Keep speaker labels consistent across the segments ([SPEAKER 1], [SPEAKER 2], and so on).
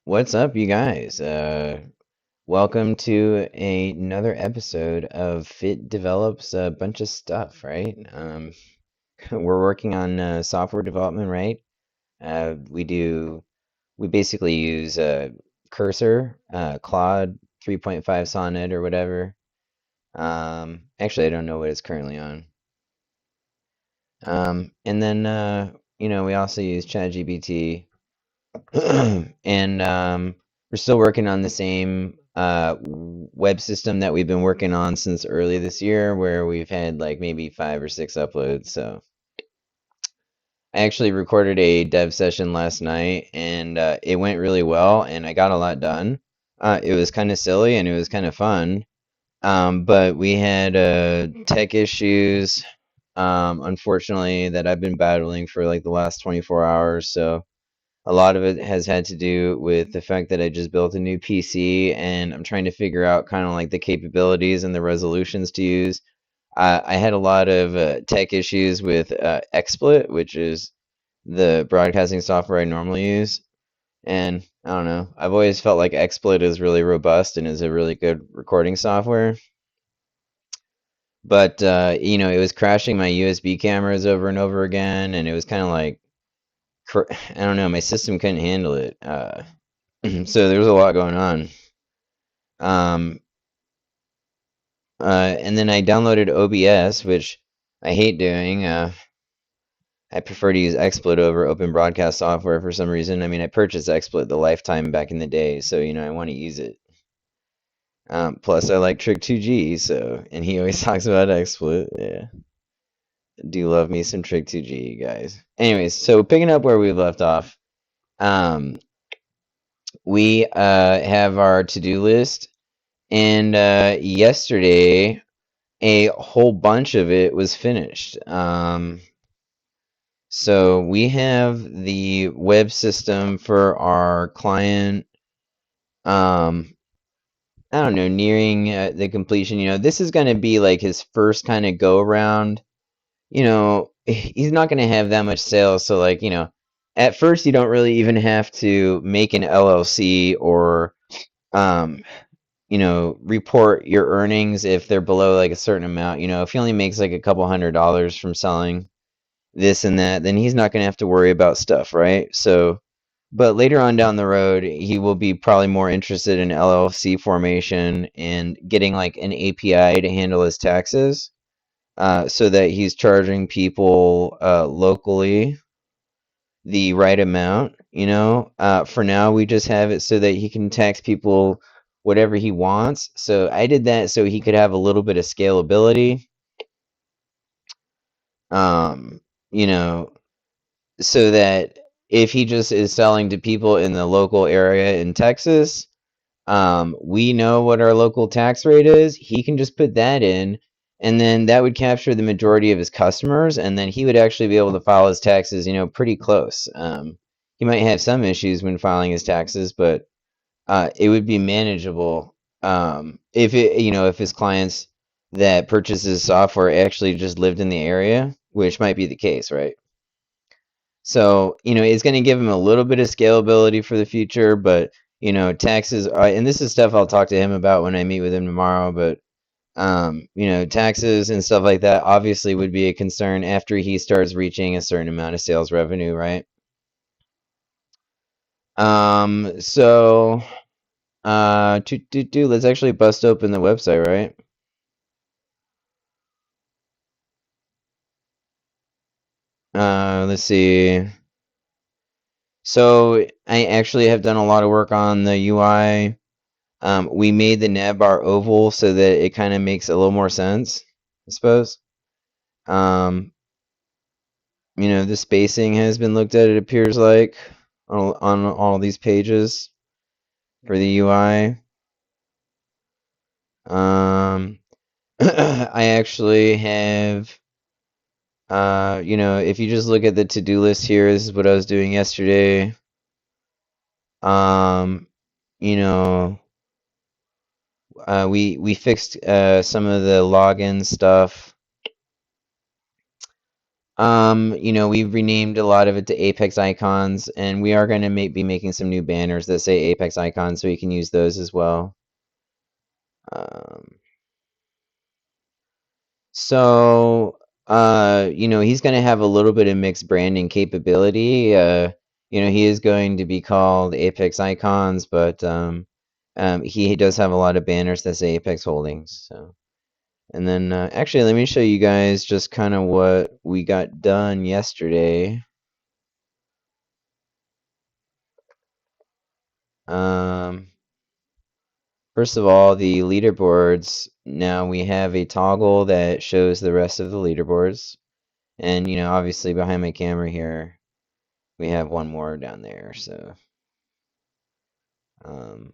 [SPEAKER 1] What's up, you guys? Welcome to another episode of Fit Develops a bunch of stuff, right? We're working on software development, right? We basically use Cursor, Claude 3.5 Sonnet or whatever. Actually, I don't know what it's currently on. And then, we also use ChatGPT. and we're still working on the same web system that we've been working on since early this year, where we've had like maybe 5 or 6 uploads. So I actually recorded a dev session last night, and it went really well, and I got a lot done. It was kind of silly and it was kind of fun, but we had tech issues, unfortunately, that I've been battling for like the last 24 hours. So a lot of it has had to do with the fact that I just built a new PC and I'm trying to figure out kind of like the capabilities and the resolutions to use. I had a lot of tech issues with XSplit, which is the broadcasting software I normally use. And I don't know, I've always felt like XSplit is really robust and is a really good recording software. But, it was crashing my USB cameras over and over again, and it was kind of like, I don't know, my system couldn't handle it. So there was a lot going on. Um, and then I downloaded OBS, which I hate doing. I prefer to use XSplit over Open Broadcast software for some reason. I mean, I purchased XSplit the lifetime back in the day, so I want to use it. Plus, I like Trick2G, so and he always talks about XSplit. Yeah, do love me some Trick2G, guys. Anyways, so picking up where we left off, um, we have our to-do list, and yesterday a whole bunch of it was finished. So we have the web system for our client. I don't know, nearing the completion. This is going to be like his first kind of go around. He's not going to have that much sales. So, like, at first you don't really even have to make an LLC or, um, report your earnings if they're below like a certain amount. If he only makes like a couple $100 from selling this and that, then he's not going to have to worry about stuff, right? So, but later on down the road, he will be probably more interested in LLC formation and getting like an API to handle his taxes, so that he's charging people locally the right amount. For now, we just have it so that he can tax people whatever he wants. So I did that so he could have a little bit of scalability. Um, you know, so that if he just is selling to people in the local area in Texas, we know what our local tax rate is. He can just put that in, and then that would capture the majority of his customers, and then he would actually be able to file his taxes, pretty close. He might have some issues when filing his taxes, but it would be manageable, if his clients that purchases software actually just lived in the area, which might be the case, right? So, it's going to give him a little bit of scalability for the future, but, taxes, and this is stuff I'll talk to him about when I meet with him tomorrow, but, taxes and stuff like that obviously would be a concern after he starts reaching a certain amount of sales revenue, right? So, let's actually bust open the website, right? Let's see. So, I actually have done a lot of work on the UI. We made the navbar oval so that it kind of makes a little more sense, I suppose. Um, the spacing has been looked at, it appears like, on all these pages for the UI. I actually have, if you just look at the to-do list here, this is what I was doing yesterday. Um, you know, we fixed some of the login stuff. You know, we've renamed a lot of it to Apex icons, and we are going to be making some new banners that say Apex icons, so you can use those as well. Um, so, you know, he's going to have a little bit of mixed branding capability. You know, he is going to be called Apex Icons, but he does have a lot of banners that say Apex Holdings. So, and then actually, let me show you guys just kind of what we got done yesterday. First of all, the leaderboards. Now we have a toggle that shows the rest of the leaderboards. And, you know, obviously behind my camera here, we have one more down there. So um,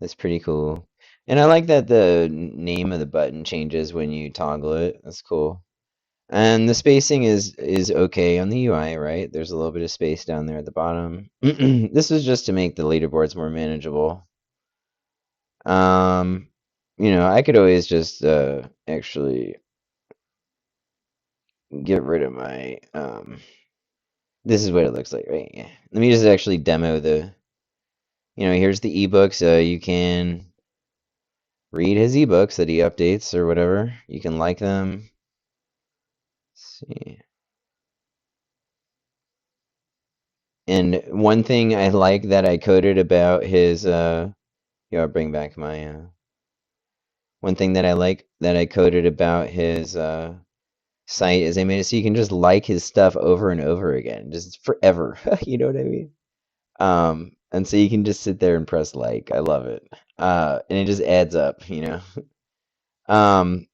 [SPEAKER 1] that's pretty cool. And I like that the name of the button changes when you toggle it. That's cool. And the spacing is okay on the UI, right? There's a little bit of space down there at the bottom. This is just to make the leaderboards more manageable. Um, you know, I could always just actually get rid of my this is what it looks like, right? Yeah. Let me just actually demo the, you know, here's the ebooks. You can read his ebooks that he updates or whatever. You can like them. Let's see. And one thing I like that I coded about his I'll bring back my one thing that I like that I coded about his site is I made it so you can just like his stuff over and over again, just forever. You know what I mean? And so you can just sit there and press like. I love it. And it just adds up, you know. Um,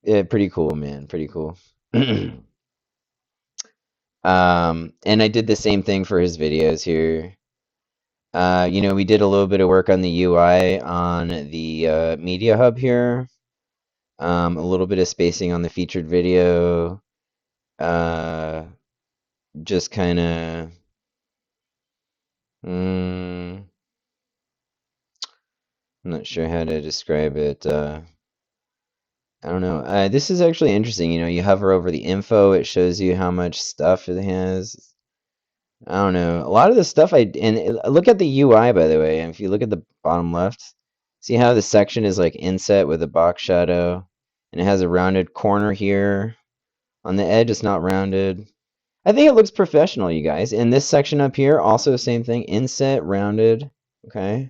[SPEAKER 1] yeah, pretty cool, man. Pretty cool. And I did the same thing for his videos here. You know, we did a little bit of work on the UI on the Media Hub here. A little bit of spacing on the featured video. Uh, just kind of. I'm not sure how to describe it. I don't know. This is actually interesting. You know, you hover over the info, it shows you how much stuff it has. I don't know. A lot of the stuff look at the UI, by the way. And if you look at the bottom left, see how the section is like inset with a box shadow, and it has a rounded corner here. On the edge, it's not rounded. I think it looks professional, you guys. And this section up here, also same thing, inset, rounded. Okay.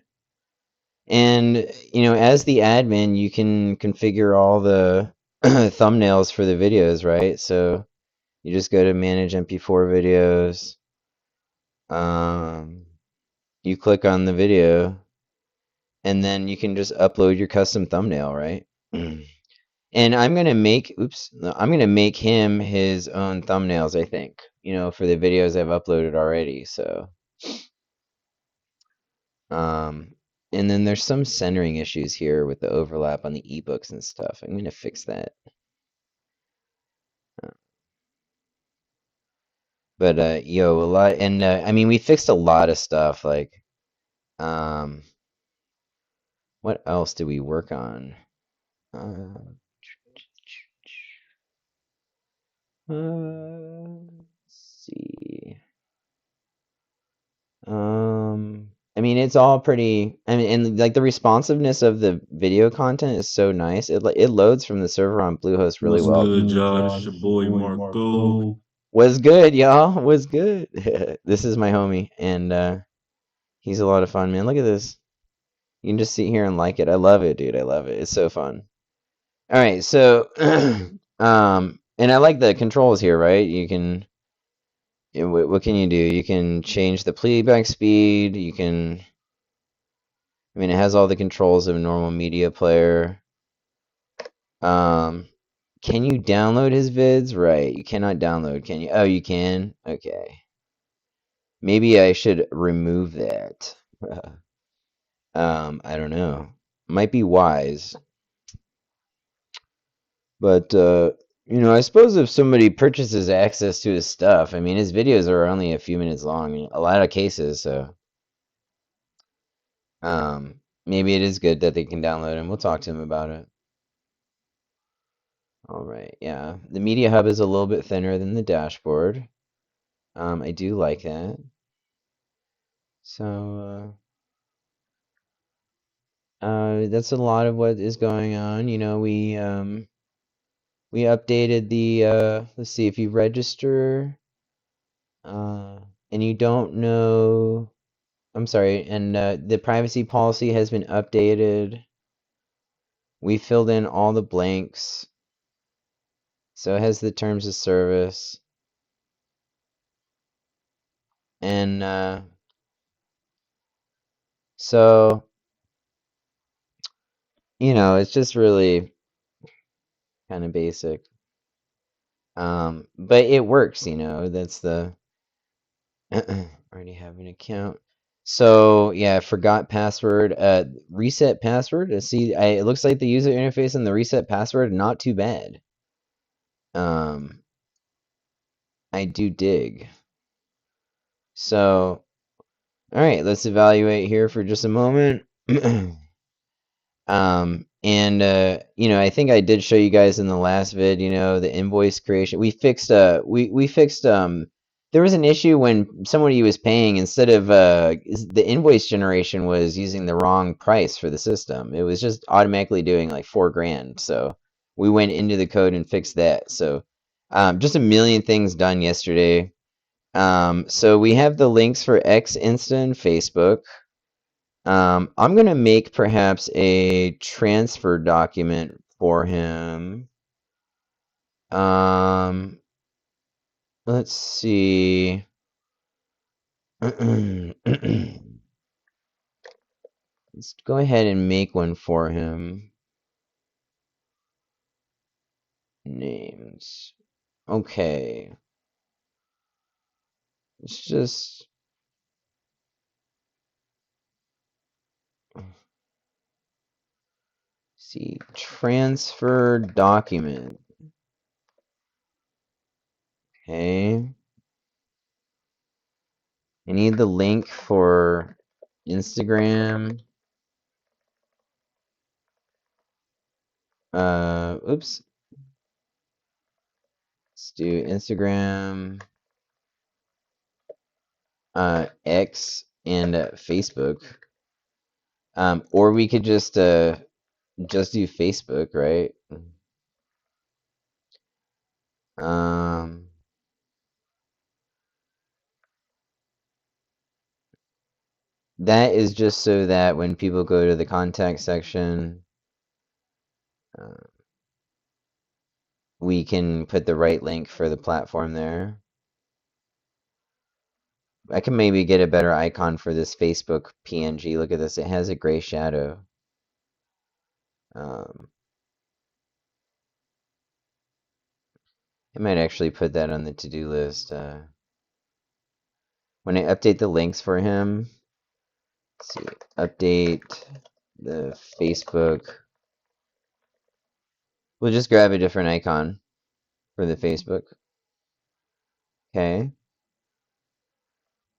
[SPEAKER 1] And, you know, as the admin, you can configure all the thumbnails for the videos, right? So you just go to manage MP4 videos. Um, you click on the video, and then you can just upload your custom thumbnail, right? And I'm gonna make, oops, no, I'm gonna make him his own thumbnails, I think, you know, for the videos I've uploaded already. So, um, and then there's some centering issues here with the overlap on the ebooks and stuff. I'm gonna fix that. But yo, a lot, and I mean, we fixed a lot of stuff. Like, um, what else did we work on? Let's see. I mean, it's all pretty. I mean, and like the responsiveness of the video content is so nice. It loads from the server on Bluehost really
[SPEAKER 2] What's
[SPEAKER 1] well.
[SPEAKER 2] good, y'all? This your boy Marco.
[SPEAKER 1] Was good, y'all. Was good. This is my homie, and he's a lot of fun, man. Look at this. You can just sit here and like it. I love it, dude. I love it. It's so fun. All right, so and I like the controls here, right? You can what can you do? You can change the playback speed. You can I mean, it has all the controls of a normal media player. Um, can you download his vids? Right, you cannot download, can you? Oh, you can? Okay. Maybe I should remove that. I don't know. Might be wise. But you know, I suppose if somebody purchases access to his stuff, I mean, his videos are only a few minutes long in a lot of cases, so maybe it is good that they can download him. We'll talk to him about it. All right, yeah. The media hub is a little bit thinner than the dashboard. I do like that. So that's a lot of what is going on. You know, we updated the let's see, if you register and you don't know, I'm sorry, and the privacy policy has been updated. We filled in all the blanks. So it has the terms of service. And so, you know, it's just really kind of basic. But it works, you know, that's the already have an account. So yeah, forgot password. Reset password. See, it looks like the user interface and the reset password not too bad. I do dig. So, all right, let's evaluate here for just a moment. And you know, I think I did show you guys in the last vid, you know, the invoice creation. We fixed there was an issue when somebody was paying instead of the invoice generation was using the wrong price for the system. It was just automatically doing like $4,000. So we went into the code and fixed that. So just a million things done yesterday. So we have the links for X, Insta, and Facebook. I'm going to make perhaps a transfer document for him. Let's see. Let's go ahead and make one for him. Names. Okay. Let's just see. Transfer document. Okay. I need the link for Instagram. Oops. Let's do Instagram, X, and Facebook. Or we could just do Facebook, right? Um, that is just so that when people go to the contact section, uh, we can put the right link for the platform there. I can maybe get a better icon for this Facebook PNG. Look at this. It has a gray shadow. Um, I might actually put that on the to-do list. When I update the links for him, let's see, update the Facebook. We'll just grab a different icon for the Facebook. Okay.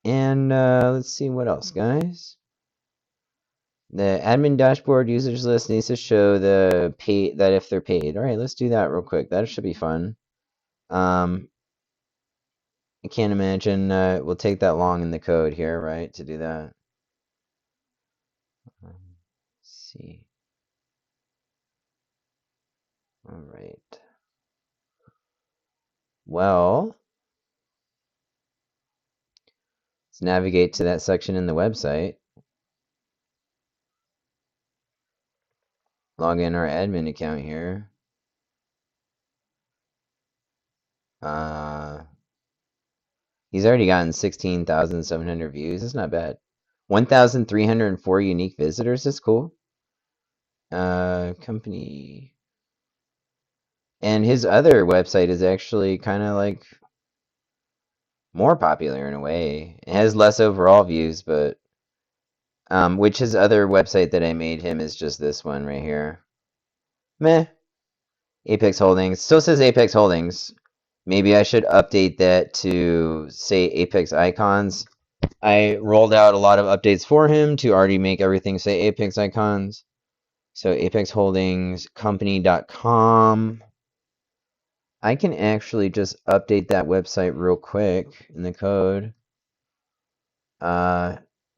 [SPEAKER 1] And let's see what else, guys. The admin dashboard users list needs to show the pay that if they're paid. All right, let's do that real quick. That should be fun. I can't imagine it will take that long in the code here, right, to do that. Let's see. All right. Well, let's navigate to that section in the website. Log in our admin account here. He's already gotten 16,700 views. That's not bad. 1,304 unique visitors. That's cool. Company. And his other website is actually kind of like more popular in a way. It has less overall views, but which his other website that I made him is just this one right here. Meh. Apex Holdings. Still says Apex Holdings. Maybe I should update that to say Apex Icons. I rolled out a lot of updates for him to already make everything say Apex Icons. So Apex Holdings Company.com. I can actually just update that website real quick in the code.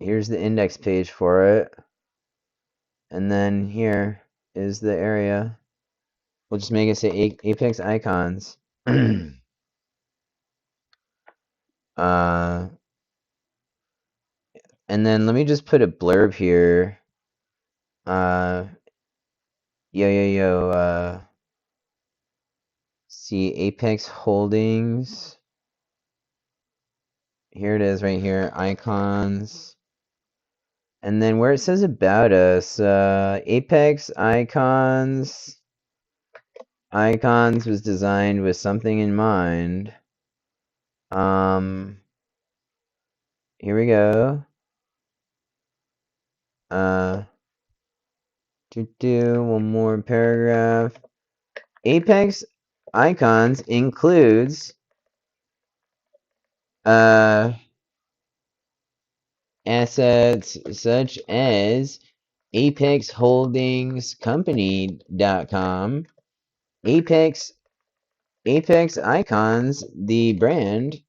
[SPEAKER 1] Here's the index page for it. And then here is the area. We'll just make it say Apex icons. And then let me just put a blurb here. See Apex Holdings. Here it is right here, icons. And then where it says about us, Apex icons. Icons was designed with something in mind. Here we go. One more paragraph. Apex icons includes assets such as apexholdingscompany.com, Apex icons, the brand,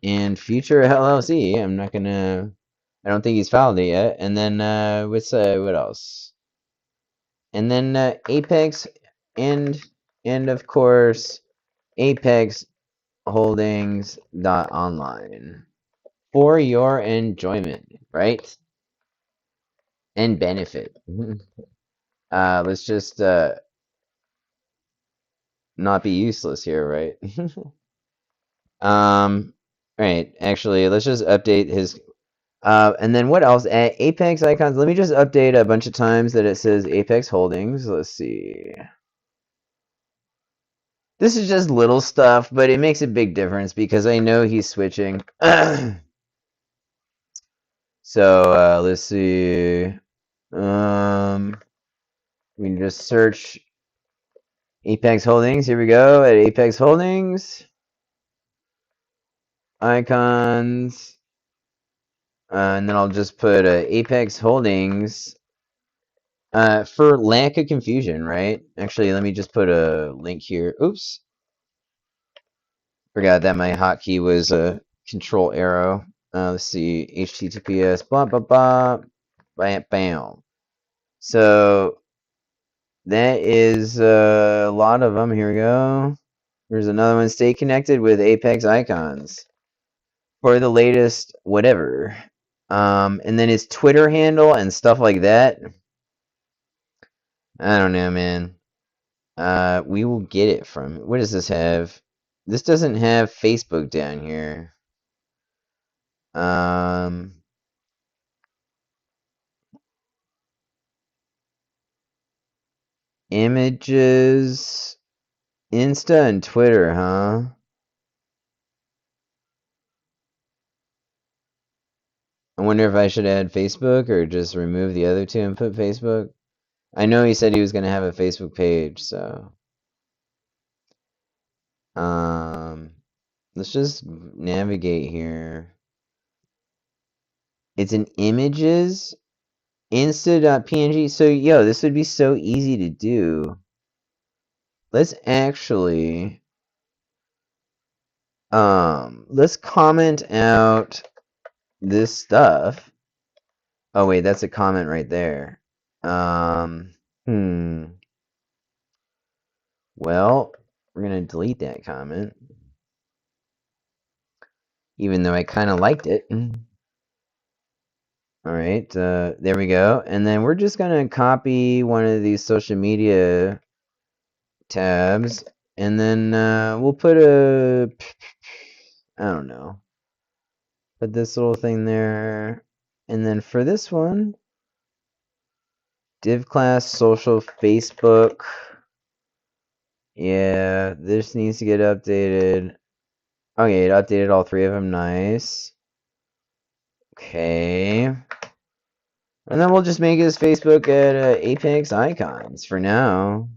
[SPEAKER 1] and Future LLC. I don't think he's filed it yet. And then what else? And then Apex and of course Apex Holdings online for your enjoyment, right? And benefit. Let's just not be useless here, right? Right. Actually, let's just update his. And then what else? Apex icons. Let me just update a bunch of times that it says Apex Holdings. Let's see. This is just little stuff, but it makes a big difference because I know he's switching. So let's see. We can just search Apex Holdings. Here we go at Apex Holdings. Icons. And then I'll just put Apex Holdings for lack of confusion, right? Actually, let me just put a link here. Oops. Forgot that my hotkey was a control arrow. Let's see. HTTPS. Blah, blah, blah. Bam, bam. So that is a lot of them. Here we go. There's another one. Stay connected with Apex icons for the latest whatever. And then his Twitter handle and stuff like that. I don't know, man. We will get it from. What does this have? This doesn't have Facebook down here. Images, Insta and Twitter, huh? I wonder if I should add Facebook or just remove the other two and put Facebook. I know he said he was going to have a Facebook page, so let's just navigate here. It's an images insta.png. So yo, this would be so easy to do. Let's actually let's comment out this stuff. Oh wait, that's a comment right there. Well, we're gonna delete that comment. Even though I kind of liked it. Alright, there we go. And then we're just gonna copy one of these social media tabs. And then we'll put I don't know. Put this little thing there. And then for this one, div class social Facebook. Yeah, this needs to get updated. Okay, it updated all three of them. Nice. Okay. And then we'll just make his Facebook at Apex Icons for now.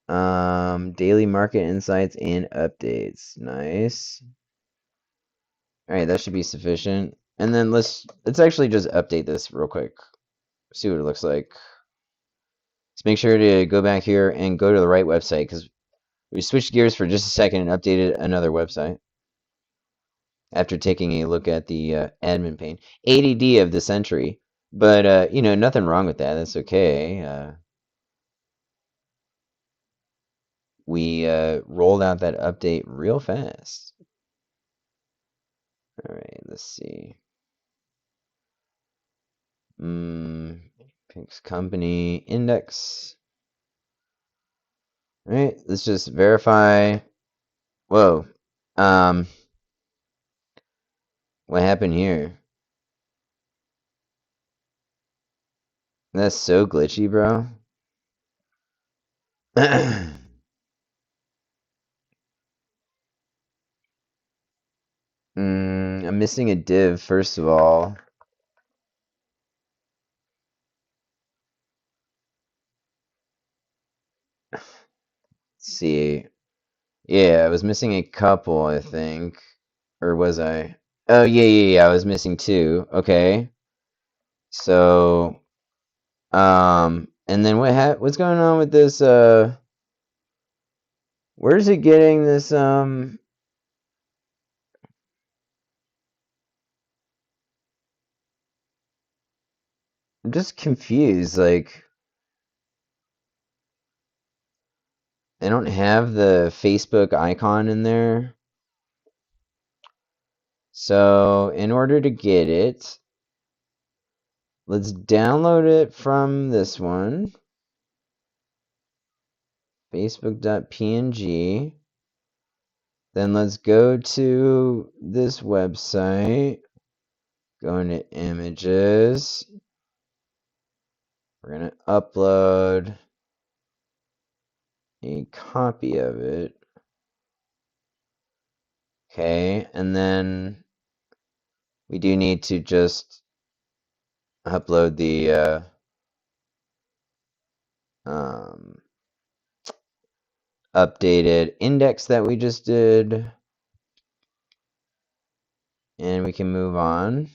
[SPEAKER 1] Daily market insights and updates. Nice. Alright, that should be sufficient. And then let's actually just update this real quick. See what it looks like. Just make sure to go back here and go to the right website, because we switched gears for just a second and updated another website after taking a look at the admin pane. ADD of the century, but you know, nothing wrong with that. That's okay. We rolled out that update real fast. All right, let's see. Picks company index. All right, let's just verify. Whoa. Um, what happened here? That's so glitchy, bro. I'm missing a div, first of all. Let's see. Yeah, I was missing a couple, I think. Or was I? Oh, yeah, I was missing two. Okay. So, and then what's going on with this, where's it getting this, I'm just confused, like, I don't have the Facebook icon in there. So, in order to get it, let's download it from this one, facebook.png. Then let's go to this website, go into images. We're going to upload a copy of it. Okay, and then we do need to just upload the updated index that we just did, and we can move on.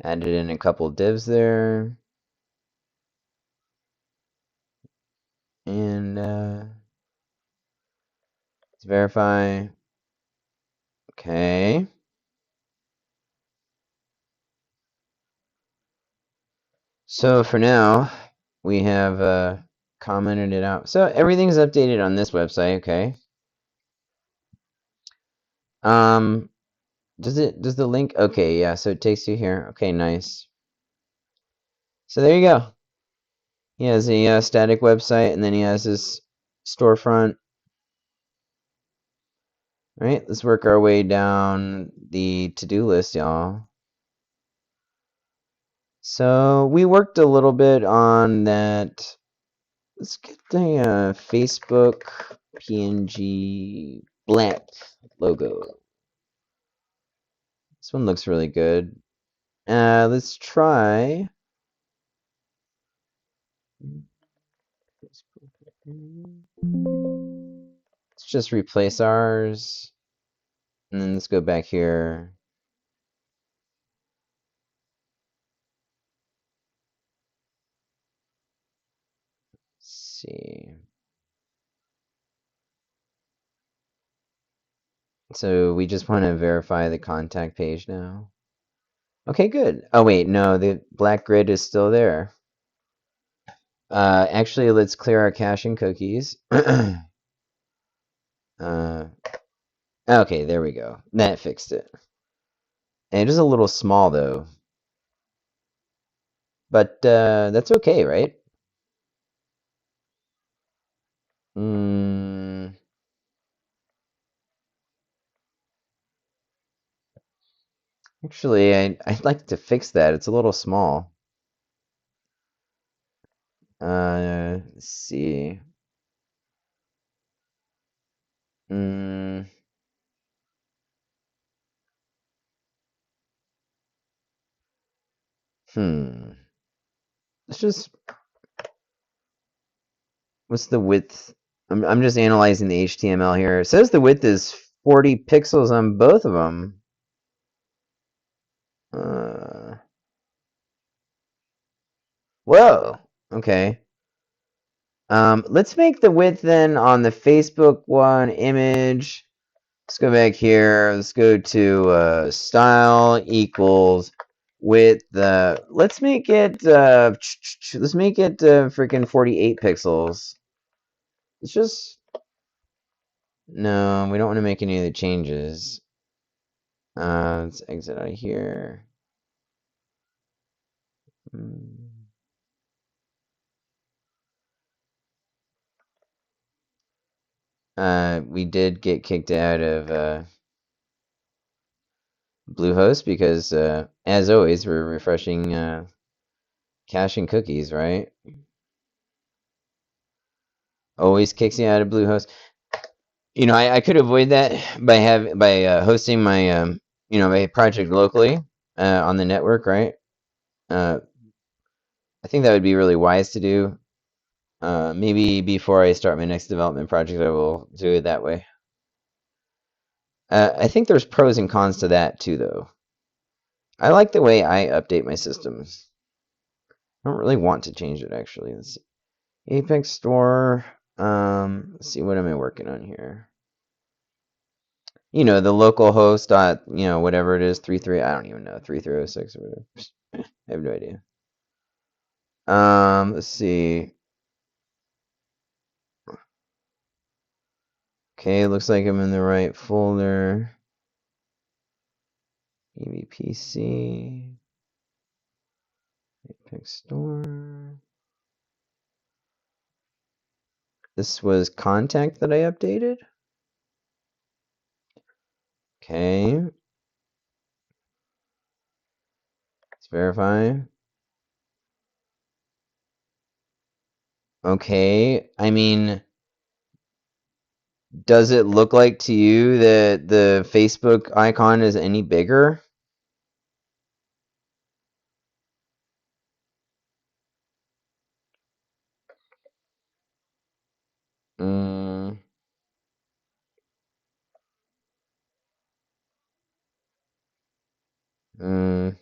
[SPEAKER 1] Added in a couple divs there, and let's verify. Okay. So for now, we have commented it out. So everything's updated on this website. Okay. Does the link? Okay, yeah. So it takes you here. Okay, nice. So there you go. He has a static website, and then he has this storefront. All right, let's work our way down the to-do list, y'all. So we worked a little bit on that. Let's get the Facebook PNG black logo. This one looks really good. Let's try. Let's just replace ours. And then let's go back here. Let's see. So we just want to verify the contact page now. Okay, good. Oh wait, no, the black grid is still there. Actually, let's clear our cache and cookies. Okay, there we go. That fixed it. And it is a little small though. But that's okay, right? Actually, I'd like to fix that. It's a little small. Let's see. Let's just. What's the width? I'm just analyzing the HTML here. It says the width is 40 pixels on both of them. Whoa. Okay. Let's make the width then on the Facebook one image. Let's go back here. Let's go to style equals width. Let's make it freaking 48 pixels. It's just no. We don't want to make any of the changes. Let's exit out of here. We did get kicked out of Bluehost because, as always, we're refreshing cache and cookies, right? Always kicks you out of Bluehost. You know, I could avoid that by hosting my my project locally on the network, right? I think that would be really wise to do. Maybe before I start my next development project, I will do it that way. I think there's pros and cons to that too, though. I like the way I update my systems. I don't really want to change it, actually. Let's see. Apex Store. Let's see, what am I working on here? You know, the local host dot, whatever it is, 33, I don't even know, 3306 or whatever. I have no idea. Let's see. Okay, looks like I'm in the right folder. EVPC. Apex Store. This was contact that I updated. Okay. Let's verify. Okay. I mean, does it look like to you that the Facebook icon is any bigger? Mm, mm.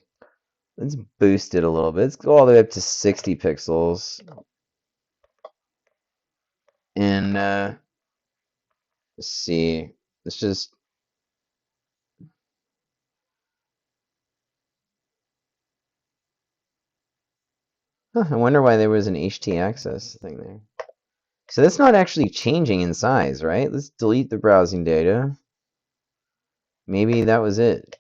[SPEAKER 1] Let's boost it a little bit. Let's go all the way up to 60 pixels. And let's see. Let's just. Huh, I wonder why there was an HT access thing there. So that's not actually changing in size, right? Let's delete the browsing data. Maybe that was it.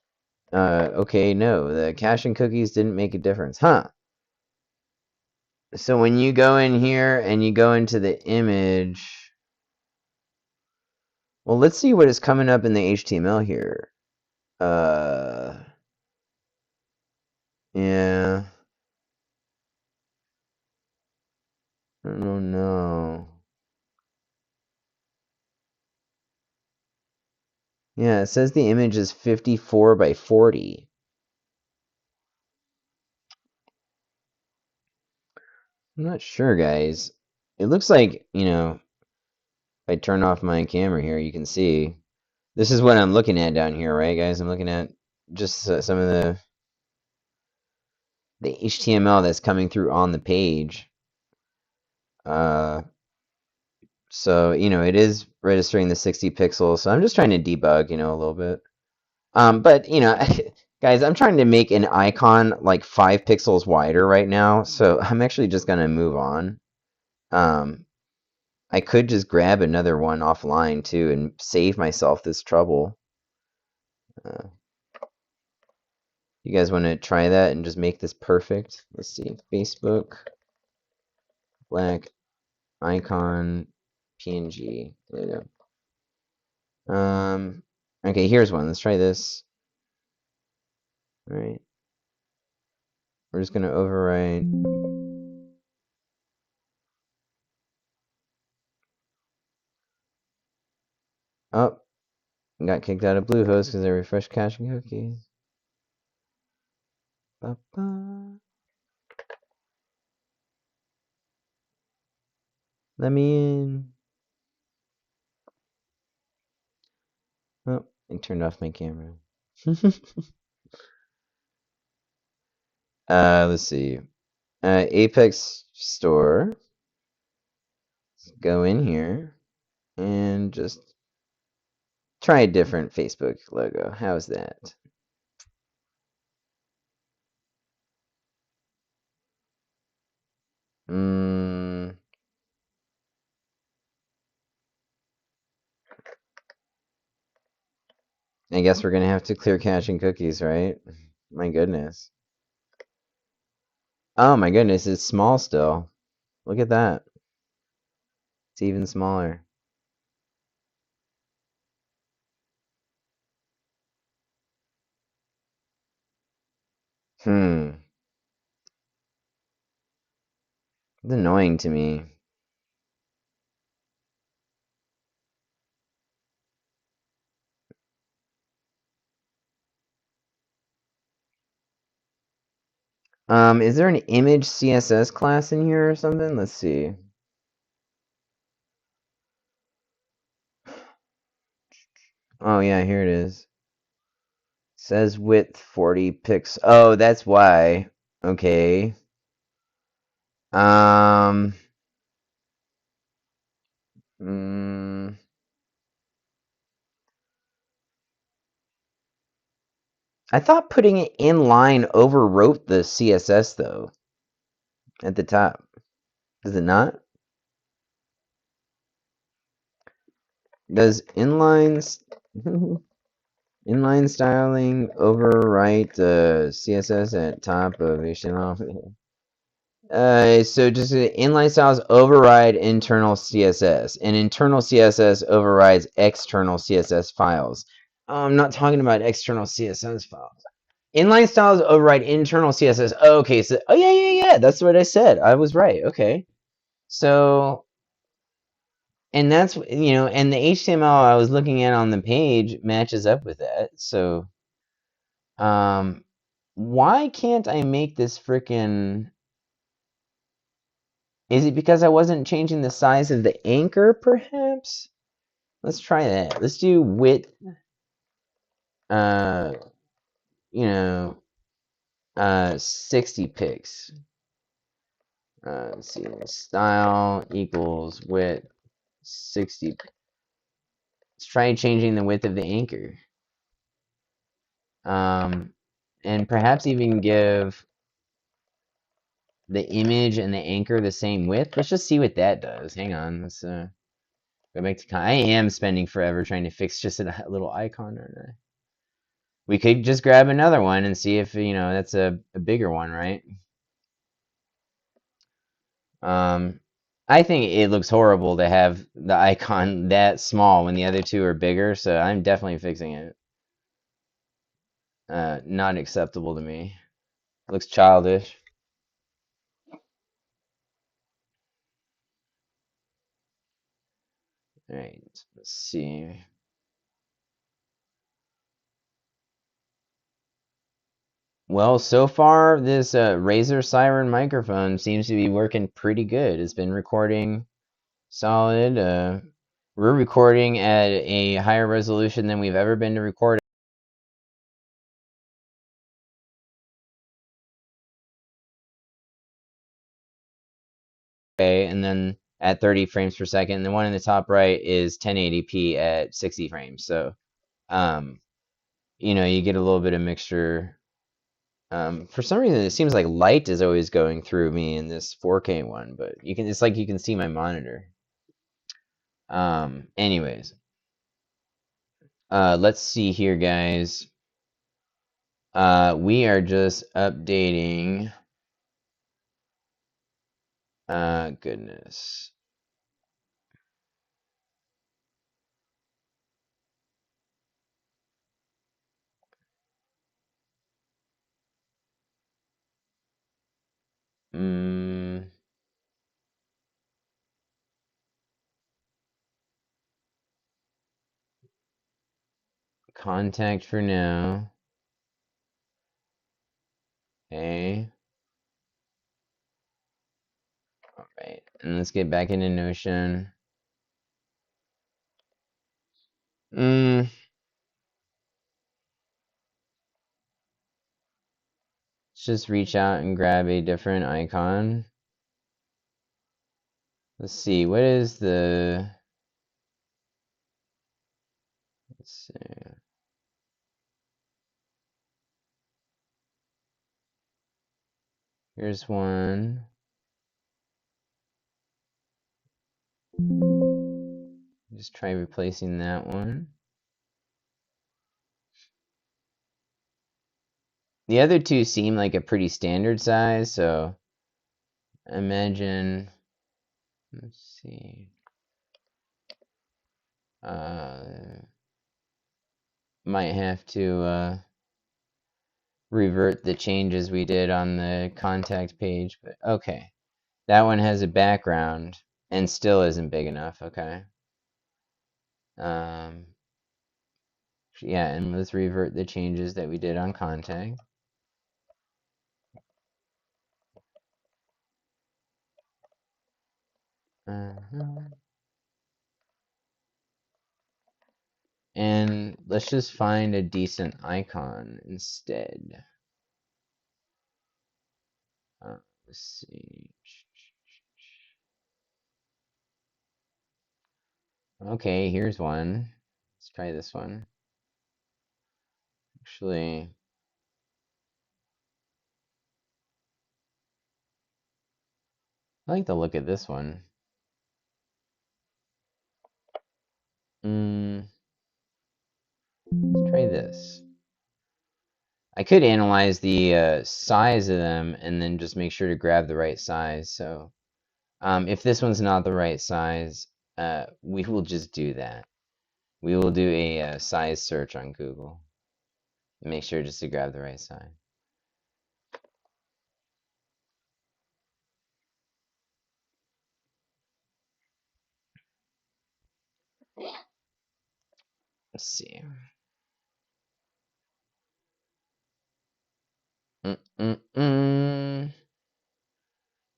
[SPEAKER 1] Okay, no. The cache and cookies didn't make a difference. Huh. So when you go in here and you go into the image. Well, let's see what is coming up in the HTML here. Yeah. I don't know. Yeah, it says the image is 54 by 40. I'm not sure, guys. It looks like, if I turn off my camera here, you can see. This is what I'm looking at down here, right, guys? I'm looking at just some of the HTML that's coming through on the page. So, it is registering the 60 pixels. So I'm just trying to debug, a little bit. But, guys, I'm trying to make an icon like 5 pixels wider right now. So I'm actually just going to move on. I could just grab another one offline too and save myself this trouble. You guys want to try that and just make this perfect? Let's see. Facebook, black, icon, PNG. There you go. Okay, here's one. Let's try this. All right. We're just going to overwrite. Oh, got kicked out of Bluehost because I refreshed caching cookies. Ba-ba. Let me in. Oh, I turned off my camera. Let's see. Apex Store. Go in here and just try a different Facebook logo. How's that? I guess we're gonna have to clear caching cookies, right? My goodness. Oh my goodness, it's small still. Look at that. It's even smaller. It's annoying to me. Is there an image CSS class in here or something? Let's see. Oh yeah, here it is. Says width 40 pixels. Oh, that's why. Okay. Um. Mm, I thought putting it in line overwrote the CSS though at the top. Does it not? Does inline styling overwrite the CSS at top of HTML? So just inline styles override internal CSS, and internal CSS overrides external CSS files. I'm not talking about external CSS files. Inline styles override internal CSS. Oh, okay, so yeah. That's what I said. I was right. Okay, so and that's and the HTML I was looking at on the page matches up with that. So why can't I make this frickin'? Is it because I wasn't changing the size of the anchor, perhaps? Let's try that. Let's do width, uh, 60 pix. Let's see, style equals width 60. Let's try changing the width of the anchor. And perhaps even give the image and the anchor the same width. Let's just see what that does. Hang on. Let's go back to. I am spending forever trying to fix just a little icon, aren't I? We could just grab another one and see if that's a bigger one, right? I think it looks horrible to have the icon that small when the other two are bigger, so I'm definitely fixing it. Not acceptable to me. Looks childish. All right, let's see. Well, so far this Razer Siren microphone seems to be working pretty good. It's been recording solid. We're recording at a higher resolution than we've ever been to record. Okay, and then at 30 frames per second. The one in the top right is 1080p at 60 frames. So, um, you get a little bit of mixture. For some reason, it seems like light is always going through me in this 4K one, but it's like you can see my monitor. Anyways, let's see here, guys. We are just updating. Goodness. Contact for now. Okay. All right, and let's get back into Notion. just reach out and grab a different icon. Let's see, what is the... Let's see. Here's one. Just try replacing that one. The other two seem like a pretty standard size, so imagine, let's see, might have to revert the changes we did on the contact page, but okay. That one has a background and still isn't big enough, okay. Yeah, and let's revert the changes that we did on contact. And let's just find a decent icon instead. Let's see. Okay, here's one. Let's try this one. Actually, I like the look of this one. Let's try this. I could analyze the size of them and then just make sure to grab the right size. So if this one's not the right size, we will just do that. We will do a size search on Google. Make sure just to grab the right size. Let's see.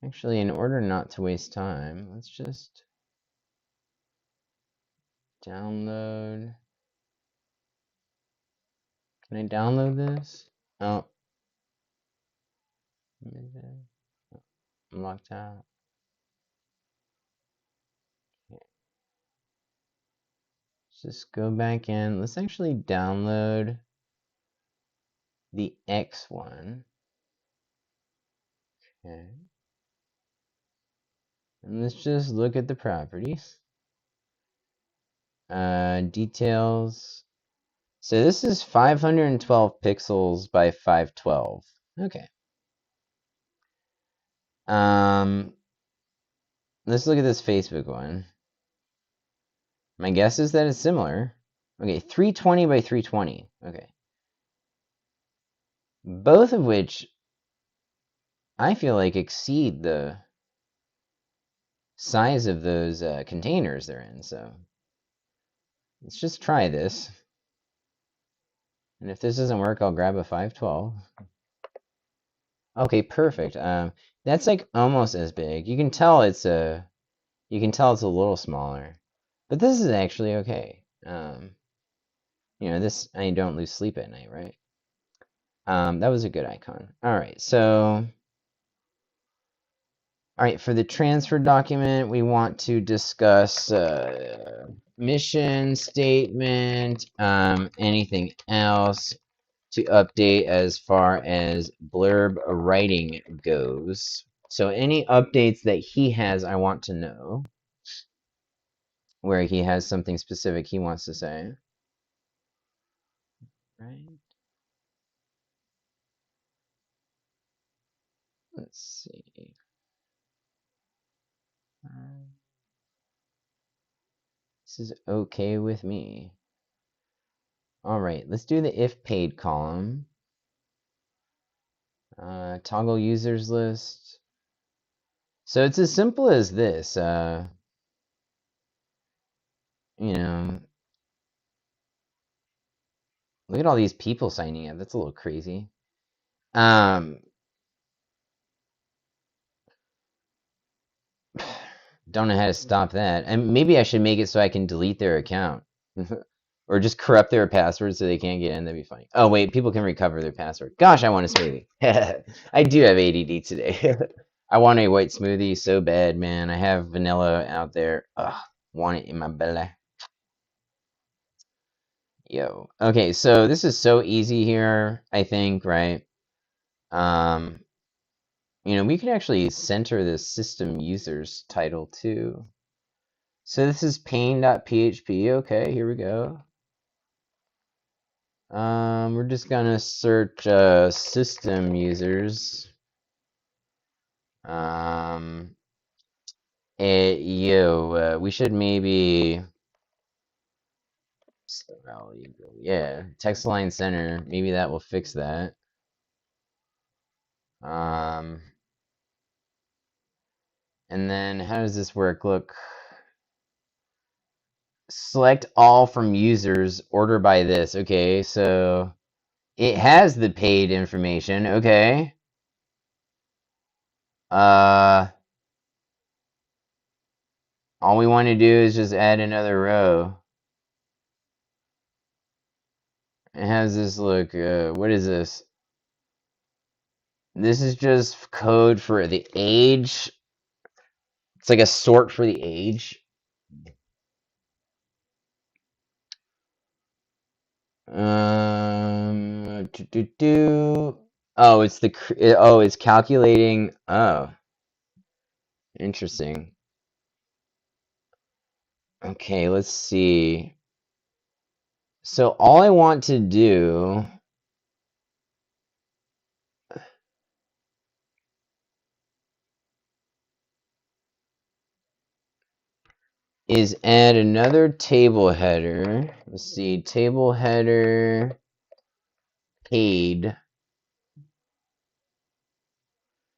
[SPEAKER 1] Actually, in order not to waste time, let's just download. Can I download this? Oh. I'm locked out. Okay. Let's just go back in. Let's actually download the X one. Okay. And let's just look at the properties. Details. So this is 512 pixels by 512. Okay. Let's look at this Facebook one. My guess is that it's similar. Okay, 320 by 320. Okay. Both of which I feel like exceed the size of those containers they're in. So let's just try this. And if this doesn't work, I'll grab a 512. Okay, perfect. That's like almost as big. You can tell it's a little smaller, but this is actually okay. This I don't lose sleep at night, right? That was a good icon. All right, so for the transfer document, we want to discuss mission statement, anything else to update as far as blurb writing goes. So any updates that he has, I want to know. Where he has something specific he wants to say. Right? Let's see. This is okay with me. All right, let's do the if paid column. Toggle users list. So it's as simple as this. Look at all these people signing up. That's a little crazy. Don't know how to stop that. And maybe I should make it so I can delete their account. Or just corrupt their password so they can't get in. That'd be funny. Oh wait, people can recover their password. Gosh, I want a smoothie. I do have ADD today. I want a white smoothie so bad, man. I have vanilla out there. Ugh, want it in my belly. Yo. Okay, so this is so easy here, I think, right? Um, we can actually center the system users title too. So this is pain.php. Okay, here we go. We're just gonna search system users. Um, we should maybe yeah, text line center. Maybe that will fix that. Um, and then how does this work? Look, select all from users, order by this. Okay, so it has the paid information. Okay. Uh, all we want to do is just add another row. It has this look. What is this? This is just code for the age. It's like a sort for the age. Oh, it's calculating. Oh, interesting. Okay, let's see. So all I want to do is add another table header. Let's see, table header paid.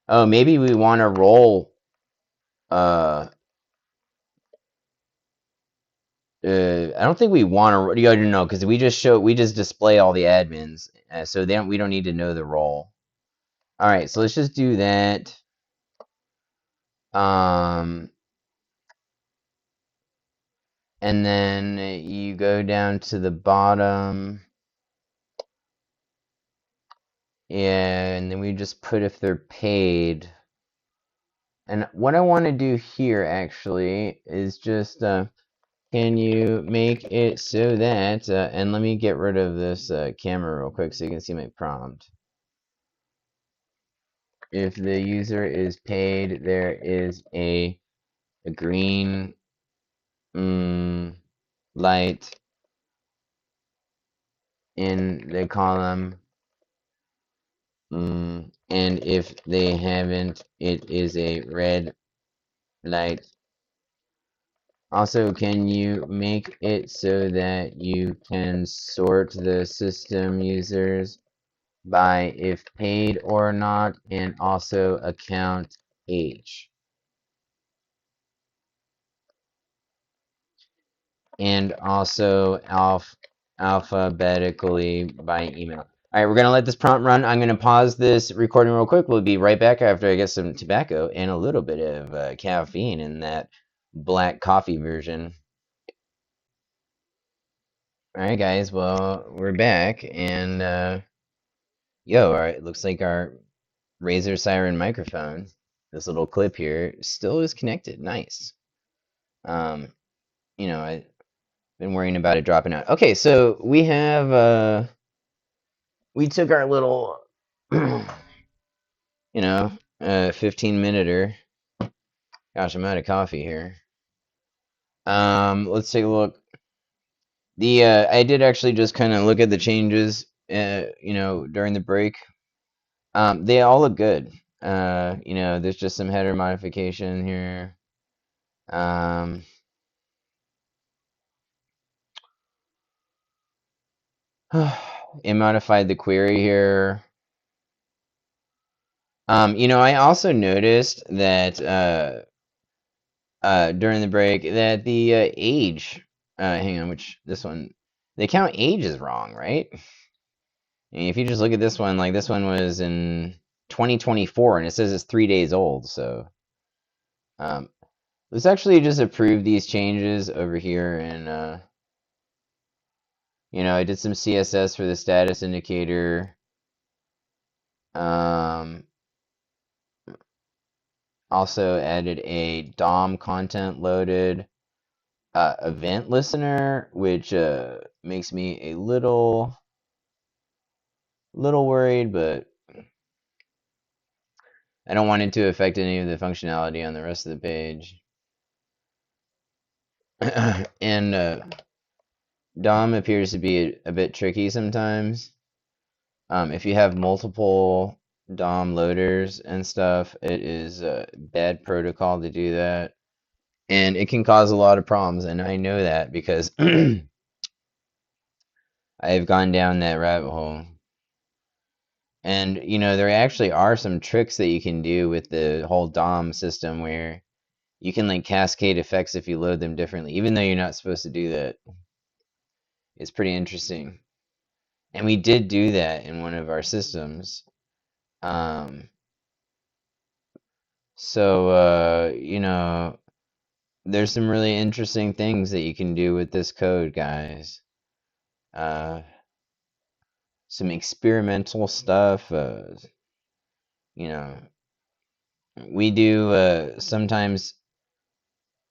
[SPEAKER 1] Oh, maybe we want to roll. I don't think we want to. You know, because we just display all the admins, so we don't need to know the role. All right, so let's just do that. And then you go down to the bottom, and then we just put if they're paid. And what I want to do here actually is just can you make it so that and let me get rid of this camera real quick so you can see my prompt. If the user is paid, there is a green light in the column. And if they haven't, it is a red light. Also, can you make it so that you can sort the system users by if paid or not, and also account age? And also alphabetically by email. All right, we're going to let this prompt run. I'm going to pause this recording real quick. We'll be right back after I get some tobacco and a little bit of caffeine in that black coffee version. All right, guys. Well, we're back. And, all right, it looks like our Razer Siren microphone, this little clip here, still is connected. Nice. I've been worrying about it dropping out. Okay, so we have... we took our little, 15-minute. Gosh, I'm out of coffee here. Let's take a look. I did actually just kind of look at the changes, during the break. They all look good. There's just some header modification here. It modified the query here. I also noticed that during the break that the age, hang on, this one, the account age is wrong, right? And if you just look at this one, like this one was in 2024, and it says it's 3 days old. So let's actually just approve these changes over here, and I did some CSS for the status indicator. Also added a DOM content loaded event listener, which makes me a little worried, but I don't want it to affect any of the functionality on the rest of the page. And DOM appears to be a bit tricky sometimes. If you have multiple DOM loaders and stuff, it is a bad protocol to do that. And it can cause a lot of problems, and I know that because I've gone down that rabbit hole. And, there actually are some tricks that you can do with the whole DOM system where you can like cascade effects if you load them differently, even though you're not supposed to do that. It's pretty interesting. And we did do that in one of our systems. So, there's some really interesting things that you can do with this code, guys. Some experimental stuff. You know, we do sometimes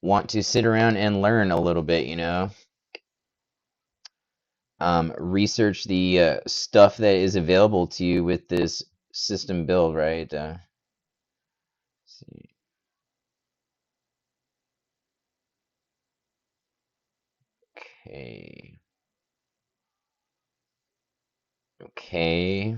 [SPEAKER 1] want to sit around and learn a little bit, research the stuff that is available to you with this system build, right? Let's see. Okay. Okay.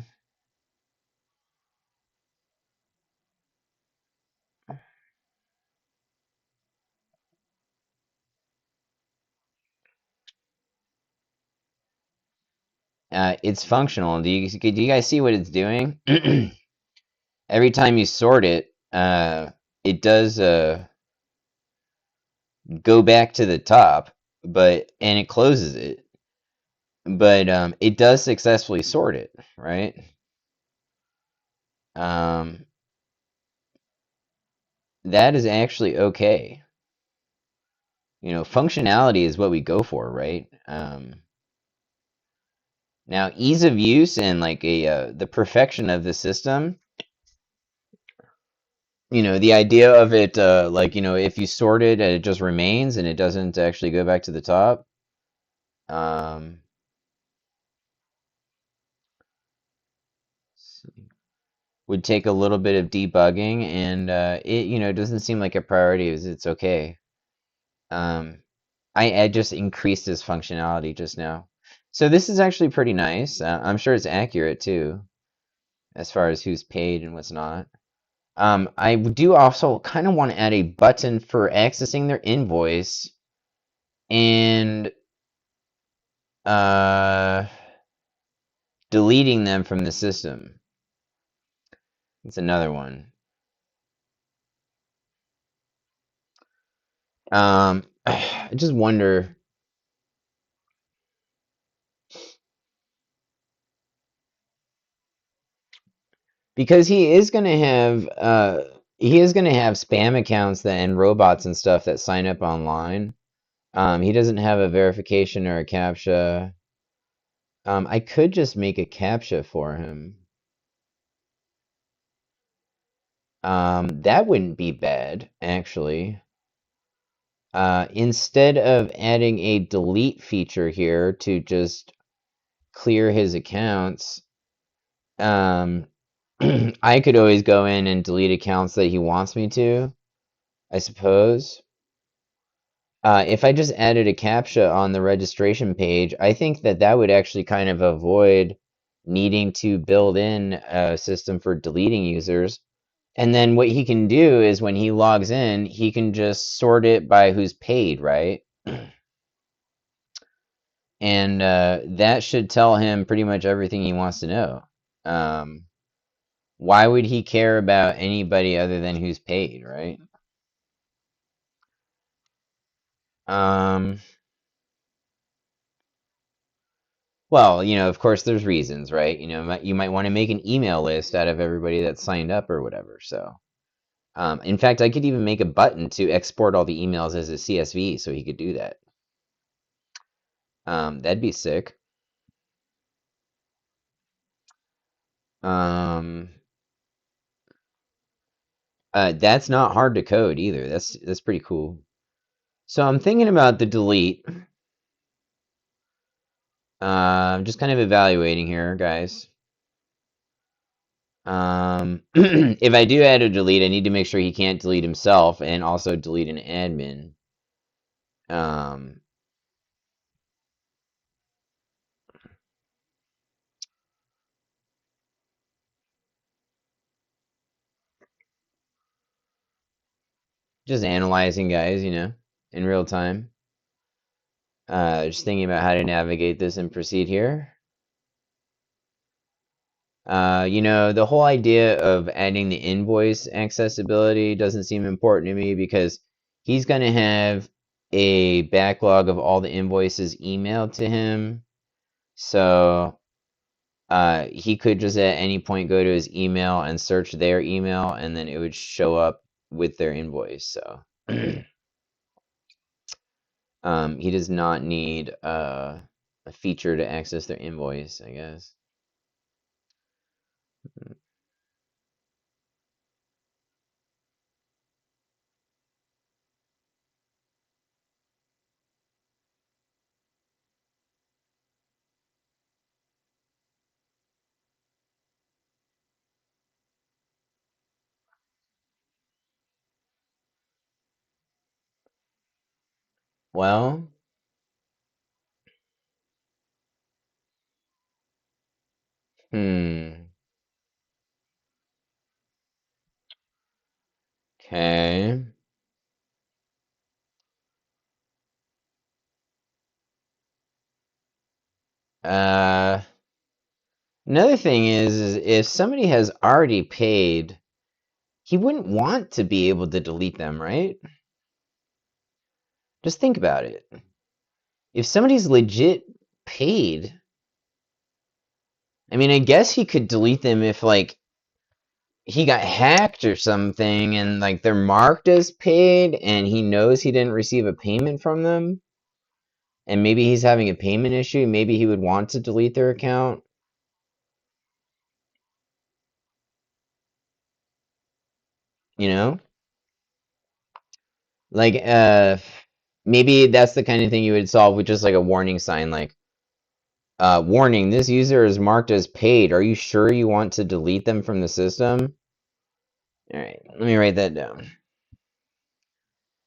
[SPEAKER 1] It's functional. Do you guys see what it's doing? Every time you sort it, it does go back to the top, and it closes it. But it does successfully sort it, right? Um, that is actually okay. Functionality is what we go for, right? Now, ease of use and like the perfection of the system. The idea of it, if you sort it and it just remains and it doesn't actually go back to the top. Um, would take a little bit of debugging, and it doesn't seem like a priority. It's okay. Um, I just increased this functionality just now, so this is actually pretty nice. I'm sure it's accurate too, as far as who's paid and what's not. I do also kind of want to add a button for accessing their invoice and uh, deleting them from the system. It's another one. I just wonder, because he is gonna have spam accounts and robots and stuff that sign up online. He doesn't have a verification or a captcha. I could just make a captcha for him. That wouldn't be bad, actually. Instead of adding a delete feature here to just clear his accounts, I could always go in and delete accounts that he wants me to, I suppose. If I just added a captcha on the registration page, I think that would actually kind of avoid needing to build in a system for deleting users. And then what he can do is when he logs in, he can just sort it by who's paid, right? And that should tell him pretty much everything he wants to know. Why would he care about anybody other than who's paid, right? Well, of course, there's reasons, right? You might want to make an email list out of everybody that's signed up or whatever. So, in fact, I could even make a button to export all the emails as a CSV, so he could do that. That'd be sick. That's not hard to code either. That's pretty cool. So I'm thinking about the delete. I'm just kind of evaluating here, guys. If I do add a delete, I need to make sure he can't delete himself and also delete an admin. Just analyzing, guys, in real time. Just thinking about how to navigate this and proceed here. The whole idea of adding the invoice accessibility doesn't seem important to me because he's going to have a backlog of all the invoices emailed to him. So he could just at any point go to his email and search their email, and then it would show up with their invoice. So he does not need a feature to access their invoice, I guess. Well, okay. Uh, Another thing is if somebody has already paid, he wouldn't want to be able to delete them, right? Just think about it. If somebody's legit paid, I mean, I guess he could delete them if, like, he got hacked or something and, like, they're marked as paid and he knows he didn't receive a payment from them. And maybe he's having a payment issue. Maybe he would want to delete their account. You know? Like, maybe that's the kind of thing you would solve with just like a warning sign, like, warning, this user is marked as paid. Are you sure you want to delete them from the system? All right, let me write that down.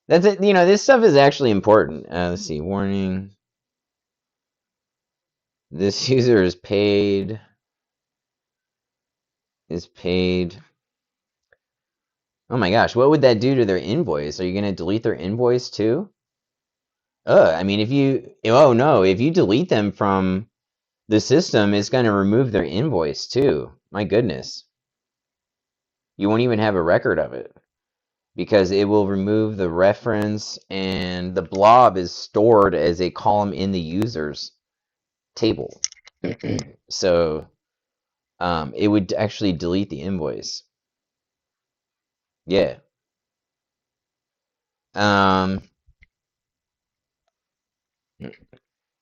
[SPEAKER 1] That's it. This stuff is actually important. Let's see, warning. This user is paid. Is paid. Oh my gosh, what would that do to their invoice? Are you going to delete their invoice too? I mean, oh no, if you delete them from the system, it's going to remove their invoice too. My goodness. You won't even have a record of it because it will remove the reference and the blob is stored as a column in the user's table. So it would actually delete the invoice. Yeah. Um,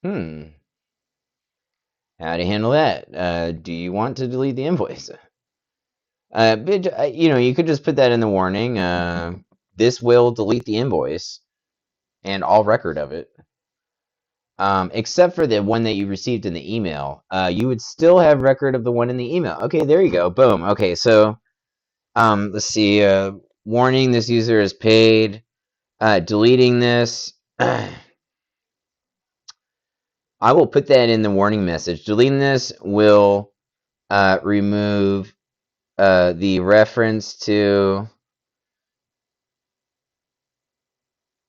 [SPEAKER 1] hmm. How to handle that? Do you want to delete the invoice? You could just put that in the warning. This will delete the invoice and all record of it. Except for the one that you received in the email. You would still have record of the one in the email. Okay, there you go. Boom. Okay, so let's see. Warning: this user is paid. Deleting this. I will put that in the warning message. Deleting this will remove the reference to.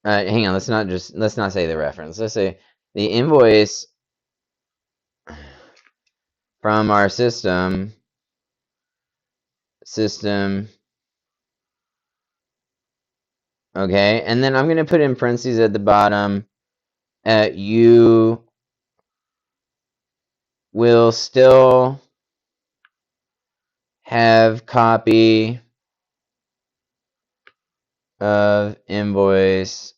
[SPEAKER 1] Hang on. Let's not say the reference. Let's say the invoice from our system. Okay, and then I'm going to put in parentheses at the bottom. You will still have copy of invoice.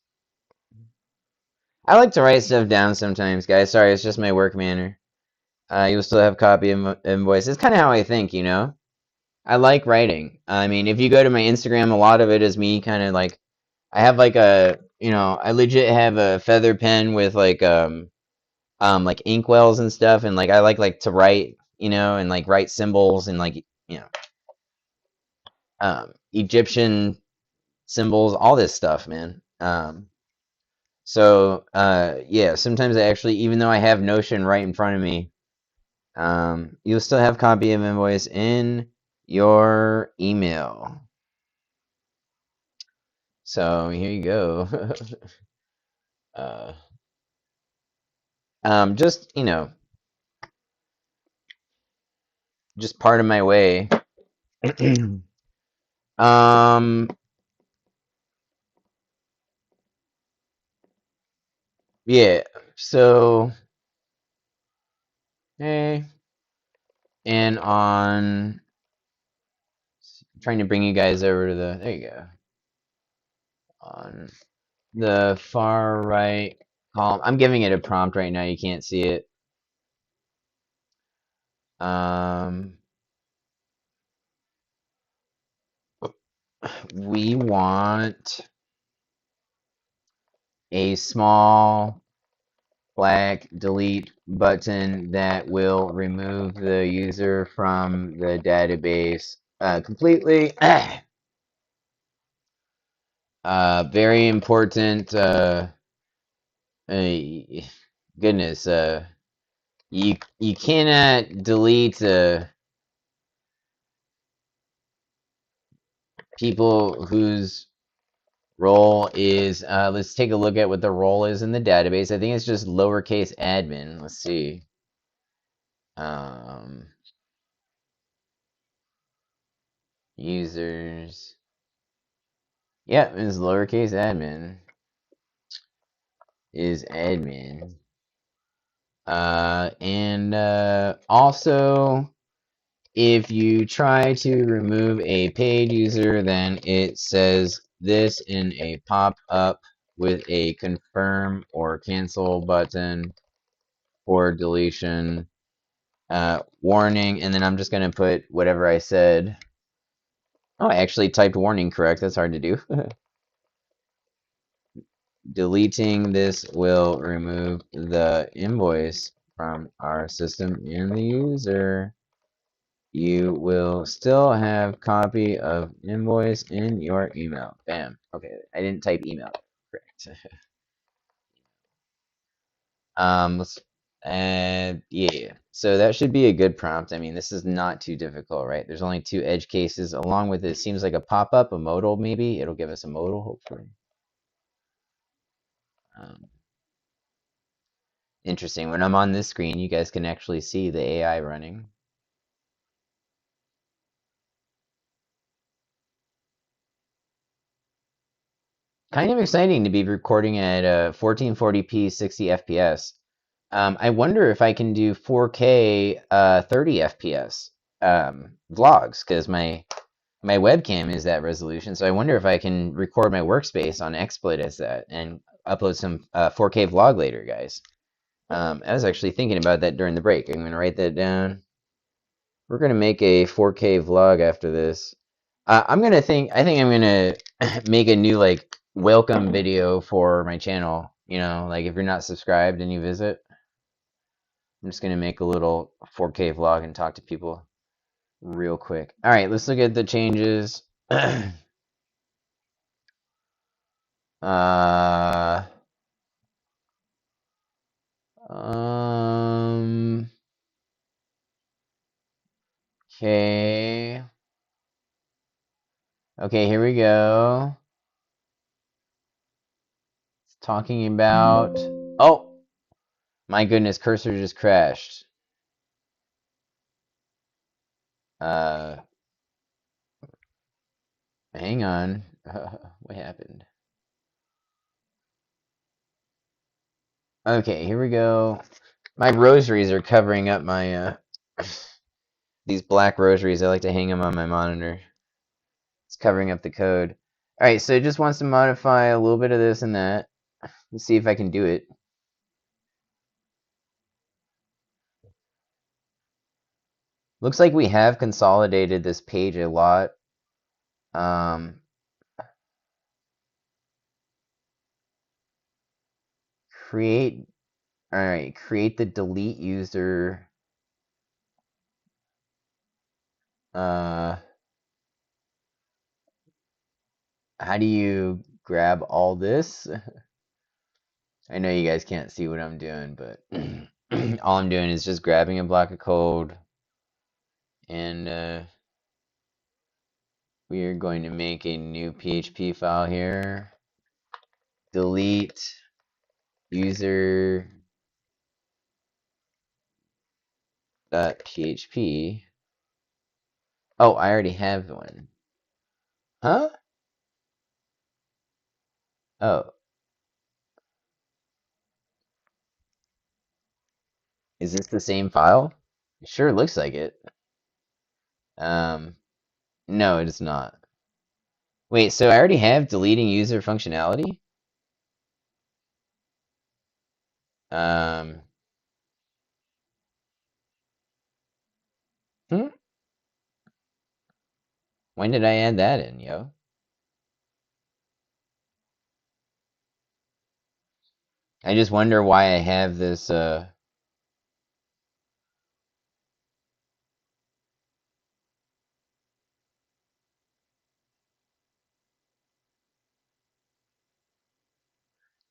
[SPEAKER 1] I like to write stuff down sometimes, guys. Sorry, it's just my work manner. You'll still have copy of invoice. It's kind of how I think, you know. I like writing. I mean, if you go to my Instagram, a lot of it is me kind of like I have like a, you know, I legit have a feather pen with like inkwells and stuff, and like I like to write, you know, and like write symbols and like you know, Egyptian symbols, all this stuff, man. Yeah, sometimes I actually, even though I have Notion right in front of me, you'll still have copy of invoice in your email. So here you go. uh, just you know, just part of my way. um, yeah. So hey, and on trying to bring you guys over to the there you go on the far right column. I'm giving it a prompt right now. You can't see it. Um, we want a small black delete button that will remove the user from the database completely. Very important. Uh, goodness. You cannot delete people whose role is. Let's take a look at what the role is in the database. I think it's just lowercase admin. Let's see. Um, users. Yeah, it's lowercase admin is admin. And also, if you try to remove a paid user, then it says this in a pop-up with a confirm or cancel button for deletion. Warning, and then I'm just going to put whatever I said. Oh, I actually typed warning correct. That's hard to do. Deleting this will remove the invoice from our system and the user. You will still have copy of invoice in your email. Bam. Okay, I didn't type email. Correct. Let's and yeah. So that should be a good prompt. I mean, this is not too difficult, right? There's only two edge cases. Along with it seems like a pop-up, a modal maybe. It'll give us a modal, hopefully. Um, Interesting. When I'm on this screen, you guys can actually see the AI running. Kind of exciting to be recording at 1440p 60 FPS. I wonder if I can do 4K 30 FPS vlogs because my webcam is that resolution. So I wonder if I can record my workspace on XSplit as that and upload some 4K vlog later, guys. I was actually thinking about that during the break. I'm gonna write that down. We're gonna make a 4K vlog after this. I think I'm gonna make a new like welcome video for my channel. You know, like if you're not subscribed and you visit, I'm just gonna make a little 4K vlog and talk to people real quick. All right, let's look at the changes. uh, um, okay. Okay, here we go. It's talking about. Oh, my goodness, cursor just crashed. Uh, Hang on. What happened? Okay, here we go. My rosaries are covering up my these black rosaries. I like to hang them on my monitor. It's covering up the code. All right, so it just wants to modify a little bit of this and that. Let's see if I can do it. Looks like we have consolidated this page a lot. Create, all right, create the delete user. How do you grab all this? I know you guys can't see what I'm doing, but all I'm doing is just grabbing a block of code, and we are going to make a new PHP file here. Delete user .php. Oh, I already have one. Huh? Oh, is this the same file? It sure looks like it. Um, no, it is not. Wait, so I already have deleting user functionality? Um, hmm? When did I add that in, yo? I just wonder why I have this,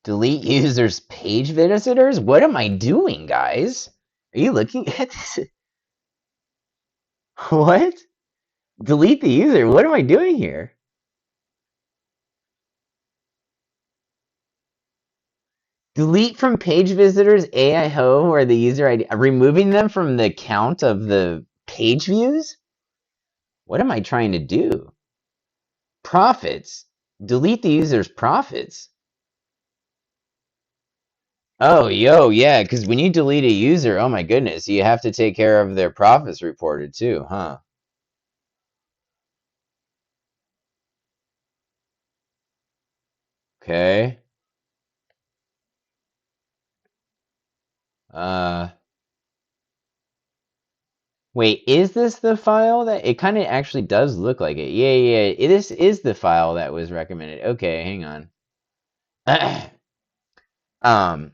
[SPEAKER 1] delete users page visitors? What am I doing, guys? Are you looking at this? What? Delete the user? What am I doing here? Delete from page visitors AIHO or the user ID, removing them from the count of the page views? What am I trying to do? Profits. Delete the user's profits. Oh, yo, yeah, because when you delete a user, oh my goodness, you have to take care of their profits reported too, huh? Okay. Uh, Wait, is this the file that it kind of actually does look like it? Yeah, yeah, this is the file that was recommended. Okay, hang on. um,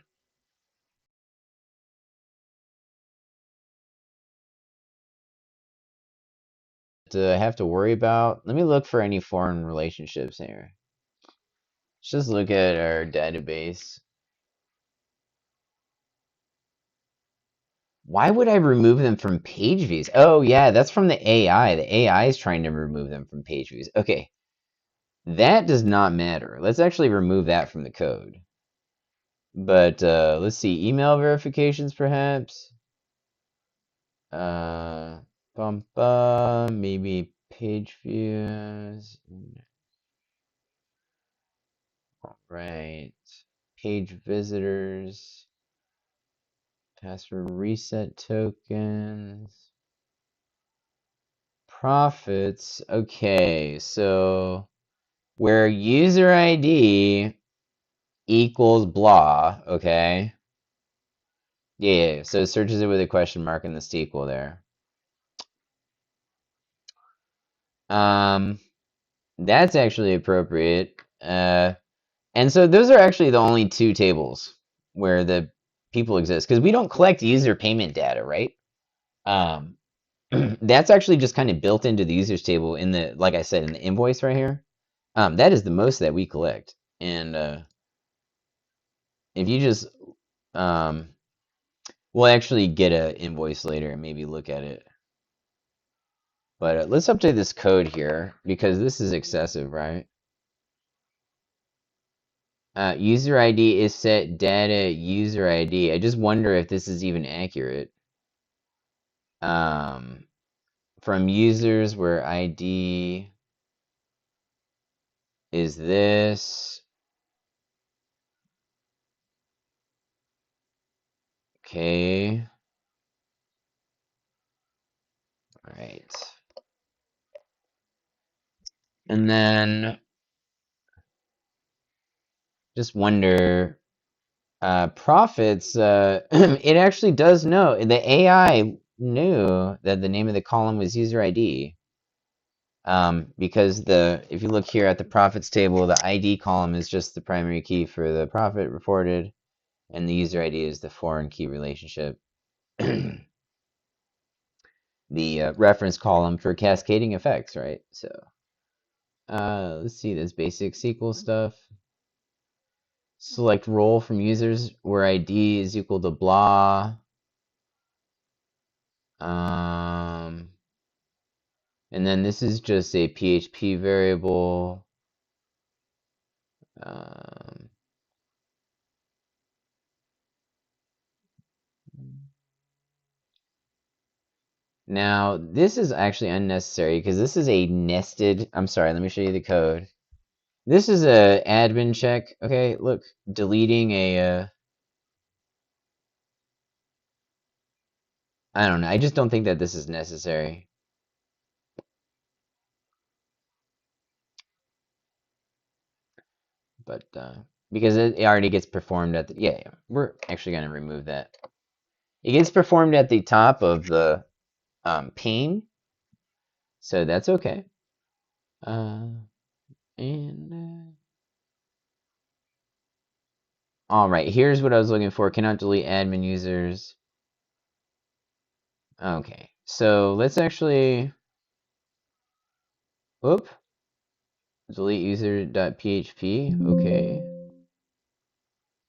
[SPEAKER 1] do I have to worry about? Let me look for any foreign relationships here. Let's just look at our database. Why would I remove them from page views? Oh, yeah, that's from the AI. The AI is trying to remove them from page views. Okay, that does not matter. Let's actually remove that from the code. But let's see, email verifications perhaps. Maybe page views. Right. Page visitors. Password reset tokens. Profits. Okay, so where user ID equals blah, okay? Yeah, so it searches it with a question mark and the sequel there. That's actually appropriate. And so those are actually the only two tables where the people exist because we don't collect user payment data, right? Um, that's actually just kind of built into the users table in the, like I said, in the invoice right here. That is the most that we collect. And if you just, um, we'll actually get an invoice later and maybe look at it. But let's update this code here because this is excessive, right? User ID is set data user ID. I just wonder if this is even accurate. From users where ID is this. Okay. All right. And then just wonder profits. It actually does know. The AI knew that the name of the column was user ID. Because if you look here at the profits table, the ID column is just the primary key for the profit reported, and the user ID is the foreign key relationship. The reference column for cascading effects, right? So let's see this basic SQL stuff. Select role from users where ID is equal to blah. And then this is just a PHP variable. Now, this is actually unnecessary because this is a nested. I'm sorry, let me show you the code. This is a admin check. Okay, look, deleting a. I don't know. I just don't think that this is necessary. But because it already gets performed at the. Yeah, we're actually going to remove that. It gets performed at the top of the pane, so that's okay. All right, here's what I was looking for. Cannot delete admin users. Okay, so let's actually. Whoop. Delete user.php. Okay.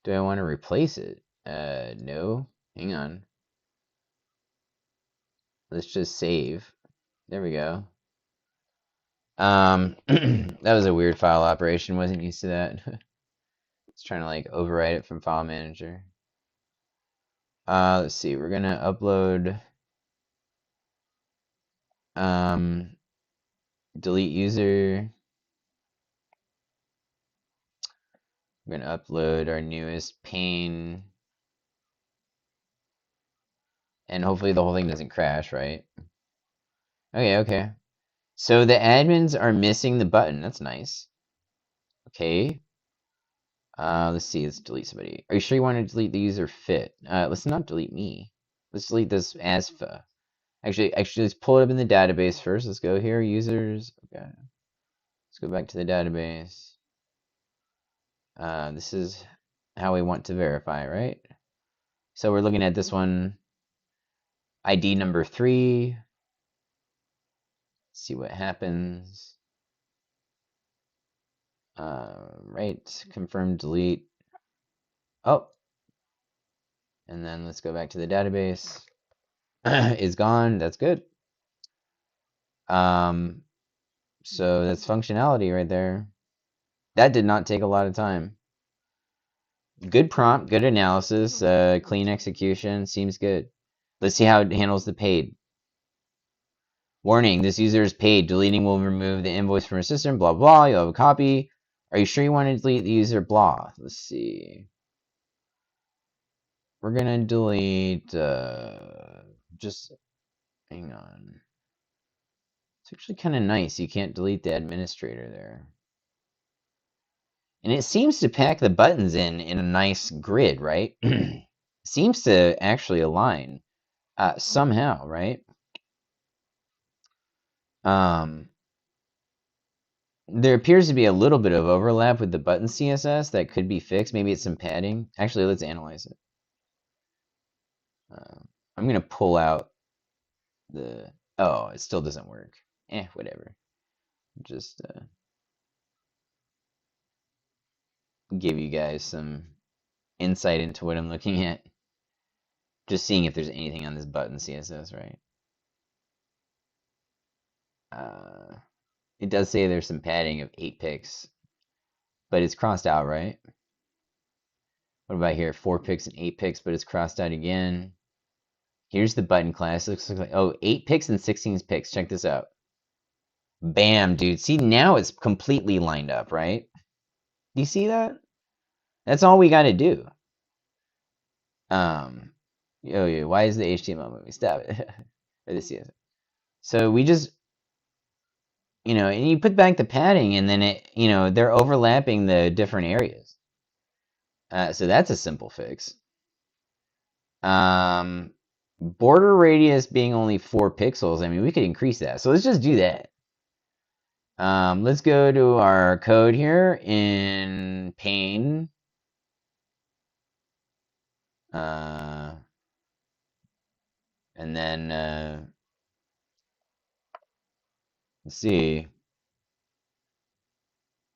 [SPEAKER 1] Do I want to replace it? No. Hang on. Let's just save. There we go. That was a weird file operation. Wasn't used to that. It's trying to like overwrite it from file manager. Let's see. We're gonna upload. Delete user. We're gonna upload our newest pane, and hopefully the whole thing doesn't crash, right? Okay, okay. So the admins are missing the button. That's nice. Okay. Let's see. Let's delete somebody. Are you sure you want to delete the user fit? Let's not delete me. Let's delete this asfa. Actually, let's pull it up in the database first. Let's go here, users. Okay. Let's go back to the database. This is how we want to verify, right? So we're looking at this one, ID number 3. See what happens. Right, confirm delete. Oh, and then let's go back to the database. Is gone. That's good. So that's functionality right there. That did not take a lot of time. Good prompt, good analysis, clean execution. Seems good. Let's see how it handles the paid. Warning, this user is paid. Deleting will remove the invoice from your system. Blah, blah. You'll have a copy. Are you sure you want to delete the user? Blah. Let's see. We're going to delete, just, hang on. It's actually kind of nice. You can't delete the administrator there. And it seems to pack the buttons in a nice grid, right? Seems to actually align somehow, right? There appears to be a little bit of overlap with the button CSS that could be fixed. Maybe it's some padding. Actually, let's analyze it. I'm going to pull out the... Oh, it still doesn't work. Whatever. Just give you guys some insight into what I'm looking at. Just seeing if there's anything on this button CSS, right? It does say there's some padding of 8 pixels, but it's crossed out, right? What about here? 4 pixels and 8 pixels, but it's crossed out again. Here's the button class. Looks like, oh, 8 pixels and 16 pixels. Check this out. Bam, dude. See, now it's completely lined up, right? Do you see that? That's all we got to do. Oh yeah, why is the HTML moving? Stop it. Or the CSS. So we just, and you put back the padding, and then they're overlapping the different areas. So that's a simple fix. border radius being only 4 pixels, I mean, we could increase that. So let's just do that. Let's go to our code here in pane. And then let's see.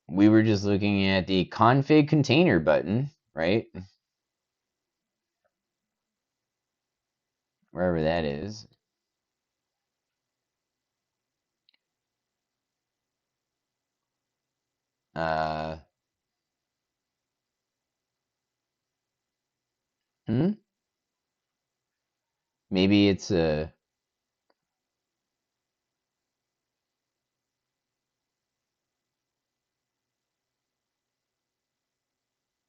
[SPEAKER 1] We were just looking at the config container button, right? Wherever that is. Maybe it's a.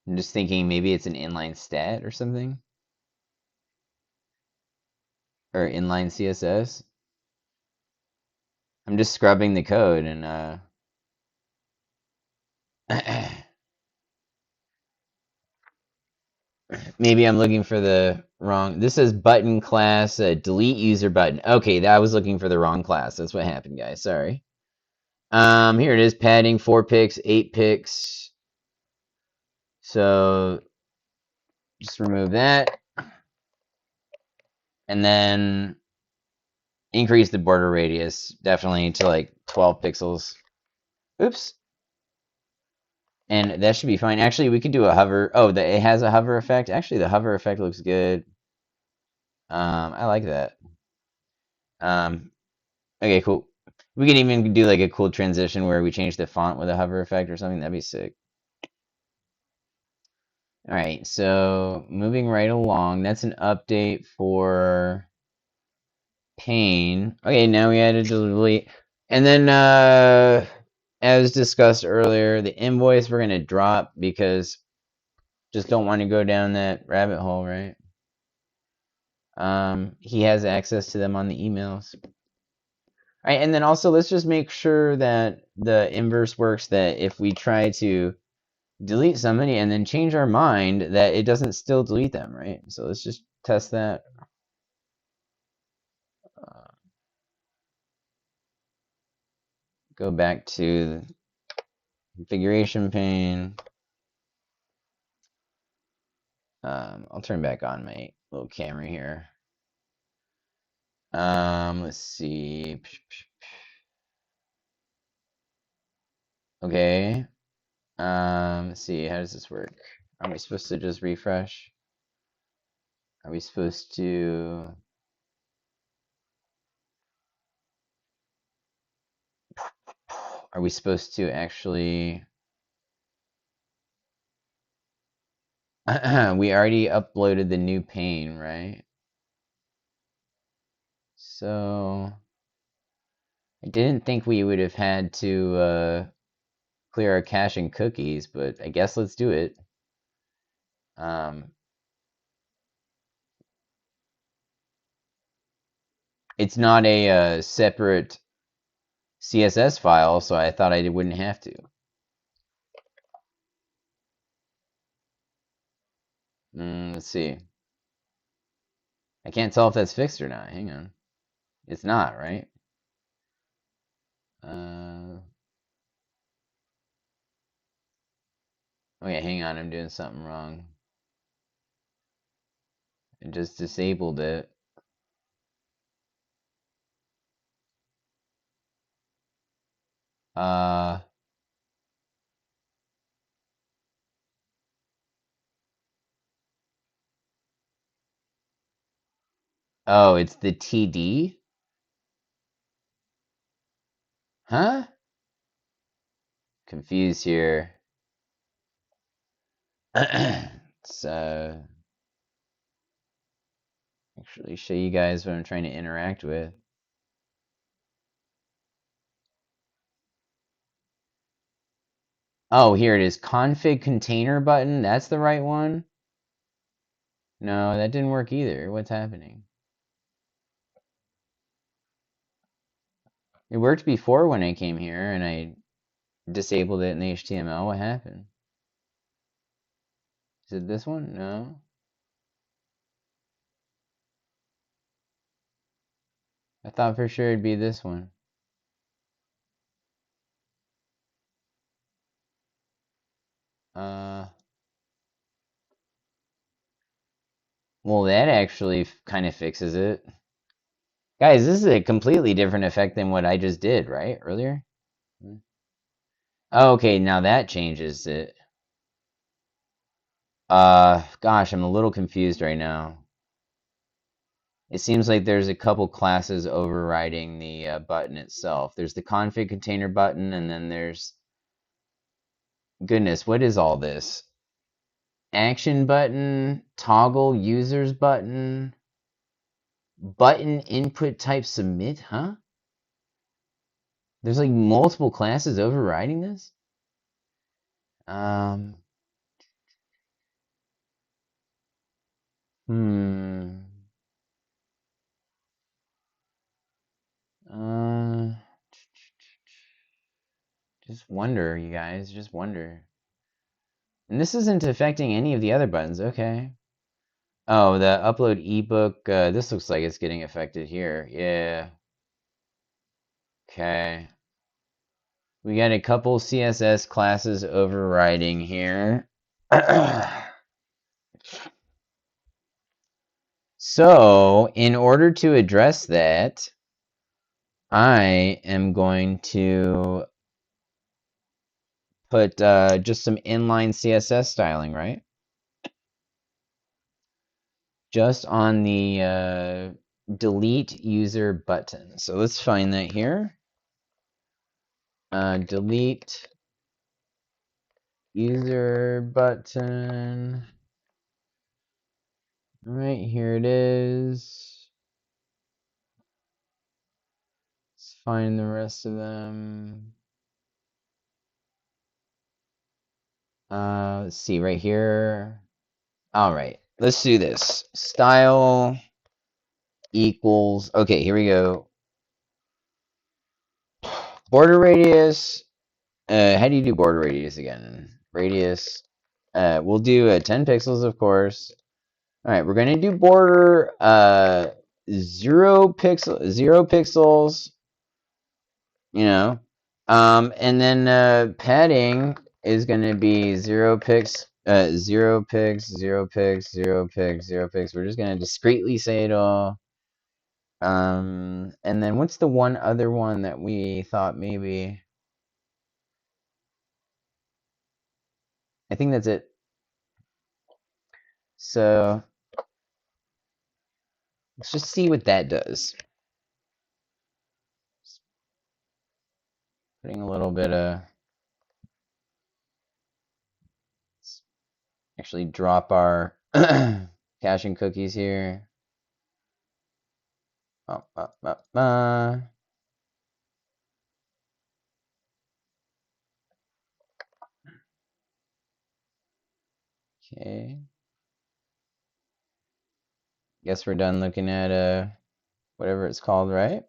[SPEAKER 1] I'm just thinking maybe it's an inline stat or something. Or inline CSS. I'm just scrubbing the code and maybe I'm looking for the wrong. This says button class, delete user button. Okay, I was looking for the wrong class. That's what happened, guys. Sorry. Here it is, padding 4 pix, 8 pix. So just remove that. And then increase the border radius definitely to like 12 pixels. Oops. And that should be fine. Actually, we could do a hover. Oh, it has a hover effect. Actually, the hover effect looks good. I like that. Okay, cool. We can even do like a cool transition where we change the font with a hover effect or something. That'd be sick. All right, so moving right along. That's an update for pane. Okay, now we added delete. And then, as discussed earlier, the invoice we're going to drop because just don't want to go down that rabbit hole, right? He has access to them on the emails. All right, and then also let's just make sure that the inverse works, that if we try to delete somebody and then change our mind, that it doesn't still delete them, right? So let's just test that. Go back to the configuration pane. I'll turn back on my little camera here. Let's see. Okay. Let's see. How does this work? Are we supposed to just refresh? Are we supposed to? Are we supposed to actually? We already uploaded the new pane, right? So I didn't think we would have had to clear our cache and cookies, but I guess let's do it. It's not a separate CSS file, so I thought I wouldn't have to. Let's see. I can't tell if that's fixed or not. Hang on. It's not, right? Okay, hang on. I'm doing something wrong. I just disabled it. Oh, it's the TD? Huh? Confused here. So, actually show you guys what I'm trying to interact with. Oh, here it is. Config container button. That's the right one? No, that didn't work either. What's happening? It worked before when I came here and I disabled it in the HTML. What happened? Is it this one? No. I thought for sure it'd be this one. Well, that actually kind of fixes it. Guys, this is a completely different effect than what I just did, right? Earlier? Oh, okay, now that changes it. Gosh, I'm a little confused right now. It seems like there's a couple classes overriding the button itself. There's the config container button, and then there's... Goodness, what is all this? Action button, toggle users button, button input type submit, huh? There's like multiple classes overriding this? Um, hmm. Uh, just wonder, you guys, just wonder. And this isn't affecting any of the other buttons, okay. Oh, the upload ebook, this looks like it's getting affected here. Yeah. Okay. We got a couple CSS classes overriding here. So, in order to address that, I am going to put just some inline CSS styling, right? Just on the delete user button. So let's find that here. Delete user button. Right, here it is. Let's find the rest of them. Let's see, right here. All right, let's do this. Style equals, okay, here we go. Border radius. How do you do border radius again? Radius. We'll do 10 pixels, of course. All right, we're gonna do border 0 pixels. You know, and then padding is gonna be 0 pix, 0 pix, 0 pix, 0 pix, 0 pix. We're just gonna discreetly say it all. And then what's the one other one that we thought maybe? I think that's it. So let's just see what that does. Putting a little bit of, let's actually drop our caching cookies here. Up, up, up, Okay. Guess we're done looking at whatever it's called, right?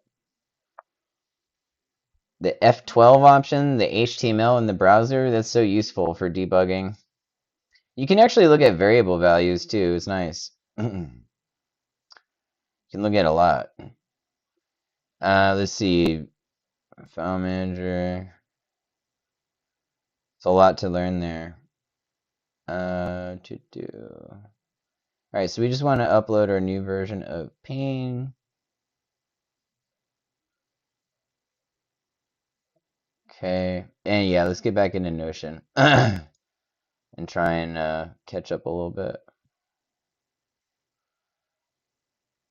[SPEAKER 1] The F12 option, the HTML in the browser, that's so useful for debugging. You can actually look at variable values too. It's nice. You can look at a lot. Let's see. File manager. It's a lot to learn there. To do. All right, so we just want to upload our new version of Paint. Okay, and yeah, let's get back into Notion and try and catch up a little bit.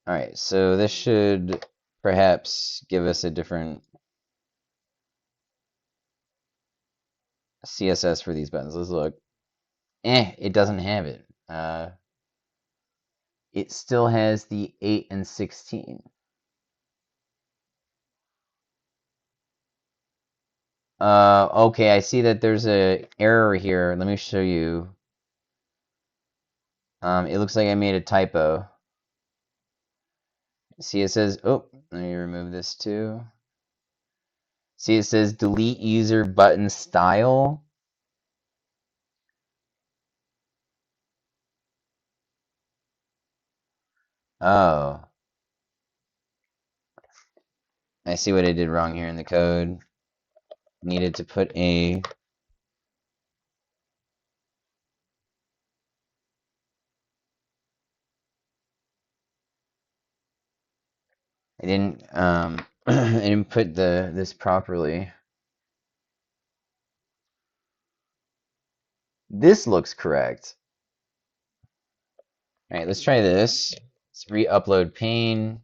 [SPEAKER 1] All right, so this should perhaps give us a different CSS for these buttons. Let's look. It doesn't have it. It still has the 8 and 16. Okay, I see that there's a error here. Let me show you. It looks like I made a typo. See, it says, oh, let me remove this too. See, it says delete user button style. Oh. I see what I did wrong here in the code. Needed to put a... I didn't I didn't put this properly. This looks correct. All right, let's try this. Let's re-upload pane.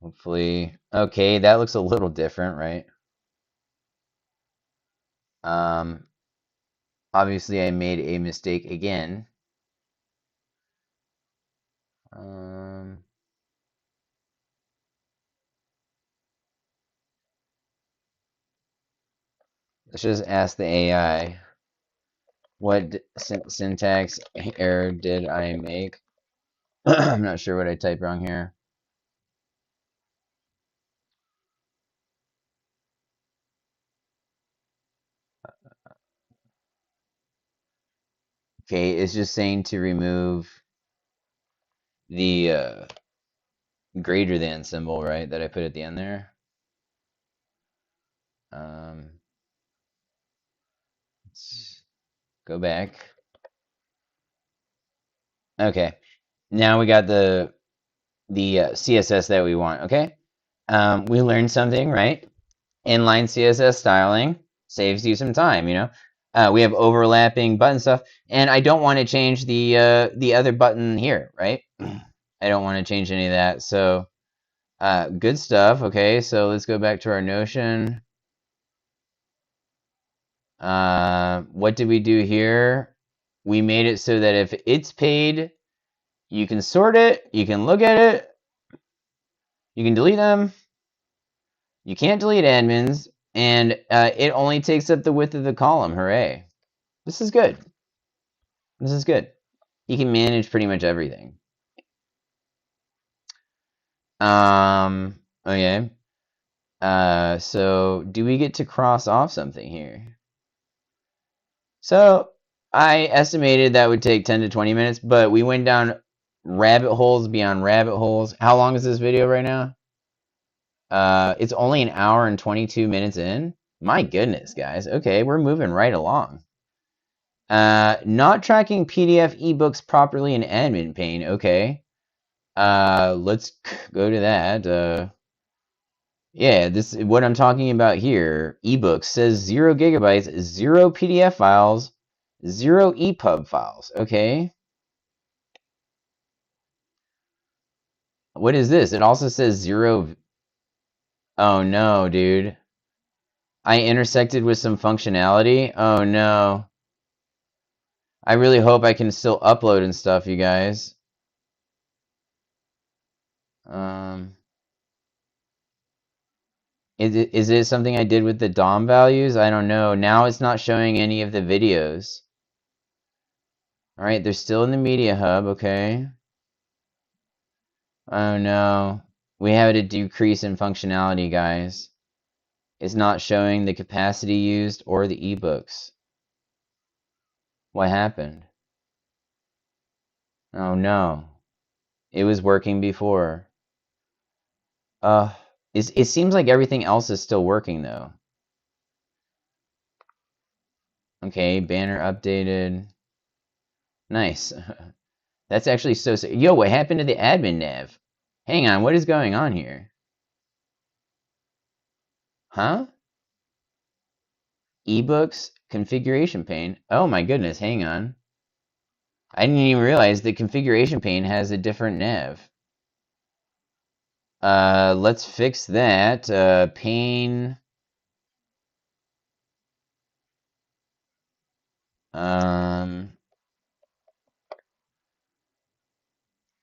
[SPEAKER 1] Hopefully, okay, that looks a little different, right? Obviously I made a mistake again. Let's just ask the AI, what syntax error did I make? I'm not sure what I typed wrong here. Okay, it's just saying to remove the greater than symbol, right, that I put at the end there. Let's go back. Okay, now we got the CSS that we want. Okay, we learned something, right? Inline CSS styling saves you some time. You know, we have overlapping button stuff, and I don't want to change the other button here, right? I don't want to change any of that. So good stuff. Okay, so let's go back to our Notion. What did we do here? We made it so that if it's paid, you can sort it, you can look at it, you can delete them. You can't delete admins, and it only takes up the width of the column. Hooray. This is good. This is good. You can manage pretty much everything. Okay. So do we get to cross off something here? So I estimated that would take 10 to 20 minutes, but we went down rabbit holes beyond rabbit holes. How long is this video right now? It's only an hour and 22 minutes in. My goodness, guys. Okay, we're moving right along. Not tracking PDF ebooks properly in admin pane. Okay. Let's go to that. Yeah, this what I'm talking about here. Ebooks says 0 gigabytes, 0 PDF files, 0 EPUB files. Okay. What is this? It also says 0. Oh no, dude. I intersected with some functionality. Oh no. I really hope I can still upload and stuff, you guys. Is it something I did with the DOM values? I don't know. Now it's not showing any of the videos. All right, they're still in the media hub, okay. Oh no. We have a decrease in functionality, guys. It's not showing the capacity used or the ebooks. What happened? Oh no. It was working before. It seems like everything else is still working though. Okay, banner updated. Nice. That's actually so... Yo, what happened to the admin nav? Hang on, what is going on here? Huh? Ebooks configuration pane. Oh my goodness, hang on. I didn't even realize the configuration pane has a different nav. Let's fix that. Pane.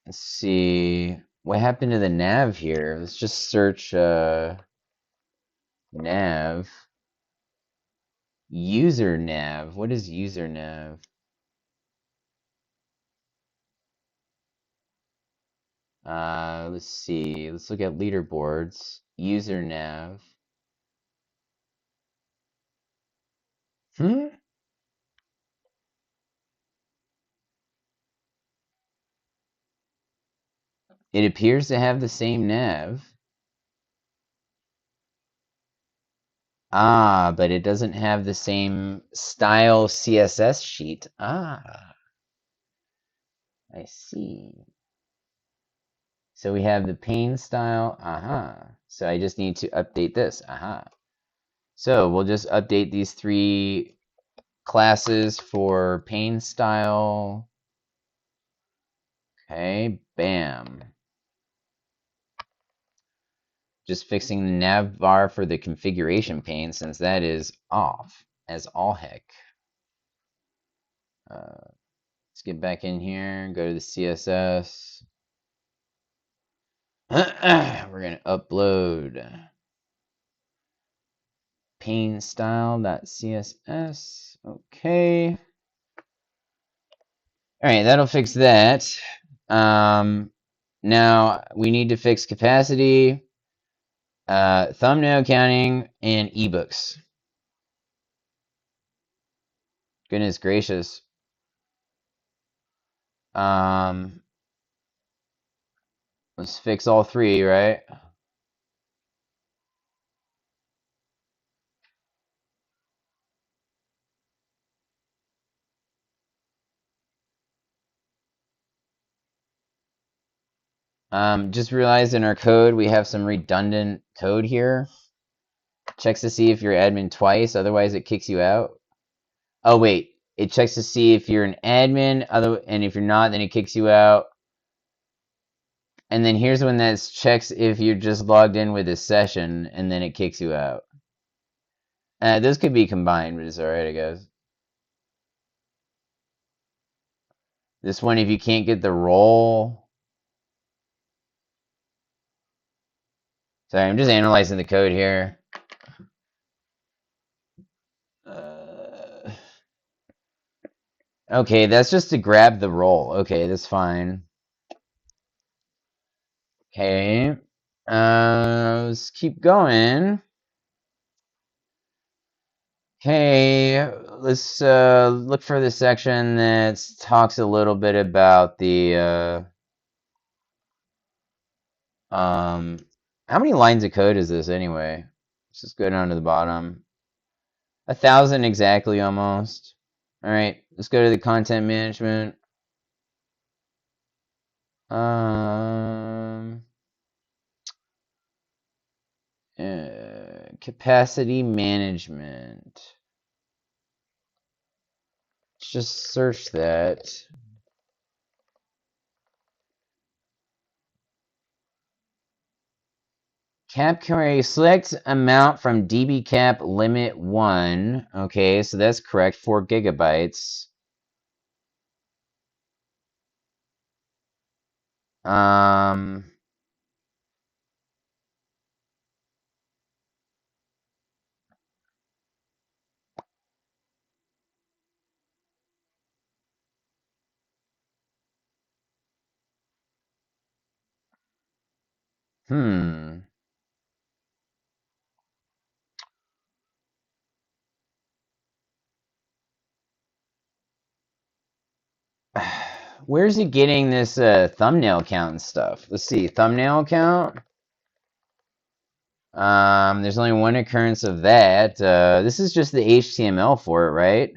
[SPEAKER 1] Let's see. What happened to the nav here? Let's just search nav. User nav. What is user nav? Let's see. Let's look at leaderboards. User nav. It appears to have the same nav. Ah, but it doesn't have the same style CSS sheet. Ah, I see. So we have the pane style. Aha. So I just need to update this. Aha. So we'll just update these 3 classes for pane style. Okay, bam. Just fixing the nav bar for the configuration pane since that is off as all heck. Let's get back in here, go to the CSS. We're going to upload pane style.css. Okay. All right, that'll fix that. Now we need to fix capacity, thumbnail counting, and ebooks. Goodness gracious. Let's fix all 3, right? Just realized in our code we have some redundant code here. Checks to see if you're admin twice, otherwise it kicks you out. Oh wait, it checks to see if you're an admin, and if you're not, then it kicks you out. And then here's one that checks if you're just logged in with a session, and then it kicks you out. Those could be combined, but it's alright, I guess. This one, if you can't get the role. Sorry, I'm just analyzing the code here. Okay, that's just to grab the role. Okay, that's fine. Okay. Let's keep going. Okay, let's look for the section that talks a little bit about the how many lines of code is this anyway? Let's just go down to the bottom. 1,000 exactly almost. All right, let's go to the content management. Capacity management. Let's just search that. Cap query, select amount from db cap limit 1. Okay, so that's correct, 4 gigabytes. Hmm. Where's he getting this thumbnail count and stuff? Let's see, thumbnail count. There's only one occurrence of that. This is just the HTML for it, right?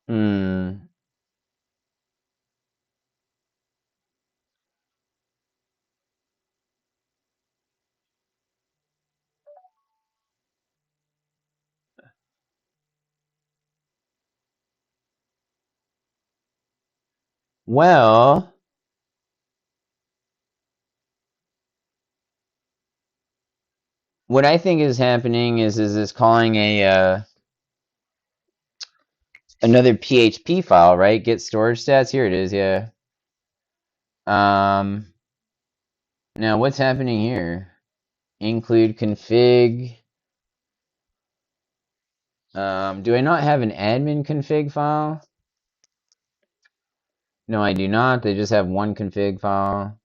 [SPEAKER 1] Hmm. Well, what I think is happening is it's calling a another PHP file, right? Get storage stats. Here it is. Yeah. Now what's happening here? Include config. Do I not have an admin config file? No, I do not. They just have one config file.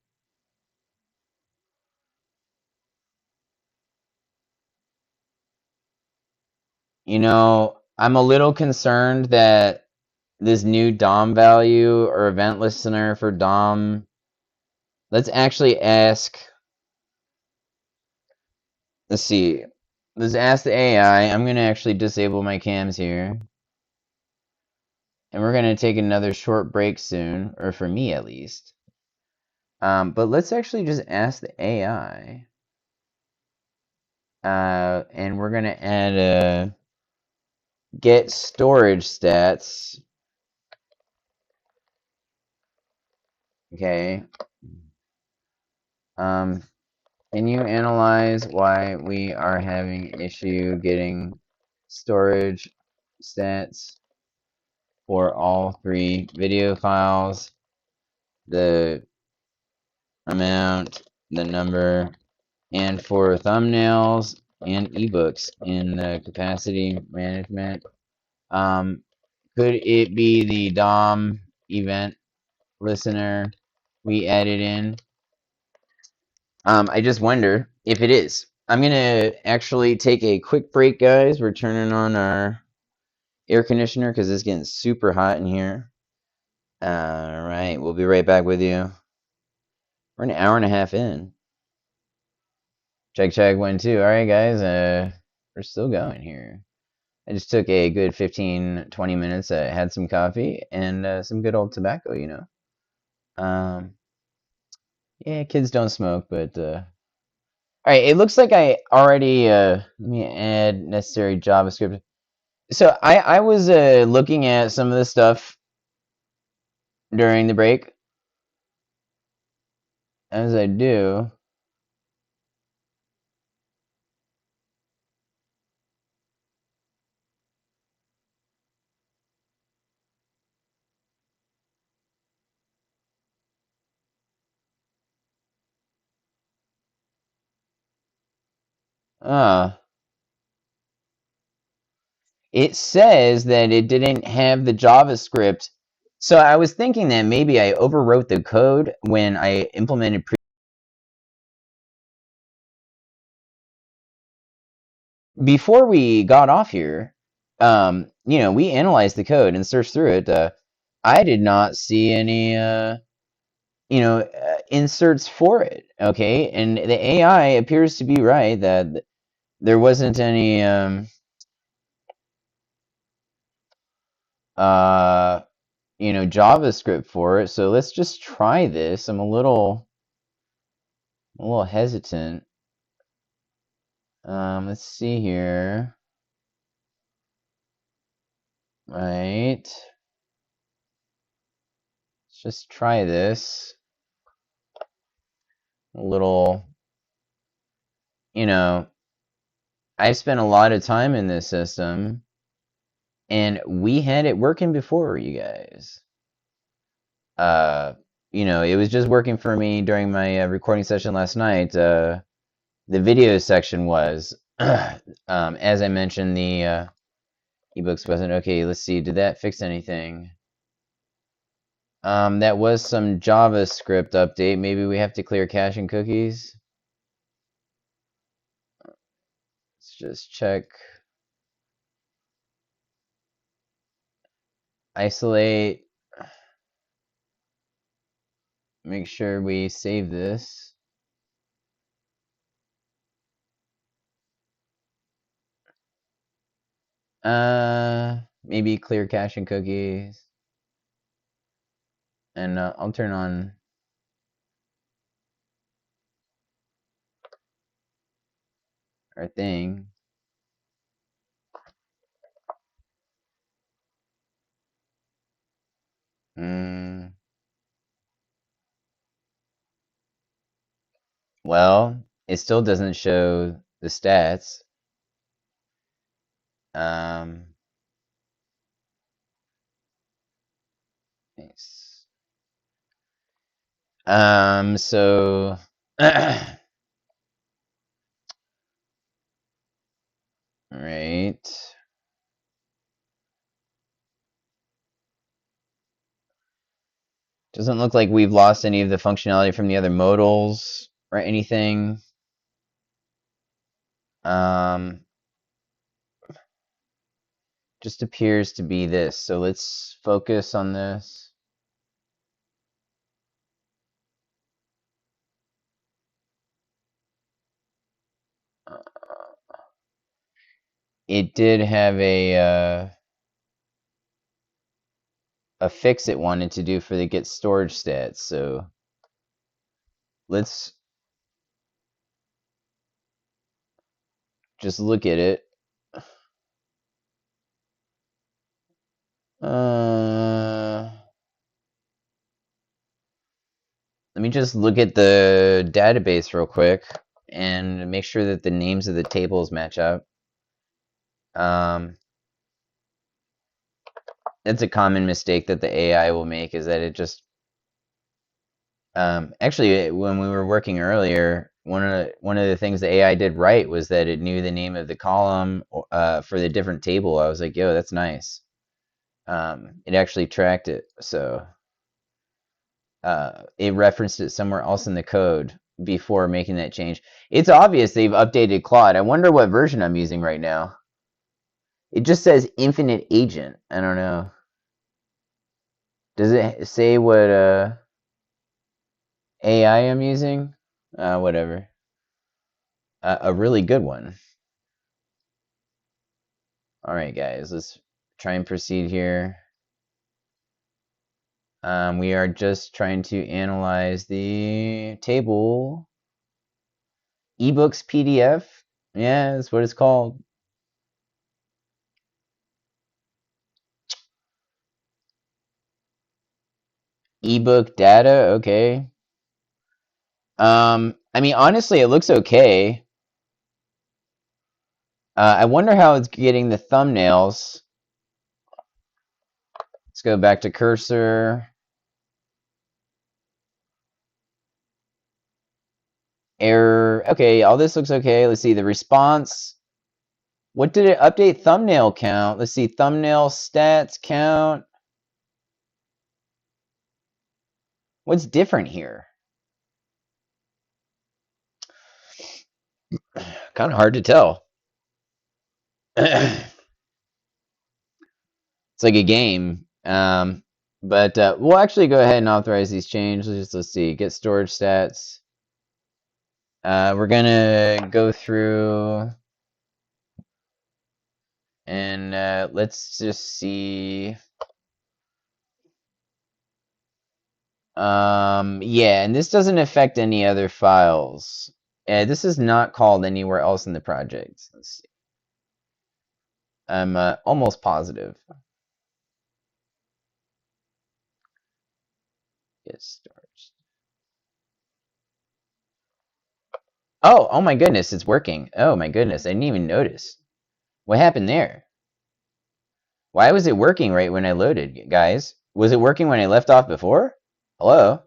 [SPEAKER 1] You know, I'm a little concerned that this new DOM value or event listener for DOM, let's actually ask, let's see, let's ask the AI. I'm going to actually disable my cams here. And we're going to take another short break soon, or for me at least. But let's actually just ask the AI. And we're going to add a get storage stats. Okay. Can you analyze why we are having issue getting storage stats for all 3 video files? The amount, the number, and for thumbnails and ebooks in the capacity management. Could it be the DOM event listener we added in? I just wonder if it is. I'm gonna actually take a quick break, guys. We're turning on our air conditioner because it's getting super hot in here. All right, we'll be right back with you. We're an hour and a half in. Check 1 2. All right, guys. We're still going here. I just took a good 15-20 minutes. I had some coffee and some good old tobacco, you know. Yeah, kids don't smoke, but all right, it looks like I already let me add necessary JavaScript. So I was looking at some of this stuff during the break, as I do. Uh, it says that it didn't have the JavaScript. So I was thinking that maybe I overwrote the code when I implemented before we got off here. You know, we analyzed the code and searched through it. I did not see any inserts for it. Okay, and the AI appears to be right that there wasn't any JavaScript for it. So let's just try this. I'm a little hesitant. Let's see here. Right. Let's just try this. A little, you know, I spent a lot of time in this system, and we had it working before, you guys. Uh, it was just working for me during my recording session last night. The video section was, as I mentioned, the ebooks wasn't okay. Let's see, did that fix anything? That was some JavaScript update. Maybe we have to clear cache and cookies. Let's just check. Isolate. Make sure we save this. Maybe clear cache and cookies. And I'll turn on our thing. Well, it still doesn't show the stats. Nice. So right. Doesn't look like we've lost any of the functionality from the other modals or anything. Just appears to be this. So let's focus on this. It did have a fix it wanted to do for the get storage stats. So let's just look at it. Let me just look at the database real quick and make sure that the names of the tables match up. That's a common mistake that the AI will make, is that it just actually, when we were working earlier, one of the things the AI did right was that it knew the name of the column for the different table. I was like, yo, that's nice. It actually tracked it, so it referenced it somewhere else in the code before making that change. It's obvious they've updated Claude. I wonder what version I'm using right now. It just says Infinite Agent. I don't know. Does it say what AI I'm using? Whatever. A really good one. All right, guys, let's try and proceed here. We are just trying to analyze the table. eBooks PDF. Yeah, that's what it's called. Ebook data. Okay. I mean, honestly, it looks okay. I wonder how it's getting the thumbnails. Let's go back to cursor. Error. Okay, all this looks okay. Let's see the response. What did it update? Thumbnail count. Let's see, thumbnail stats count. What's different here? Kind of hard to tell. It's like a game. But we'll actually go ahead and authorize these changes. Let's see, get storage stats. We're gonna go through and let's just see. Yeah, and this doesn't affect any other files. This is not called anywhere else in the project. Let's see. I'm almost positive. Get storage. Oh my goodness, it's working. Oh my goodness, I didn't even notice. What happened there? Why was it working right when I loaded, guys? Was it working when I left off before? Hello?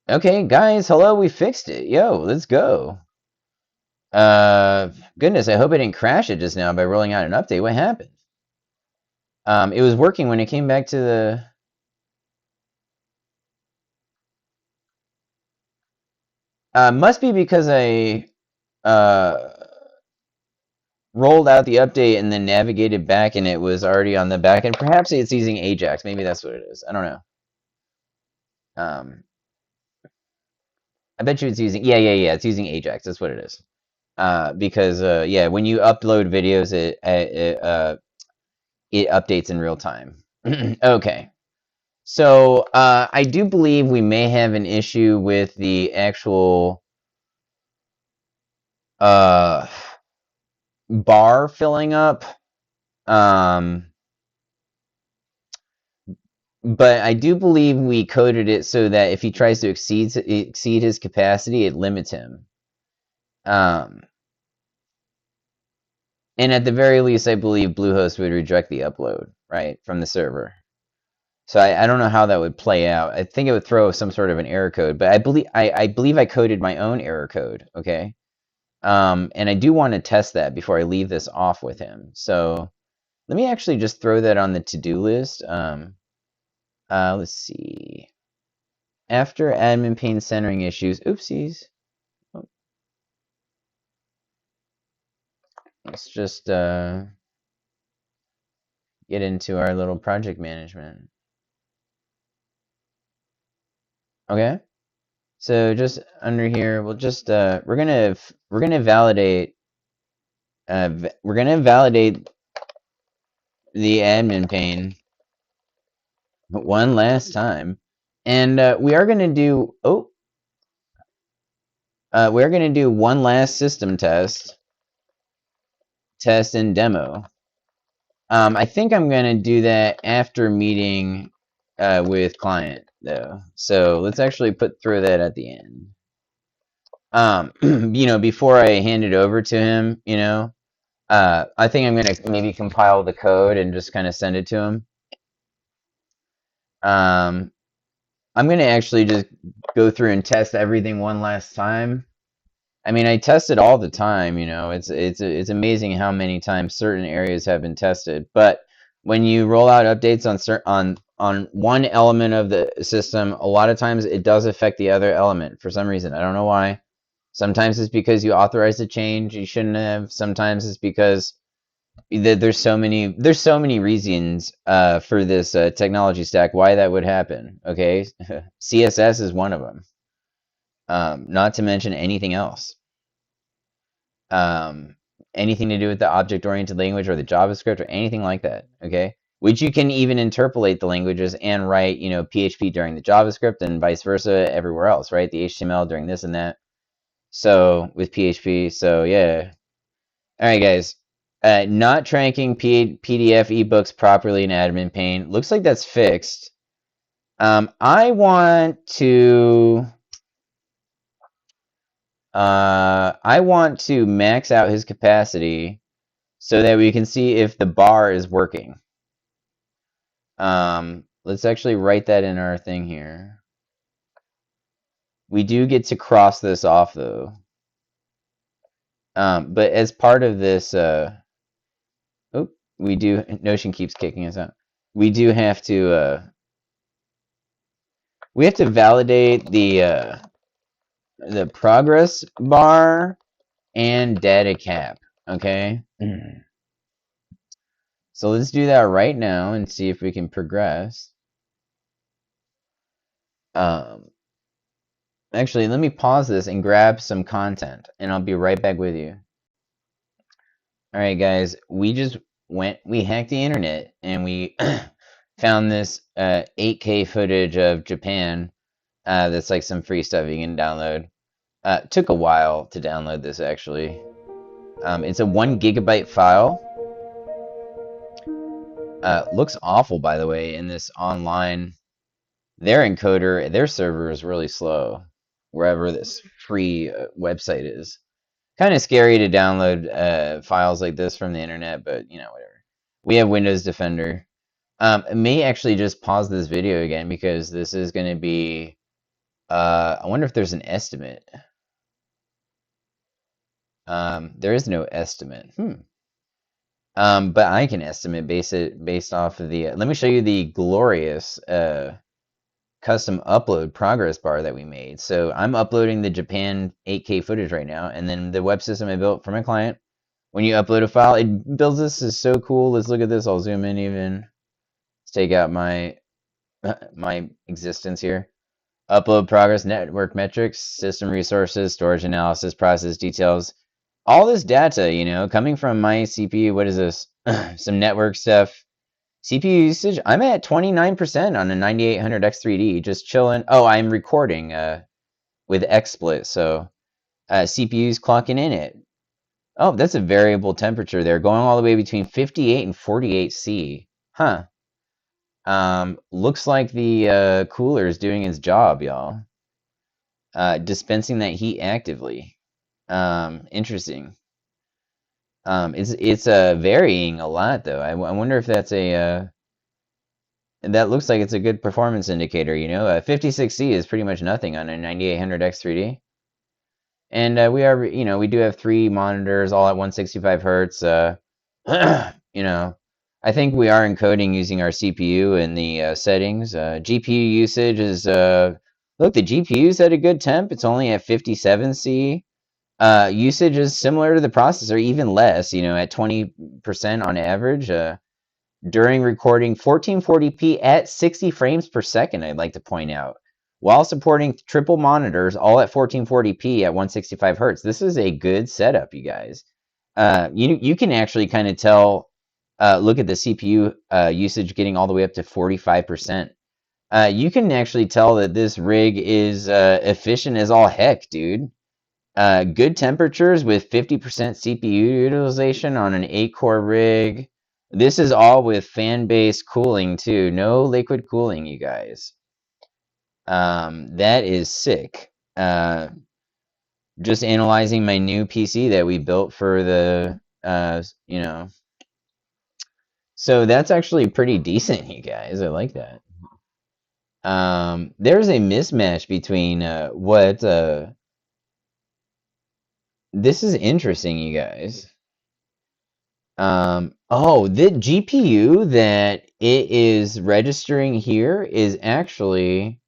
[SPEAKER 1] Okay, guys, hello, we fixed it. Yo, let's go. Goodness, I hope I didn't crash it just now by rolling out an update. What happened? It was working when it came back to the... must be because I rolled out the update and then navigated back and it was already on the back end. Perhaps it's using Ajax. Maybe that's what it is. I don't know. I bet you it's using... Yeah. It's using Ajax. That's what it is. Because, yeah, when you upload videos, it updates in real time. Okay. So I do believe we may have an issue with the actual bar filling up. But I do believe we coded it so that if he tries to exceed his capacity, it limits him. And at the very least, I believe Bluehost would reject the upload, right, from the server. So I don't know how that would play out. I think it would throw some sort of an error code, but I believe I coded my own error code, okay? And I do want to test that before I leave this off with him. So Let me actually just throw that on the to-do list. Let's see. After admin pane centering issues, oopsies. Oh, let's just get into our little project management. Okay. So just under here, we'll just we're gonna validate we're gonna validate the admin pane one last time, and we are gonna do we're gonna do one last system test and demo. I think I'm gonna do that after meeting with client though. So let's actually throw that at the end. You know, before I hand it over to him, you know, I think I'm gonna maybe compile the code and just kind of send it to him. I'm gonna actually just go through and test everything one last time. I mean, I test it all the time. You know, it's amazing how many times certain areas have been tested. But when you roll out updates on one element of the system, a lot of times it does affect the other element for some reason. I don't know why. Sometimes it's because you authorized a change you shouldn't have. Sometimes it's because there's so many reasons for this technology stack why that would happen. Okay, CSS is one of them. Not to mention anything else. Anything to do with the object-oriented language or the JavaScript or anything like that. Okay, which you can even interpolate the languages and write, you know, PHP during the JavaScript and vice versa everywhere else, right? The HTML during this and that. So with PHP, so yeah. All right, guys. Not tracking PDF ebooks properly in admin pane. Looks like that's fixed. I want to max out his capacity so that we can see if the bar is working. Let's actually write that in our thing here. We do get to cross this off though. But as part of this, we do. Notion keeps kicking us out. We do have to. We have to validate the progress bar and data cap. Okay. So let's do that right now and see if we can progress. Actually, let me pause this and grab some content, and I'll be right back with you. All right, guys, we hacked the internet, and we found this 8K footage of Japan. That's like some free stuff you can download. Took a while to download this, actually. It's a 1 gigabyte file. Looks awful, by the way, in this online. Their encoder, their server is really slow, wherever this free website is. Kind of scary to download files like this from the internet, but you know, whatever. We have Windows Defender. I may actually just pause this video again because this is going to be. I wonder if there's an estimate. There is no estimate. But I can estimate based off of the. Let me show you the glorious custom upload progress bar that we made. So I'm uploading the Japan 8K footage right now, and then the web system I built for my client. When you upload a file, it builds this. Is so cool. Let's look at this. I'll zoom in even. Let's take out my my existence here. Upload progress, network metrics, system resources, storage analysis, process details. All this data, you know, coming from my CPU. What is this? Some network stuff. CPU usage, I'm at 29% on a 9800 X3D, just chilling. Oh, I'm recording with XSplit, so CPU's clocking in it. Oh, that's a variable temperature there, going all the way between 58 and 48 C. Huh. Looks like the cooler is doing its job, y'all. Dispensing that heat actively. Interesting. It's varying a lot though. I wonder if that's a that looks like it's a good performance indicator, you know. 56C is pretty much nothing on a 9800 X3D. And we are, you know, we do have 3 monitors all at 165 hertz. You know, I think we are encoding using our CPU in the settings. GPU usage is, look, the GPU's at a good temp. It's only at 57C. Usage is similar to the processor, even less, you know, at 20% on average. During recording 1440p at 60 frames per second, I'd like to point out, while supporting triple monitors, all at 1440p at 165 hertz. This is a good setup, you guys. You can actually kind of tell. Look at the CPU usage getting all the way up to 45%. You can actually tell that this rig is efficient as all heck, dude. Good temperatures with 50% CPU utilization on an 8-core rig. This is all with fan-based cooling too. No liquid cooling, you guys. That is sick. Just analyzing my new PC that we built for the, you know. So that's actually pretty decent, you guys. I like that. There's a mismatch between what. This is interesting, you guys. Oh, the GPU that it is registering here is actually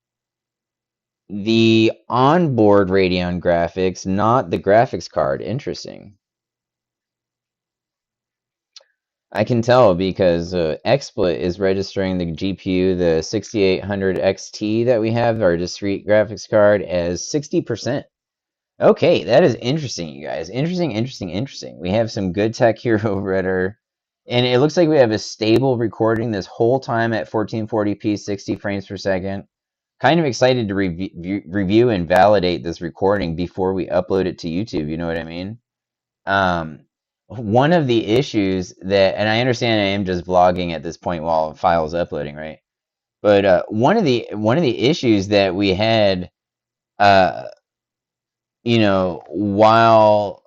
[SPEAKER 1] the onboard Radeon graphics, not the graphics card. Interesting. I can tell because XSplit is registering the GPU, the 6800 XT that we have, our discrete graphics card, as 60%. Okay, that is interesting, you guys. Interesting, interesting, interesting. We have some good tech here over at our... And it looks like we have a stable recording this whole time at 1440p, 60 frames per second. Kind of excited to review and validate this recording before we upload it to YouTube, you know what I mean? One of the issues that... And I understand I am just vlogging at this point while files uploading, right? But one of the issues that we had... you know, while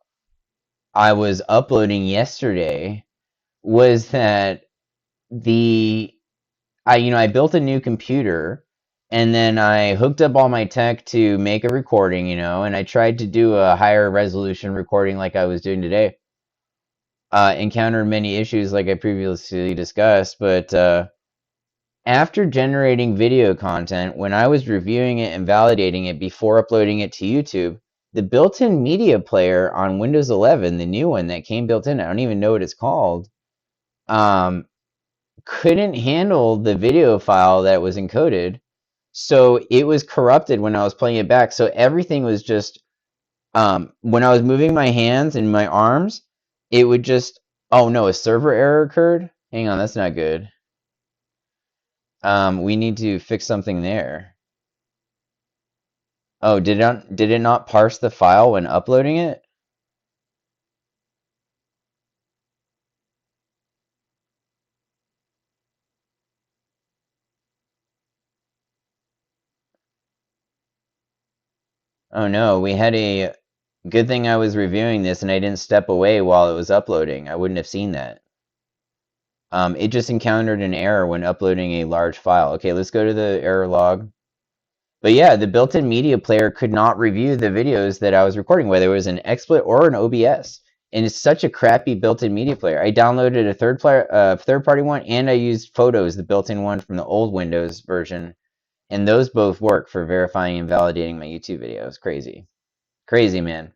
[SPEAKER 1] I was uploading yesterday, was that I built a new computer, and then I hooked up all my tech to make a recording, you know, and I tried to do a higher resolution recording like I was doing today. Encountered many issues like I previously discussed, but after generating video content, when I was reviewing it and validating it before uploading it to YouTube, the built-in media player on Windows 11, the new one that came built in, I don't even know what it's called, couldn't handle the video file that was encoded. So it was corrupted when I was playing it back. So everything was just, when I was moving my hands and my arms, it would just, oh no, a server error occurred? Hang on, that's not good. We need to fix something there. Oh, did it not parse the file when uploading it? Oh no, we had a good thing I was reviewing this and I didn't step away while it was uploading. I wouldn't have seen that. It just encountered an error when uploading a large file. Okay, let's go to the error log. But yeah, the built-in media player could not review the videos that I was recording, whether it was an XSplit or an OBS. And it's such a crappy built-in media player. I downloaded a third-party one, and I used Photos, the built-in one from the old Windows version, and those both work for verifying and validating my YouTube videos. Crazy, crazy, man.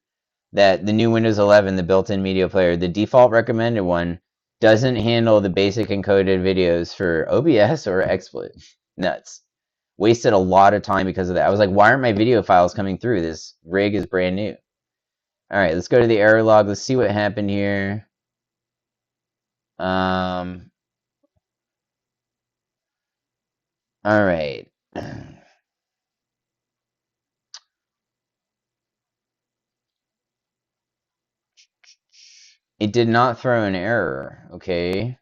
[SPEAKER 1] That the new Windows 11, the built-in media player, the default recommended one, doesn't handle the basic encoded videos for OBS or XSplit. Nuts. Wasted a lot of time because of that. I was like, why aren't my video files coming through? This rig is brand new. All right, let's go to the error log. Let's see what happened here. All right. It did not throw an error. Okay.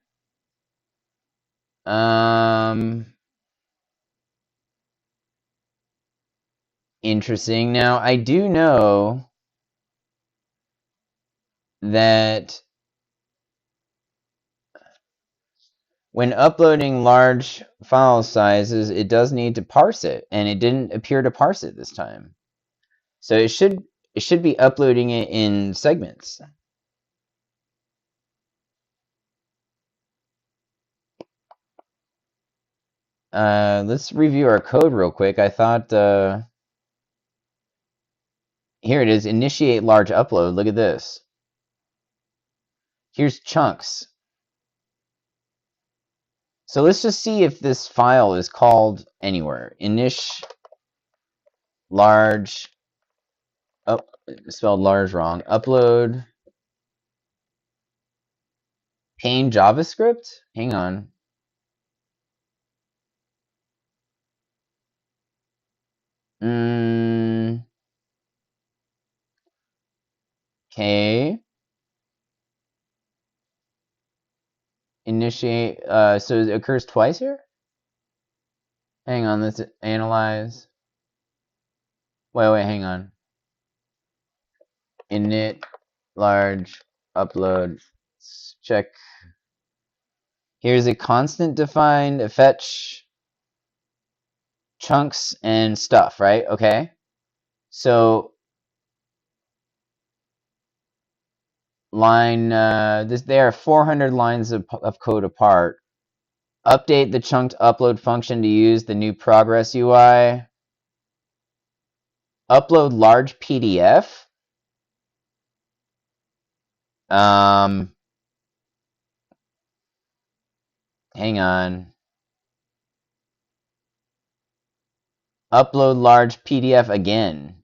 [SPEAKER 1] Interesting. Now, I do know that when uploading large file sizes, it does need to parse it, and it didn't appear to parse it this time. So it should be uploading it in segments. let's review our code real quick. I thought, here it is, initiate large upload. Look at this. Here's chunks. So let's just see if this file is called anywhere. Init large, oh, spelled large wrong. Upload pane JavaScript? Hang on. Okay. Initiate, so it occurs twice here? Hang on, let's analyze. Wait, hang on. Init large upload. Let's check. Here's a constant defined fetch chunks and stuff, right? Okay. So line there are 400 lines of code apart. Update the chunked upload function to use the new progress UI. Upload large PDF. Hang on. Upload large PDF again.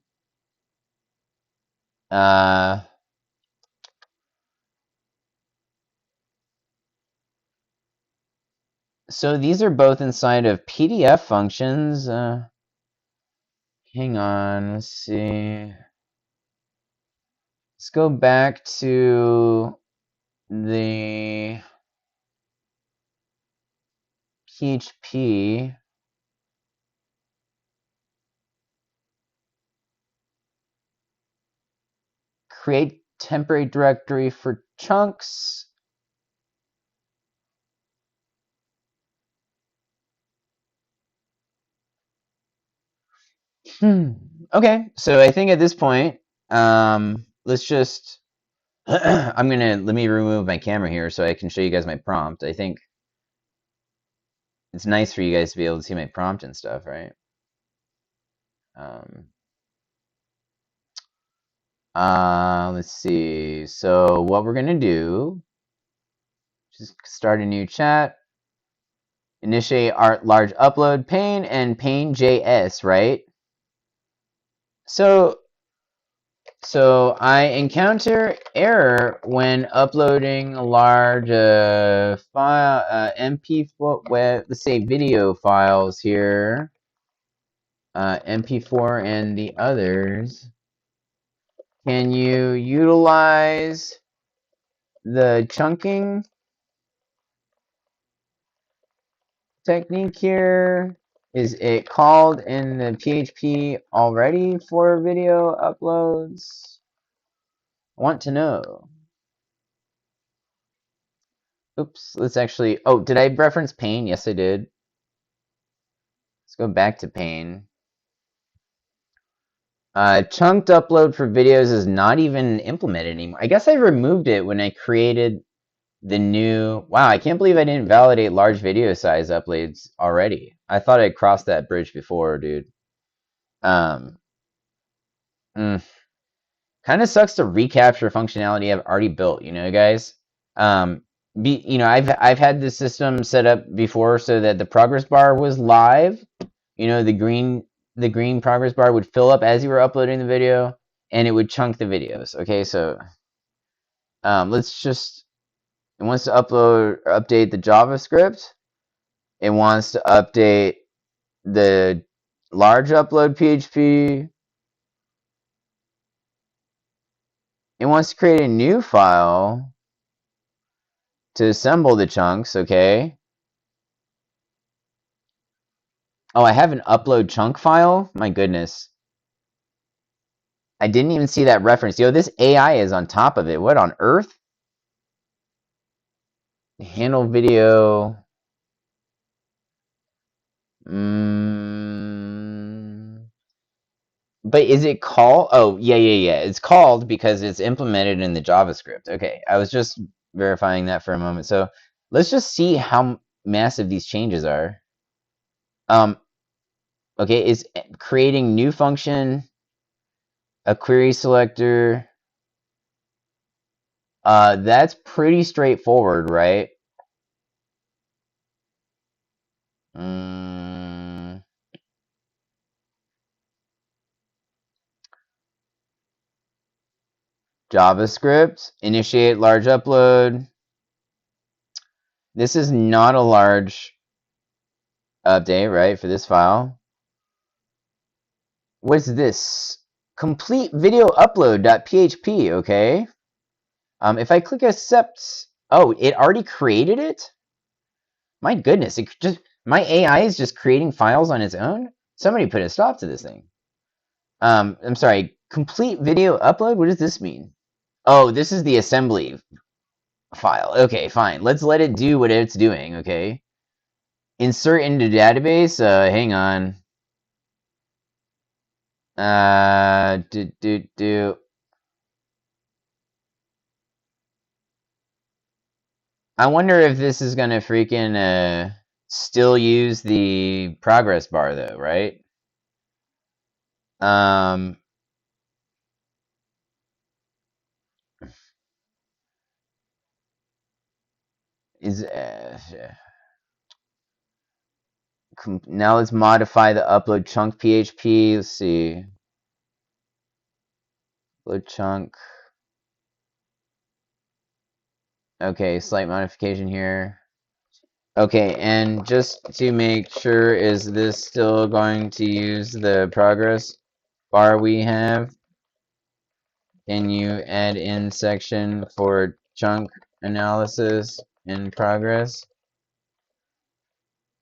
[SPEAKER 1] So these are both inside of PDF functions. Hang on, let's see. Let's go back to the PHP. Create temporary directory for chunks. Okay, so I think at this point, let's just let me remove my camera here so I can show you guys my prompt. I think it's nice for you guys to be able to see my prompt and stuff, right? Let's see. So what we're gonna do, just start a new chat, initiate our large upload pane and pane JS, right? So I encounter error when uploading a large file, MP4, let's say video files here, MP4 and the others. Can you utilize the chunking technique here? Is it called in the PHP already for video uploads? I want to know. Oops, let's actually, oh, did I reference pane? Yes, I did. Let's go back to pane. Chunked upload for videos is not even implemented anymore. I guess I removed it when I created the new... Wow, I can't believe I didn't validate large video size uploads already. I thought I crossed that bridge before, dude. Kind of sucks to recapture functionality I've already built, you know, guys. I've had this system set up before so that the progress bar was live. You know, the green progress bar would fill up as you were uploading the video, and it would chunk the videos. Okay, so let's just... It wants to update the JavaScript. It wants to update the large upload PHP. It wants to create a new file to assemble the chunks, okay? Oh, I have an upload chunk file? My goodness. I didn't even see that reference. Yo, this AI is on top of it. What on earth? Handle video. But is it called? Oh, yeah. It's called because it's implemented in the JavaScript. Okay, I was just verifying that for a moment. So let's just see how massive these changes are. Okay, is creating new function, a query selector. That's pretty straightforward, right? JavaScript, initiate large upload. This is not a large update, right, for this file. What's this? Complete video upload.php, okay. If I click accept, oh, it already created it? My goodness, it just my AI is just creating files on its own? Somebody put a stop to this thing. I'm sorry, complete video upload? What does this mean? Oh, this is the assembly file. Okay, fine. Let's let it do what it's doing, okay? Insert into database. Hang on. I wonder if this is gonna freaking still use the progress bar though, right? Is now let's modify the upload chunk PHP. Let's see. Upload chunk. Okay, slight modification here. Okay, and just to make sure, is this still going to use the progress bar we have? Can you add in section for chunk analysis in progress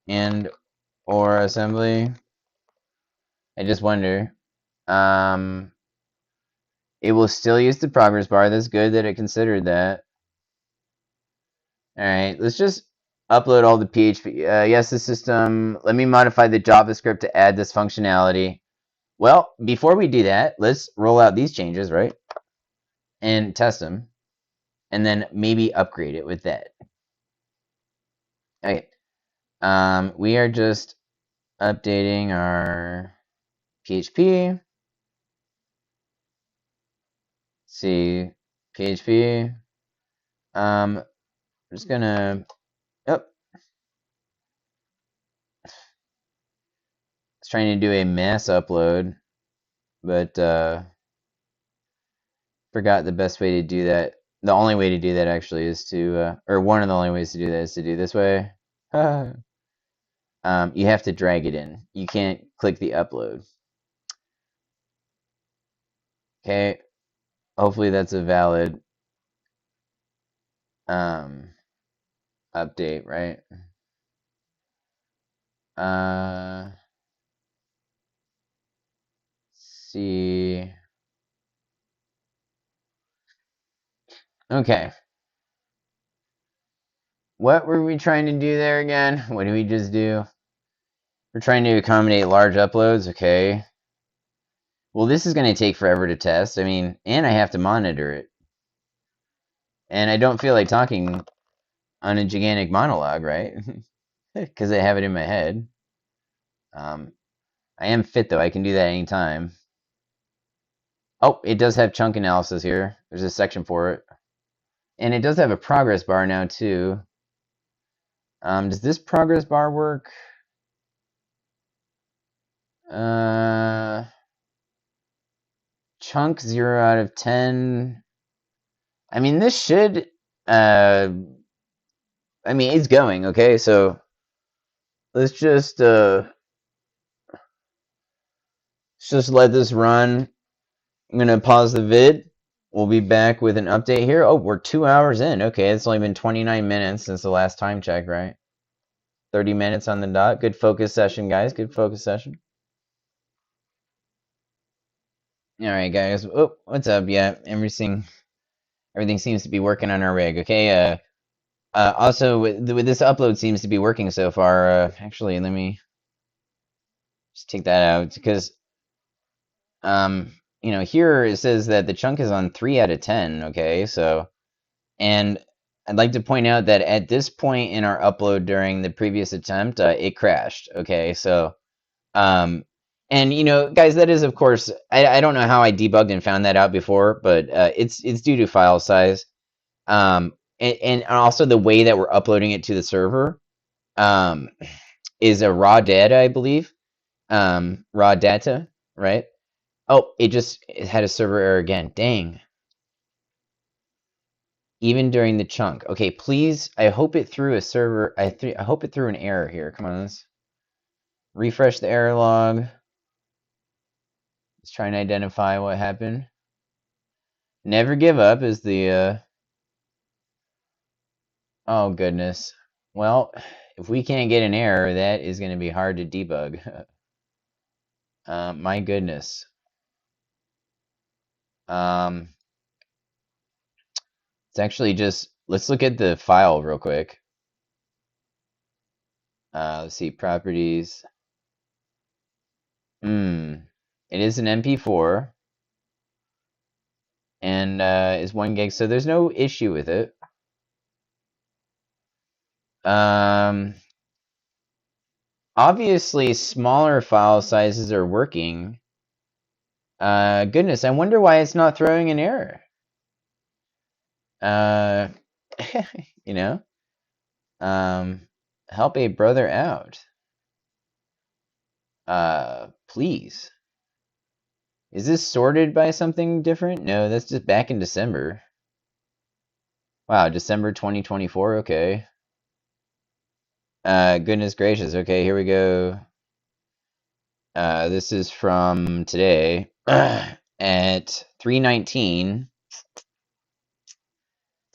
[SPEAKER 1] and or assembly? I just wonder. It will still use the progress bar. That's good that it considered that. All right, let's just upload all the PHP. Yes, the system. Let me modify the JavaScript to add this functionality. Well, before we do that, let's roll out these changes, right? And test them. And then maybe upgrade it with that. Okay. We are just updating our PHP. Let's see, PHP. I'm just gonna. Oh, it's trying to do a mass upload, but forgot the best way to do that. The only way to do that actually is to, or one of the only ways to do that is to do this way. You have to drag it in. You can't click the upload. Okay. Hopefully that's a valid update, right? See. Okay. What were we trying to do there again? What did we just do? We're trying to accommodate large uploads, okay. Well, this is going to take forever to test. I mean, and I have to monitor it. And I don't feel like talking on a gigantic monologue, right? Because I have it in my head. I am fit, though. I can do that anytime. Oh, it does have chunk analysis here. There's a section for it. And it does have a progress bar now, too. Does this progress bar work? Chunk 0 out of 10. I mean, this should. I mean, it's going, okay? So let's just let this run. I'm gonna pause the vid. We'll be back with an update here. Oh, we're 2 hours in. Okay, it's only been 29 minutes since the last time check, right? 30 minutes on the dot. Good focus session, guys. Good focus session. All right, guys. Oh, what's up? Yeah, everything seems to be working on our rig. Okay. Also, with this upload seems to be working so far. Actually, let me just take that out because here it says that the chunk is on 3 out of 10. Okay, so and I'd like to point out that at this point in our upload during the previous attempt, it crashed. Okay, so and guys, that is of course I don't know how I debugged and found that out before, but it's due to file size, and also the way that we're uploading it to the server um, is a raw data, I believe, raw data, right? Oh, it had a server error again. Dang. Even during the chunk. Okay, please. I hope it threw a server. I hope it threw an error here. Come on, let's refresh the error log. Let's try and identify what happened. Never give up is the. Oh goodness. Well, if we can't get an error, that is going to be hard to debug. My goodness. Um, it's actually just. Let's look at the file real quick. Let's see properties. It is an MP4 and is 1 gig, so there's no issue with it. Obviously, smaller file sizes are working. Goodness, I wonder why it's not throwing an error. Uh, you know, help a brother out. Please. Is this sorted by something different? No, that's just back in December. Wow, December 2024. Okay. Goodness gracious. Okay, here we go. This is from today at 3:19.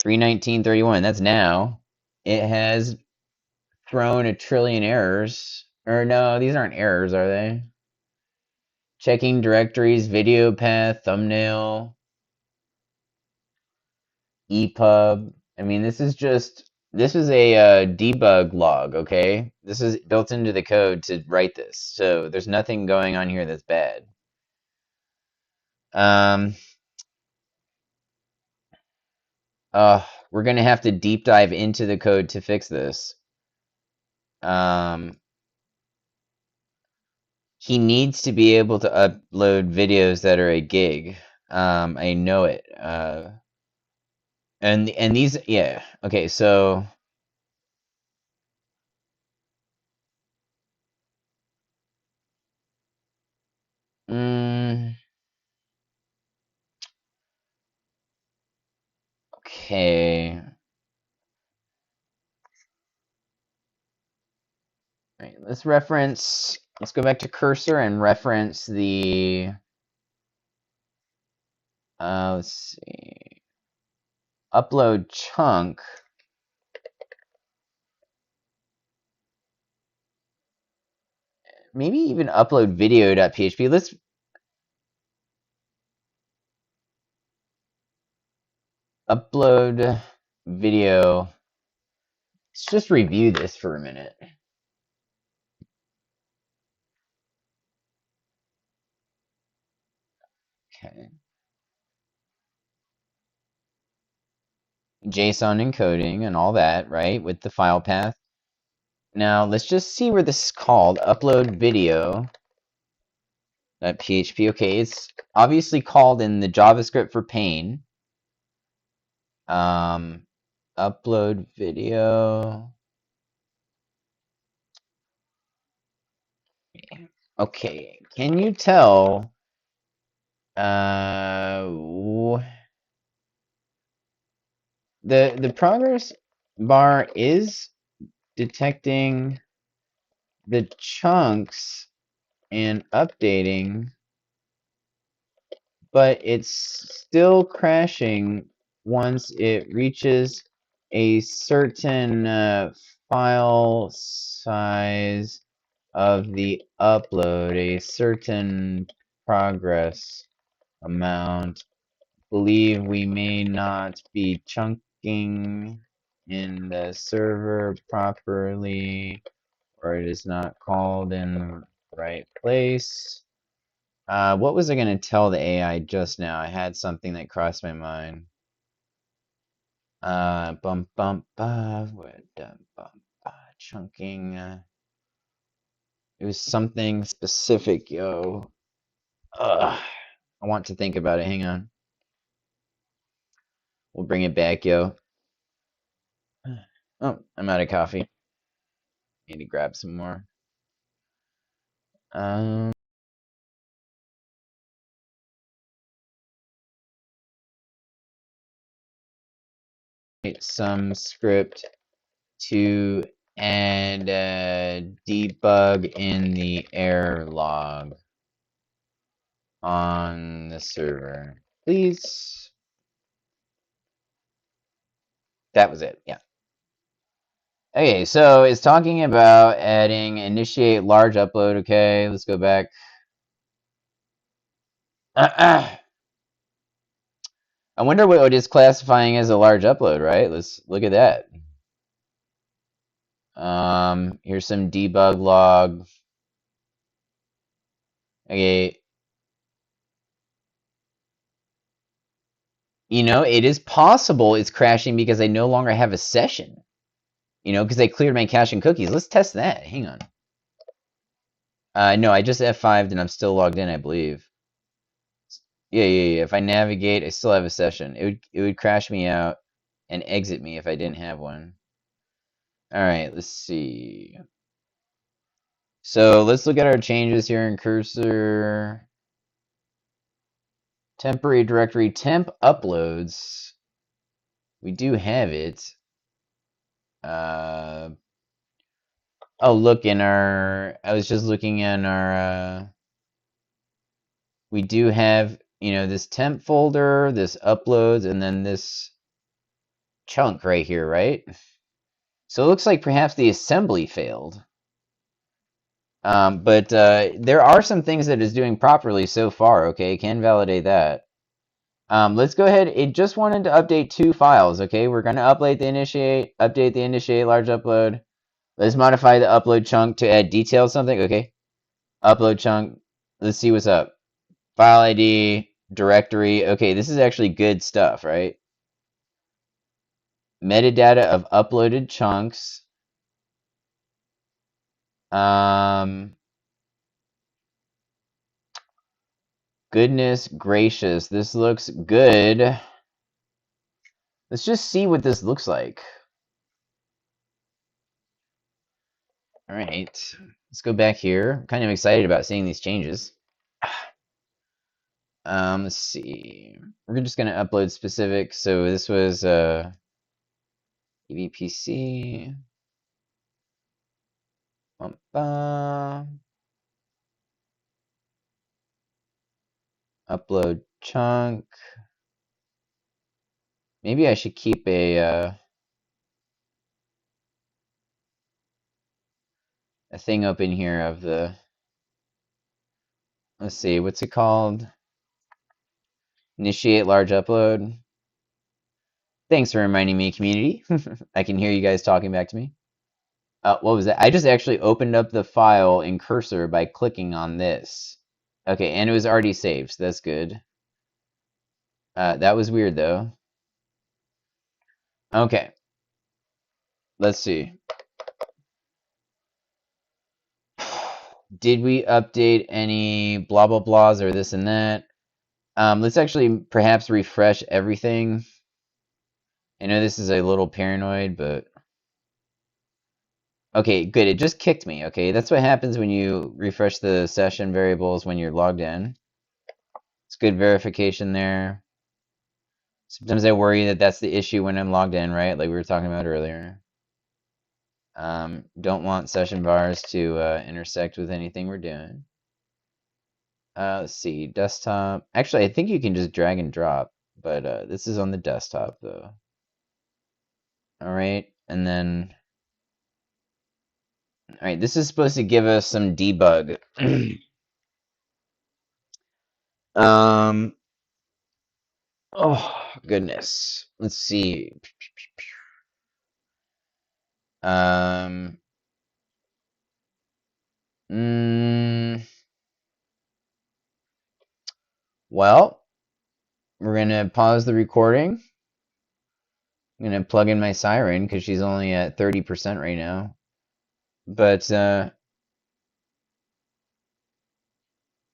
[SPEAKER 1] 3:19:31. That's now. It has thrown a trillion errors. Or no, these aren't errors, are they? Checking directories, video path, thumbnail, EPUB. I mean, this is a debug log, okay? This is built into the code to write this, so there's nothing going on here that's bad. We're gonna have to deep dive into the code to fix this. He needs to be able to upload videos that are a gig. I know it. And these, yeah. Okay, so mm, okay. All right, let's go back to cursor and reference the let's see. Upload chunk. Maybe even upload video.php. Let's upload video. Let's just review this for a minute. Okay. JSON encoding and all that, right, with the file path. Now, let's just see where this is called. Upload video.php. Okay, it's obviously called in the JavaScript for pane. Upload video. Okay, can you tell the progress bar is detecting the chunks and updating, but it's still crashing once it reaches a certain file size of the upload, a certain progress amount. Believe we may not be chunking in the server properly, or it is not called in the right place. What was I going to tell the AI just now? I had something that crossed my mind. Bum bum ba, what bum ba, chunking. It was something specific, yo. Ugh, I want to think about it. Hang on. We'll bring it back, yo. Oh, I'm out of coffee. Need to grab some more. Um, some script to add debug in the error log on the server, please. That was it. Yeah. Okay, so it's talking about adding initiate large upload. Okay, let's go back. I wonder what it is classifying as a large upload, right? Let's look at that. Here's some debug log. Okay. You know, it is possible it's crashing because I no longer have a session. You know, because I cleared my cache and cookies. Let's test that. Hang on. No, I just F5'd and I'm still logged in, I believe. Yeah. If I navigate, I still have a session. It would crash me out and exit me if I didn't have one. All right, let's see. So let's look at our changes here in cursor. Temporary directory temp uploads. We do have it. Oh, look in our. I was just looking in our. We do have, you know, this temp folder, this uploads, and then this chunk right here, right? So it looks like perhaps the assembly failed. But there are some things that it's doing properly so far, okay? Can validate that. Let's go ahead. It just wanted to update 2 files, okay? We're going to update the initiate large upload. Let's modify the upload chunk to add details something, okay? Upload chunk. Let's see what's up. File ID, directory. Okay, this is actually good stuff, right? Metadata of uploaded chunks. Goodness gracious, this looks good. Let's just see what this looks like. All right, let's go back here. I'm kind of excited about seeing these changes. Let's see. We're just gonna upload specific. So this was EVPC. Upload chunk. Maybe I should keep a thing open here of the. Let's see, what's it called? Initiate large upload. Thanks for reminding me, community. I can hear you guys talking back to me. What was that? I just actually opened up the file in cursor by clicking on this. Okay, and it was already saved, so that's good. That was weird, though. Okay. Let's see. Did we update any blah blah blahs or this and that? Let's actually perhaps refresh everything. I know this is a little paranoid, but okay, good. It just kicked me. Okay, that's what happens when you refresh the session variables when you're logged in. It's good verification there. Sometimes I worry that that's the issue when I'm logged in, right? Like we were talking about earlier. Don't want session bars to intersect with anything we're doing. Let's see, desktop. Actually, I think you can just drag and drop, but this is on the desktop though. All right, and then, all right, this is supposed to give us some debug. um, oh goodness, let's see. Um, well, we're gonna pause the recording. I'm gonna plug in my siren because she's only at 30% right now. But yeah,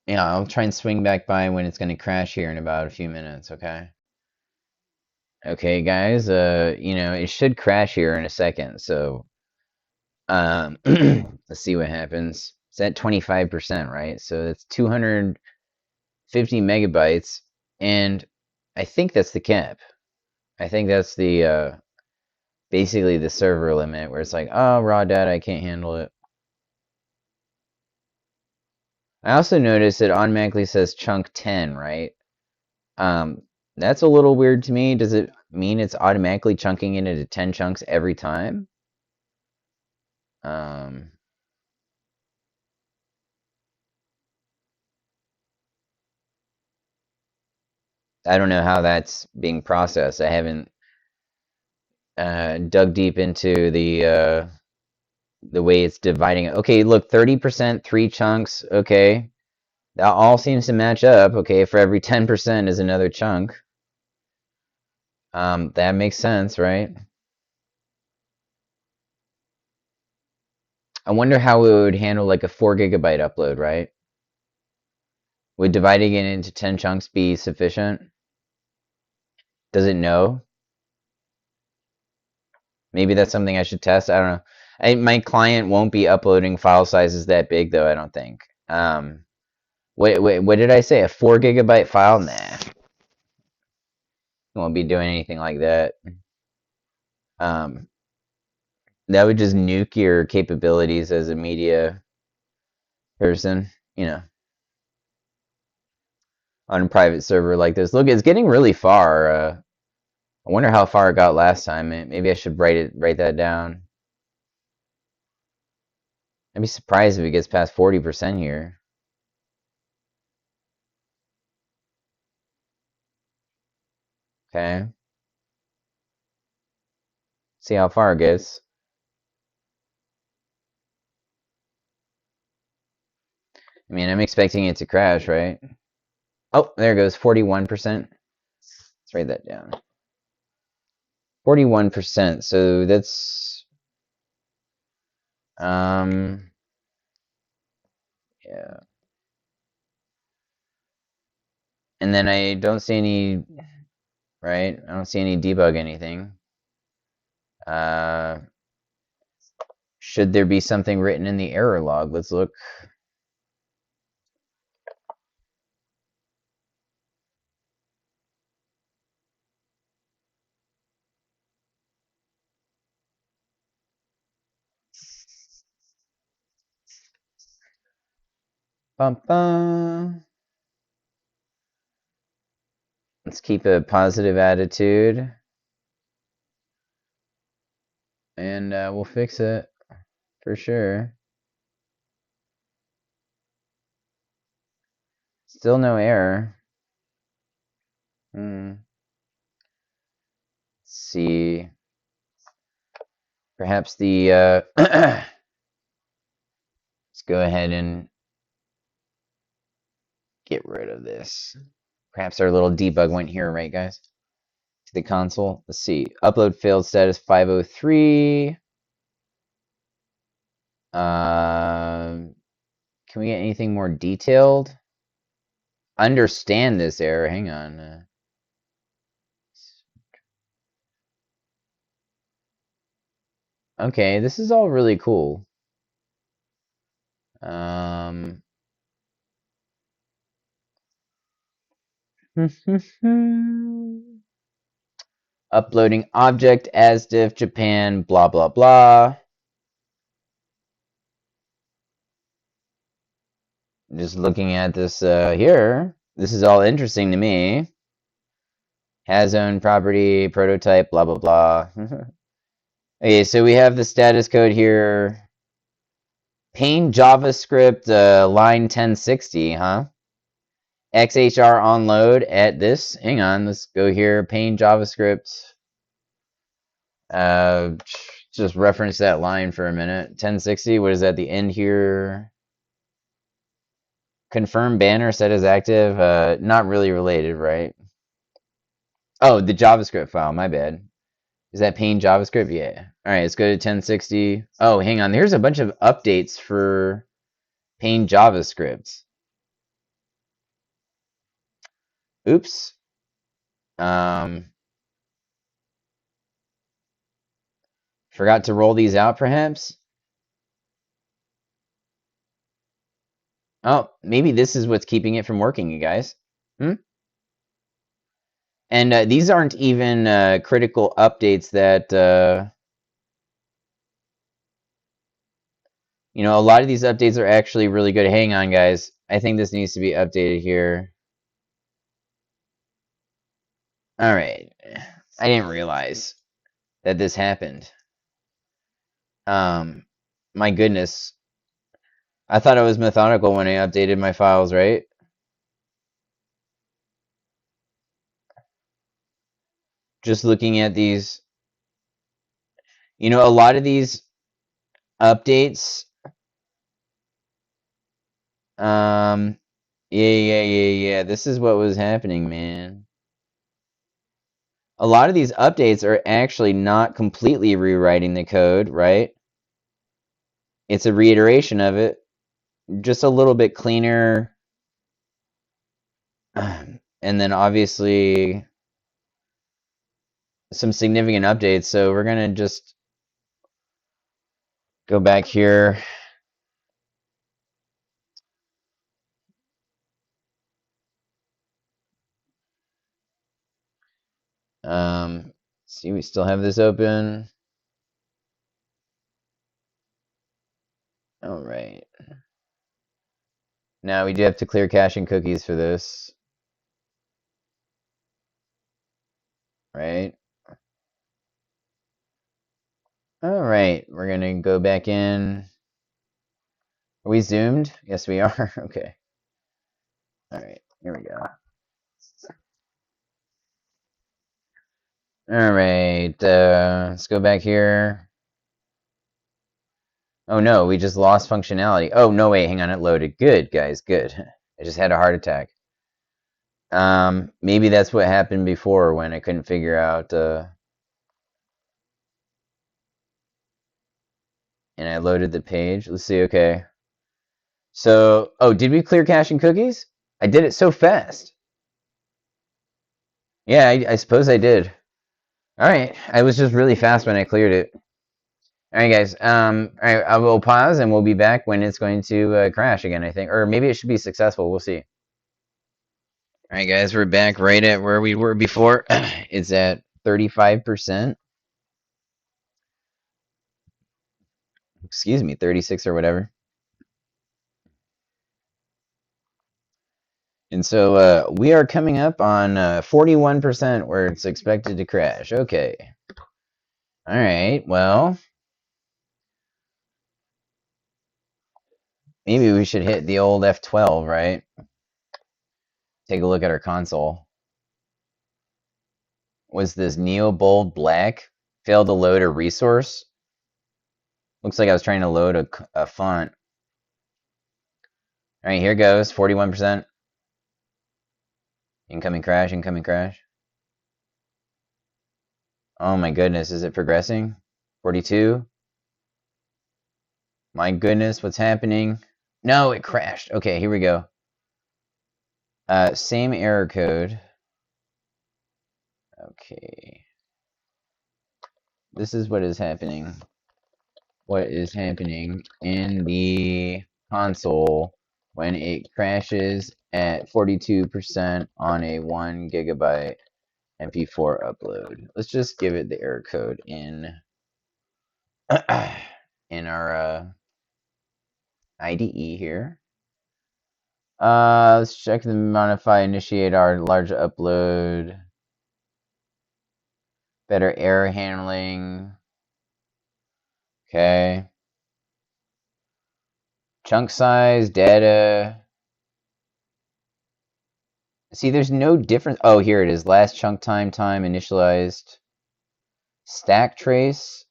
[SPEAKER 1] I'll try and swing back by when it's gonna crash here in about a few minutes, okay? Okay, guys, it should crash here in a second, so let's see what happens. It's at 25%, right? So it's 250 megabytes, and I think that's the cap. I think that's the basically the server limit where it's like, oh, raw data, I can't handle it. I also noticed it automatically says chunk 10, right? Um, that's a little weird to me. Does it mean it's automatically chunking it into 10 chunks every time? Um, I don't know how that's being processed. I haven't dug deep into the way it's dividing it. Okay, look, 30%, three chunks. Okay, that all seems to match up. Okay, for every 10% is another chunk. That makes sense, right? I wonder how it would handle like a 4 gigabyte upload, right? Would dividing it into 10 chunks be sufficient? Does it know? Maybe that's something I should test. I don't know. My client won't be uploading file sizes that big, though, I don't think. Wait, what did I say? A 4 gigabyte file? Nah. Won't be doing anything like that. Um, that would just nuke your capabilities as a media person, on a private server like this. Look, it's getting really far. I wonder how far it got last time. Maybe I should write that down. I'd be surprised if it gets past 40% here. Okay. See how far it gets. I mean, I'm expecting it to crash, right? Oh, there it goes, 41%. Let's write that down. 41%. So that's yeah. And then I don't see any, right? I don't see any debug anything. Uh, should there be something written in the error log? Let's look. Bum, bum. Let's keep a positive attitude. And we'll fix it for sure. Still no error. Let's see. Perhaps the let's go ahead and get rid of this. Perhaps our little debug went here, right, guys? To the console. Let's see. Upload failed status 503. Can we get anything more detailed? Understand this error. Hang on. Okay, this is all really cool. Uploading object as div Japan, blah, blah, blah. Just looking at this here. This is all interesting to me. Has own property, prototype, blah, blah, blah. Okay, so we have the status code here. Pain JavaScript line 1060, huh? XHR on load at this. Hang on, let's go here. Pain JavaScript. Just reference that line for a minute. 1060, what is that, the end here? Confirm banner set as active. Not really related, right? Oh, the JavaScript file, my bad. Is that Paint JavaScript? Yeah. All right, let's go to 1060. Oh, hang on. There's a bunch of updates for Paint JavaScript. Oops. Forgot to roll these out, perhaps? Oh, maybe this is what's keeping it from working, you guys. Hmm? And these aren't even critical updates that, you know, a lot of these updates are actually really good. Hang on, guys. I think this needs to be updated here. All right. I didn't realize that this happened. My goodness. I thought I was methodical when I updated my files, right? Just looking at these, you know, a lot of these updates, yeah. This is what was happening, man. A lot of these updates are actually not completely rewriting the code, right? It's a reiteration of it, just a little bit cleaner. And then obviously some significant updates. So we're going to just go back here. See, we still have this open. All right. Now we do have to clear caching cookies for this. Right? All right. We're going to go back in. Are we zoomed? Yes, we are. Okay. All right. Here we go. All right. Let's go back here. Oh no, we just lost functionality. Oh no, wait, hang on, it loaded. Good, guys, good. I just had a heart attack. Maybe that's what happened before when I couldn't figure out, and I loaded the page. Let's see, okay. So, oh, did we clear caching cookies? I did it so fast. Yeah, I suppose I did. All right, I was just really fast when I cleared it. All right, guys. All right, I will pause and we'll be back when it's going to crash again, I think. Or maybe it should be successful. We'll see. All right, guys, we're back right at where we were before. It's at 35%. Excuse me, 36 or whatever. And so we are coming up on 41% where it's expected to crash. Okay. All right, well, maybe we should hit the old F12, right? Take a look at our console. Was this Neo Bold Black? Failed to load a resource? Looks like I was trying to load a font. All right, here goes, 41%. Incoming crash, incoming crash. Oh my goodness, is it progressing? 42? My goodness, what's happening? No, it crashed. Okay, here we go. Same error code. Okay. This is what is happening. What is happening in the console when it crashes at 42% on a 1 gigabyte MP4 upload. Let's just give it the error code in in our IDE here. Let's check the modify initiate our large upload. Better error handling. Okay. Chunk size, data. See, there's no difference. Oh, here it is. Last chunk time initialized. Stack trace.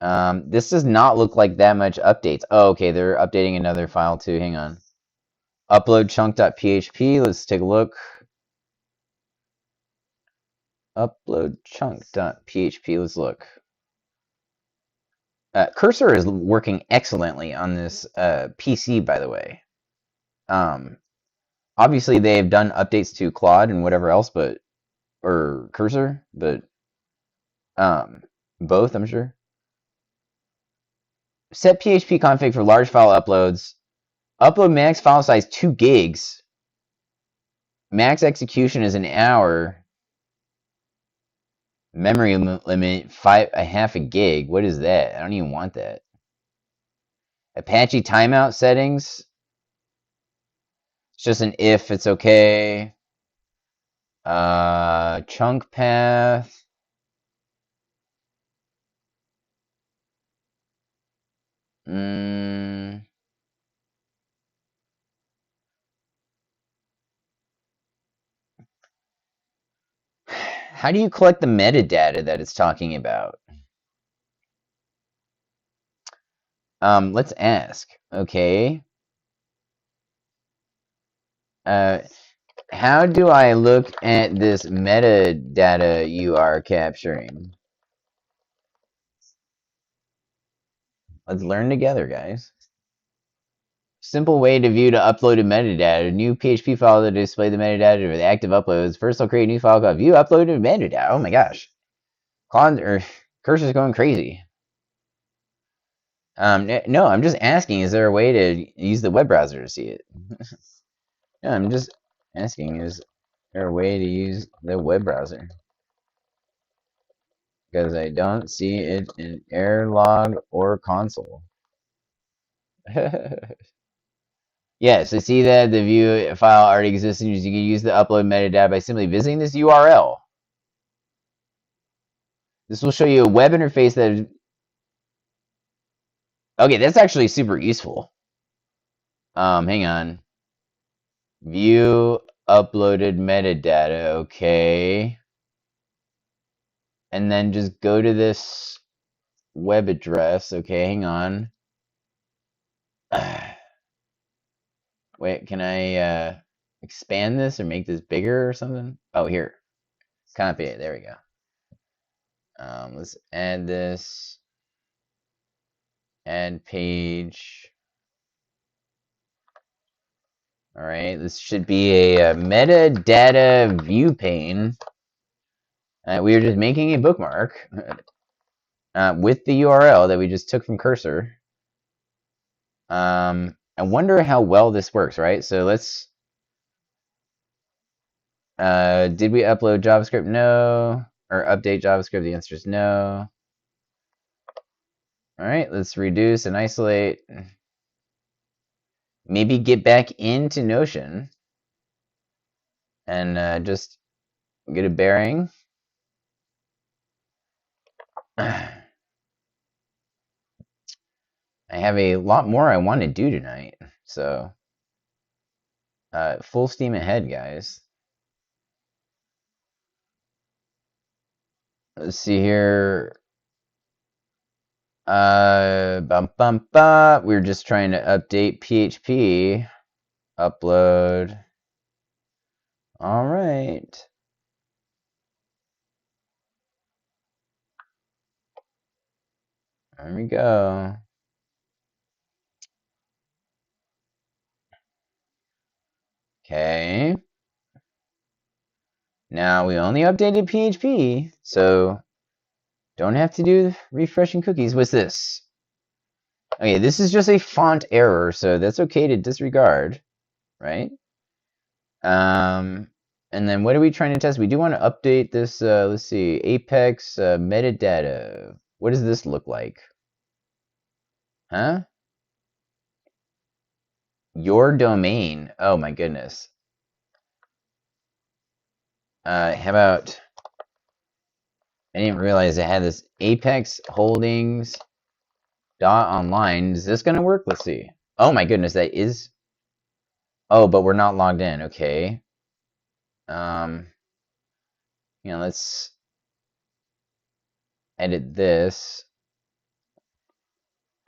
[SPEAKER 1] This does not look like that much updates. Oh, okay, they're updating another file too. Hang on. Upload chunk.php. Let's take a look. Upload chunk.php. Let's look. Cursor is working excellently on this PC, by the way. Obviously, they've done updates to Claude and whatever else, or Cursor, but both, I'm sure. Set PHP config for large file uploads. Upload max file size 2 gigs. Max execution is an hour. Memory limit half a gig. What is that? I don't even want that. Apache timeout settings. It's just an if it's okay. Chunk path. How do you collect the metadata that it's talking about? Let's ask. Okay. How do I look at this metadata you are capturing? Let's learn together, guys. Simple way to view to uploaded metadata. A new PHP file to display the metadata for the active uploads. First, I'll create a new file called view uploaded metadata. Oh my gosh. Cursor's going crazy. No, I'm just asking, is there a way to use the web browser to see it? No, I'm just asking, is there a way to use the web browser? Because I don't see it in error log or console. Yes, I see that the view file already exists, and you can use the upload metadata by simply visiting this URL. This will show you a web interface that... Okay, that's actually super useful. Hang on. View uploaded metadata, okay. And then just go to this web address. Okay, hang on. Wait, can I expand this or make this bigger or something? Oh, here. Copy it. There we go. Let's add this. Add page. All right, this should be a metadata view pane. We are just making a bookmark with the URL that we just took from Cursor. I wonder how well this works, right? So let's... did we upload JavaScript? No. Or update JavaScript? The answer is no. All right, let's reduce and isolate. Maybe get back into Notion and just get a bearing. I have a lot more I want to do tonight, so full steam ahead, guys. Let's see here. We're just trying to update PHP. Upload. All right. There we go. Okay. Now we only updated PHP, so don't have to do refreshing cookies. What's this? Okay, this is just a font error, so that's okay to disregard, right? And then what are we trying to test? We do want to update this, let's see, Apex metadata. What does this look like? Huh? Your domain. Oh my goodness. How about... I didn't realize I had this Apex Holdings .online. Is this gonna work? Let's see. Oh my goodness, that is... Oh, but we're not logged in. Okay. Let's edit this.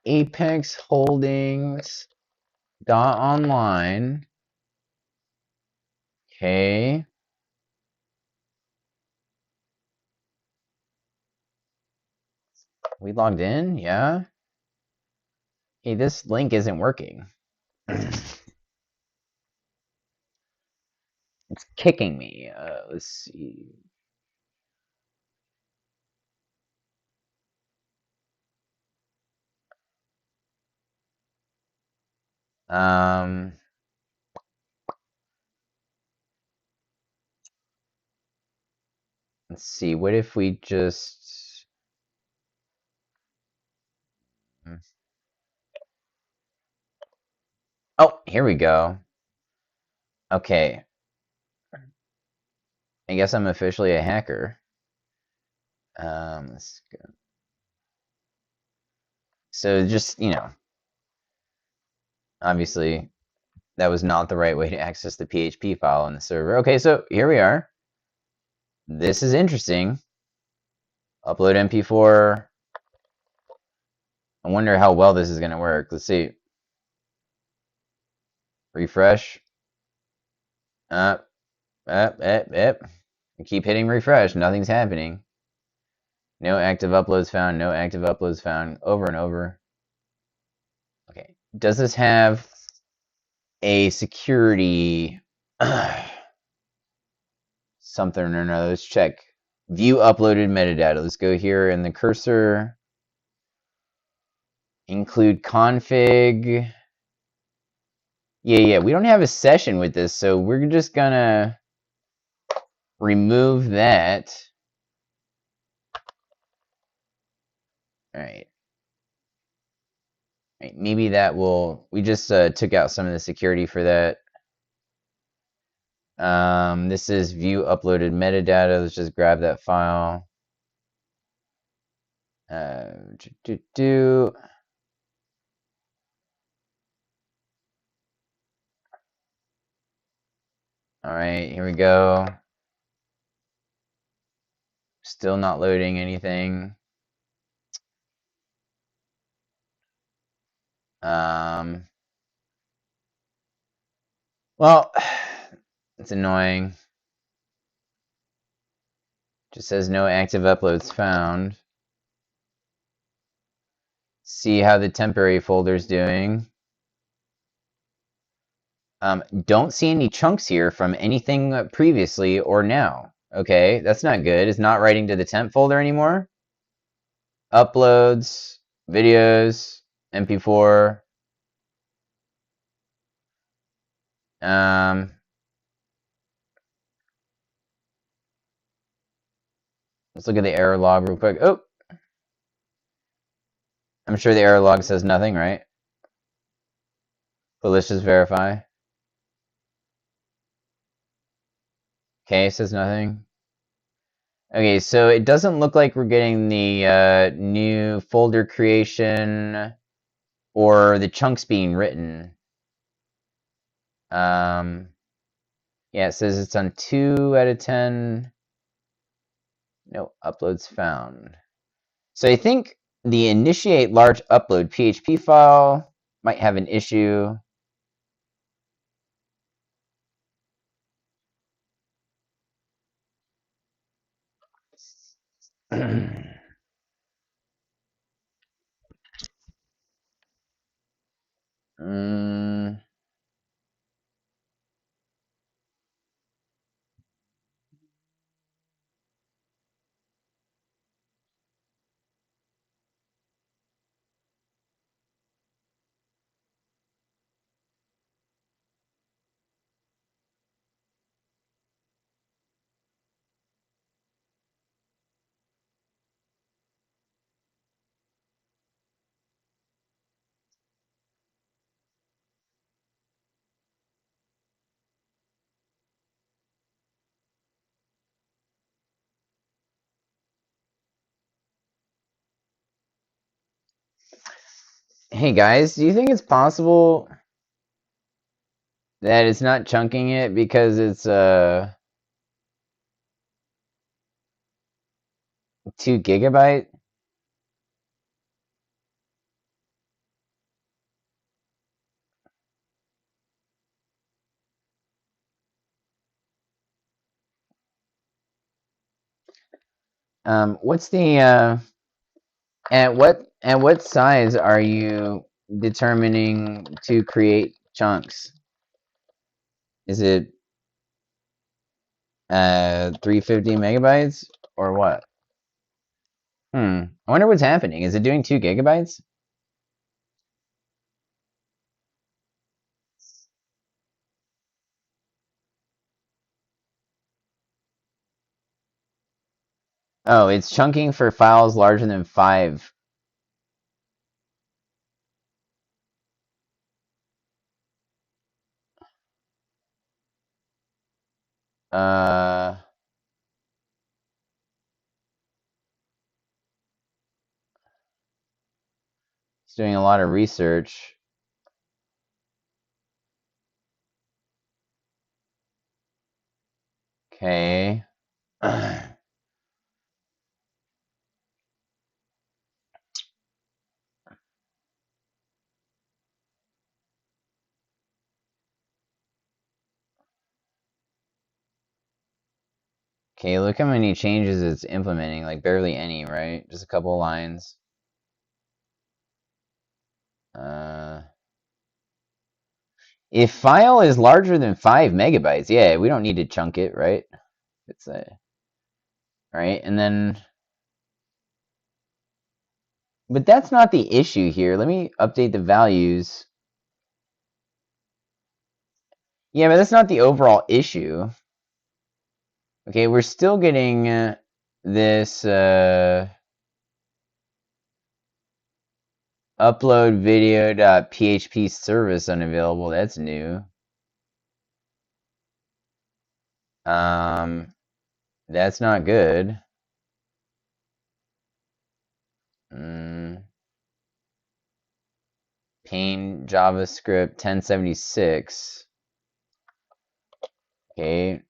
[SPEAKER 1] Apex Holdings .online. Okay.
[SPEAKER 3] We logged in? Yeah. Hey, this link isn't working. It's kicking me. Let's see. Um, let's see. What if we just... Oh, here we go. Okay. I guess I'm officially a hacker. Let's go. So just, obviously that was not the right way to access the PHP file on the server. Okay, so here we are. This is interesting. Upload MP4. I wonder how well this is going to work. Let's see. Refresh. Up, up. I keep hitting refresh. Nothing's happening. No active uploads found. No active uploads found. Over and over. Okay. Does this have a security something or another? Let's check. View uploaded metadata. Let's go here in the cursor. Include config. Yeah. We don't have a session with this, so we're just gonna remove that. All right. Maybe that will... We just took out some of the security for that. This is view uploaded metadata. Let's just grab that file. All right, here we go. Still not loading anything. Well, it's annoying. Just says no active uploads found. See how the temporary folder's doing. Don't see any chunks here from anything previously or now. Okay, that's not good. It's not writing to the temp folder anymore. Uploads, videos, MP4. Let's look at the error log real quick. Oh, I'm sure the error log says nothing, right? But let's just verify. Okay, it says nothing. Okay, so it doesn't look like we're getting the new folder creation or the chunks being written. Yeah, it says it's on 2 out of 10. No uploads found. So I think the initiate large upload PHP file might have an issue. Hey guys, do you think it's possible that it's not chunking it because it's 2 gigabyte? What's the At what size are you determining to create chunks? Is it 350 megabytes or what? I wonder what's happening. Is it doing 2 gigabytes? Oh, it's chunking for files larger than 5. Uh, it's doing a lot of research. Okay. Okay, look how many changes it's implementing. Like barely any, right? Just a couple of lines. If file is larger than 5 megabytes, yeah, we don't need to chunk it, right? It's right, and then, but that's not the issue here. Let me update the values. Yeah, but that's not the overall issue. Okay, we're still getting this upload video.php service unavailable. That's new. That's not good. Pain JavaScript 1076. Okay.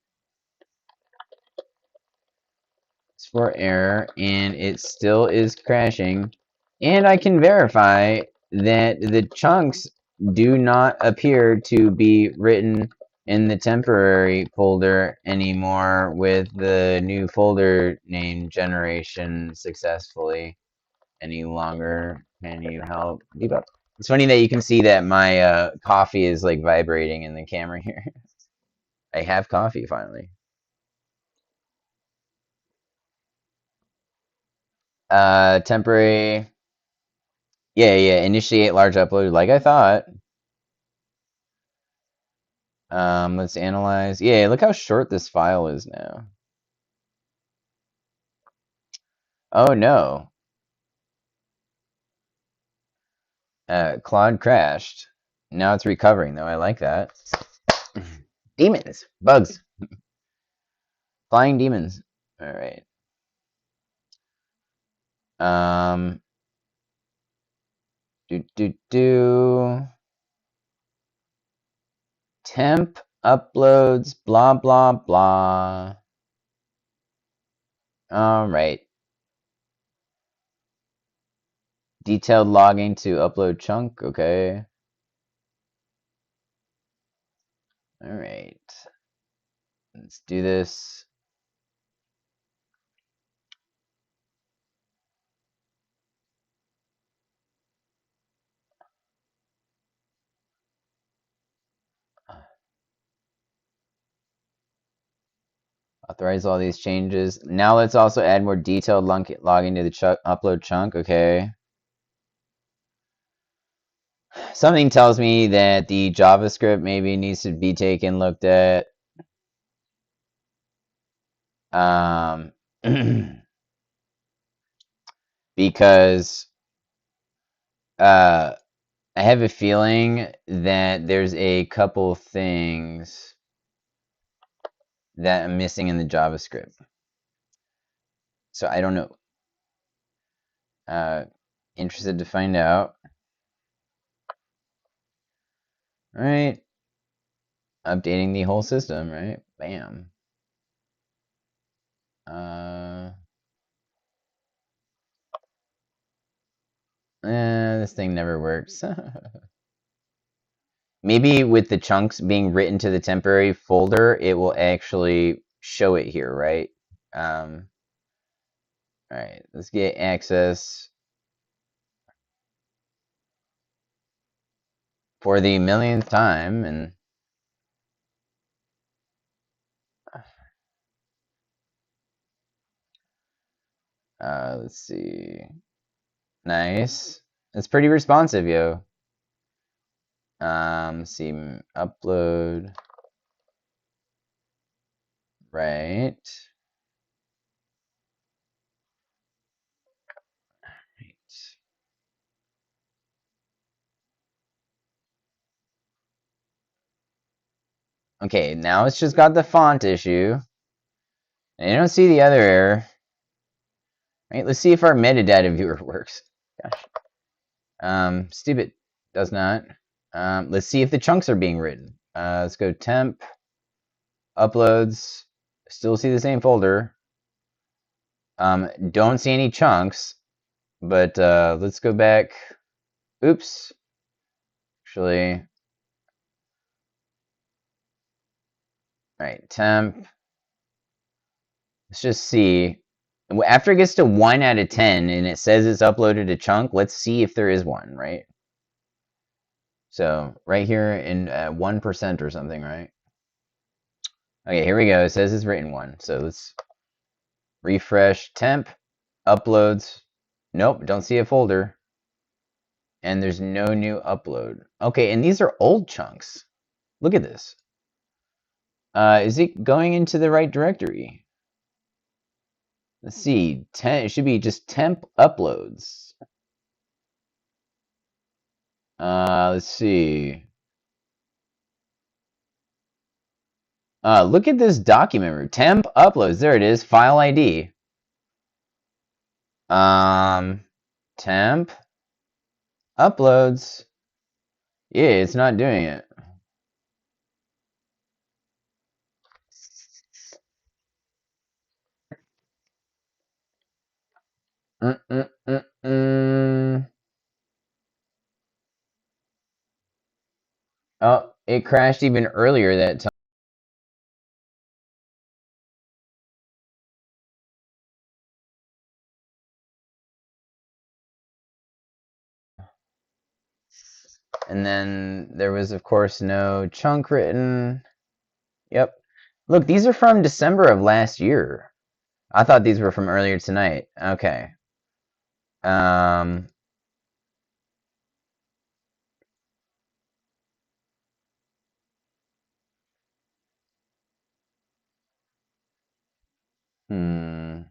[SPEAKER 3] It's for error, and it still is crashing. And I can verify that the chunks do not appear to be written in the temporary folder anymore with the new folder name generation successfully any longer. Can you help debug? It's funny that you can see that my coffee is like vibrating in the camera here. I have coffee finally. Temporary. Yeah, initiate large upload like I thought. Let's analyze. Yeah, look how short this file is now. Oh no. Claude crashed. Now it's recovering though. I like that. Demons, bugs, flying demons. All right. Um. Do. Temp uploads. Blah blah blah. All right. Detailed logging to upload chunk. Okay. All right. Let's do this. Authorize all these changes. Now let's also add more detailed logging to the upload chunk. Okay. Something tells me that the JavaScript maybe needs to be looked at. Um, because I have a feeling that there's a couple things that I'm missing in the JavaScript. So I don't know. Interested to find out. All right. Updating the whole system, right? Bam. This thing never works. Maybe with the chunks being written to the temporary folder, it will actually show it here, right? All right, let's get access. for the millionth time, and let's see. Nice. It's pretty responsive, yo. Let's see, upload. Right. Okay, now it's just got the font issue. And you don't see the other error. Right, let's see if our metadata viewer works. Gosh. Stupid. Does not. Let's see if the chunks are being written. Let's go temp, uploads. Still see the same folder. Don't see any chunks. But let's go back. Oops. Actually. Alright, temp. Let's just see. After it gets to 1 out of 10 and it says it's uploaded a chunk, let's see if there is one, right? So right here in 1% or something, right? Okay, here we go. It says it's written one. So let's refresh temp, uploads. Nope, don't see a folder. And there's no new upload. Okay, and these are old chunks. Look at this. Is it going into the right directory? Let's see. It should be just temp uploads. Let's see. Look at this document root. Temp uploads. There it is. File ID. Temp uploads. Yeah, it's not doing it. Oh, it crashed even earlier that time. And then there was, of course, no chunk written. Yep. Look, these are from December of last year. I thought these were from earlier tonight. Okay. Um. Hmm.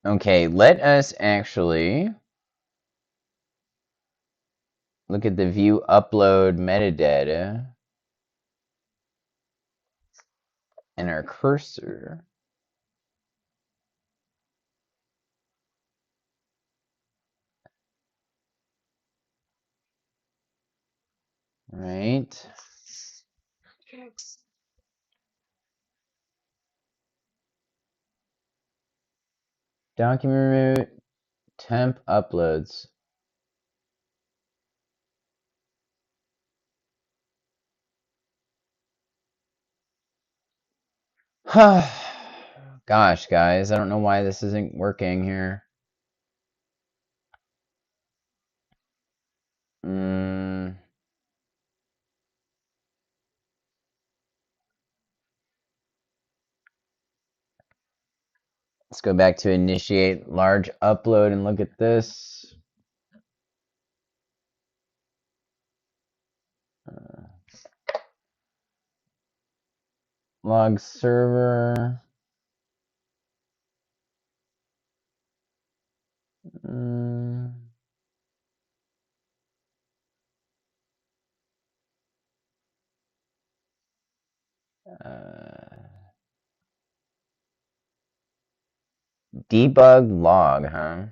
[SPEAKER 3] Okay, let us actually look at the view upload metadata and our cursor. Right. Document root, temp uploads. Gosh, guys, I don't know why this isn't working here. Let's go back to initiate large upload and look at this. Log server. Debug log, huh?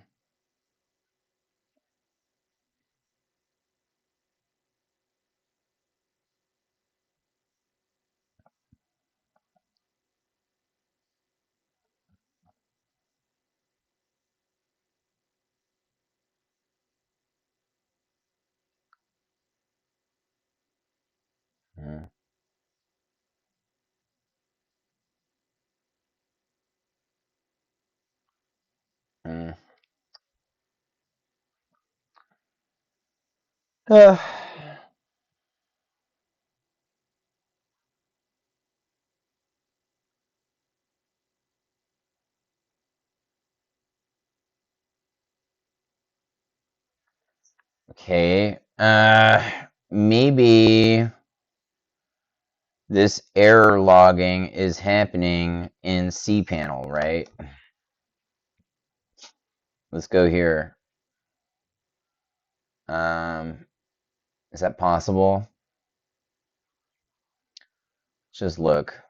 [SPEAKER 3] Uh, okay. Maybe this error logging is happening in cPanel, right? Let's go here. Is that possible? Let's just look.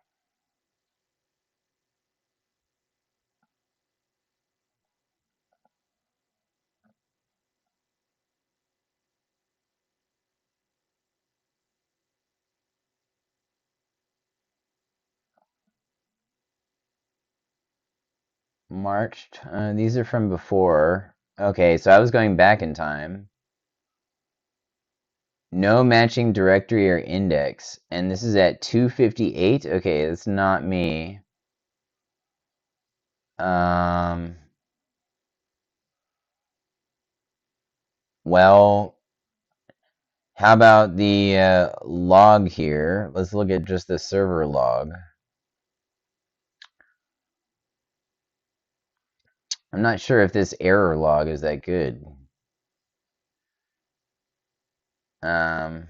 [SPEAKER 3] March. These are from before. Okay, so I was going back in time. No matching directory or index. And this is at 258? Okay, that's not me. Well, how about the log here? Let's look at just the server log. I'm not sure if this error log is that good. Um,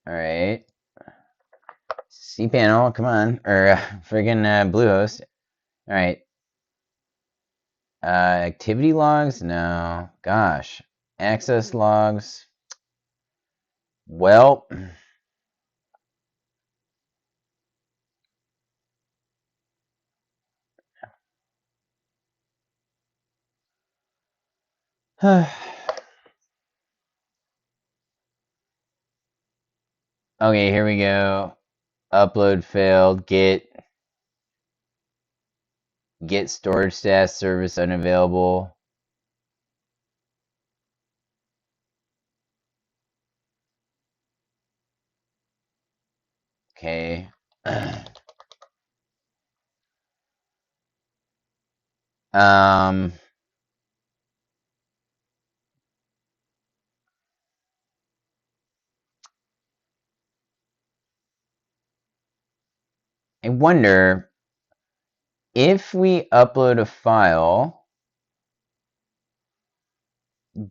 [SPEAKER 3] all right. cPanel, come on. Or friggin' Bluehost. All right. Activity logs? No. Gosh. Access logs. Well, okay, here we go. Upload failed. Get storage status service unavailable. Okay. I wonder if we upload a file,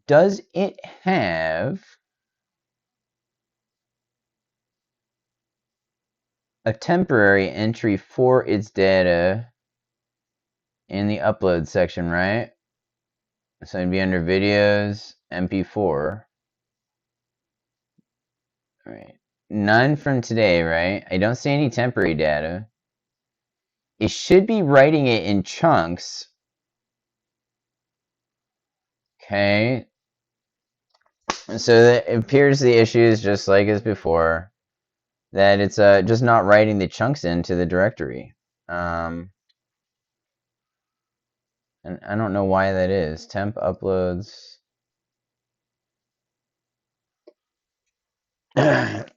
[SPEAKER 3] does it have a temporary entry for its data in the upload section, right? So it'd be under videos, MP4. All right. None from today, right? I don't see any temporary data. It should be writing it in chunks. Okay. So that it appears the issue is just like as before, that it's just not writing the chunks into the directory. And I don't know why that is. Temp uploads.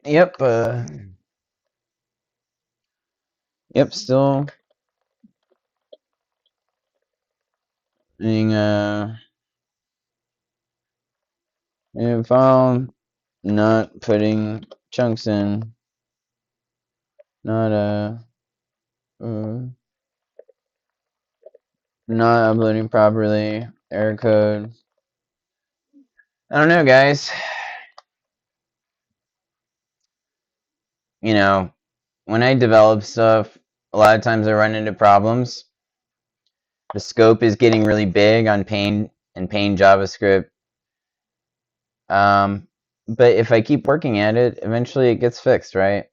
[SPEAKER 3] Yep. Yep. Still being file not putting chunks in. Not not uploading properly. Error code. I don't know, guys. You know, when I develop stuff, a lot of times I run into problems. The scope is getting really big on Paint and Paint JavaScript. But if I keep working at it, eventually it gets fixed, right?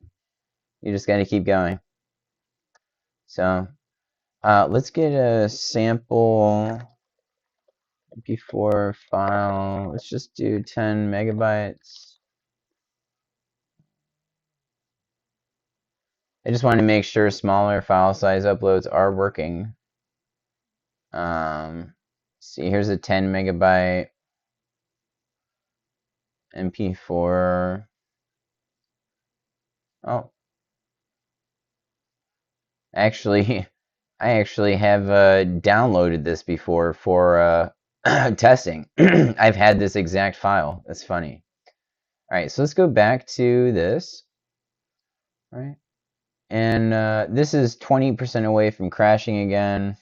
[SPEAKER 3] You just got to keep going. So let's get a sample MP4 file. Let's just do 10 megabytes. I just want to make sure smaller file size uploads are working. See, here's a 10 megabyte MP4. Oh, actually, I actually have downloaded this before for testing. I've had this exact file. That's funny. All right, so let's go back to this. All right, and this is 20% away from crashing again.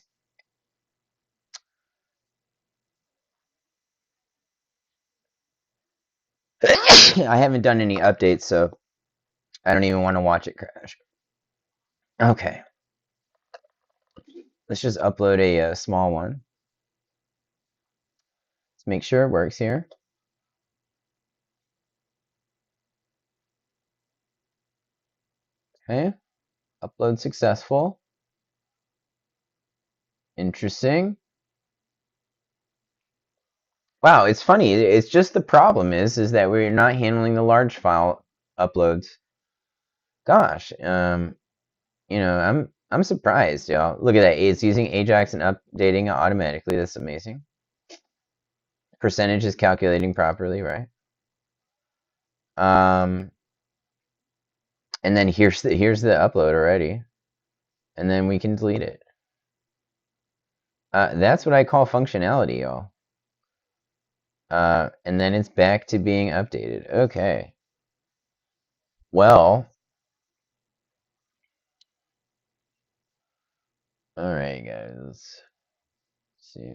[SPEAKER 3] I haven't done any updates, so I don't even want to watch it crash. Okay, let's just upload a small one. Let's make sure it works here. Okay, upload successful. Interesting. Wow, it's funny. It's just the problem is that we're not handling the large file uploads. Gosh, I'm surprised, y'all. Look at that. It's using Ajax and updating automatically. That's amazing. Percentage is calculating properly, right? And then here's the upload already, and then we can delete it. That's what I call functionality, y'all. And then it's back to being updated. Okay. Well, all right, guys. Let's see.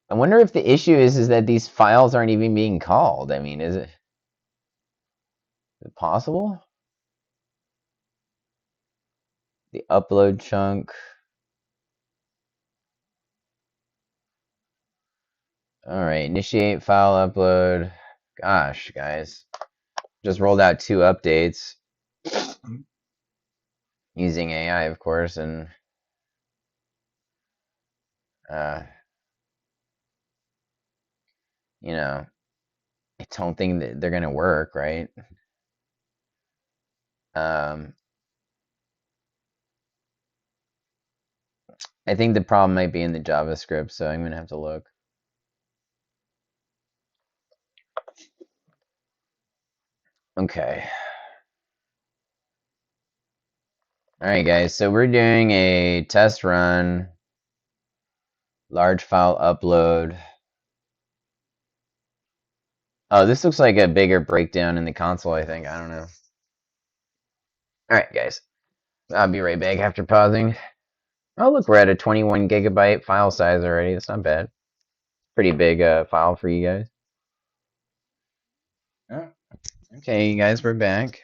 [SPEAKER 3] I wonder if the issue is that these files aren't even being called. I mean, is it possible? The upload chunk. All right, initiate file upload. Gosh, guys. Just rolled out 2 updates using AI, of course, and you know, I don't think that they're gonna work, right? I think the problem might be in the JavaScript, so I'm gonna have to look. Okay. All right, guys. So we're doing a test run, large file upload. Oh, this looks like a bigger breakdown in the console, I think. I don't know. All right, guys. I'll be right back after pausing. Oh, look, we're at a 21 gigabyte file size already. That's not bad. Pretty big file for you guys. Oh, okay, you guys, we're back.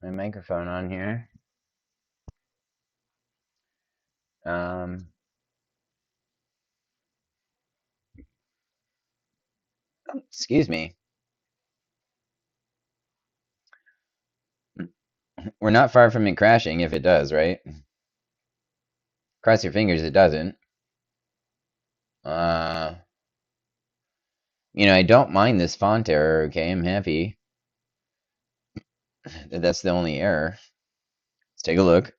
[SPEAKER 3] My microphone on here. Excuse me. We're not far from it crashing if it does, right? Cross your fingers it doesn't. I don't mind this font error, okay? I'm happy that that's the only error. Let's take a look.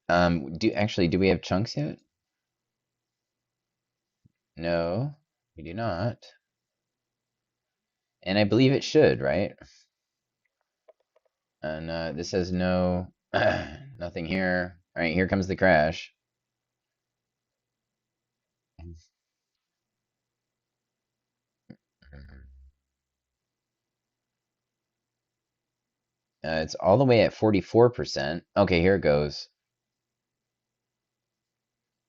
[SPEAKER 3] Do we have chunks yet? No, we do not. And I believe it should, right? And this has no nothing here. All right, here comes the crash. It's all the way at 44%. Okay, here it goes.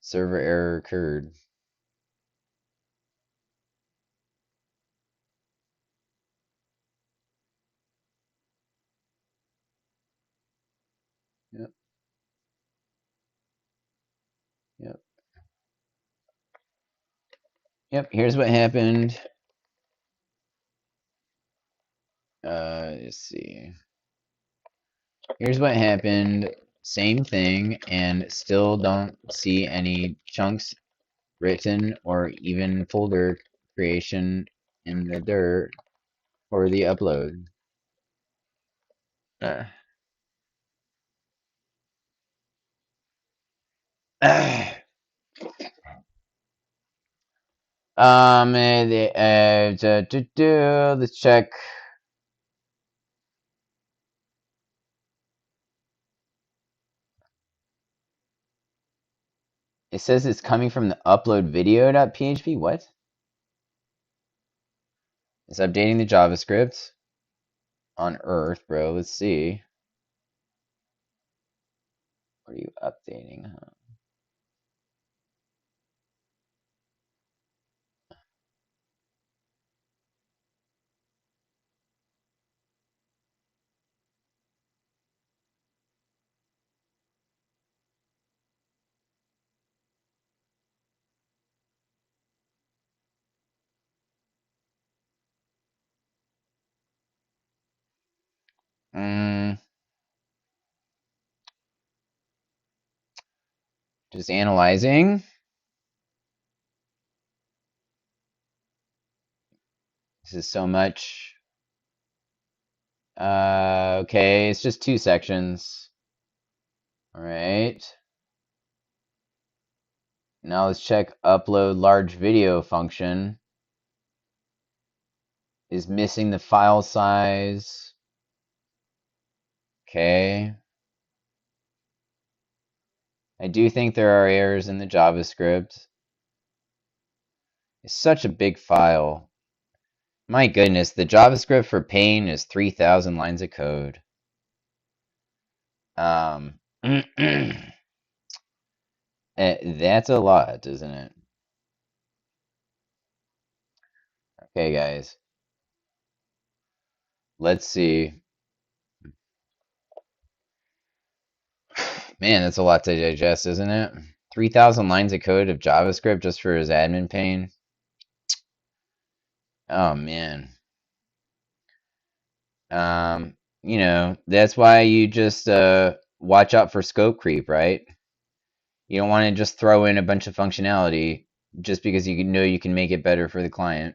[SPEAKER 3] Server error occurred. Yep. Yep. Yep, here's what happened. Let's see. Here's what happened. Same thing, and still don't see any chunks written or even folder creation in the dirt for the upload. Uh, let's check. It says it's coming from the upload video.php. What? It's updating the JavaScript on Earth, bro. Let's see. What are you updating? Huh? Just analyzing. This is so much. Okay, it's just 2 sections. All right. Now let's check upload large video function. Is missing the file size. Okay. I do think there are errors in the JavaScript. It's such a big file. My goodness, the JavaScript for Paint is 3,000 lines of code. That's a lot, isn't it? Okay, guys. Let's see. Man, that's a lot to digest, isn't it? 3,000 lines of code of JavaScript just for his admin pane. Oh, man. That's why you just watch out for scope creep, right? You don't want to just throw in a bunch of functionality just because you know you can make it better for the client.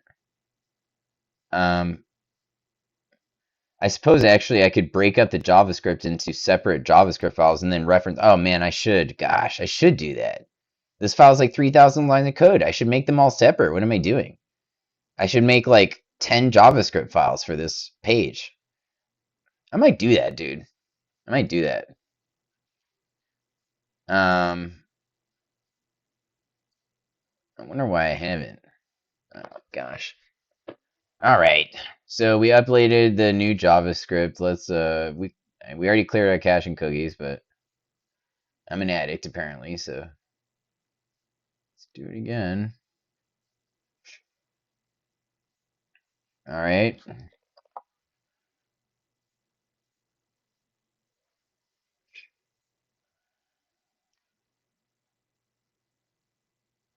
[SPEAKER 3] I suppose actually I could break up the JavaScript into separate JavaScript files and then reference. Oh man, I should. Gosh, I should do that. This file's like 3,000 lines of code. I should make them all separate. What am I doing? I should make like 10 JavaScript files for this page. I might do that, dude. I might do that. I wonder why I haven't. Oh gosh. All right. So we uploaded the new JavaScript. Let's we already cleared our cache and cookies, but I'm an addict apparently, so let's do it again. All right.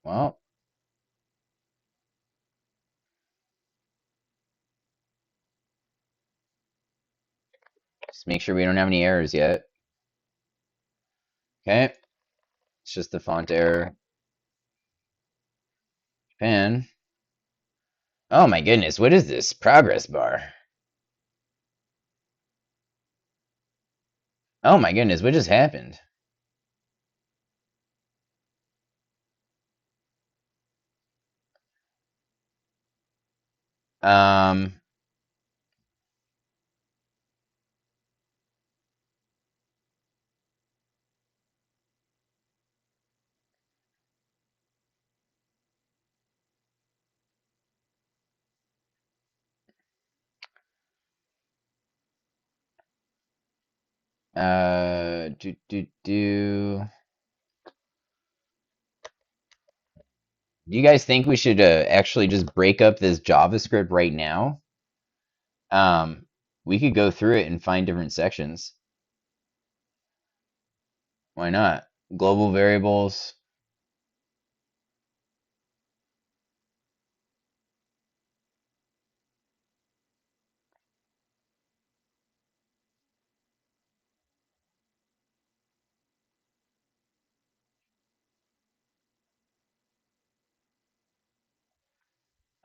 [SPEAKER 3] Well, just make sure we don't have any errors yet. Okay. It's just the font error. Japan. Oh my goodness, what is this? Progress bar. Oh my goodness, what just happened? Um, do you guys think we should actually just break up this JavaScript right now? We could go through it and find different sections. Why not? Global variables.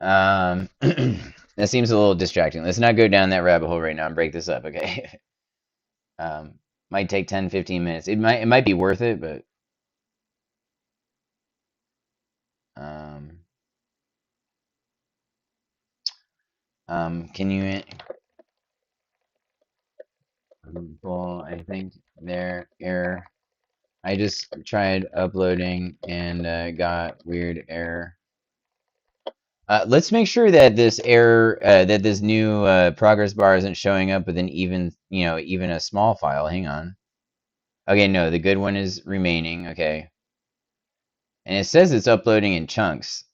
[SPEAKER 3] That seems a little distracting. Let's not go down that rabbit hole right now and break this up, okay? Might take 10, 15 minutes. It might be worth it, but can you well, I think there error I just tried uploading and got weird error. Let's make sure that this error, that this new progress bar isn't showing up with an even, even a small file. Hang on. Okay, no, the good one is remaining. Okay. And it says it's uploading in chunks.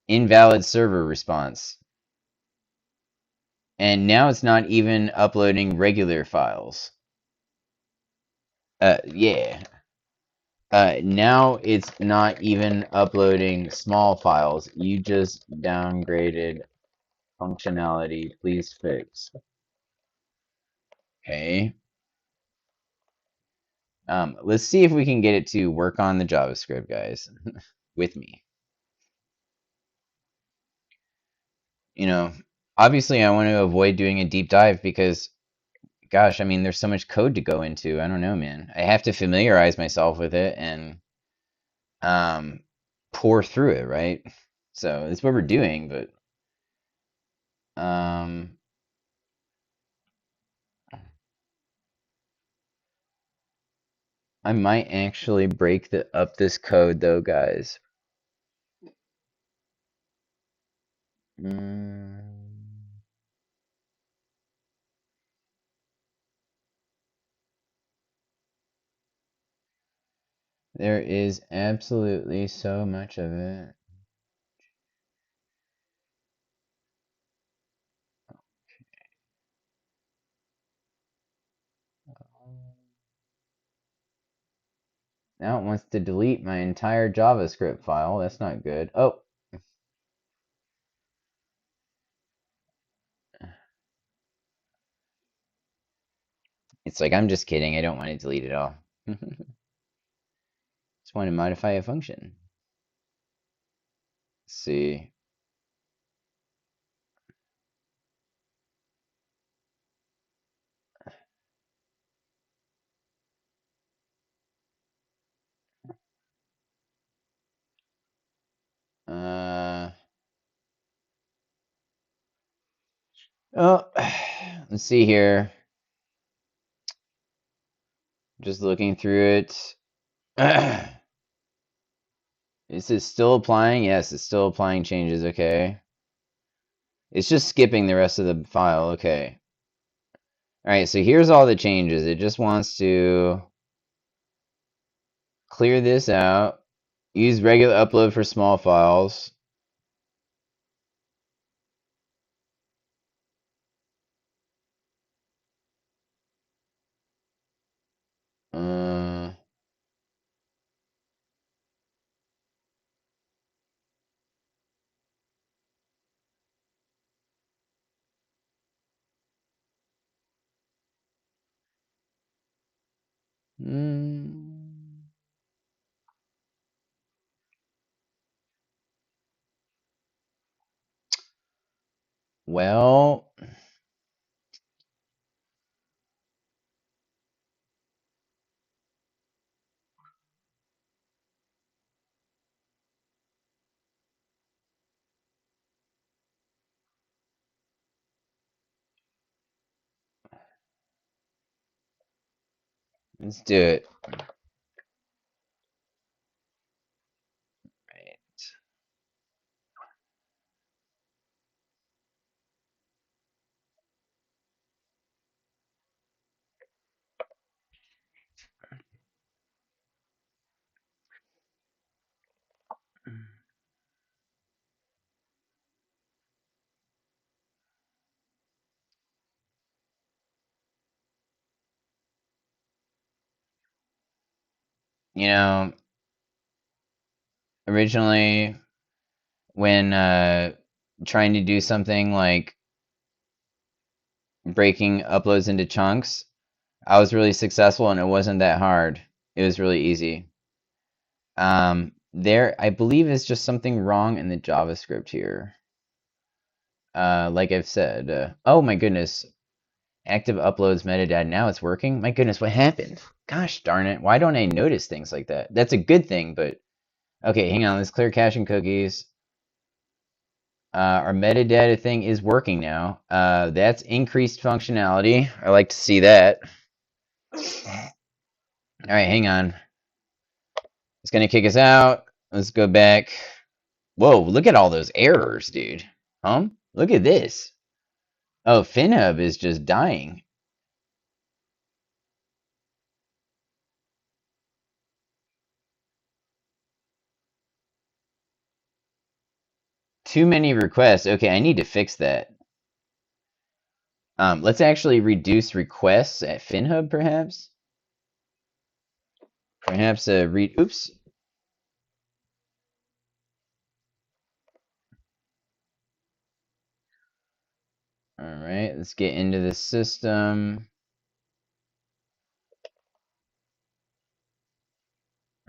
[SPEAKER 3] Invalid server response. And now it's not even uploading regular files. Yeah. Now it's not even uploading small files. You just downgraded functionality. Please fix. Okay. Let's see if we can get it to work on the JavaScript, guys, with me. Obviously I want to avoid doing a deep dive because, gosh, I mean, there's so much code to go into. I don't know, man. I have to familiarize myself with it and pour through it, right? So that's what we're doing, but I might actually break up this code though, guys. There is absolutely so much of it. Now it wants to delete my entire JavaScript file. That's not good. Oh. It's like, I'm just kidding. I don't want to delete it all. Just want to modify a function. Let's see. Oh, let's see here. Just looking through it. Is it still applying? Yes, it's still applying changes. Okay. It's just skipping the rest of the file. Okay. All right, so here's all the changes. It just wants to clear this out. Use regular upload for small files. Well, let's do it. Right. Originally, when trying to do something like breaking uploads into chunks, I was really successful and it wasn't that hard. It was really easy. There, I believe, is just something wrong in the JavaScript here. Like I've said. Oh my goodness. Active uploads metadata. Now it's working? My goodness, what happened? Gosh darn it. Why don't I notice things like that? That's a good thing, but... Okay, hang on. Let's clear cache and cookies. Our metadata thing is working now. That's increased functionality. I like to see that. All right, hang on. It's gonna kick us out. Let's go back. Whoa, look at all those errors, dude. Look at this. Oh, FinHub is just dying. Too many requests. Okay, I need to fix that. Let's actually reduce requests at FinHub, perhaps. Perhaps oops. All right, let's get into the system.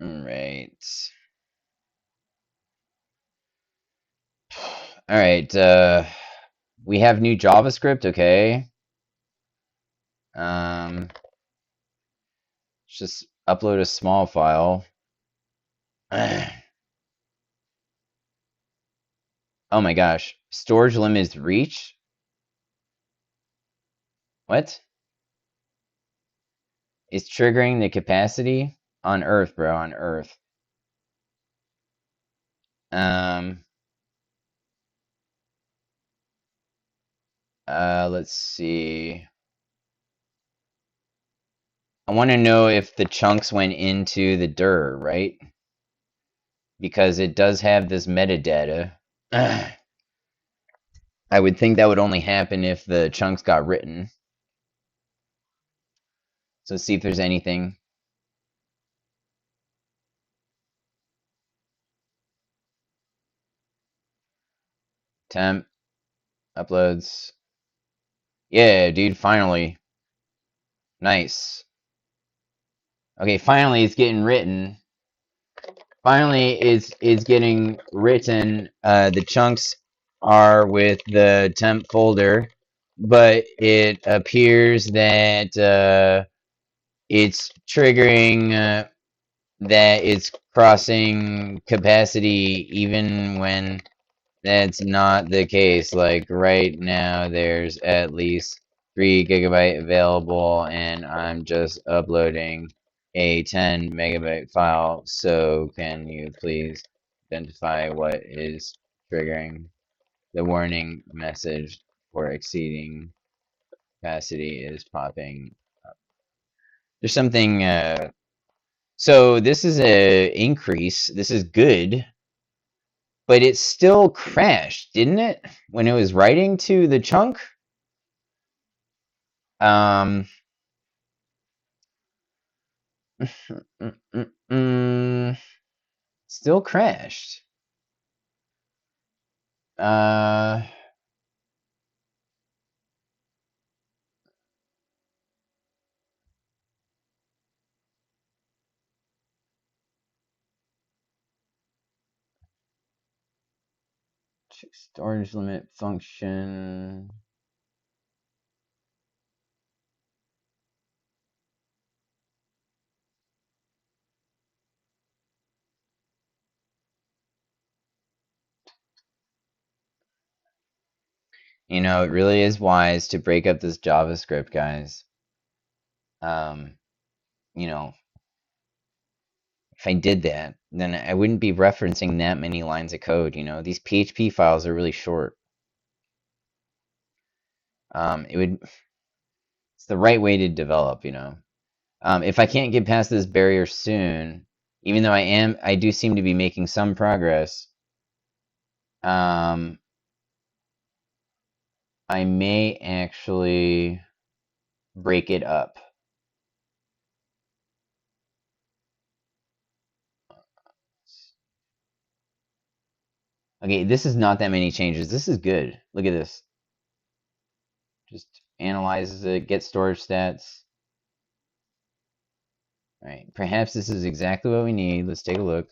[SPEAKER 3] All right. All right. We have new JavaScript. Okay. Let's just upload a small file. Oh my gosh. Storage limits reached? What? It's triggering the capacity? On Earth, bro, on Earth. Let's see. I want to know if the chunks went into the dir, right? Because it does have this metadata. I would think that would only happen if the chunks got written. So let's see if there's anything. Temp, uploads. Yeah, dude, finally. Nice. Okay, finally it's getting written. Finally it's getting written. The chunks are with the temp folder, but it appears that it's triggering that it's crossing capacity even when that's not the case. Like right now, there's at least 3 GB available, and I'm just uploading a 10 MB file. So can you please identify what is triggering the warning message for exceeding capacity is popping up? There's something. So this is a increase. This is good. But it still crashed, didn't it? When it was writing to the chunk? Um, still crashed. Uh, Storage limit function. You know, it really is wise to break up this JavaScript, guys. You know, if I did that, then I wouldn't be referencing that many lines of code, you know. These PHP files are really short. It's the right way to develop, you know. If I can't get past this barrier soon, even though I do seem to be making some progress, I may actually break it up. Okay, this is not that many changes. This is good. Look at this. Just analyzes it, gets storage stats. All right, perhaps this is exactly what we need. Let's take a look.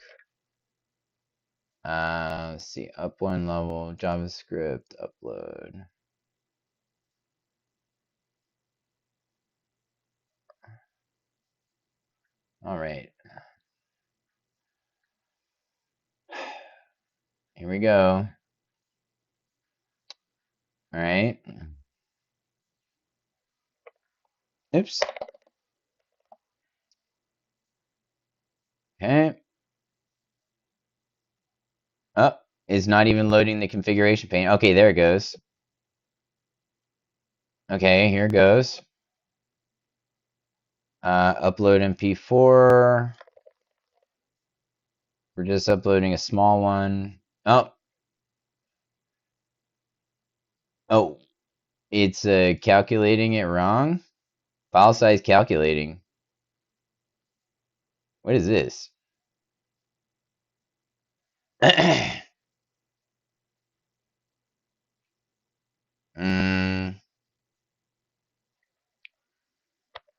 [SPEAKER 3] Let's see, up one level, JavaScript, upload. All right. Here we go. All right. Oops. is not even loading the configuration pane. Okay, there it goes. Okay, here it goes. Upload MP4. We're just uploading a small one. Oh, oh, it's calculating it wrong. File size calculating. What is this? mm,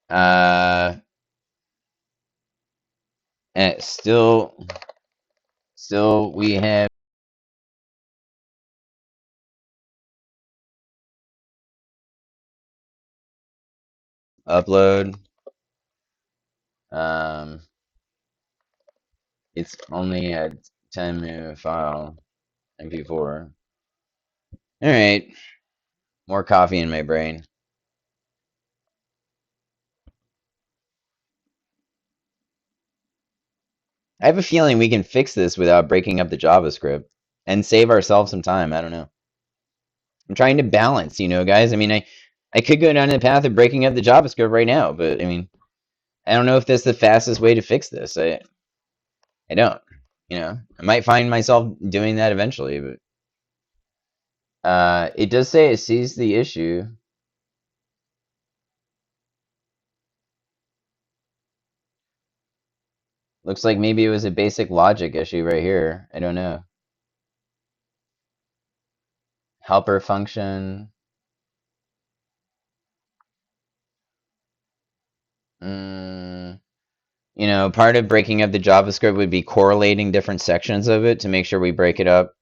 [SPEAKER 3] uh, still we have upload. It's only a 10-minute file, MP4. All right, more coffee in my brain. I have a feeling we can fix this without breaking up the JavaScript and save ourselves some time. I don't know. I'm trying to balance, guys. I mean, I could go down the path of breaking up the JavaScript right now, but I mean, I don't know if that's the fastest way to fix this. I don't. I might find myself doing that eventually, but it does say it sees the issue. Looks like maybe it was a basic logic issue right here. I don't know. Helper function. Part of breaking up the JavaScript would be correlating different sections of it to make sure we break it up.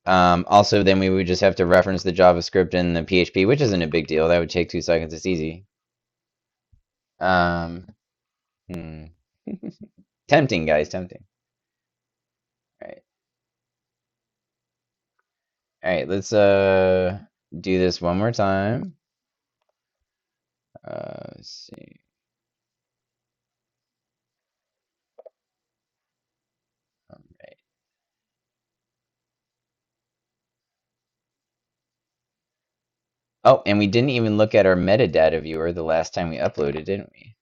[SPEAKER 3] Also, then we would just have to reference the JavaScript in the PHP, which isn't a big deal. That would take 2 seconds. It's easy. Tempting, guys, tempting. All right. All right, let's do this one more time. Let's see. All right. Oh, and we didn't even look at our metadata viewer the last time we uploaded, didn't we?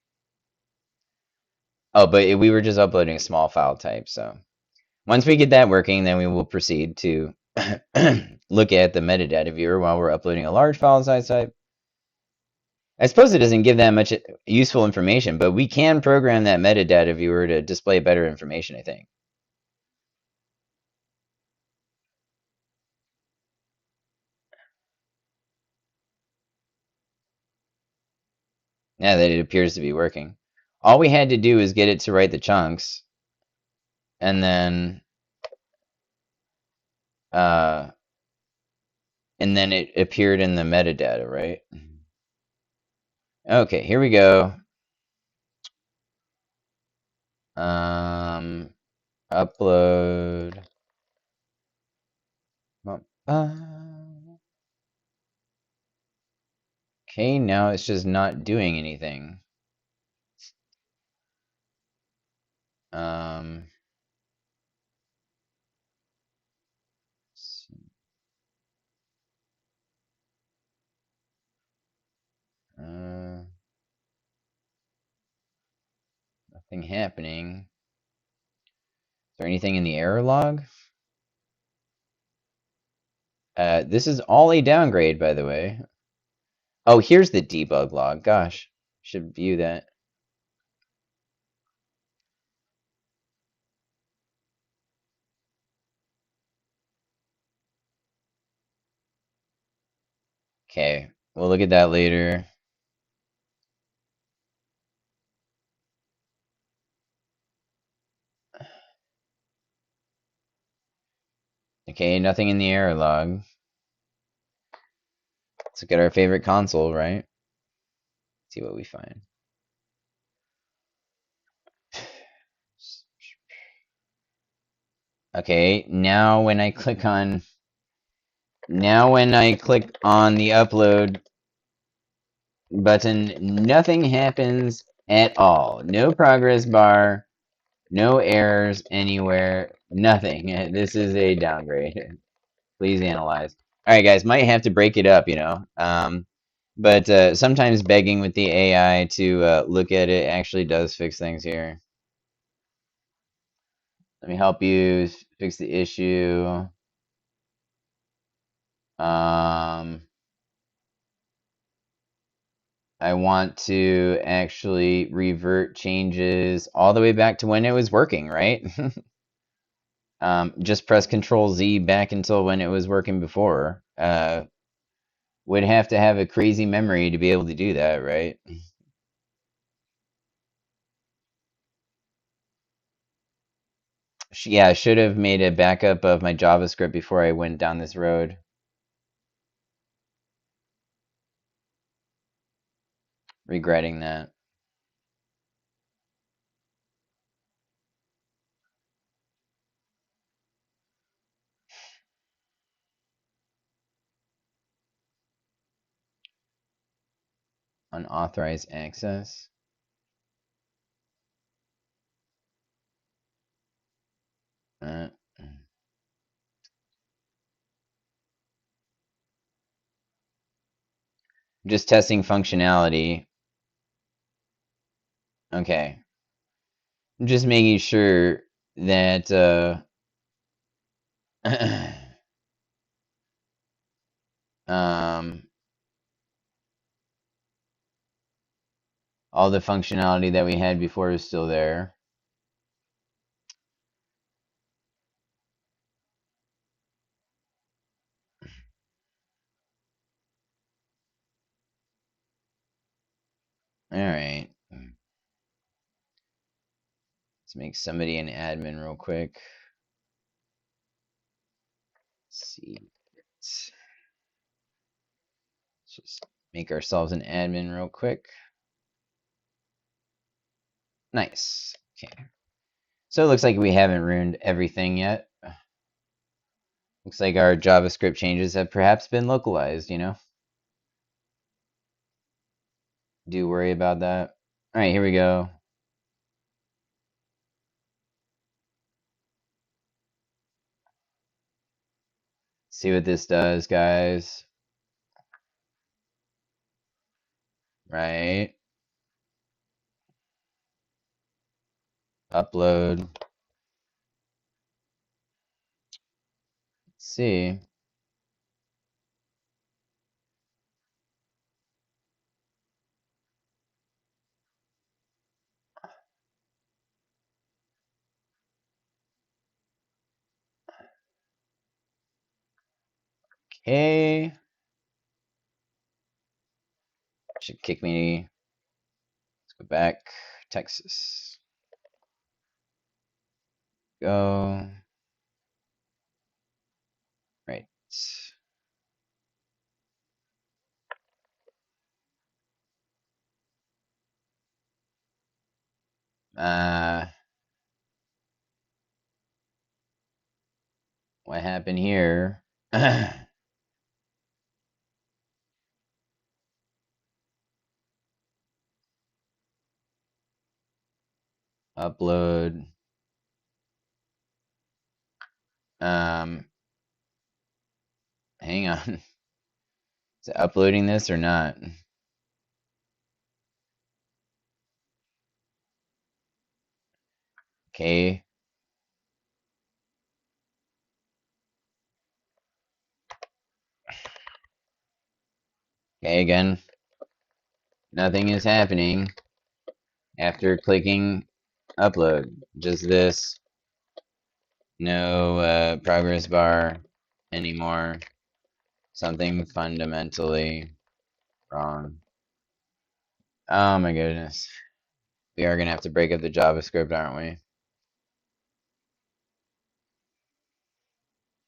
[SPEAKER 3] Oh, but we were just uploading a small file type, so once we get that working, then we will proceed to look at the metadata viewer while we're uploading a large file size type. I suppose it doesn't give that much useful information, but we can program that metadata viewer to display better information, I think. Now that it appears to be working. All we had to do is get it to write the chunks, and then it appeared in the metadata, right? Okay, here we go. Upload. Okay, now it's just not doing anything. Nothing happening. Is there anything in the error log? This is all a downgrade, by the way. Oh, here's the debug log. Gosh, should view that. Okay, we'll look at that later. Okay, nothing in the error log. Let's look at our favorite console, right? See what we find. Okay, now when I click on the upload button, nothing happens at all. No progress bar, No errors anywhere. Nothing. This is a downgrade. Please analyze. All right, guys, might have to break it up, you know. But sometimes begging with the AI to look at it actually does fix things here. Let me help you fix the issue. I want to actually revert changes all the way back to when it was working, right? Just press Control Z back until when it was working before. Would have to have a crazy memory to be able to do that, right? Yeah, I should have made a backup of my JavaScript before I went down this road. Regretting that. Unauthorized access. Uh, just testing functionality. Okay. I'm just making sure that um, all the functionality that we had before is still there. All right. Let's make somebody an admin real quick. Let's see. Let's just make ourselves an admin real quick. Nice. Okay. So it looks like we haven't ruined everything yet. Looks like our JavaScript changes have perhaps been localized, you know? Do worry about that. All right, here we go. See what this does, guys. Right. Upload. Let's see. Okay. Should kick me. Let's go back. Texas. Go. Right. What happened here? Upload. Hang on. Is it uploading this or not? Okay. Okay, again. Nothing is happening after clicking upload. Just this. No progress bar anymore. Something fundamentally wrong. Oh my goodness. We are going to have to break up the JavaScript, aren't we?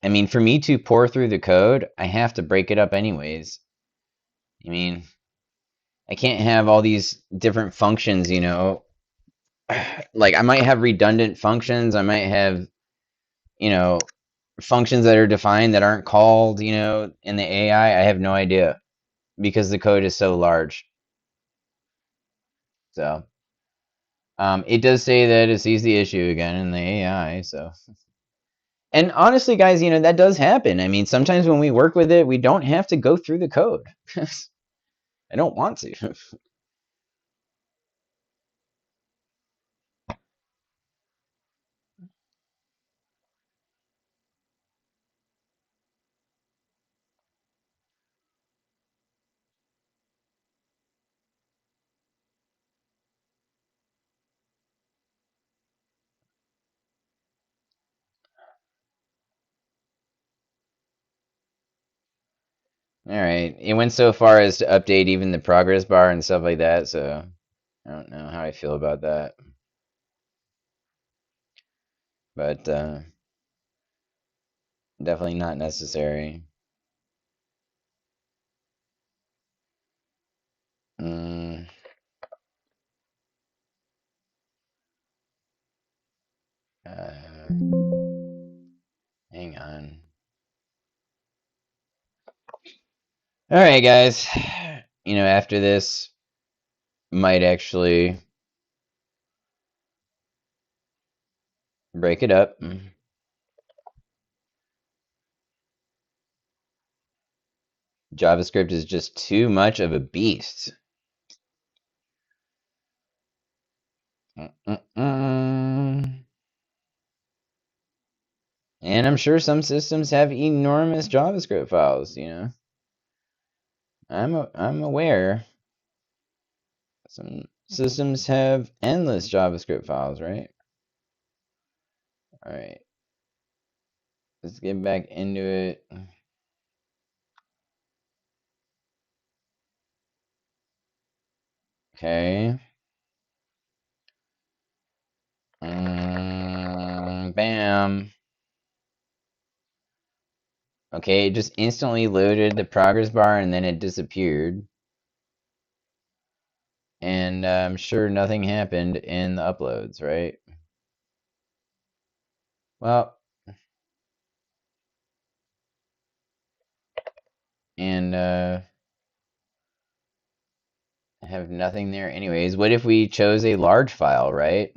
[SPEAKER 3] I mean, for me to pour through the code, I have to break it up anyways. I mean, I can't have all these different functions, you know. Like, I might have redundant functions. I might have, you know, functions that are defined that aren't called, you know, in the AI. I have no idea because the code is so large. So, It does say that it sees the issue again in the AI, so. And honestly, guys, you know, that does happen. I mean, sometimes when we work with it, we don't have to go through the code. I don't want to. All right. It went so far as to update even the progress bar and stuff like that, so I don't know how I feel about that. But definitely not necessary. Mm, uh, hang on. All right, guys. You know, after this, might actually break it up. JavaScript is just too much of a beast. And I'm sure some systems have enormous JavaScript files, you know. I'm aware. Some systems have endless JavaScript files, right? All right. Let's get back into it. Okay. Bam. Okay, it just instantly loaded the progress bar and then it disappeared. And I'm sure nothing happened in the uploads, right? Well, and I have nothing there anyways. What if we chose a large file, right?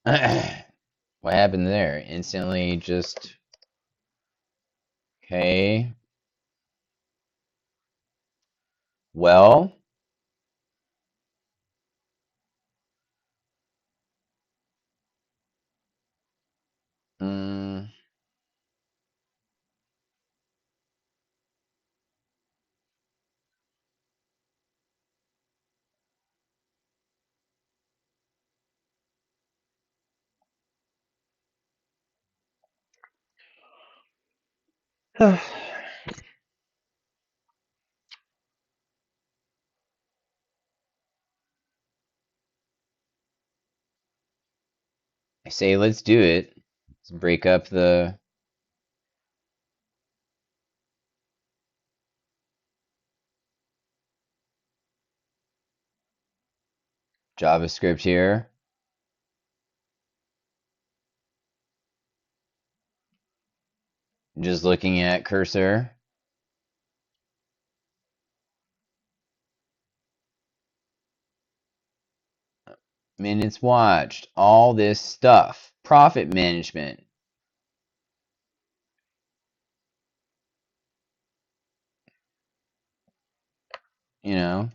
[SPEAKER 3] What happened there? Instantly just... Okay. Well... Mm, I say let's do it. Let's break up the... JavaScript here. Just looking at cursor. Minutes watched. All this stuff. Profit management. You know.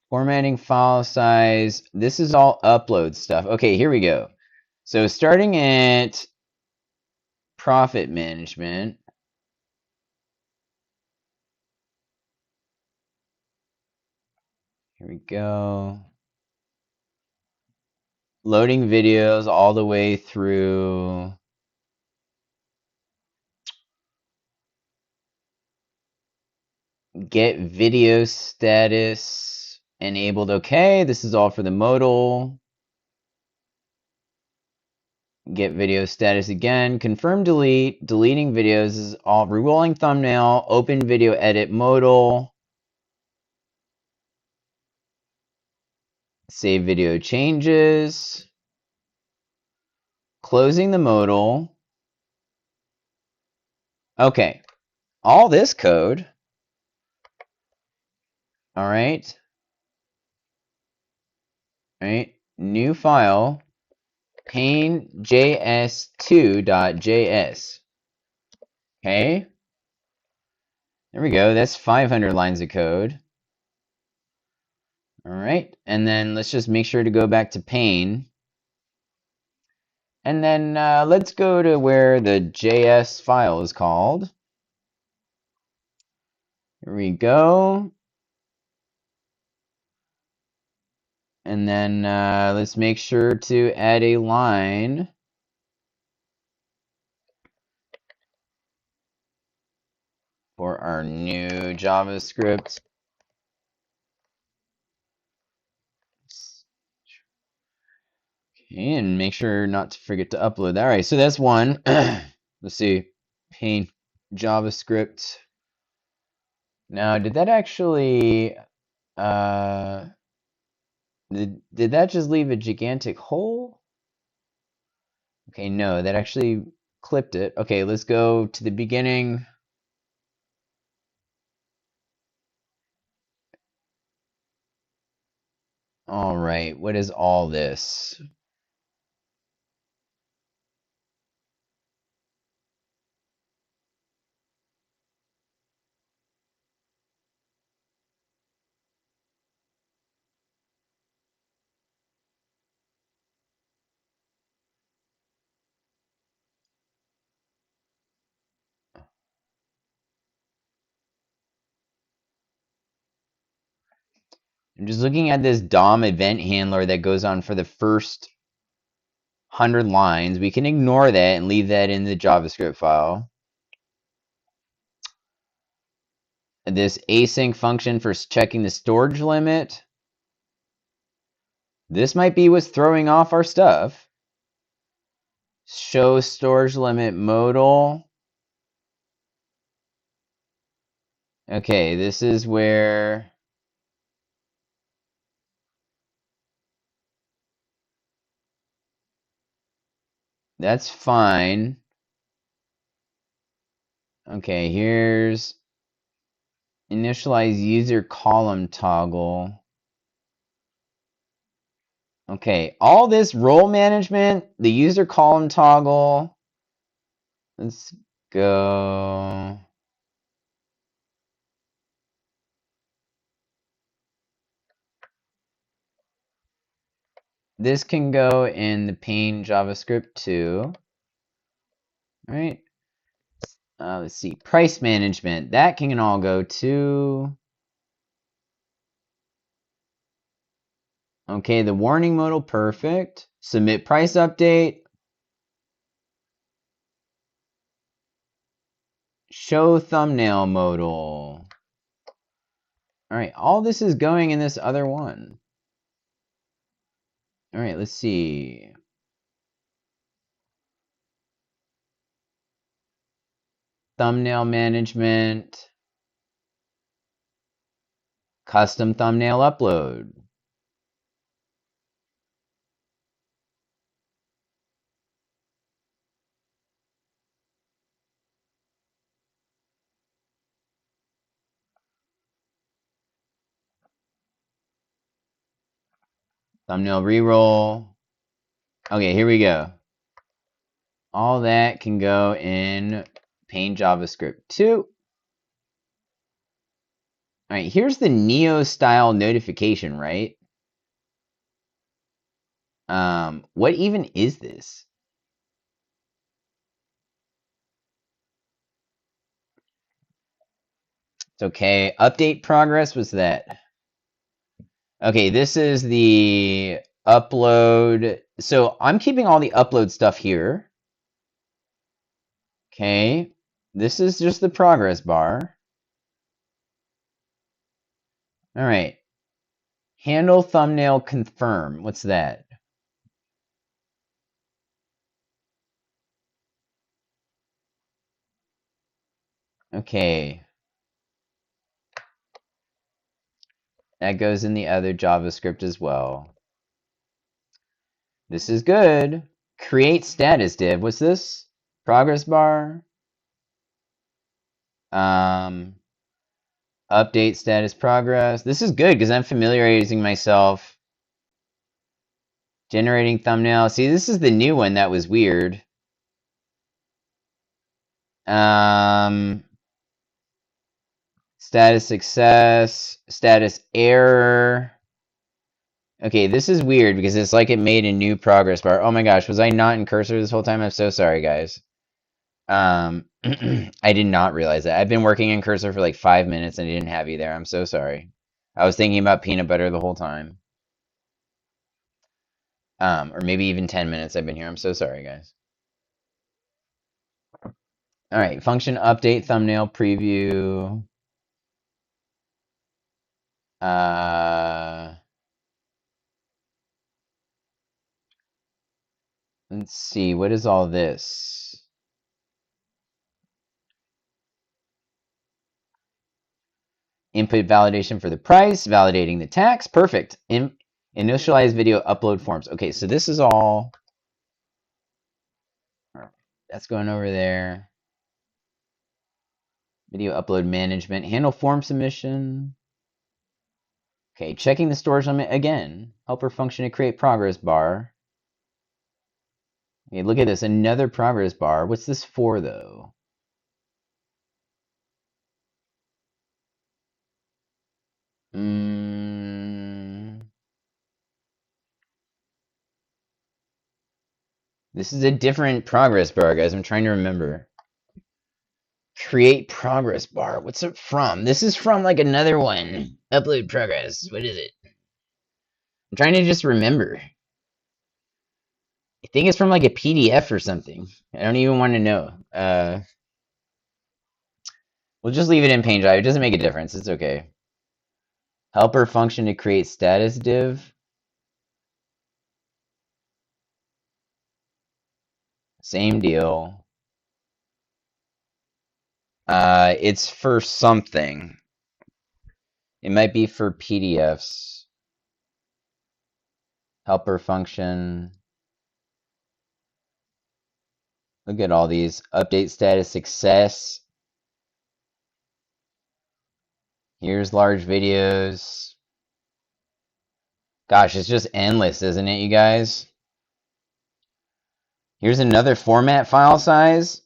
[SPEAKER 3] Formatting file size. This is all upload stuff. Okay, here we go. So starting at profit management. Here we go. Loading videos all the way through. Get video status enabled. Okay, this is all for the modal. Get video status again. Confirm delete. Deleting videos is all. Rerolling thumbnail. Open video edit modal. Save video changes. Closing the modal. Okay. All this code. All right. right? New file, pain.js2.js. Okay, there we go. That's 500 lines of code. All right, and then let's just make sure to go back to pain. And then let's go to where the JS file is called. Here we go. And then let's make sure to add a line for our new JavaScript. Okay, and make sure not to forget to upload that. All right, so that's one. Let's see. Paint JavaScript. Now, did that actually did that just leave a gigantic hole? Okay, no, that actually clipped it. Okay, let's go to the beginning. All right, what is all this? I'm just looking at this DOM event handler that goes on for the first 100 lines. We can ignore that and leave that in the JavaScript file. This async function for checking the storage limit. This might be what's throwing off our stuff. Show storage limit modal. Okay, this is where that's fine. Okay, here's initialize user column toggle. Okay, all this role management, the user column toggle. Let's go. This can go in the pane JavaScript too. All right. Let's see. Price management. That can all go to. Okay, the warning modal, perfect. Submit price update. Show thumbnail modal. All right, all this is going in this other one. All right, let's see. Thumbnail management. Custom thumbnail upload. Thumbnail reroll. Okay, here we go. All that can go in Paint JavaScript 2. All right, here's the Neo style notification, right? What even is this? It's okay. Update progress was that. Okay, this is the upload. So I'm keeping all the upload stuff here. Okay, this is just the progress bar. All right. Handle thumbnail confirm. What's that? Okay. That goes in the other JavaScript as well. This is good. Create status div. What's this? Progress bar. Update status progress. This is good because I'm familiarizing myself Generating thumbnail. See, this is the new one that was weird. Status success, status error. Okay, this is weird because it's like it made a new progress bar. Oh my gosh, was I not in cursor this whole time? I'm so sorry, guys. I did not realize that. I've been working in cursor for like 5 minutes and I didn't have you there. I'm so sorry. I was thinking about peanut butter the whole time. Or maybe even 10 minutes I've been here. I'm so sorry, guys. All right, function update thumbnail preview. Let's see, what is all this? Input validation for the price, validating the tax. Perfect. Initialize video upload forms. Okay, so this is all. That's going over there. Video upload management. Handle form submission. Okay, checking the storage limit again. Helper function to create progress bar. Okay, look at this. Another progress bar. What's this for, though? This is a different progress bar, guys. I'm trying to remember. Create progress bar. What's it from? This is from like another one. Upload progress. What is it? I'm trying to just remember. I think it's from like a PDF or something. I don't even want to know. We'll just leave it in paint drive. It doesn't make a difference. It's okay. Helper function to create status div. Same deal. It's for something. It might be for PDFs. Helper function. Look at all these. Update status success. Here's large videos. Gosh, it's just endless, isn't it, you guys? Here's another format file size. Is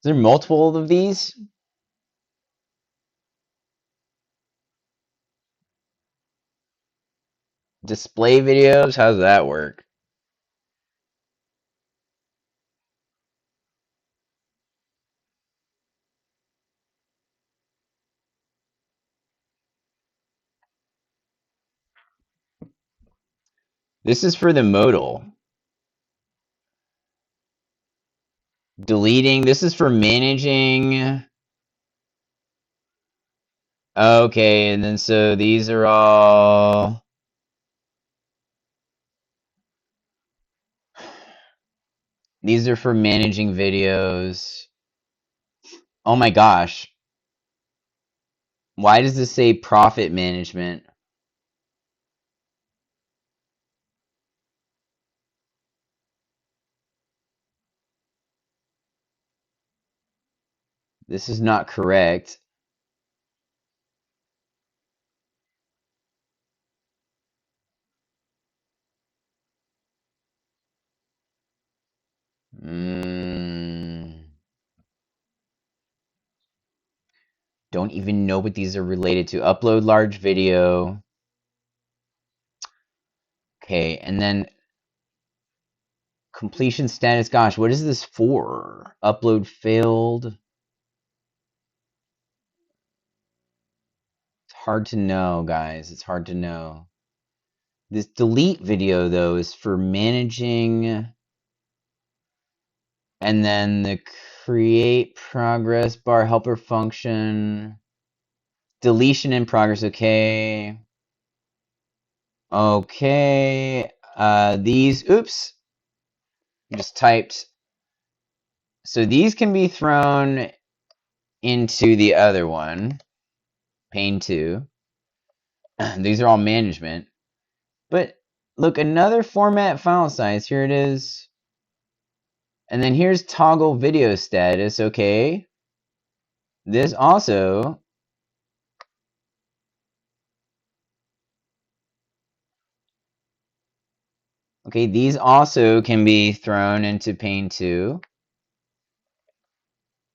[SPEAKER 3] there multiple of these? Display videos? How does that work? This is for the modal. Deleting. This is for managing. Okay, and then so these are all. These are for managing videos. Oh my gosh. Why does this say profit management? This is not correct. Don't even know what these are related to. Upload large video. Okay, and then completion status. Gosh, what is this for? Upload failed. It's hard to know, guys. It's hard to know. This delete video, though, is for managing. And then the create progress bar helper function. Deletion in progress. Okay. Okay. These. Oops. Just typed. So these can be thrown into the other one. Pane 2. These are all management. But look, another format file size. Here it is. And then here's toggle video status. Okay. This also. Okay, these also can be thrown into pane 2.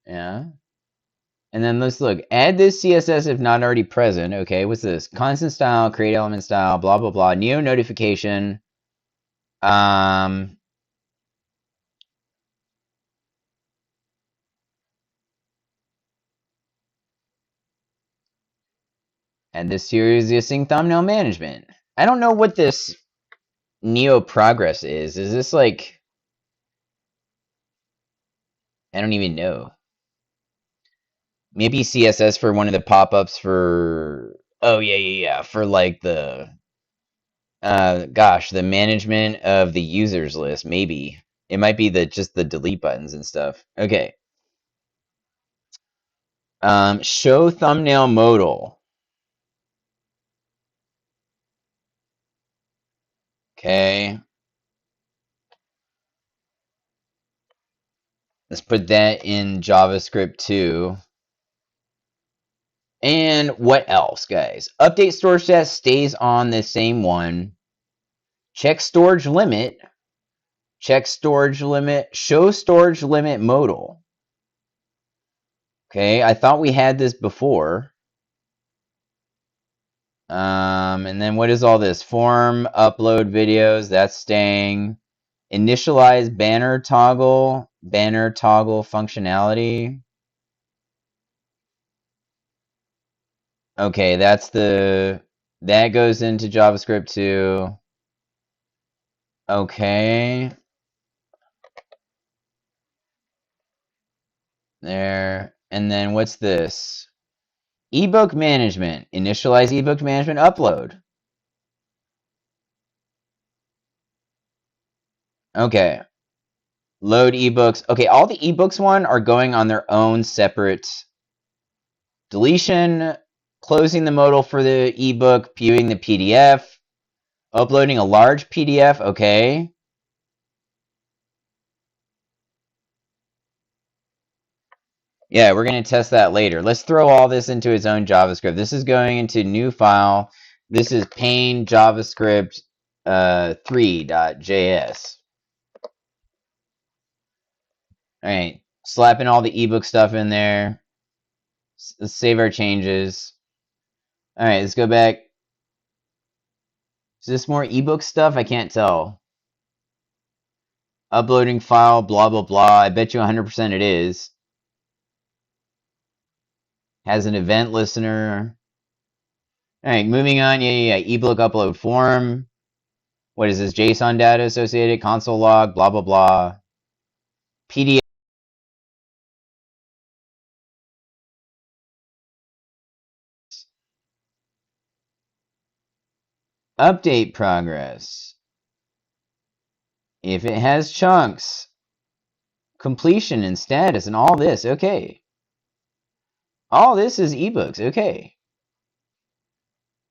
[SPEAKER 3] Yeah. And then let's look. Add this CSS if not already present. Okay, what's this? Constant style, create element style, blah, blah, blah. Neo notification. And this series existing thumbnail management. I don't know what this Neo progress is. Is this like, I don't even know. Maybe CSS for one of the pop-ups for, oh yeah, for like the, gosh, the management of the users list, maybe. It might be just the delete buttons and stuff. Okay. Show thumbnail modal. Okay. Let's put that in JavaScript too. And what else, guys? Update storage stat stays on the same one. Check storage limit. Check storage limit. Show storage limit modal. Okay, I thought we had this before. And then what is all this? Form, upload videos, that's staying. Initialize banner toggle functionality. Okay, that goes into JavaScript too. Okay. There. And then what's this? Ebook management. Initialize ebook management upload. Okay. Load ebooks. Okay, all the ebooks one are going on their own separate deletion, closing the modal for the ebook, viewing the PDF, uploading a large PDF. Okay. Yeah, we're going to test that later. Let's throw all this into its own JavaScript. This is going into new file. This is pane JavaScript 3.js. All right, slapping all the ebook stuff in there. Let's save our changes. All right, let's go back. Is this more ebook stuff? I can't tell. Uploading file, blah, blah, blah. I bet you 100% it is. Has an event listener. All right, moving on. Yeah. Ebook upload form. What is this? JSON data associated, console log, blah, blah, blah. PDF. Update progress. If it has chunks, completion and status and all this, okay. All this is ebooks, okay.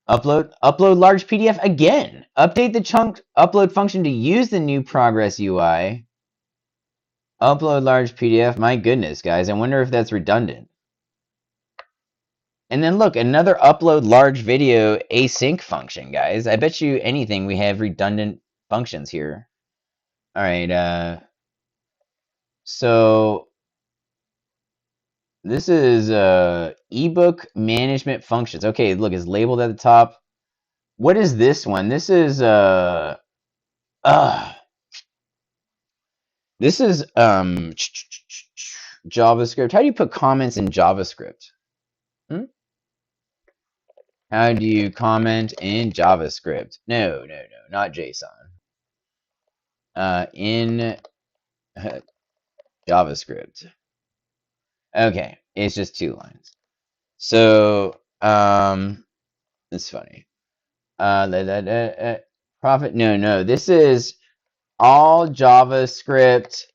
[SPEAKER 3] Upload large PDF again. Update the chunk upload function to use the new progress UI. Upload large PDF. My goodness, guys. I wonder if that's redundant. And then look, another upload large video async function, guys. I bet you anything we have redundant functions here. All right. So this is ebook management functions. Okay, look, it's labeled at the top. What is this one? This is this is JavaScript. How do you put comments in JavaScript? How do you comment in JavaScript? No, not JSON. In JavaScript. Okay, it's just 2 lines. So, it's funny. Profit. No. This is all JavaScript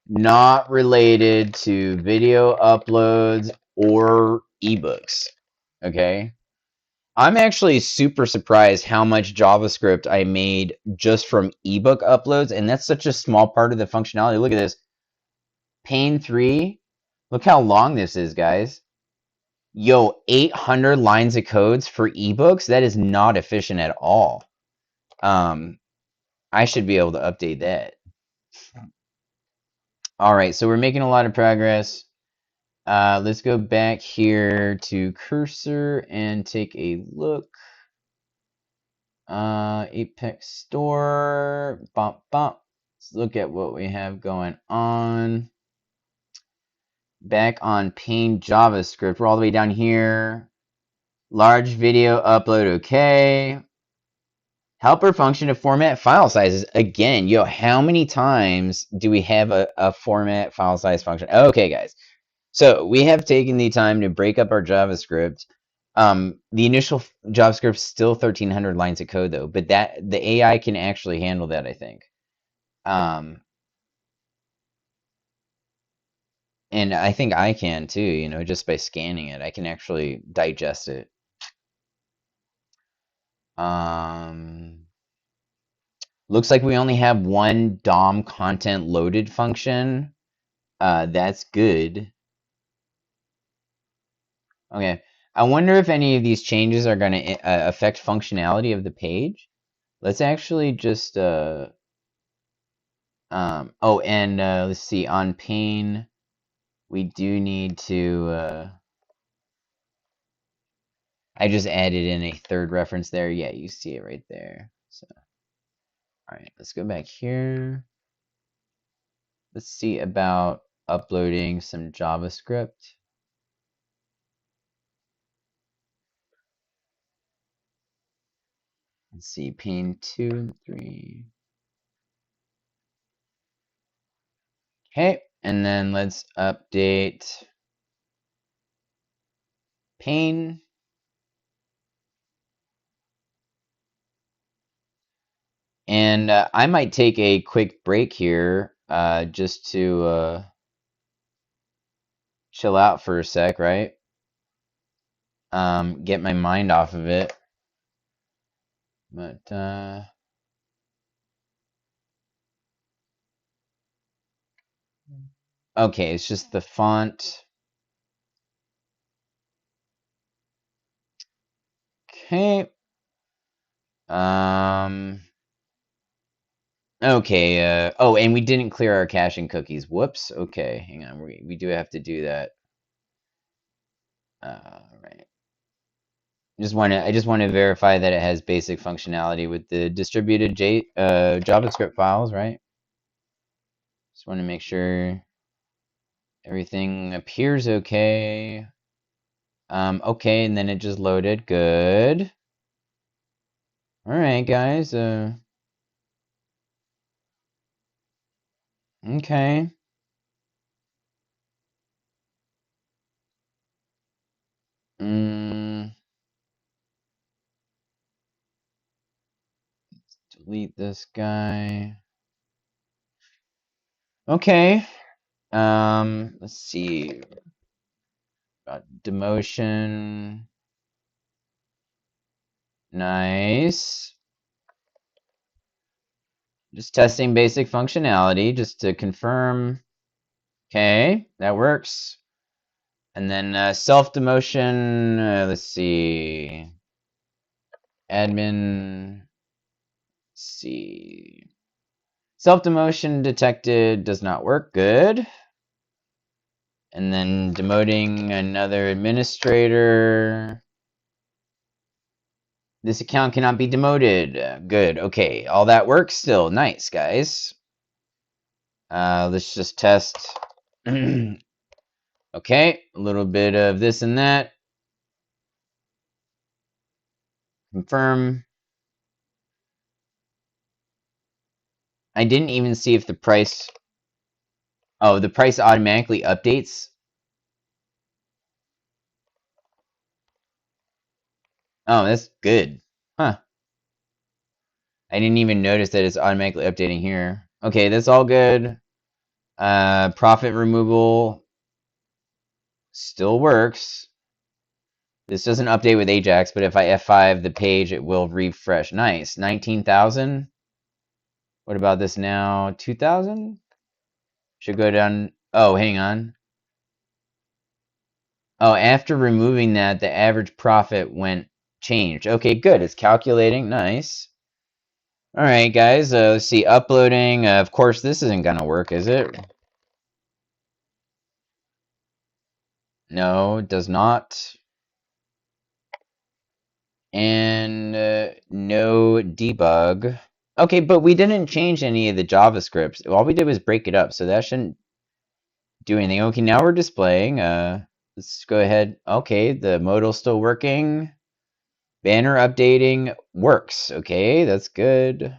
[SPEAKER 3] not related to video uploads or ebooks. Okay. I'm actually super surprised how much JavaScript I made just from ebook uploads, and that's such a small part of the functionality. Look at this. Pane 3. Look how long this is, guys. Yo, 800 lines of codes for ebooks? That is not efficient at all. I should be able to update that. All right, so we're making a lot of progress. Let's go back here to cursor and take a look. Apex Store. Bump, bump. Let's look at what we have going on. Back on Paint JavaScript. We're all the way down here. Large video upload, okay. Helper function to format file sizes. Again, yo, how many times do we have a format file size function? Okay, guys. So we have taken the time to break up our JavaScript. The initial JavaScript is still 1,300 lines of code, though, but that the AI can actually handle that, I think. And I think I can too, you know, just by scanning it. I can actually digest it. Looks like we only have one DOM content loaded function. That's good. Okay. I wonder if any of these changes are going to affect functionality of the page. Let's actually just oh, and let's see, on pane we do need to I just added in a third reference there. Yeah, you see it right there. So all right, let's go back here. Let's see about uploading some JavaScript. Let's see, pane 2 and 3. Okay, and then let's update pane. And I might take a quick break here just to chill out for a sec, right? Get my mind off of it. But okay, it's just the font. Okay. Okay, oh, and we didn't clear our caching cookies. Whoops. Okay, hang on. We do have to do that. Right. I just want to verify that it has basic functionality with the distributed JavaScript files, right? Just want to make sure everything appears okay. Okay, and then it just loaded. Good. All right, guys. Okay. Delete this guy. Okay. Let's see. Got demotion. Nice. Just testing basic functionality just to confirm. Okay, that works. And then self demotion. Let's see. Admin. Let's see. Self demotion detected does not work. Good. And then demoting another administrator. This account cannot be demoted. Good. Okay. All that works still. Nice, guys. Let's just test. Okay. A little bit of this and that. Confirm. I didn't even see if the price... Oh, the price automatically updates? Oh, that's good. Huh. I didn't even notice that it's automatically updating here. Okay, that's all good. Profit removal still works. This doesn't update with Ajax, but if I F5 the page, it will refresh. Nice. 19,000. What about this now? 2,000? Should go down. Oh, hang on. Oh, after removing that, the average profit went changed. Okay, good. It's calculating. Nice. All right, guys. Let's see. Uploading. Of course, this isn't gonna work, is it? No, it does not. And no debug. Okay, but we didn't change any of the JavaScript. All we did was break it up, so that shouldn't do anything. Okay, now we're displaying. Let's go ahead. Okay, the modal's still working. Banner updating works. Okay, that's good.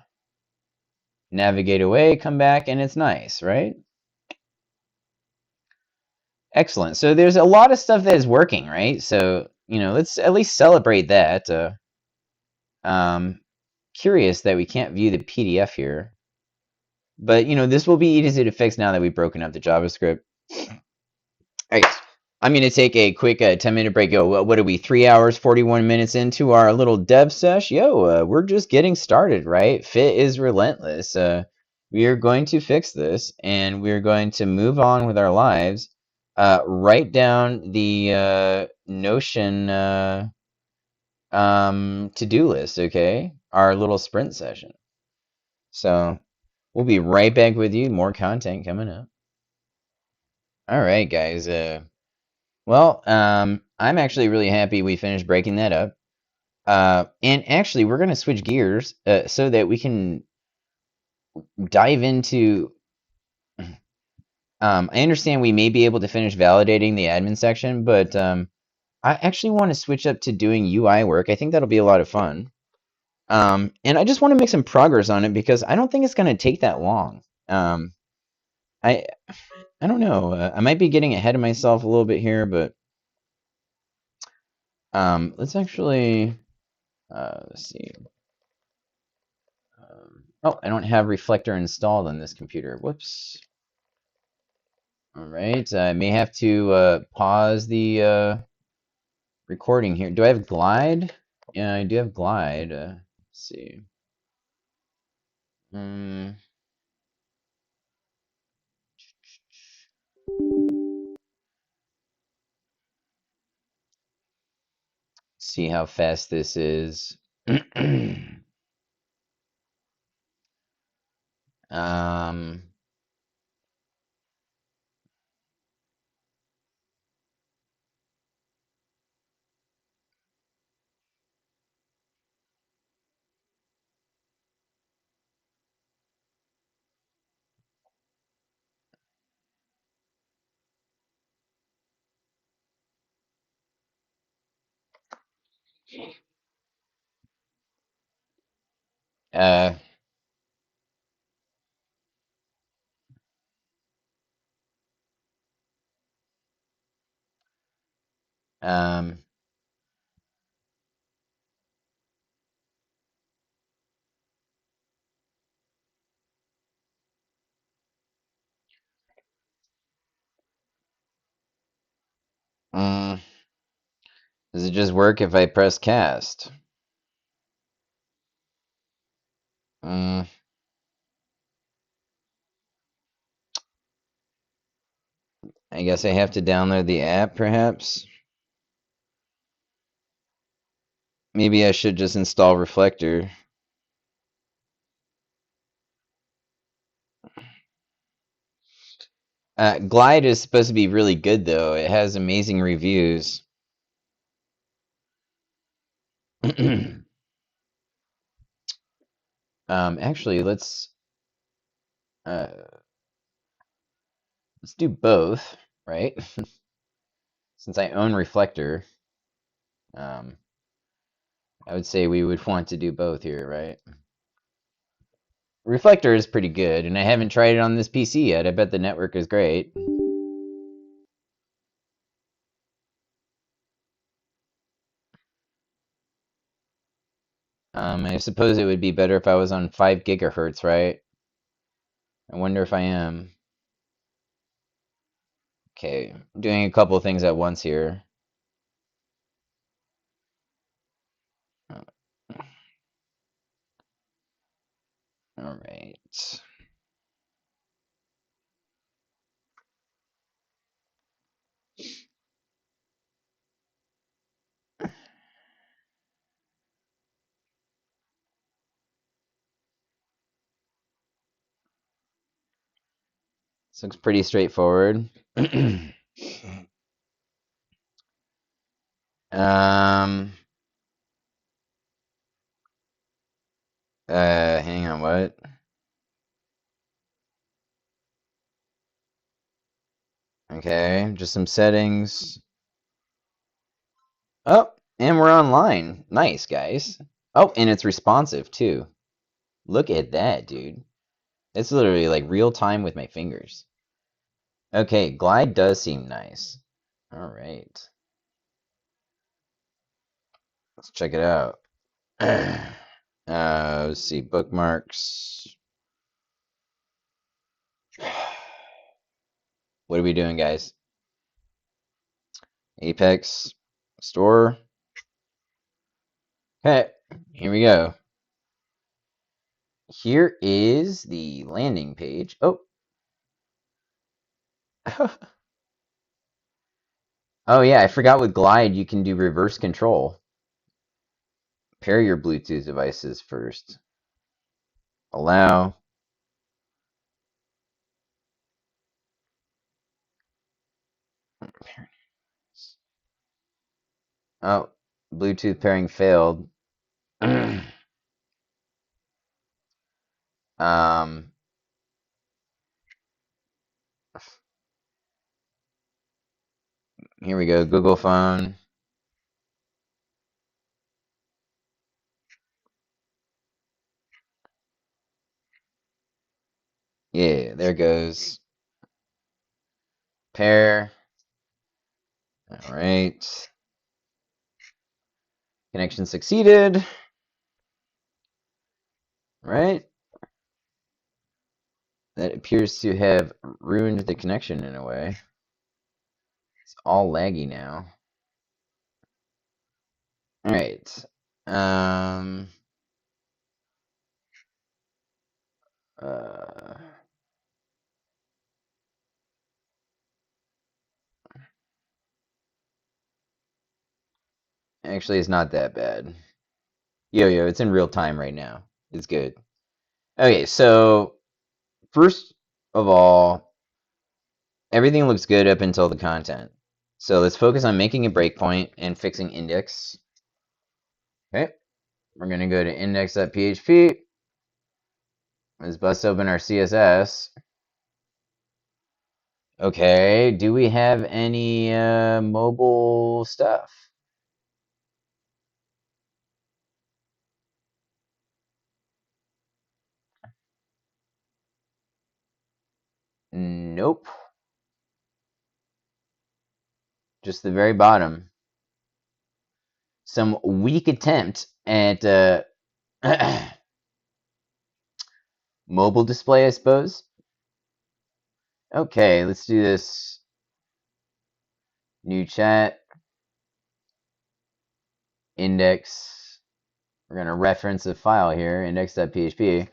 [SPEAKER 3] Navigate away, come back, and it's nice, right? Excellent. So there's a lot of stuff that is working, right? So, let's at least celebrate that. Curious that we can't view the PDF here. But, this will be easy to fix now that we've broken up the JavaScript. All right, I'm going to take a quick 10-minute break. Yo, what are we, 3 hours, 41 minutes into our little dev sesh? Yo, we're just getting started, right? Fit is relentless. We are going to fix this, and we're going to move on with our lives. Write down the Notion to-do list, okay? Our little sprint session. So we'll be right back with you. More content coming up. All right, guys. Well, I'm actually really happy we finished breaking that up. And actually, we're going to switch gears so that we can dive into. I understand we may be able to finish validating the admin section, but I actually want to switch up to doing UI work. I think that'll be a lot of fun. And I just want to make some progress on it because I don't think it's going to take that long. I I don't know. I might be getting ahead of myself a little bit here, but let's actually let's see. Oh, I don't have Reflector installed on this computer. Whoops. All right, I may have to pause the recording here. Do I have Glide? Yeah, I do have Glide. Let's see. Mm, see how fast this is. um, uh, um, mm, does it just work if I press cast? Mm, I guess I have to download the app, perhaps. Maybe I should just install Reflector. Glide is supposed to be really good, though. It has amazing reviews. Actually, uh, let's do both, right? Since I own Reflector, um, I would say we would want to do both here, right? Reflector is pretty good, and I haven't tried it on this PC yet. I bet the network is great. I suppose it would be better if I was on 5 gigahertz, right? I wonder if I am. Okay, I'm doing a couple of things at once here. All right. This looks pretty straightforward. Hang on, what? Okay, just some settings. Oh, and we're online. Nice, guys. Oh, and it's responsive too. Look at that, dude. It's literally like real time with my fingers. Okay, glide does seem nice. All right. Let's check it out. Let's see, bookmarks. What are we doing, guys? Apex store. Okay, here we go. Here is the landing page. Oh. Oh yeah, I forgot with Glide you can do reverse control. Pair your Bluetooth devices first. Allow. Oh, Bluetooth pairing failed. um, Here we go. Google phone. Yeah, there goes. Pair. All right. Connection succeeded. Right. That appears to have ruined the connection in a way. It's all laggy now. All right. Uh, Actually, it's not that bad. Yo, it's in real time right now. It's good. Okay, so first of all, everything looks good up until the content. So let's focus on making a breakpoint and fixing index. Okay, we're going to go to index.php. Let's bust open our CSS. Okay, do we have any mobile stuff? Nope. Just the very bottom. Some weak attempt at mobile display, I suppose. Okay, let's do this. New chat. Index. We're going to reference a file here, index.php.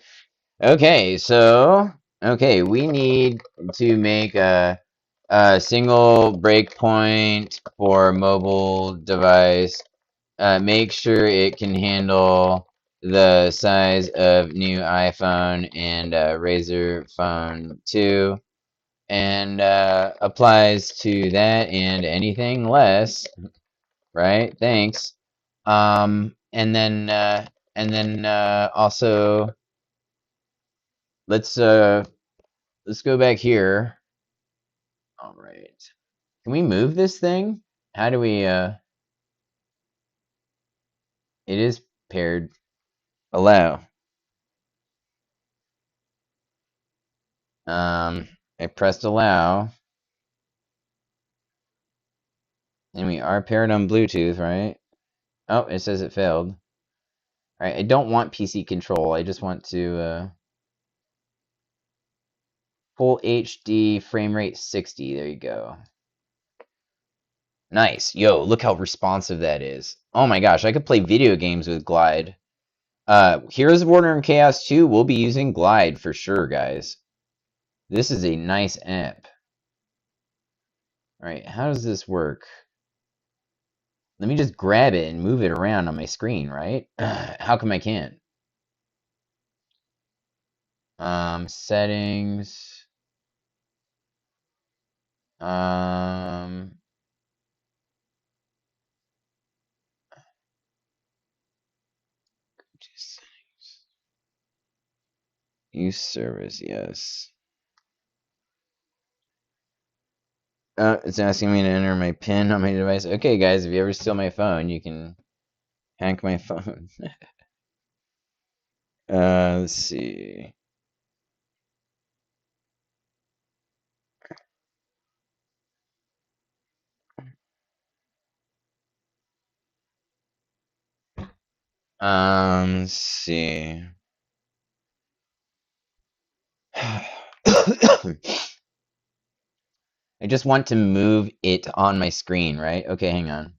[SPEAKER 3] Okay, so, we need to make a single breakpoint for mobile device. Make sure it can handle the size of new iPhone and Razer Phone 2, and applies to that and anything less. Right? Thanks. And then also let's go back here. All right. Can we move this thing? How do we it is paired. Allow. I pressed allow. And we are paired on Bluetooth, right? Oh, it says it failed. All right, I don't want PC control. I just want to full HD frame rate 60. There you go. Nice. Yo, look how responsive that is. Oh my gosh, I could play video games with Glide. Heroes of Order and Chaos 2, we'll be using Glide for sure, guys. This is a nice app. Alright, how does this work? Let me just grab it and move it around on my screen, right? How come I can't? Settings.
[SPEAKER 1] Use service, yes. It's asking me to enter my PIN on my device. Okay, guys, if you ever steal my phone, you can hack my phone. Let's see. Let's see. I just want to move it on my screen, right? Okay, hang on.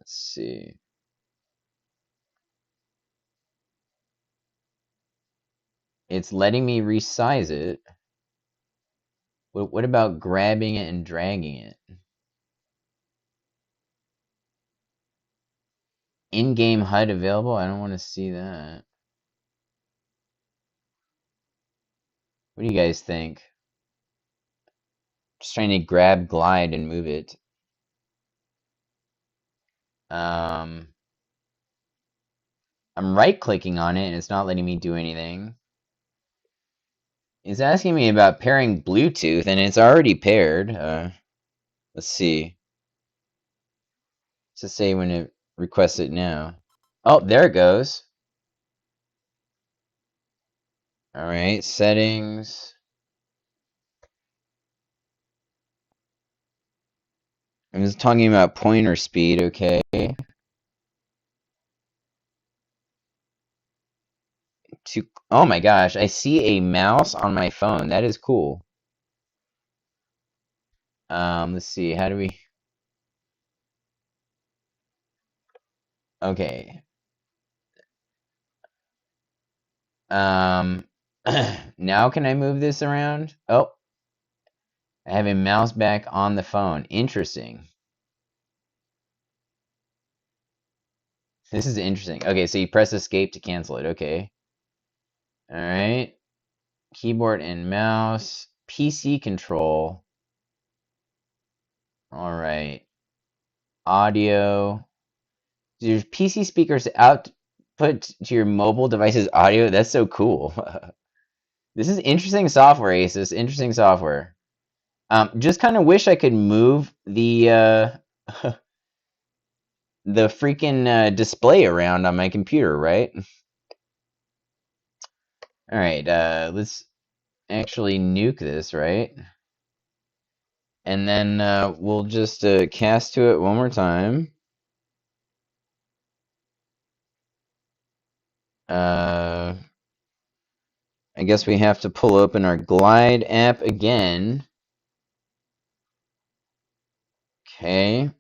[SPEAKER 1] Let's see. It's letting me resize it. What about grabbing it and dragging it? In-game HUD available? I don't want to see that. What do you guys think? Just trying to grab, glide, and move it. I'm right-clicking on it, and it's not letting me do anything. It's asking me about pairing Bluetooth, and it's already paired. Let's see. Let's just say when it requests it now. Oh, there it goes. All right, settings. I'm just talking about pointer speed, okay? Oh my gosh, I see a mouse on my phone. That is cool. Let's see. How do we? Okay. Now can I move this around? Oh, I have a mouse back on the phone. Interesting. This is interesting. Okay, so you press escape to cancel it. Okay. All right. Keyboard and mouse. PC control. All right. Audio. Your PC speakers output to your mobile device's audio. That's so cool. This is interesting software, Asus. Interesting software. Just kind of wish I could move the the freaking display around on my computer, right? All right, let's actually nuke this, right? And then we'll just cast to it one more time. I guess we have to pull open our Glide app again. Okay.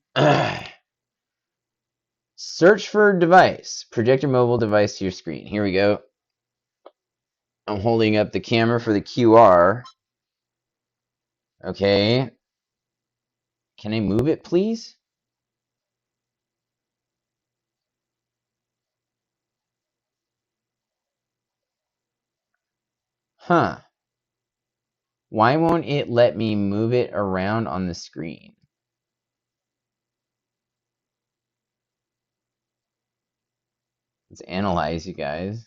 [SPEAKER 1] Search for device. Project your mobile device to your screen. Here we go. I'm holding up the camera for the QR. Okay. Can I move it, please? Huh. Why won't it let me move it around on the screen? Let's analyze, you guys.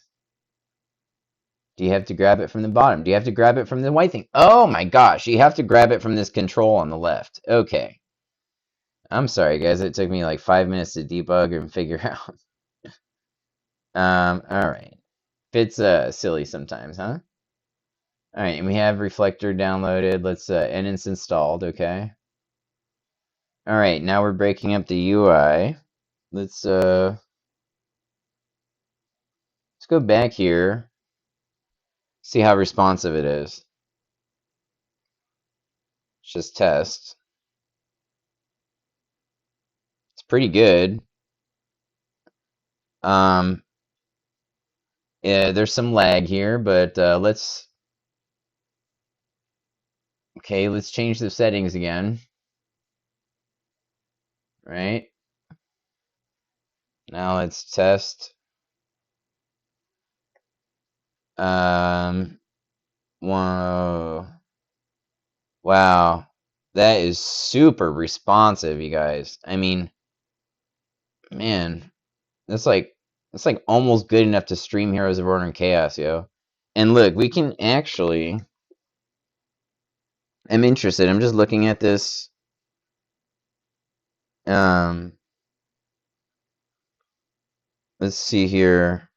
[SPEAKER 1] Do you have to grab it from the bottom? Do you have to grab it from the white thing? Oh my gosh, you have to grab it from this control on the left. Okay. I'm sorry, guys. It took me like 5 minutes to debug and figure out. Alright. It's silly sometimes, huh? Alright, and we have Reflector downloaded. Let's and it's installed, okay? Alright, now we're breaking up the UI. Let's go back here. See how responsive it is. Let's just test. It's pretty good. Yeah, there's some lag here, but let's change the settings again. Right? Now let's test. Whoa.
[SPEAKER 3] Wow. That is super responsive, you guys. I mean, man, that's like almost good enough to stream Heroes of Order and Chaos, yo. And look, we can actually I'm interested. I'm just looking at this. Um, let's see here.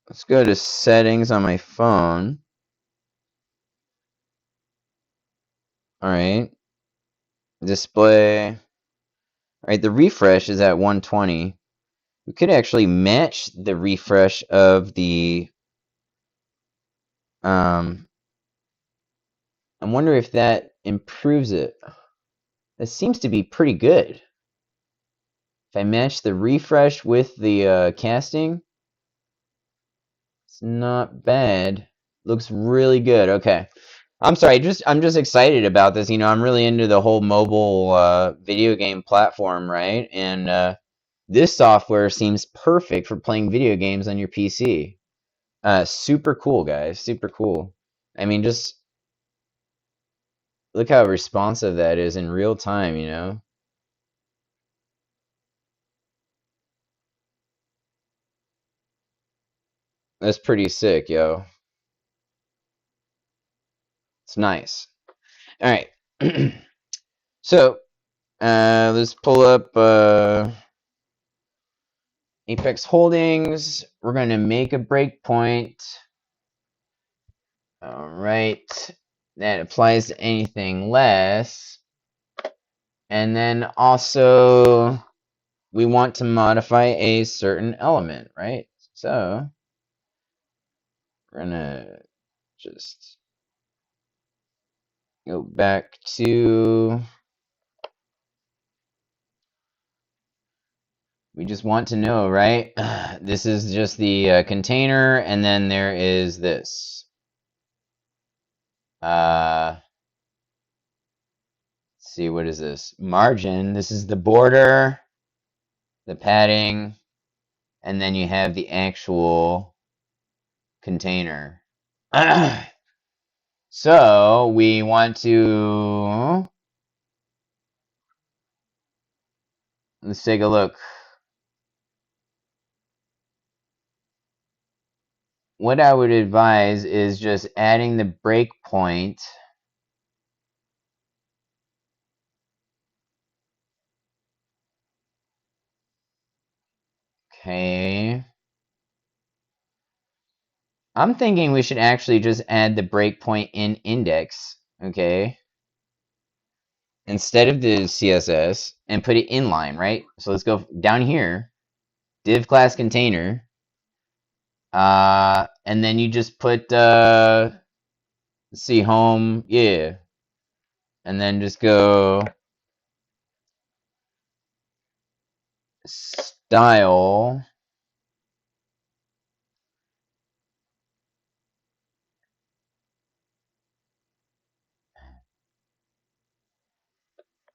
[SPEAKER 3] Let's go to settings on my phone. All right. Display. All right, the refresh is at 120. We could actually match the refresh of the I wonder if that improves it. That seems to be pretty good. If I match the refresh with the casting, it's not bad. Looks really good. Okay. I'm sorry, I'm just excited about this. You know, I'm really into the whole mobile video game platform, right? And this software seems perfect for playing video games on your PC. Super cool, guys. Super cool. I mean, just look how responsive that is in real time, you know? That's pretty sick, yo. It's nice. All right. So, let's pull up Apex Holdings. We're going to make a breakpoint. All right. That applies to anything less. And then also, we want to modify a certain element, right? So, we're going to just go back to, we just want to know, right? This is just the container, and then there is this. Let's see, what is this? Margin. This is the border, the padding, and then you have the actual container. So we want to, let's take a look. What I would advise is just adding the breakpoint. Okay. I'm thinking we should actually just add the breakpoint in index, okay? Instead of the CSS and put it inline, right? So let's go down here, div class container, and then you just put, let's see, home, yeah, and then just go style,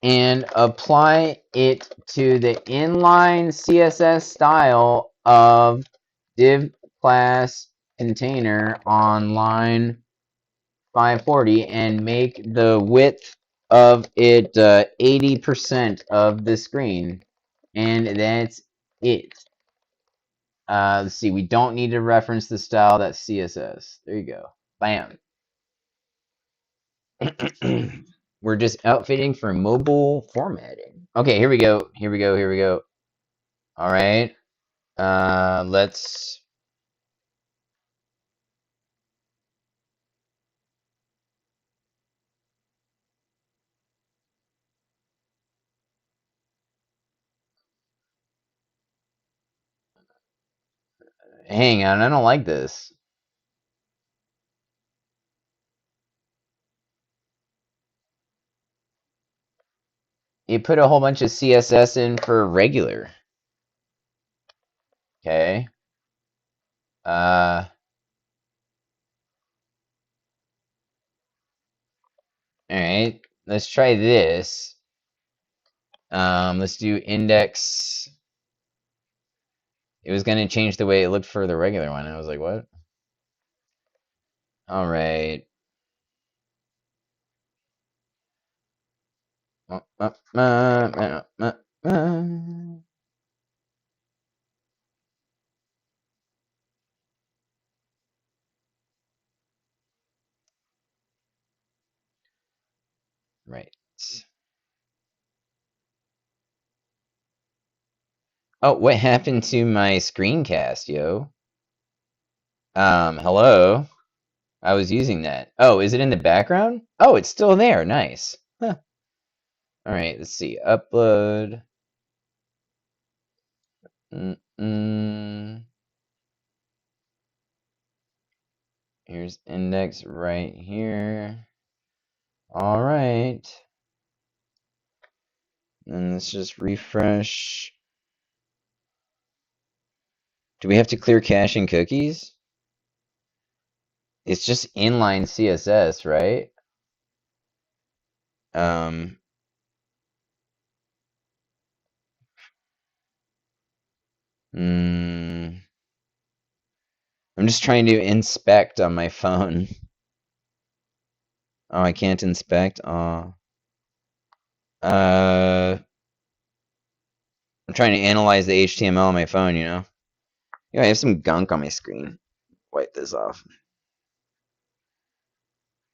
[SPEAKER 3] and apply it to the inline CSS style of div class container on line 540 and make the width of it 80% of the screen. And that's it. Let's see, we don't need to reference the style, that's CSS. There you go. Bam. We're just outfitting for mobile formatting. Okay, here we go. Here we go. Here we go. All right. Let's hang on. I don't like this. You put a whole bunch of CSS in for regular. Okay. All right. Let's try this. Let's do index. It was gonna change the way it looked for the regular one. I was like, what? All right.
[SPEAKER 1] Right. Oh, what happened to my screencast, yo? Hello? I was using that. Oh, is it in the background? Oh, it's still there. Nice. Huh. All right, let's see. Upload. Here's index right here. All right. And let's just refresh. Do we have to clear cache and cookies? It's just inline CSS, right? Um, I'm just trying to inspect on my phone. Oh, I can't inspect. Oh. I'm trying to analyze the HTML on my phone, you know? Yeah, I have some gunk on my screen. Wipe this off.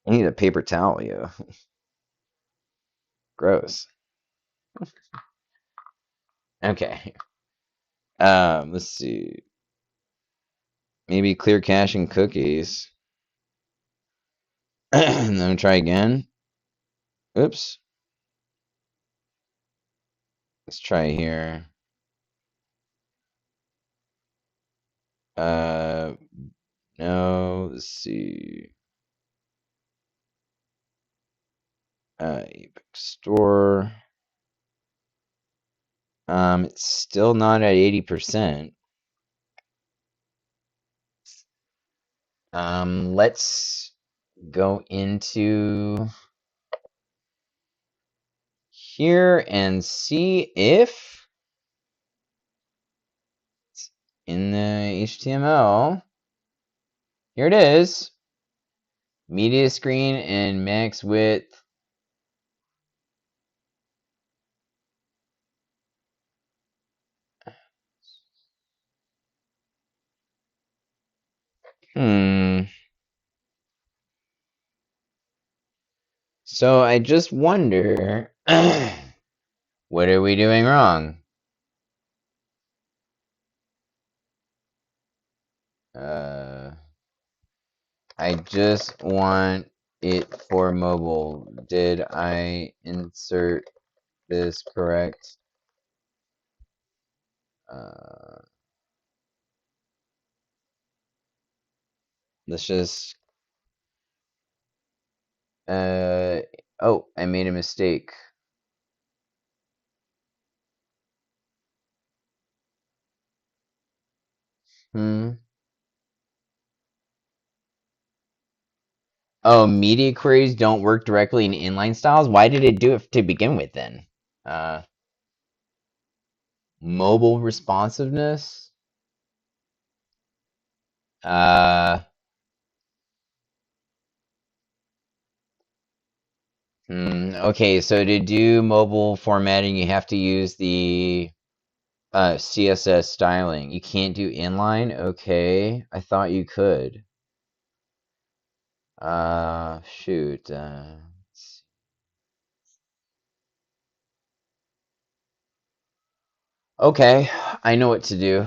[SPEAKER 1] I need a paper towel, yo. Gross. Okay. Let's see. Maybe clear cache and cookies. And then try again. Oops. Let's try here. No. Let's see. Epic Store. It's still not at 80%. Let's go into here and see if it's in the HTML. Here it is. Media screen and max width. So I just wonder, what are we doing wrong? I just want it for mobile. Did I insert this correct? Let's just. Oh, I made a mistake. Oh, media queries don't work directly in inline styles? Why did it do it to begin with then? Mobile responsiveness? Okay, so to do mobile formatting, you have to use the CSS styling. You can't do inline? Okay, I thought you could. Shoot. Okay, I know what to do.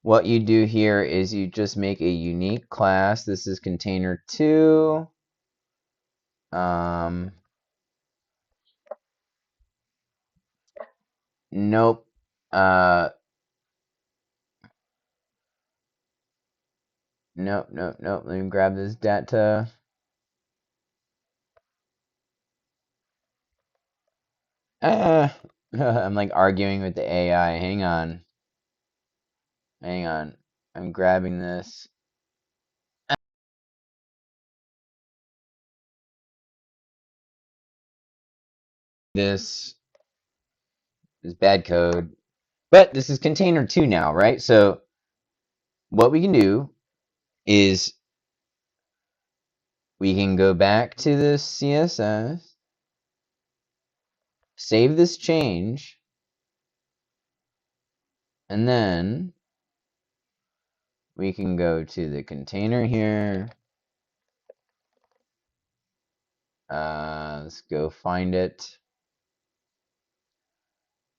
[SPEAKER 1] What you do here is you just make a unique class. This is container 2. Nope. Nope. Let me grab this data. I'm like arguing with the AI. Hang on. I'm grabbing this. This is bad code. But this is container 2 now, right? So what we can do is we can go back to this CSS.
[SPEAKER 3] save this change, and then we can go to the container here. Let's go find it.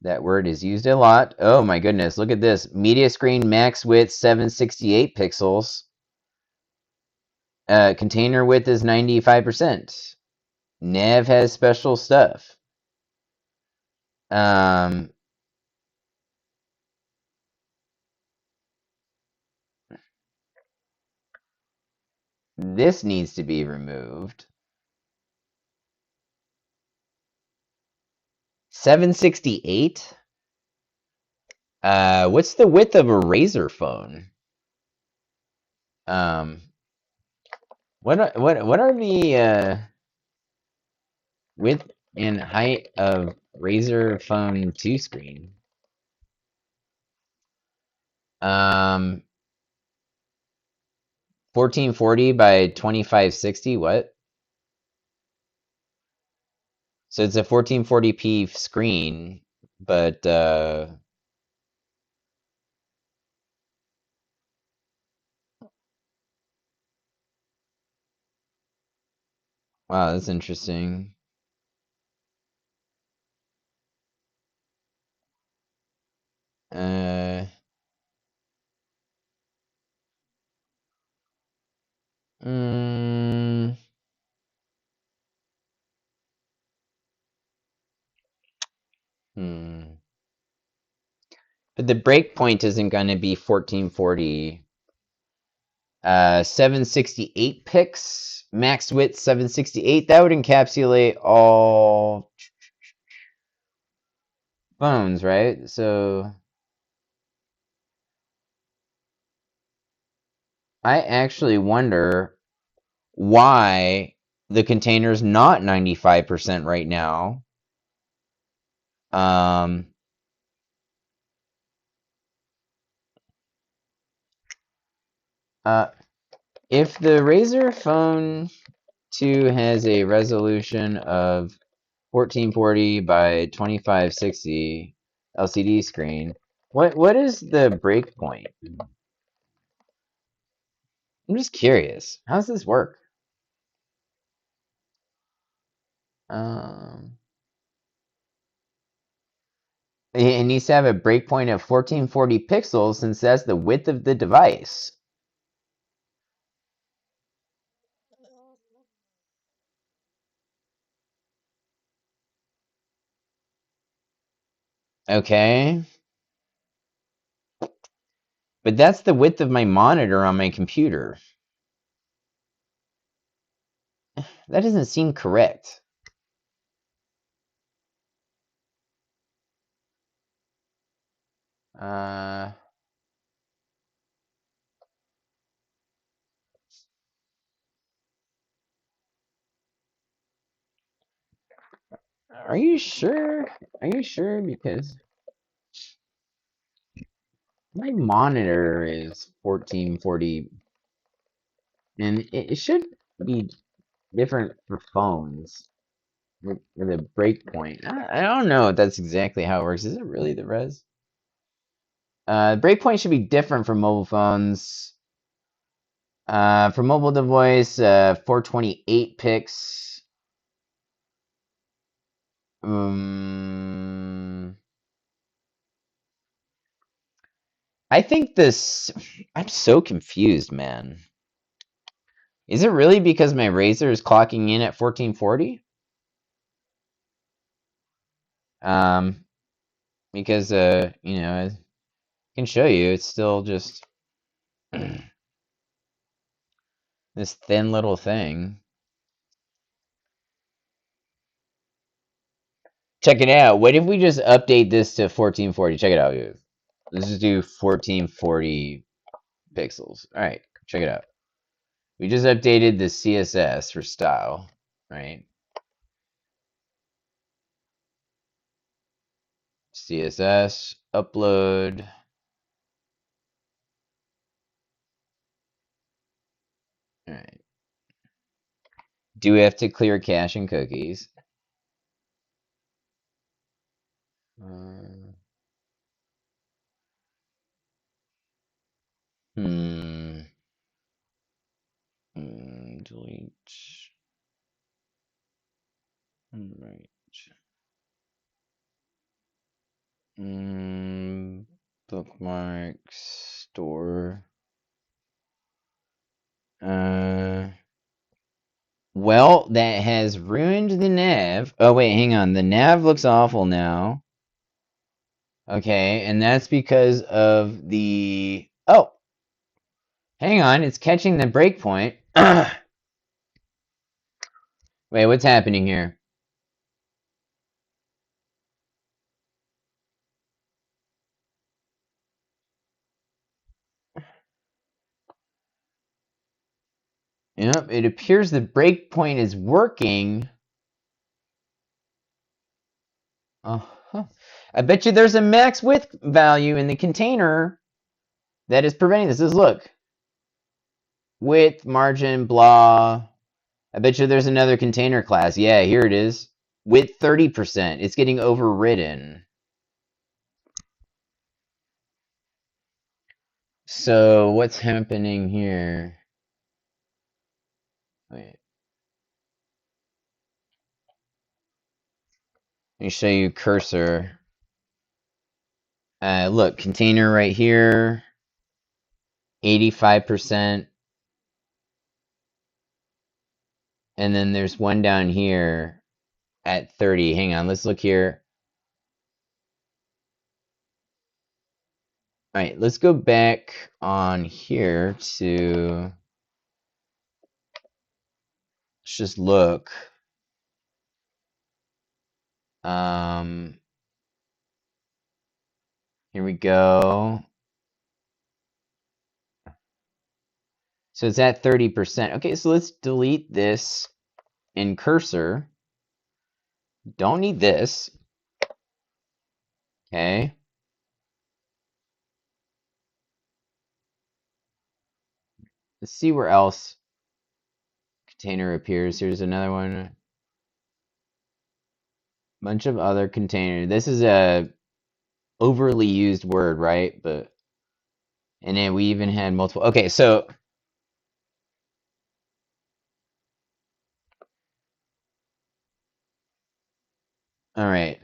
[SPEAKER 3] That word is used a lot. Oh my goodness, look at this. Media screen max width 768 pixels. Container width is 95%. Nav has special stuff. This needs to be removed. 768? What's the width of a Razr phone? What are the width and height of Razr phone 2 screen? 1440 by 2560. What? So it's a 1440p screen, but wow, that's interesting. Uh, mm, hmm. But the breakpoint isn't going to be 1440. 768 pics, max width 768. That would encapsulate all phones, right? So I actually wonder why the container's not 95% right now. Um, if the Razer Phone 2 has a resolution of 1440 by 2560 LCD screen, what is the breakpoint? I'm just curious. How does this work? Um, it needs to have a breakpoint of 1440 pixels since that's the width of the device. Okay. But that's the width of my monitor on my computer. That doesn't seem correct. Uh, are you sure? Are you sure? Because my monitor is 1440, and it should be different for phones. With a breakpoint. I don't know if that's exactly how it works. Is it really the res? Breakpoint should be different for mobile phones. For mobile device, 428 pics. I think this. I'm so confused, man. Is it really because my Razer is clocking in at 1440? Because you know, I can show you. It's still just this thin little thing. Check it out. What if we just update this to 1440? Check it out, dude. Let's just do 1440 pixels. All right, check it out. We just updated the CSS for style, right? CSS, upload. All right. Do we have to clear cache and cookies?
[SPEAKER 1] Delete. Right. Bookmarks. Store. Well, that has ruined the nav. Oh, wait, hang on. The nav looks awful now. Okay, and that's because of the... Oh! Hang on, it's catching the breakpoint. Wait, what's happening here? Yep, it appears the breakpoint is working. Uh-huh. I bet you there's a max width value in the container that is preventing this. Look. Width, margin, blah. I bet you there's another container class. Yeah, here it is. Width 30%. It's getting overridden. So what's happening here? Wait. Let me show you cursor. Look, container right here, 85%. And then there's one down here at 30. Hang on, let's look here. All right, let's go back on here to, let's just look. Here we go. So it's at 30%. Okay, so let's delete this in cursor. Don't need this. Okay. Let's see where else container appears. Here's another one. Bunch of other container. This is a overly used word, right? But and then we even had multiple. Okay, so all right.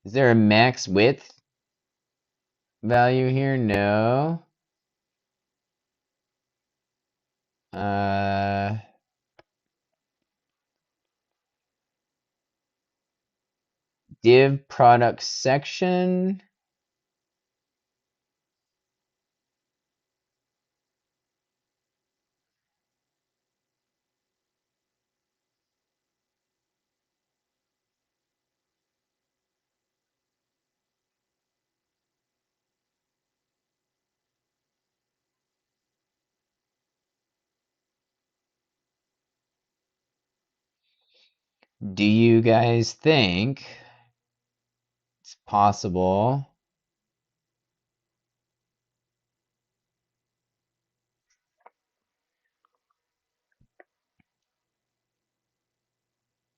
[SPEAKER 1] Is there a max width value here? No. Div product section. Do you guys think it's possible?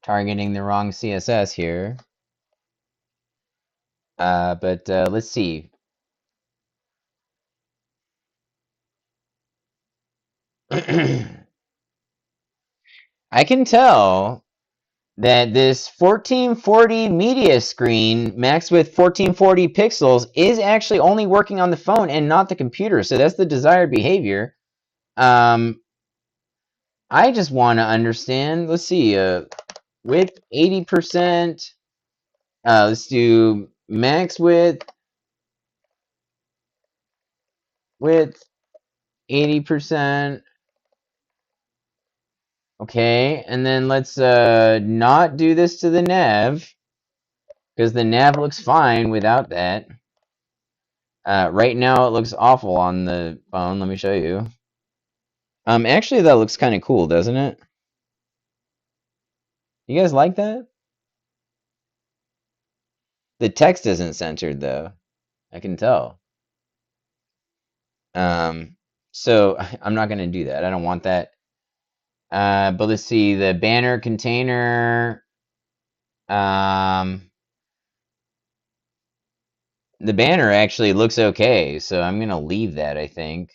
[SPEAKER 1] Targeting the wrong CSS here. But let's see. I can tell that this 1440 media screen max with 1440 pixels is actually only working on the phone and not the computer. So that's the desired behavior. I just want to understand. Let's see. Width 80%. Let's do max width 80%. Okay, and then let's not do this to the nav, because the nav looks fine without that. Right now it looks awful on the phone. Let me show you. Actually that looks kind of cool, doesn't it? You guys like that? The text isn't centered though. I can tell. So I'm not going to do that. I don't want that. But let's see, the banner container. The banner actually looks okay, so I'm going to leave that, I think.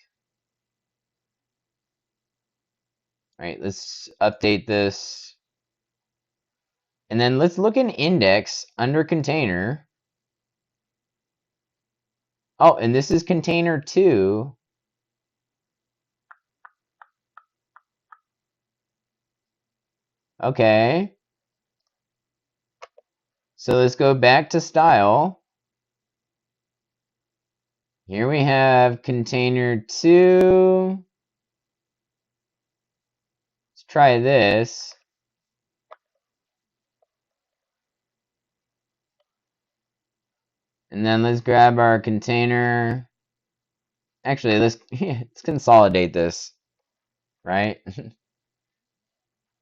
[SPEAKER 1] All right, let's update this. And then let's look in index under container. Oh, and this is container 2. Okay. So let's go back to style. Here we have container 2. Let's try this. And then let's grab our container. Actually, let's consolidate this, right?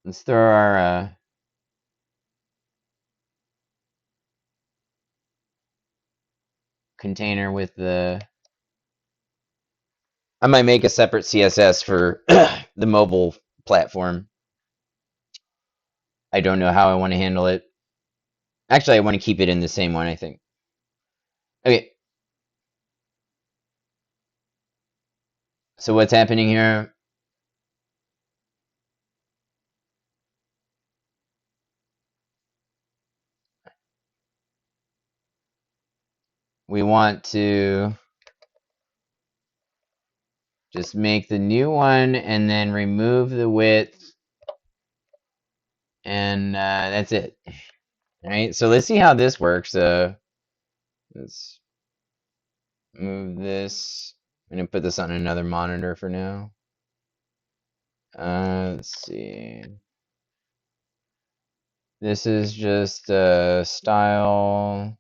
[SPEAKER 1] Let's throw our container with the... I might make a separate CSS for the mobile platform. I don't know how I want to handle it. Actually, I want to keep it in the same one, I think. Okay. So what's happening here? We want to just make the new one and then remove the width. And that's it. All right, so let's see how this works. Let's move this. I'm going to put this on another monitor for now. Let's see. This is just style.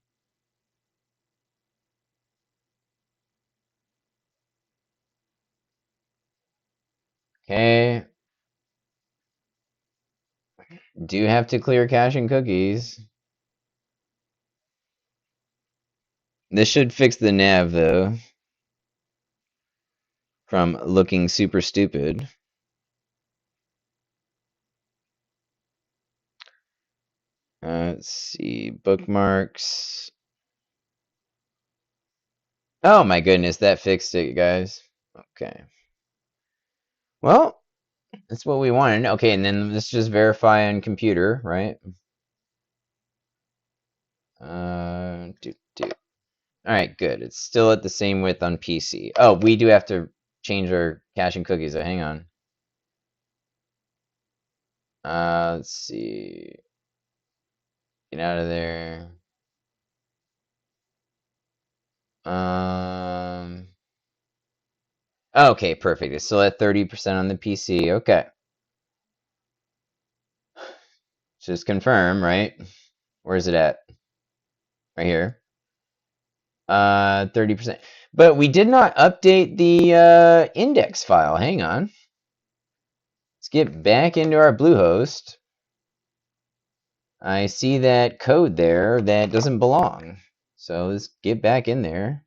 [SPEAKER 1] Okay. Do have to clear cache and cookies. This should fix the nav, though, from looking super stupid. Let's see. Bookmarks. Oh my goodness, that fixed it, guys. Okay. Well, that's what we wanted. Okay, and then let's just verify on computer, right? All right, good. It's still at the same width on PC. Oh, we do have to change our cache and cookies. So hang on. Let's see. Get out of there. Okay, perfect. It's still at 30% on the PC. Okay. Just confirm, right? Where is it at? Right here. 30%. But we did not update the index file. Hang on. Let's get back into our Bluehost. I see that code there that doesn't belong. So let's get back in there.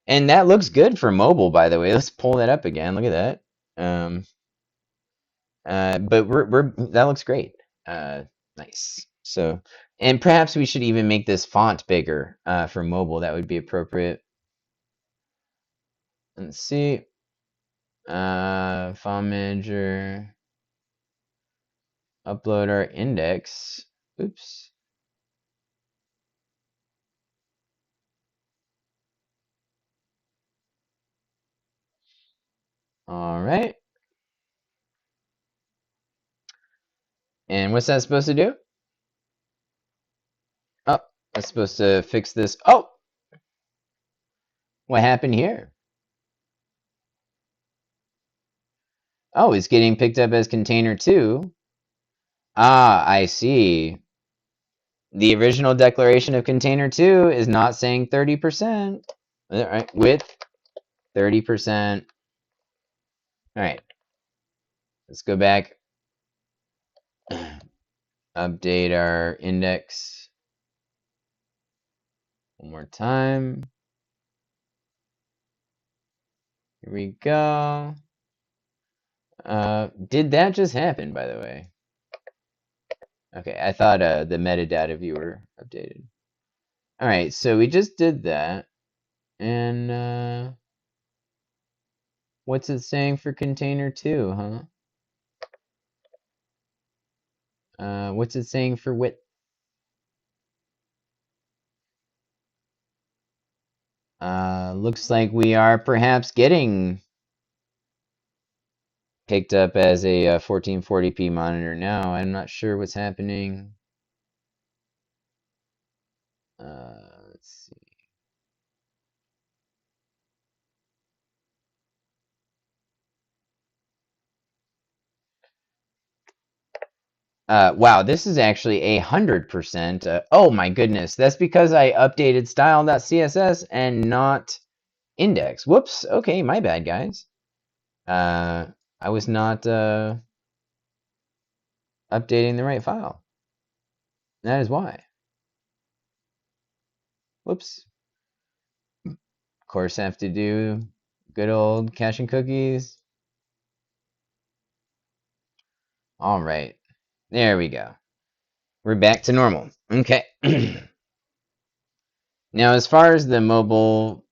[SPEAKER 1] And that looks good for mobile, by the way. Let's pull that up again. Look at that. But that looks great. Nice. So, and perhaps we should even make this font bigger for mobile. That would be appropriate. Let's see. Font manager. Upload our index. Oops. All right. And what's that supposed to do? Oh, that's supposed to fix this. Oh, what happened here? Oh, it's getting picked up as container 2. Ah, I see. The original declaration of container 2 is not saying 30%. All right, width 30%. All right, let's go back. update our index one more time. Here we go. Did that just happen, by the way? Okay, I thought the metadata viewer updated. All right, so we just did that. And what's it saying for container 2, huh? What's it saying for width? Looks like we are perhaps getting picked up as a 1440p monitor now. I'm not sure what's happening. Let's see. Wow, this is actually 100%. Oh my goodness, that's because I updated style.css and not index. Whoops. Okay, my bad, guys. I was not updating the right file. That is why. Whoops. Of course, I have to do good old caching cookies. All right. There we go. We're back to normal. Okay. Now, as far as the mobile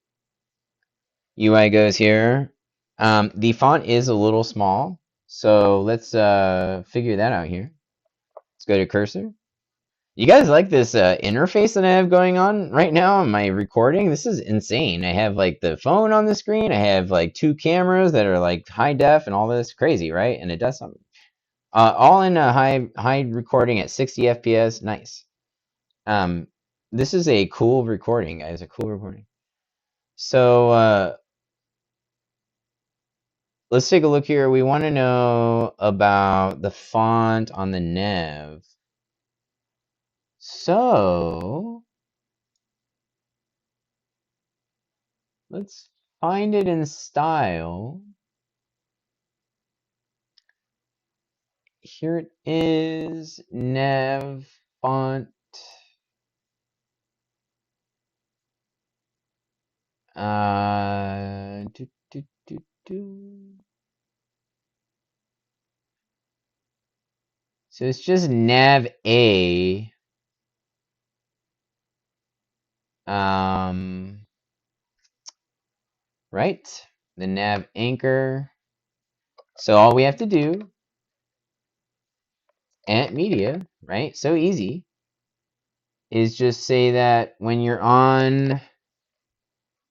[SPEAKER 1] UI goes here, the font is a little small. So let's figure that out here. Let's go to cursor. You guys like this interface that I have going on right now on my recording? This is insane. I have like the phone on the screen. I have like 2 cameras that are like high def and all this crazy, right? And it does something. All in a high recording at 60 FPS. Nice. This is a cool recording, guys. A cool recording. So let's take a look here. We want to know about the font on the nav. So let's find it in style. Here it is, nav font. Do, do, do, do. So it's just nav A. Right? The nav anchor. So all we have to do, ant media, right? So easy, is just say that when you're on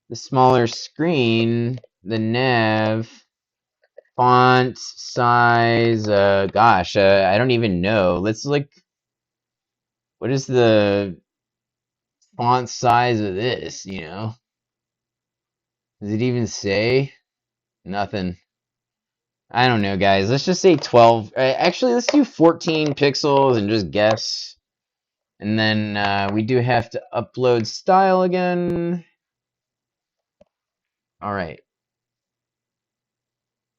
[SPEAKER 1] the smaller screen, the nav font size, gosh, I don't even know. Let's look. What is the font size of this, you know? Does it even say? Nothing. I don't know, guys. Let's just say 12. Actually, let's do 14 pixels and just guess. And then we do have to upload style again. All right.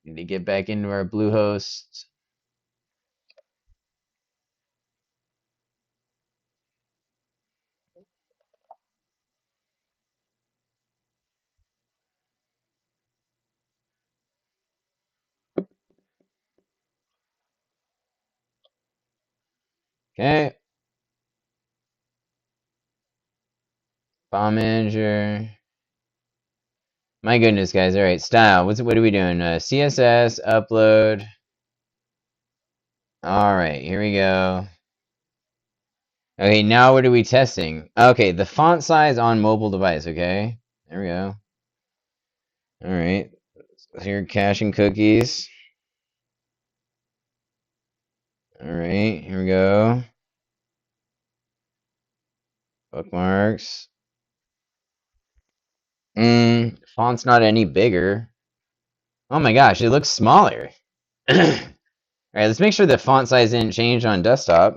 [SPEAKER 1] Need to get back into our Bluehost. Okay. File manager. My goodness, guys. All right, style. What are we doing? CSS upload. All right, here we go. Okay, now what are we testing? Okay, the font size on mobile device. Okay, there we go. All right, here caching cookies. All right, here we go. Bookmarks. Font's not any bigger. Oh my gosh, it looks smaller. All right, let's make sure the font size didn't change on desktop.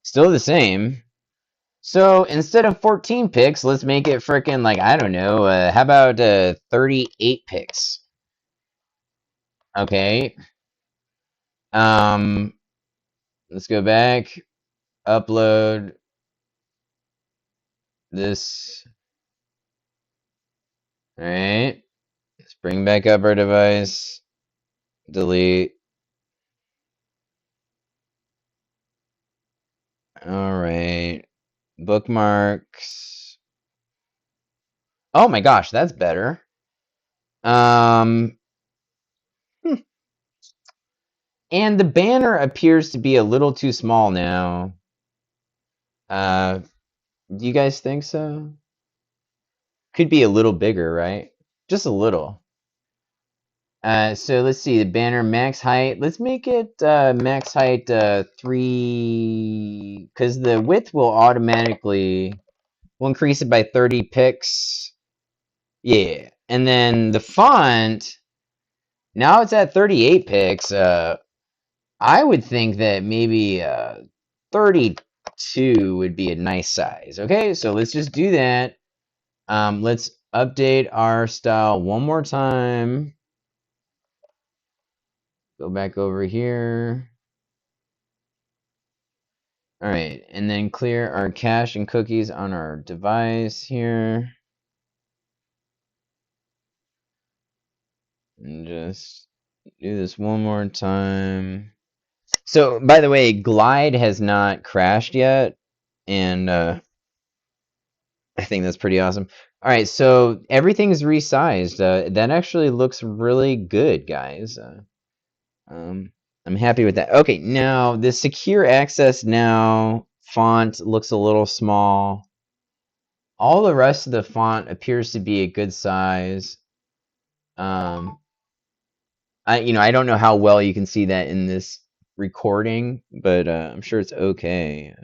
[SPEAKER 1] Still the same. So instead of 14 picks, let's make it frickin' like, I don't know, how about 38 picks? Okay.
[SPEAKER 3] Let's go back, upload this. All right. Let's bring back up our device. Delete. All right. Bookmarks. Oh my gosh, that's better. Um, and the banner appears to be a little too small now. Do you guys think so? Could be a little bigger, right? Just a little. So let's see, the banner max height. Let's make it max height 3, because the width will automatically, we'll increase it by 30 pixels. Yeah, and then the font, now it's at 38 pixels. I would think that maybe 32 would be a nice size. Okay, so let's just do that. Let's update our style one more time. Go back over here. All right, and then clear our cache and cookies on our device here. And just do this one more time. So, by the way, Glide has not crashed yet, and I think that's pretty awesome. All right, so everything's resized. That actually looks really good, guys. I'm happy with that. Okay, now the secure access now font looks a little small. All the rest of the font appears to be a good size. I don't know how well you can see that in this recording, but I'm sure it's okay.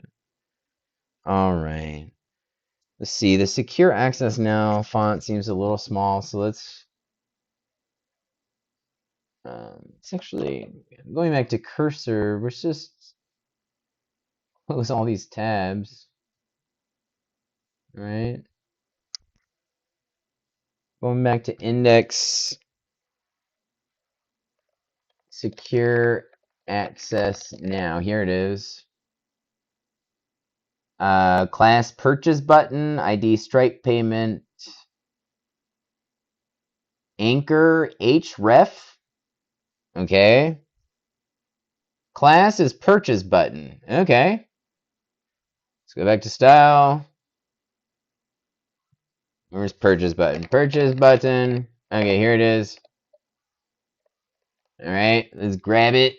[SPEAKER 3] All right. Let's see. The secure access now font seems a little small, so let's it's actually going back to cursor. Let's just close all these tabs. Right. Going back to index, secure access now. Here it is. Class purchase button, ID Stripe payment, anchor href. Okay. Class is purchase button. Okay. Let's go back to style. Where's purchase button? Purchase button. Okay, here it is. All right, let's grab it.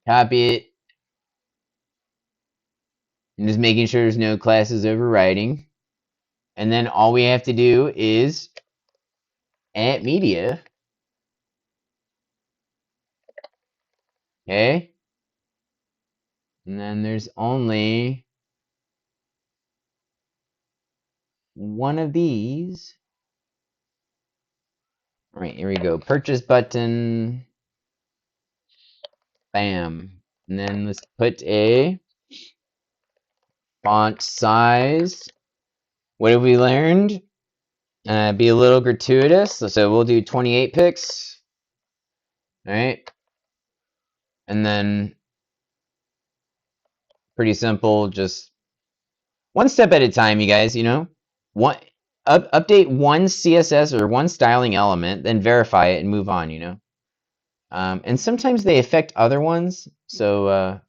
[SPEAKER 3] Copy it. I'm just making sure there's no classes overriding. And then all we have to do is add media. Okay. And then there's only one of these. All right, here we go. Purchase button. Bam. And then let's put a font size. What have we learned? Be a little gratuitous. So we'll do 28 pixels. All right. And then pretty simple, just one step at a time, you guys, One update one CSS or one styling element, then verify it and move on. And sometimes they affect other ones, so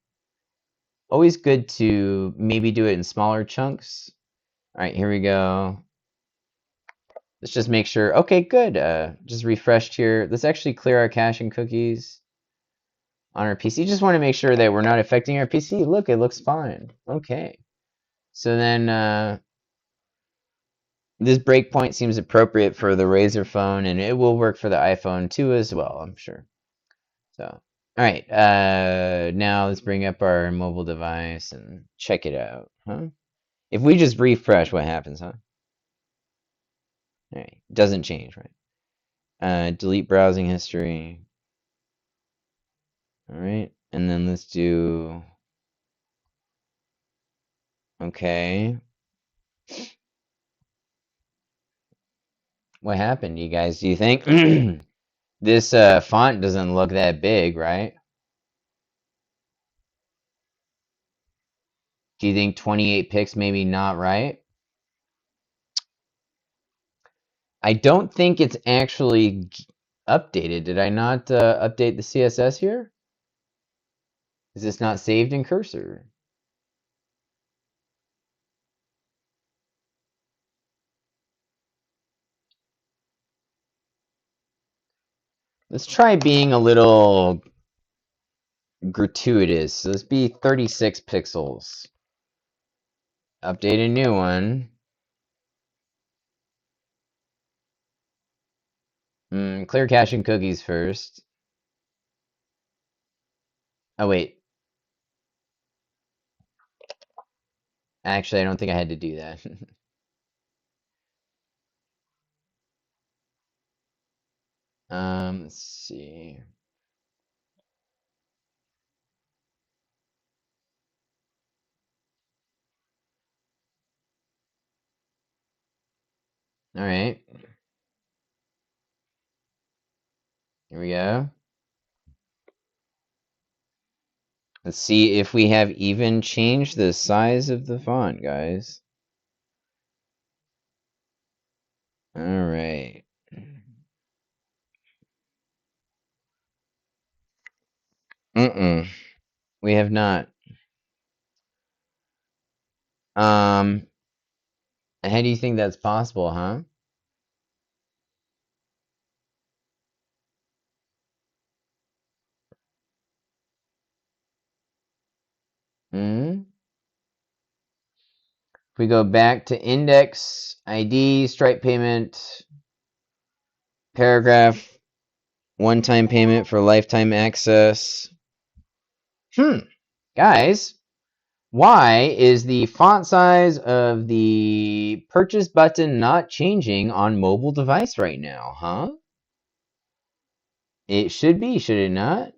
[SPEAKER 3] always good to maybe do it in smaller chunks. All right, here we go. Let's just make sure. Okay, good. Just refreshed here. Let's actually clear our cache and cookies on our PC. Just want to make sure that we're not affecting our PC. Look, it looks fine. Okay. So then this breakpoint seems appropriate for the Razer phone, and it will work for the iPhone too as well, I'm sure. So, all right. Now let's bring up our mobile device and check it out. Huh? If we just refresh, what happens, huh? All right. Doesn't change, right? Delete browsing history. All right. And then let's do... Okay. What happened, you guys? Do you think? This font doesn't look that big, right? Do you think 28 pixels maybe not right? I don't think it's actually updated. Did I not update the CSS here? Is this not saved in cursor? Let's try being a little gratuitous. Let's be 36 pixels. Update a new one. Clear cache and cookies first. Oh, wait. Actually, I don't think I had to do that. Let's see. All right. Here we go. Let's see if we have even changed the size of the font, guys. All right. We have not. How do you think that's possible, huh? Hmm. If we go back to index, ID, Stripe payment, paragraph, one-time payment for lifetime access. Guys, why is the font size of the purchase button not changing on mobile device right now, huh? It should be, should it not?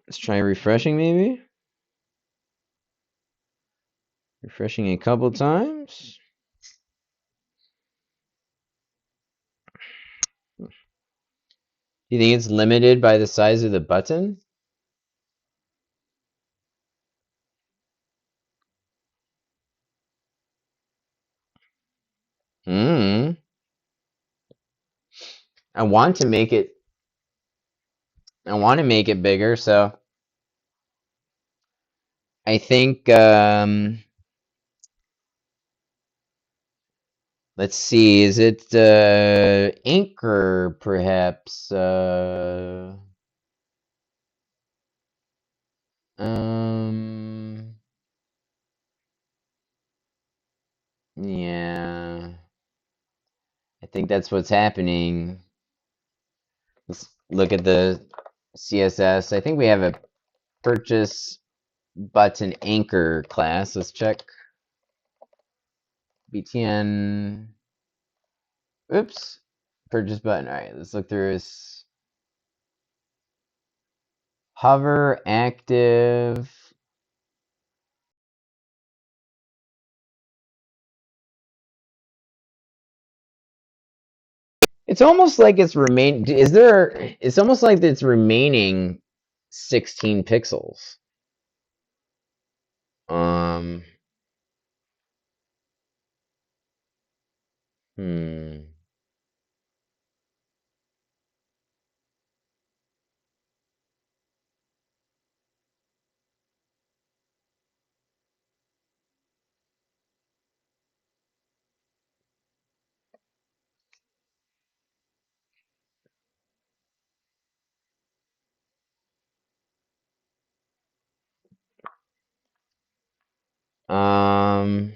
[SPEAKER 3] Let's try refreshing maybe. Refreshing a couple times. Do you think it's limited by the size of the button? I want to make it bigger, so I think let's see, is it Anchor perhaps? Yeah. I think that's what's happening. Let's look at the CSS. I think we have a purchase button anchor class. Let's check btn. Oops. Purchase button. All right, let's look through this. Hover active. It's almost like it's remain. Is there? It's almost like it's remaining 16 pixels. Um. Hmm. Um.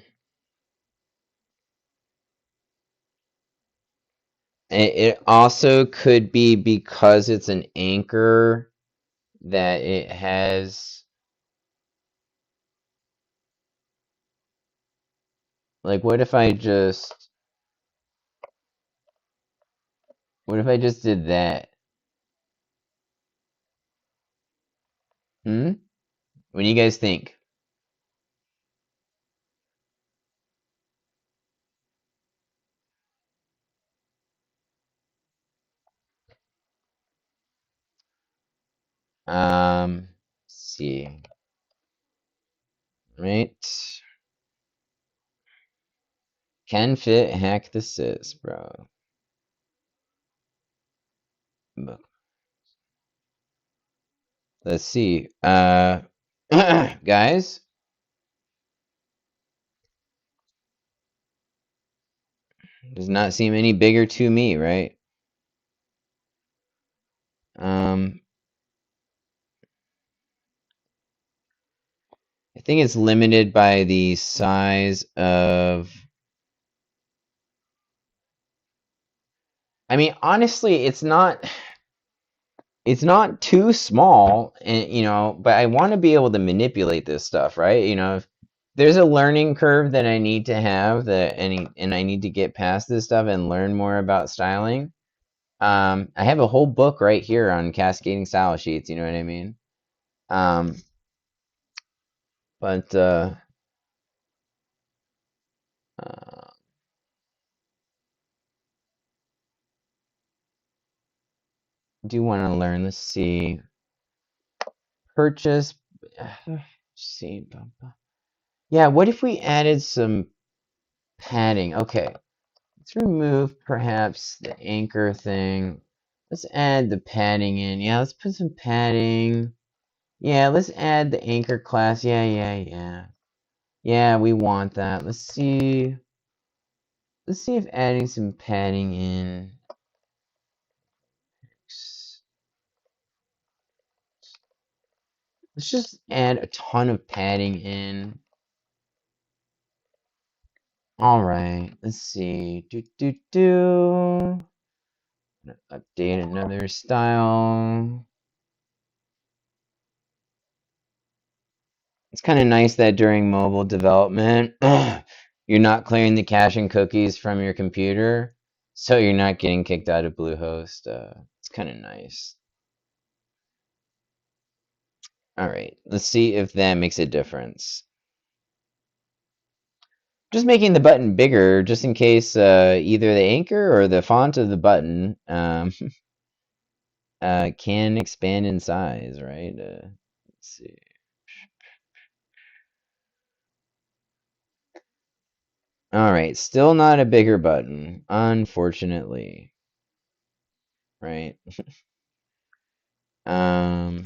[SPEAKER 3] It also could be because it's an anchor that it has. Like, what if I just did that? Hmm? What do you guys think?
[SPEAKER 1] Let's see. Right. Can fit hack the Sys, bro. Let's see. Guys, does not seem any bigger to me, right? I think it's limited by the size of. I mean, honestly, it's not. It's not too small, and but I want to be able to manipulate this stuff, right? If there's a learning curve that I need to have and I need to get past this stuff and learn more about styling. I have a whole book right here on cascading style sheets. You know what I mean? Um, but uh, do want to learn. Let's see. Purchase. See. Yeah. What if we added some padding? Okay. Let's remove perhaps the anchor thing. Let's add the padding in. Yeah, let's put some padding. Yeah, let's add the anchor class. Yeah. Yeah, we want that. Let's see. Let's see if adding some padding in. Let's just add a ton of padding in. All right, let's see. Update another style. It's kind of nice that during mobile development, you're not clearing the cache and cookies from your computer, so you're not getting kicked out of Bluehost. It's kind of nice. All right, let's see if that makes a difference. Just making the button bigger, just in case either the anchor or the font of the button can expand in size, right? Let's see. All right, still not a bigger button, unfortunately. Right? Um,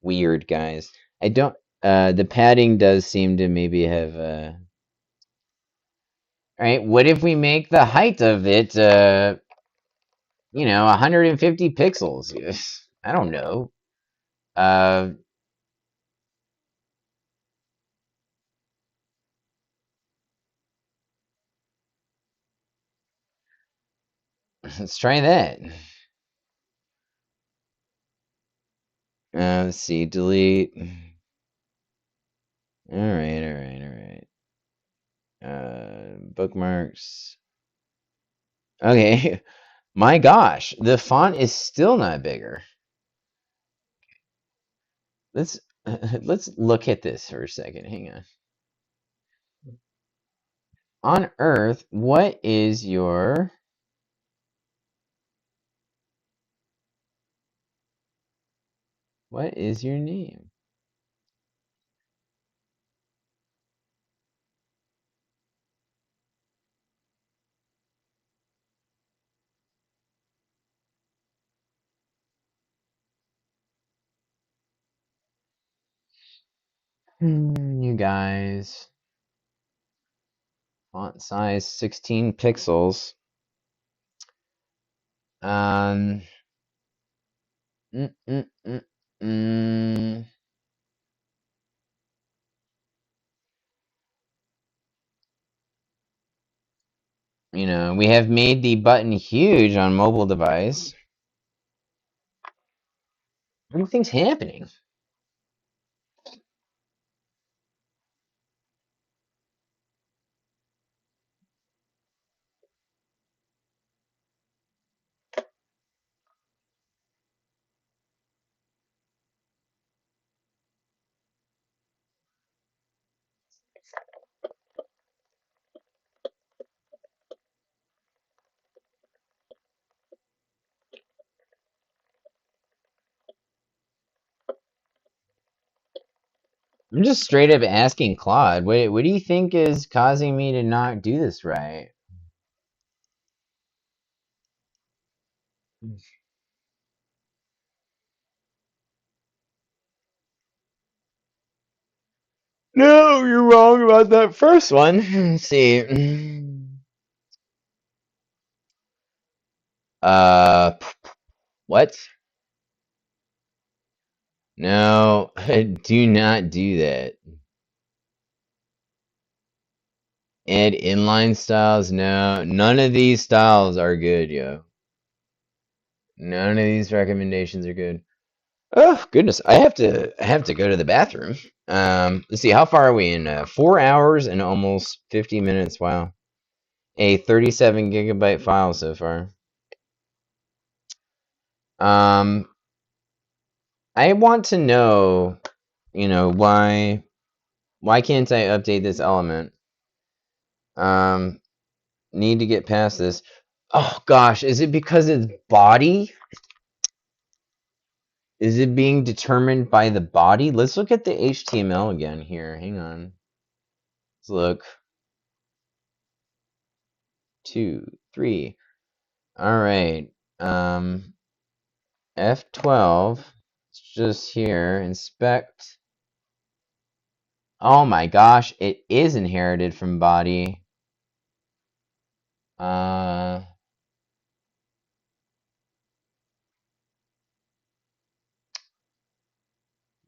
[SPEAKER 1] Weird, guys. I don't. The padding does seem to maybe have. All right, what if we make the height of it, 150 pixels? Yes. I don't know. Uh, let's try that. Let's see. Delete. All right. Bookmarks. Okay. My gosh, the font is still not bigger. Let's let's look at this for a second. Hang on. On Earth, what is your name? You guys. Font size 16 pixels. Um. mm, mm, mm, mm. We have made the button huge on mobile device. What do you think's happening? I'm just straight up asking Claude, what do you think is causing me to not do this right? No, you're wrong about that first one. Let's see. What? No, do not do that. Add inline styles? No, none of these styles are good, yo. None of these recommendations are good. Oh goodness, I have to go to the bathroom. Let's see, how far are we in? 4 hours and almost 50 minutes. Wow, a 37 gigabyte file so far. Um, I want to know, why can't I update this element? Um, need to get past this. Oh gosh, is it because it's body? Is it being determined by the body? Let's look at the HTML again here. Hang on. Let's look. 2, 3. All right. F12. It's just here. Inspect. Oh my gosh, it is inherited from body. Uh,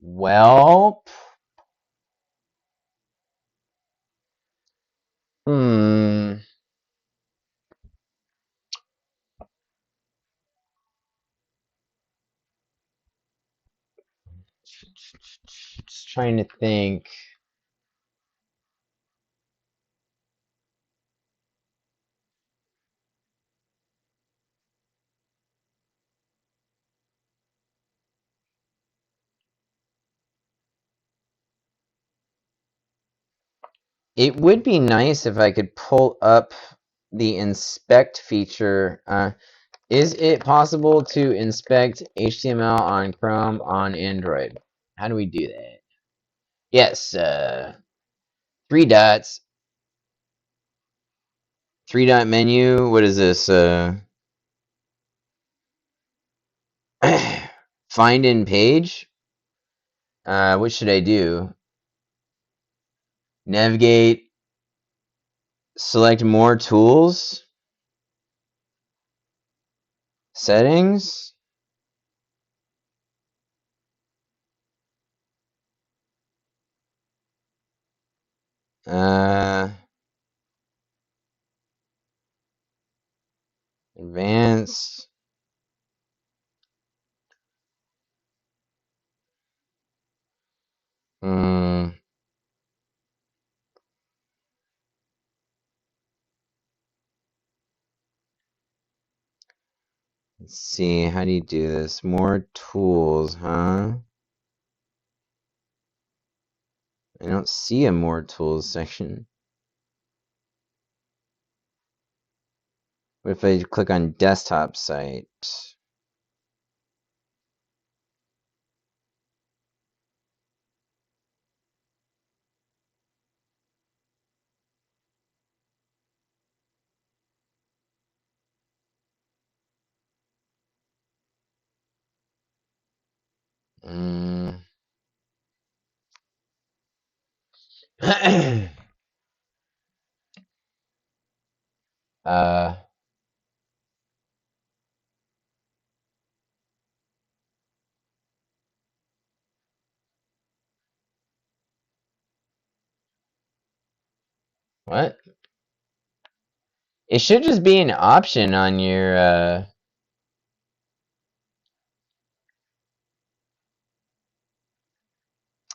[SPEAKER 1] well, hmm. Just trying to think. It would be nice if I could pull up the inspect feature. Is it possible to inspect HTML on Chrome on Android? How do we do that? Yes, 3 dots, 3 dot menu. What is this? Find in page. What should I do? Navigate. Select more tools. Settings. Uh, Advanced. Hmm. Let's see. How do you do this? More tools, huh? I don't see a more tools section. What if I click on desktop site? Mm. uh, what? It should just be an option on your,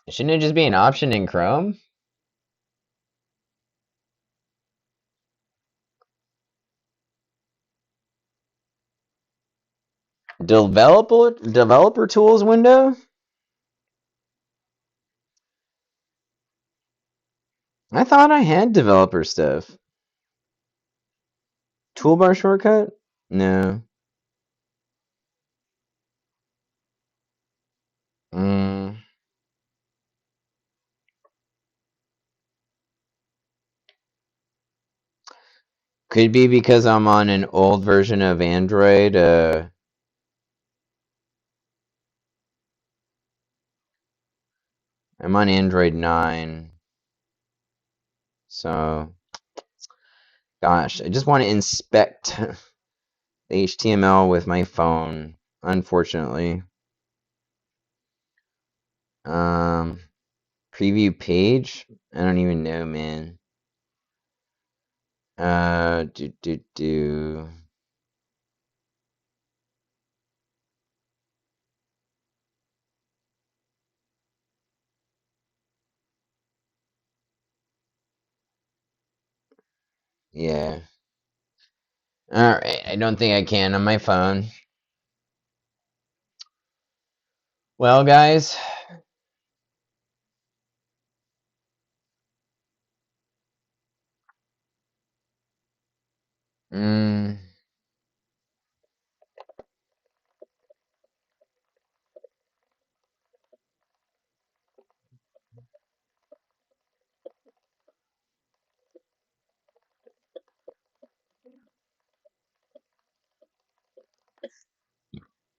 [SPEAKER 1] shouldn't it just be an option in Chrome? Developer tools window? I thought I had developer stuff. Toolbar shortcut? No. Mm. Could be because I'm on an old version of Android. I'm on Android 9. So, gosh, I just want to inspect the HTML with my phone, unfortunately. Preview page? I don't even know, man. Do. Yeah. Alright, I don't think I can on my phone. Well, guys.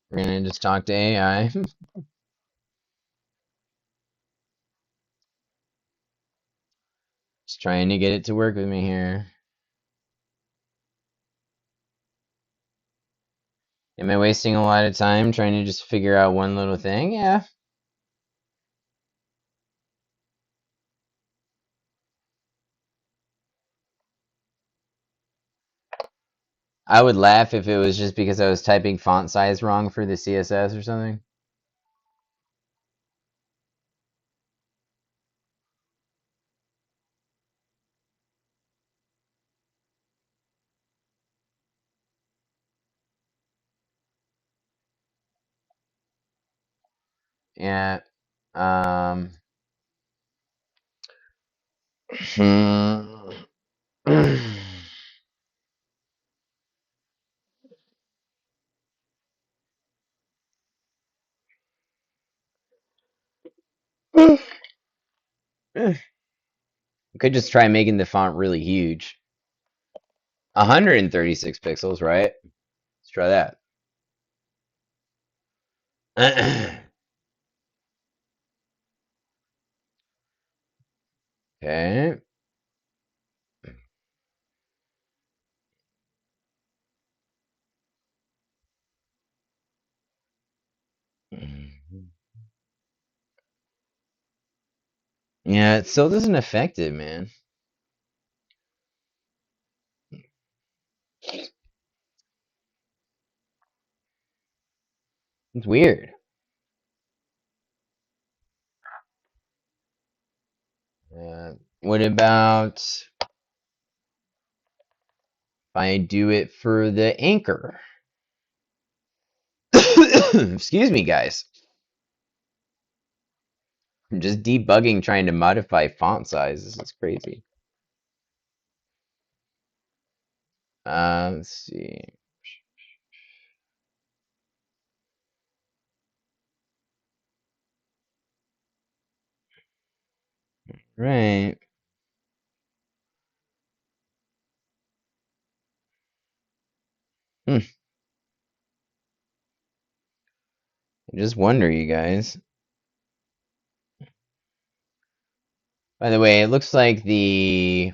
[SPEAKER 1] We're gonna just talk to AI. Just trying to get it to work with me here. Am I wasting a lot of time trying to just figure out one little thing? Yeah. I would laugh if it was just because I was typing font size wrong for the CSS or something. Yeah. We could just try making the font really huge. 136 pixels, right? Let's try that. Okay. Yeah, it still doesn't affect it, man. It's weird. What about if I do it for the anchor? Excuse me, guys. I'm just debugging trying to modify font size. This is crazy. Let's see. Right. I just wonder, you guys. By the way, it looks like the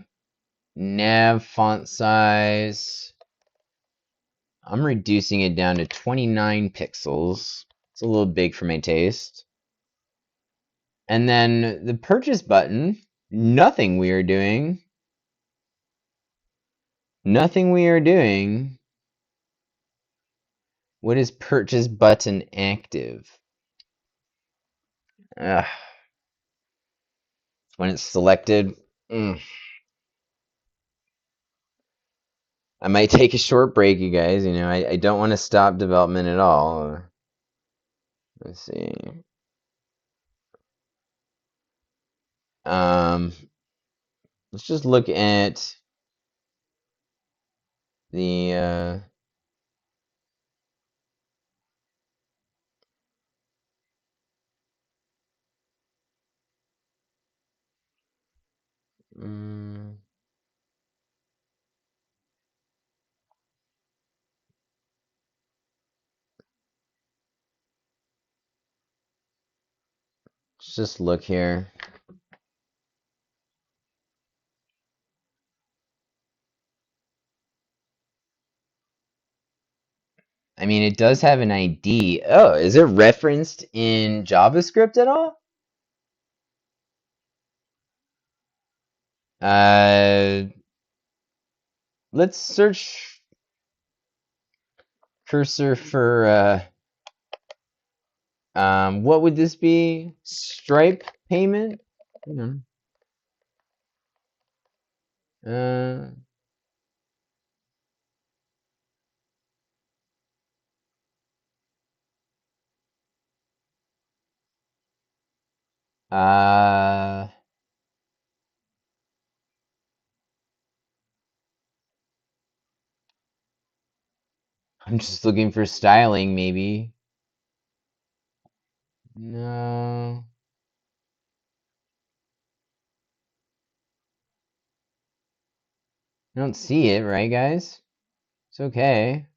[SPEAKER 1] nav font size, I'm reducing it down to 29 pixels. It's a little big for my taste. And then the purchase button, nothing we are doing. Nothing we are doing. What is purchase button active? Ugh. When it's selected. I might take a short break, you guys. You know, I don't want to stop development at all. Let's see. Let's just look at the Let's just look here. I mean, it does have an ID. Oh, is it referenced in JavaScript at all? Let's search cursor for what would this be? Stripe payment? Hang on. Uh, I'm just looking for styling, maybe. No. I don't see it, right, guys? It's okay.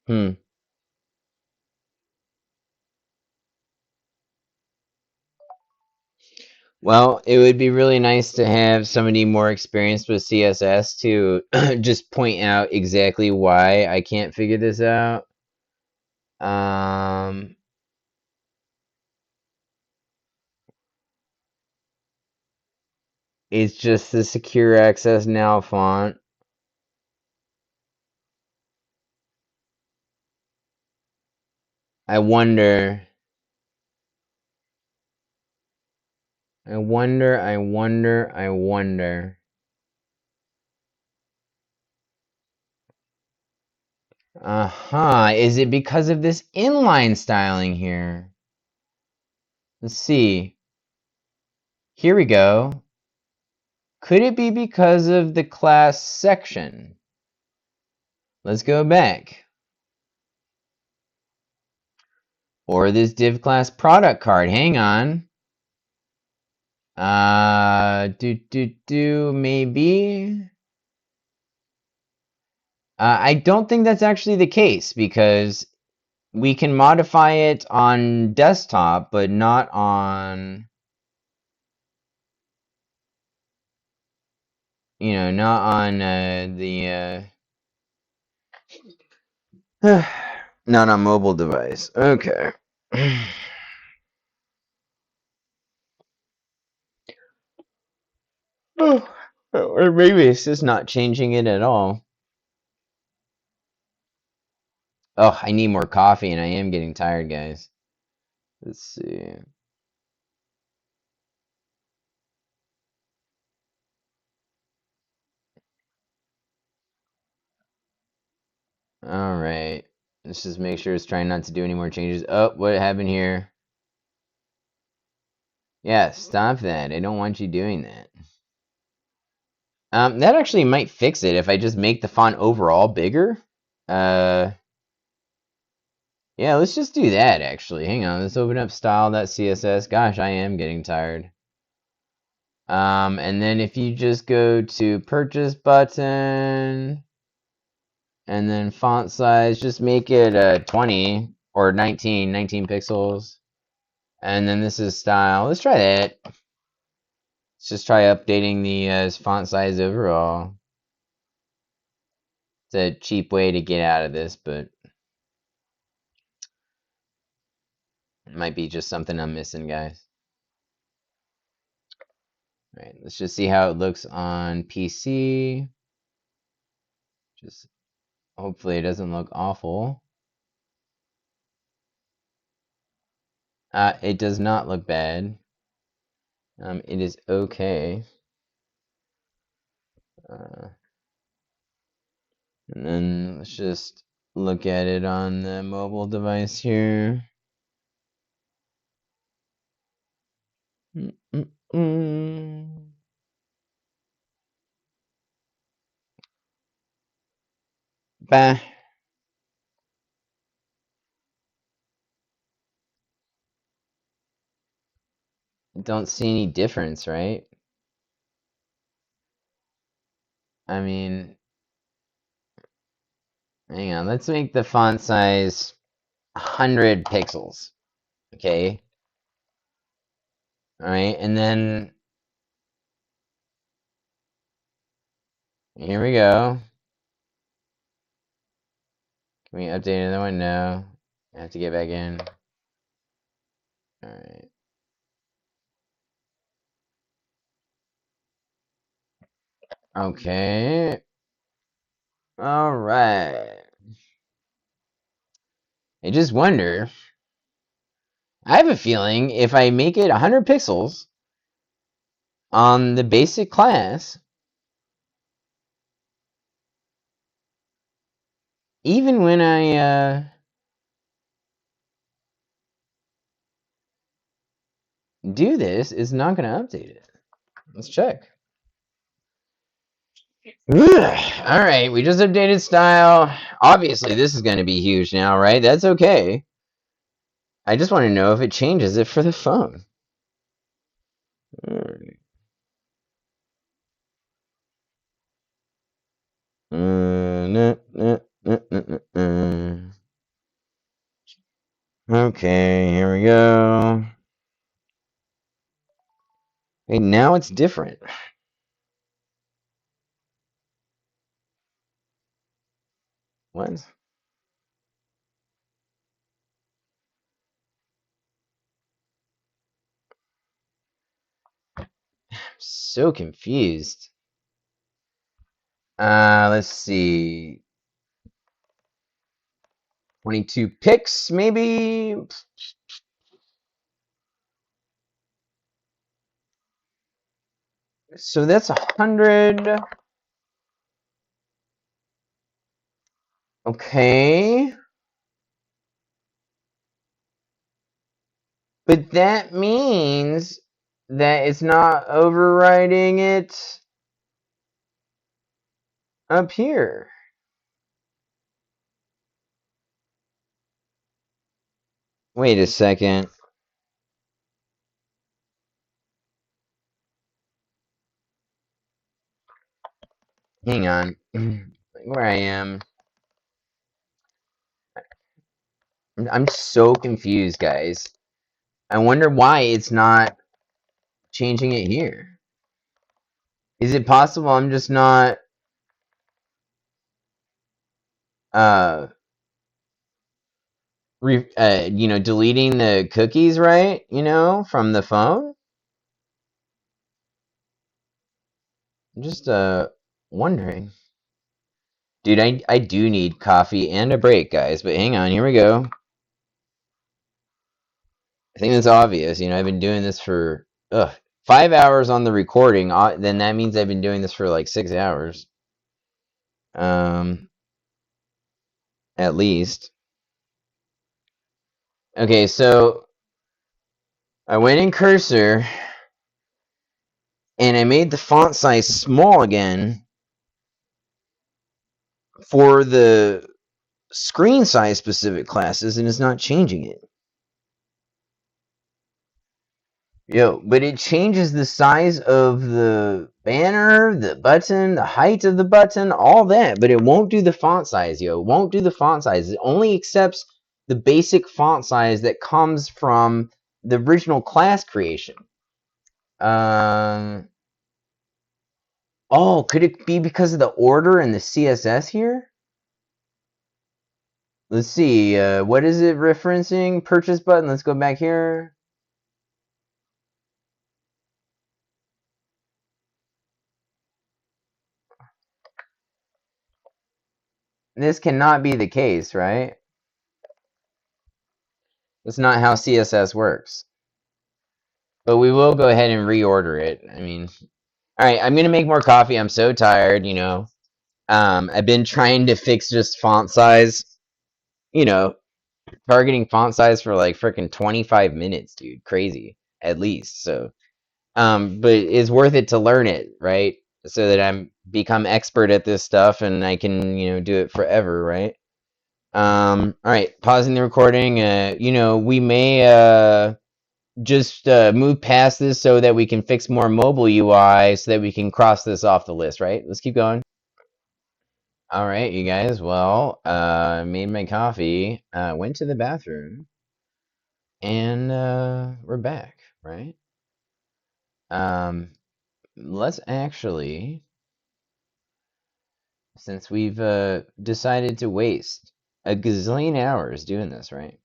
[SPEAKER 1] Hmm. Well, it would be really nice to have somebody more experienced with CSS to just point out exactly why I can't figure this out. Um, it's just the secure access now font. I wonder. I wonder. I wonder. I wonder. Uh-huh. Is it because of this inline styling here? Let's see. Here we go. Could it be because of the class section? Let's go back. Or this div class product card. Hang on. Maybe. I don't think that's actually the case because we can modify it on desktop, but not on, not on not on mobile device. Okay. Oh, or maybe it's just not changing it at all. Oh, I need more coffee and I am getting tired, guys. Let's see. All right. Let's just make sure it's trying not to do any more changes. Oh, what happened here? Yeah, stop that. I don't want you doing that. That actually might fix it if I just make the font overall bigger. Uh, yeah, let's just do that actually. Hang on, let's open up style.css. Gosh, I am getting tired. And then if you just go to purchase button and then font size, just make it 20 or 19 pixels. And then this is style. Let's try that. Let's just try updating the font size overall. It's a cheap way to get out of this, but it might be just something I'm missing, guys. All right, let's just see how it looks on PC. Just hopefully it doesn't look awful. It does not look bad. It is okay. And then let's just look at it on the mobile device here. Bah. Don't see any difference, right? I mean, hang on. Let's make the font size 100 pixels. Okay. All right. And then here we go. Can we update another one? No. I have to get back in. All right. Okay. All right. I just wonder. I have a feeling if I make it 100 pixels on the basic class, even when I do this, it's not going to update it. Let's check. All right, we just updated style. Obviously, this is going to be huge now, right? That's okay. I just want to know if it changes it for the phone. All right. Okay, here we go. Hey, now it's different. What? I'm so confused. Let's see. 22 picks, maybe? So that's 100. Okay. But that means that it's not overriding it up here. Wait a second. Hang on. Where I am. I'm so confused, guys. I wonder why it's not changing it here. Is it possible I'm just not deleting the cookies right, from the phone? I'm just wondering. Dude, I do need coffee and a break, guys, but hang on, here we go. I think that's obvious. I've been doing this for 5 hours on the recording. Then that means I've been doing this for like 6 hours. At least. Okay, so I went in cursor and I made the font size small again for the screen size specific classes, and it's not changing it. But it changes the size of the banner, the button, the height of the button, all that, but it won't do the font size, It won't do the font size. It only accepts the basic font size that comes from the original class creation. Oh, could it be because of the order and the CSS here? Let's see, what is it referencing? Purchase button, let's go back here. This cannot be the case, right? That's not how CSS works. But we will go ahead and reorder it. I mean, all right, I'm going to make more coffee. I'm so tired, I've been trying to fix just font size, targeting font size for like freaking 25 minutes, dude. Crazy, at least. So But it's worth it to learn it, right? So that I'm become expert at this stuff and I can, do it forever, right? All right, pausing the recording. We may just move past this so that we can fix more mobile UI so that we can cross this off the list, right? Let's keep going. All right, you guys. Well, made my coffee, went to the bathroom, and we're back, right? Let's actually, since we've decided to waste a gazillion hours doing this, right?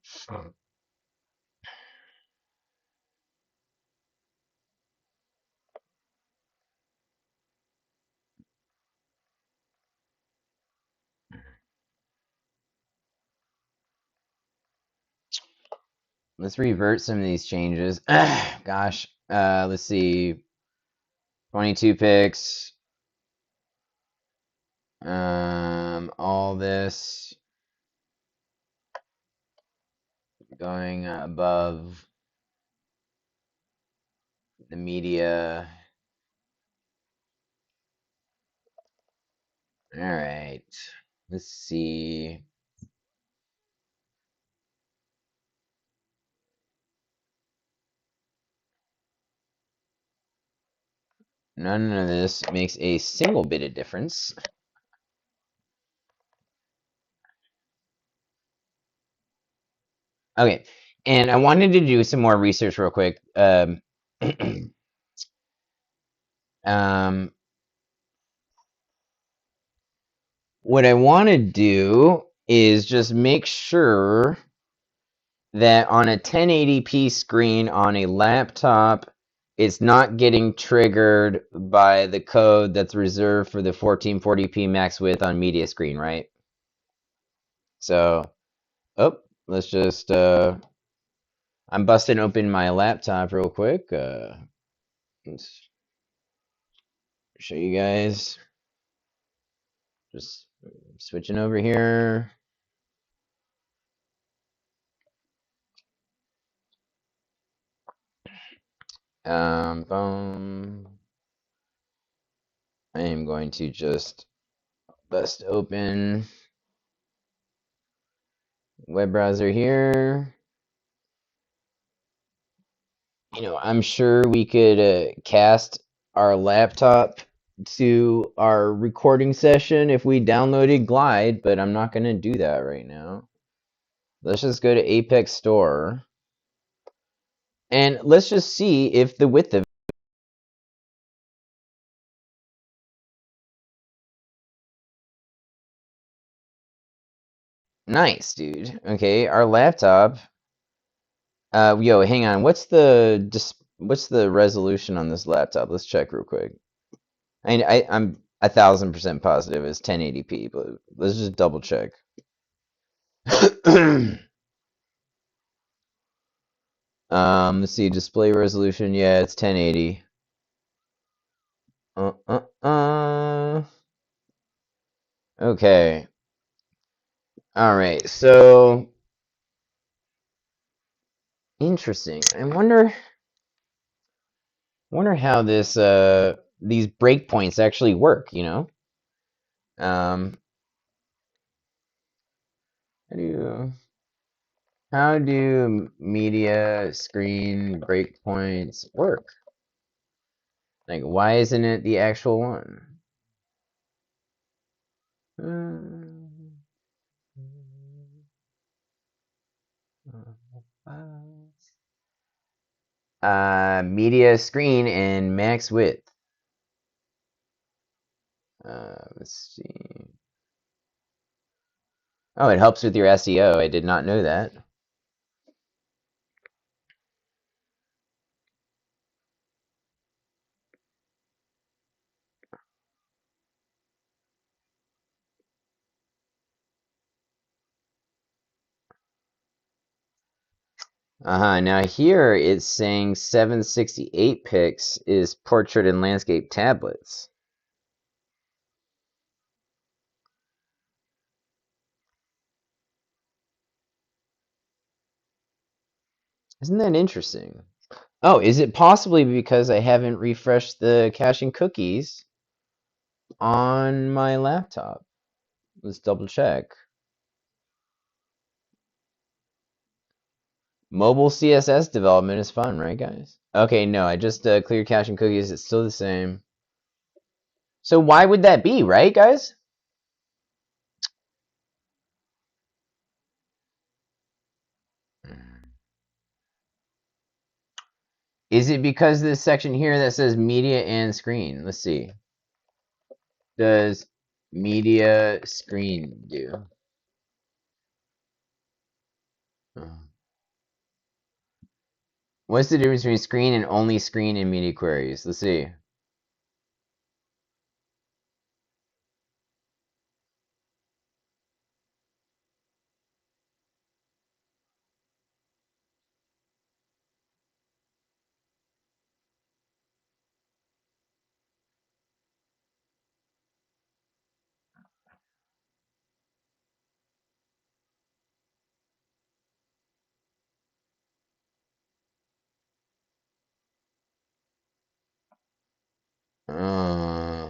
[SPEAKER 1] Let's revert some of these changes. Gosh, let's see. 22 picks. All this going above the media. All right. Let's see. None of this makes a single bit of difference. Okay, and I wanted to do some more research real quick. Um, what I want to do is just make sure that on a 1080p screen on a laptop, it's not getting triggered by the code that's reserved for the 1440p max width on media screen, right? So, let's just, I'm busting open my laptop real quick. Let's show you guys. Just switching over here. Boom. I am going to just bust open web browser here. I'm sure we could cast our laptop to our recording session if we downloaded Glide, but I'm not going to do that right now. Let's just go to Apex Store. And let's just see if the width of Nice, dude. Okay, our laptop. Yo, hang on. What's the resolution on this laptop? Let's check real quick. I'm 1,000% positive it's 1080p, but let's just double check. Let's see, display resolution. Yeah, it's 1080. Okay. All right. So interesting. I wonder how these breakpoints actually work. Um, how do media screen breakpoints work? Like, why isn't it the actual one? Media screen and max width. Let's see. Oh, it helps with your SEO. I did not know that. Now here it's saying 768 pics is portrait and landscape tablets. Isn't that interesting? Oh, is it possibly because I haven't refreshed the caching cookies on my laptop? Let's double check. Mobile CSS development is fun, right, guys? Okay, no, I just cleared caching cookies. It's still the same. So why would that be, right, guys? Is it because this section here that says media and screen? Let's see. Does media screen do? What's the difference between screen and only screen in media queries? Let's see. Uh,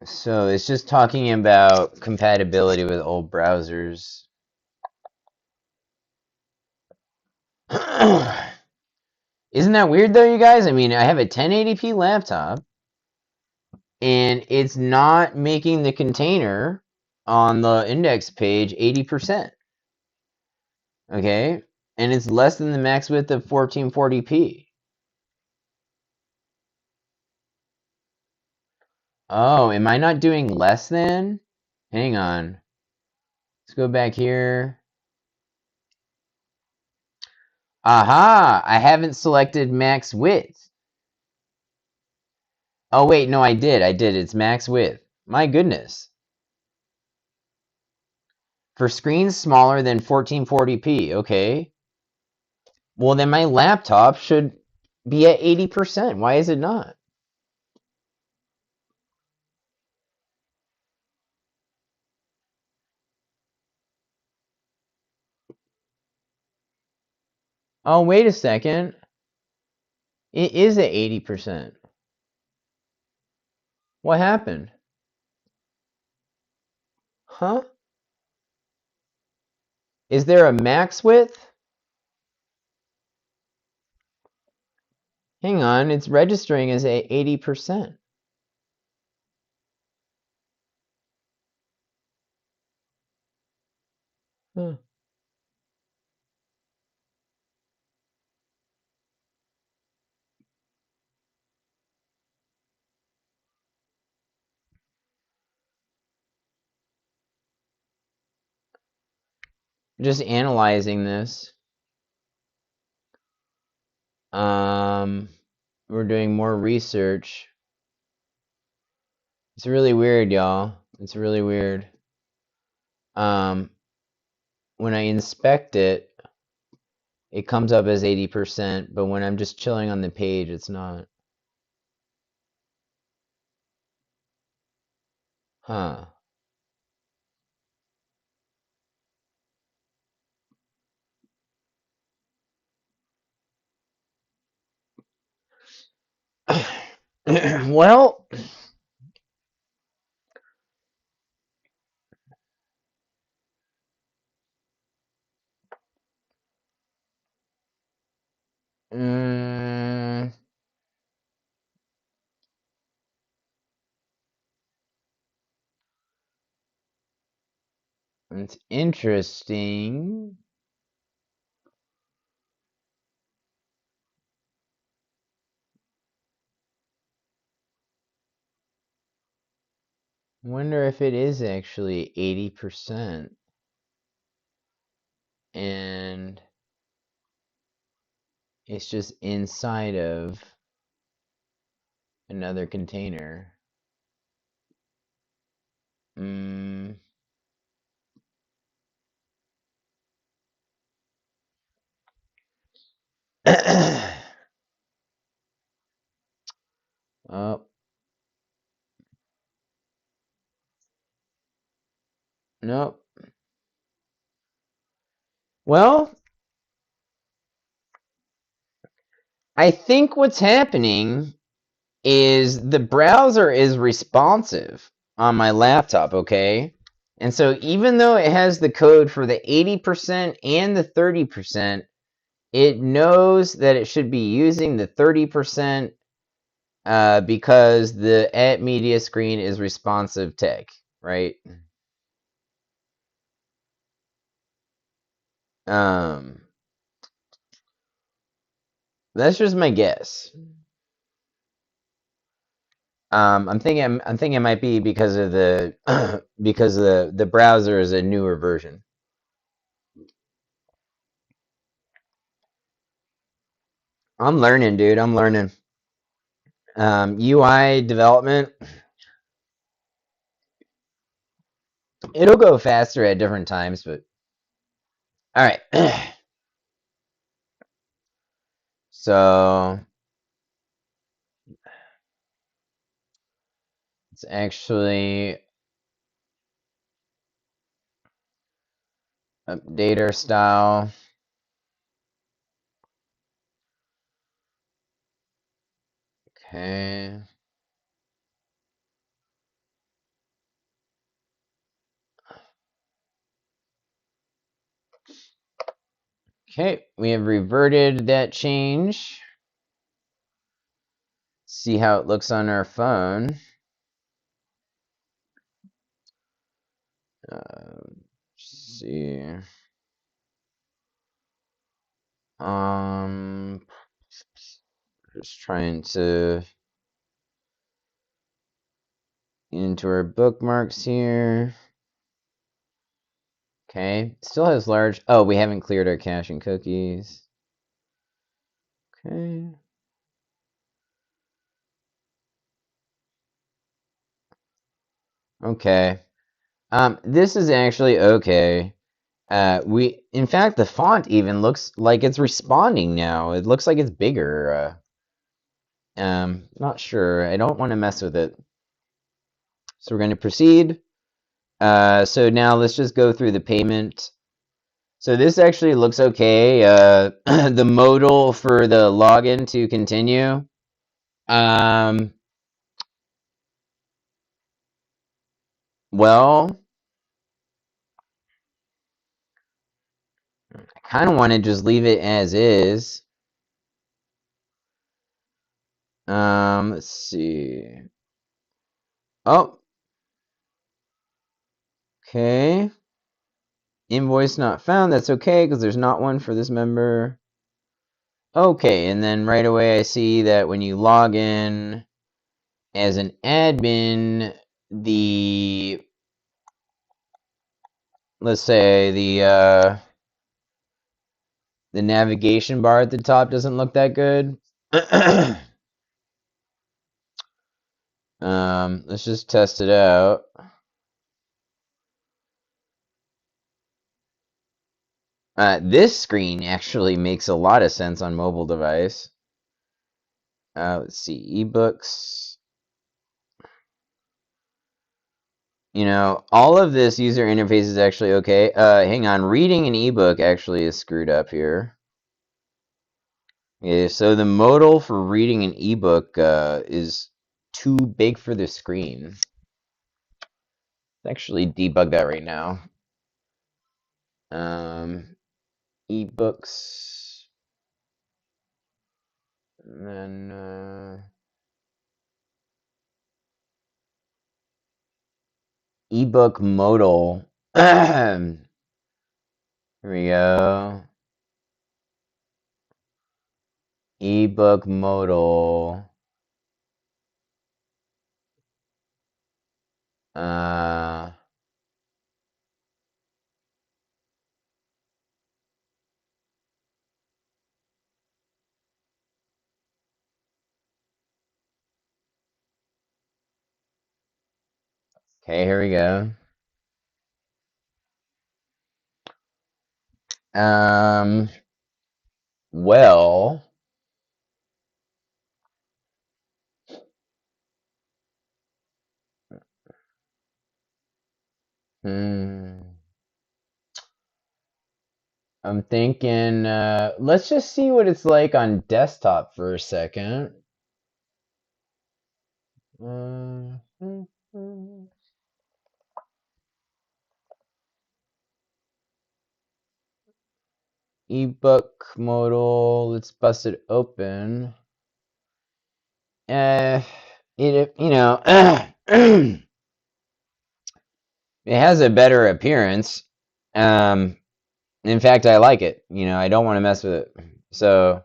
[SPEAKER 1] so it's just talking about compatibility with old browsers. Isn't that weird though, you guys? I mean, I have a 1080p laptop and it's not making the container on the index page 80%. Okay? And it's less than the max width of 1440p. Oh, am I not doing less than? Hang on. Let's go back here. Aha! I haven't selected max width. Oh, wait, no, I did. It's max width. My goodness. For screens smaller than 1440p, okay. Well, then my laptop should be at 80%. Why is it not? Oh, wait a second. It is at 80%. What happened? Huh? Is there a max width? Hang on, it's registering as at 80%. Huh. Just analyzing this. We're doing more research. It's really weird, y'all. It's really weird. When I inspect it, it comes up as 80%, but when I'm just chilling on the page, it's not. Huh. Well, mm, it's interesting. Wonder if it is actually 80% and it's just inside of another container. Mm. Oh, nope. Well, I think what's happening is the browser is responsive on my laptop, okay? And so even though it has the code for the 80% and the 30%, it knows that it should be using the 30% because the at media screen is responsive tech, right? Um, that's just my guess. I'm thinking it might be because of the because the browser is a newer version. I'm learning, dude. I'm learning. UI development, it'll go faster at different times, but all right. So it's actually update our style. Okay. Okay, we have reverted that change. See how it looks on our phone. Let's see. Just trying to get into our bookmarks here. Okay, still has large. Oh, we haven't cleared our cache and cookies. Okay. Okay. This is actually okay. In fact, the font even looks like it's responding now. It looks like it's bigger. Not sure. I don't want to mess with it. So we're going to proceed. So now let's just go through the payment. So this actually looks okay. The modal for the login to continue. Well, I kind of want to just leave it as is. Let's see. Oh, okay. Invoice not found. That's okay because there's not one for this member. Okay, and then right away I see that when you log in as an admin, let's say the navigation bar at the top doesn't look that good. Let's just test it out. This screen actually makes a lot of sense on mobile device. Let's see, ebooks. All of this user interface is actually okay. Hang on, reading an ebook actually is screwed up here. Yeah, so the modal for reading an ebook is too big for the screen. Let's actually debug that right now. Ebooks, and then ebook modal. Here we go. Ebook modal. Okay, here we go. Well,
[SPEAKER 3] I'm thinking, let's just see what it's like on desktop for a second. Ebook modal, let's bust it open. It, you know, it has a better appearance. In fact, I like it. You know, I don't want to mess with it. So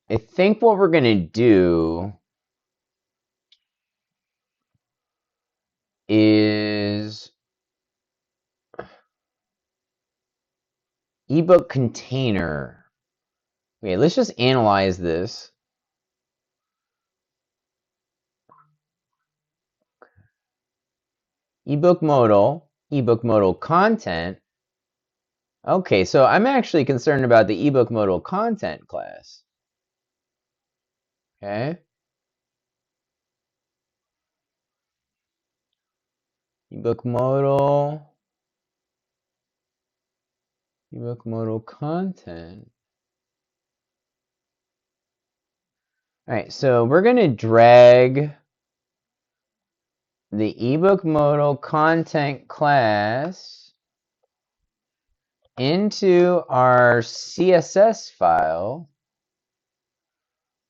[SPEAKER 3] I think what we're gonna do is ebook container. Okay, let's just analyze this. Ebook modal content. Okay, so I'm actually concerned about the ebook modal content class. Okay. Ebook modal content. All right, so we're going to drag the ebook modal content class into our CSS file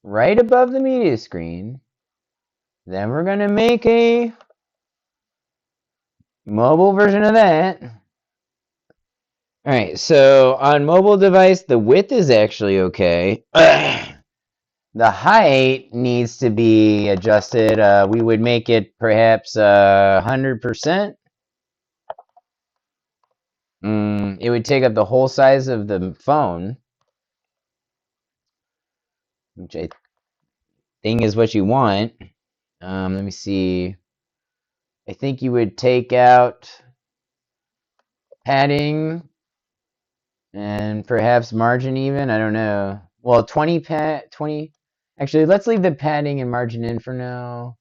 [SPEAKER 3] right above the media screen. Then we're going to make a mobile version of that. All right, so on mobile device, the width is actually okay. The height needs to be adjusted. We would make it perhaps 100%. It would take up the whole size of the phone, which I think is what you want. Let me see. I think you would take out padding and perhaps margin even. I don't know. Well, 20. Actually, let's leave the padding and margin in for now.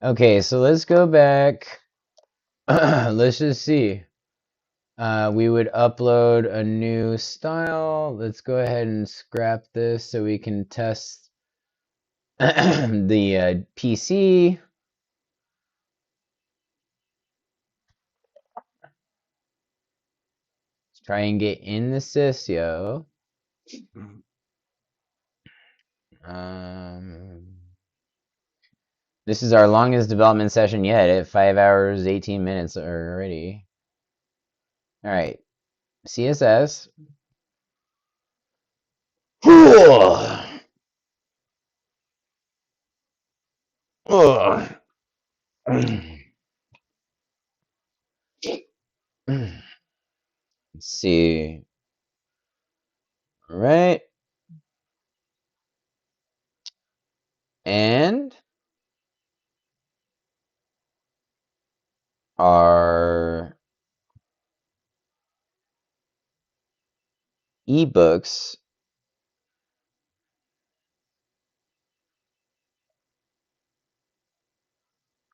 [SPEAKER 3] Okay, so let's go back. Let's just see. We would upload a new style. Let's go ahead and scrap this so we can test the PC. Let's try and get in the Cis Yo. This is our longest development session yet at 5 hours, 18 minutes already. All right, CSS. Let's see. All right. And our ebooks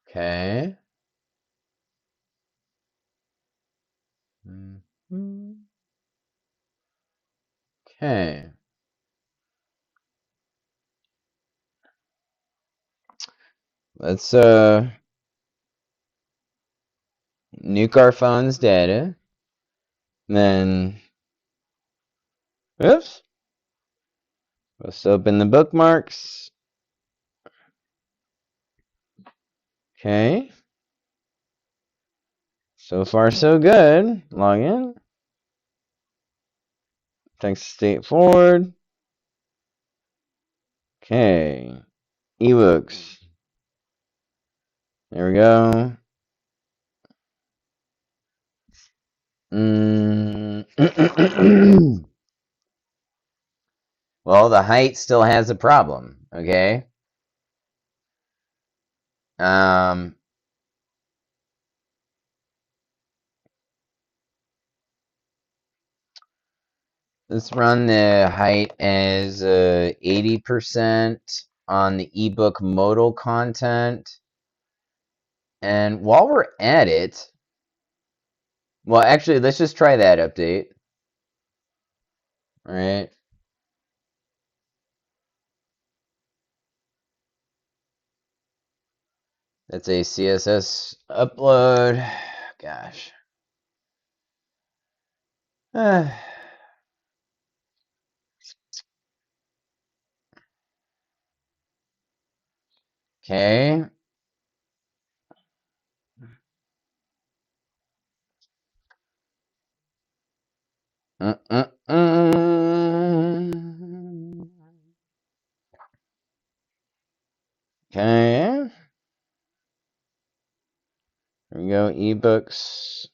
[SPEAKER 3] okay. Okay. Let's nuke our phone's data. Then oops. Let's open the bookmarks. Okay. So far so good. Log in. Text state forward. Okay. Ebooks. There we go. Well, the height still has a problem, okay? Let's run the height as 80% on the ebook modal content. And while we're at it, Well, actually, let's just try that update. All right. That's a CSS upload. Gosh. Okay. Okay. Here we go. Ebooks.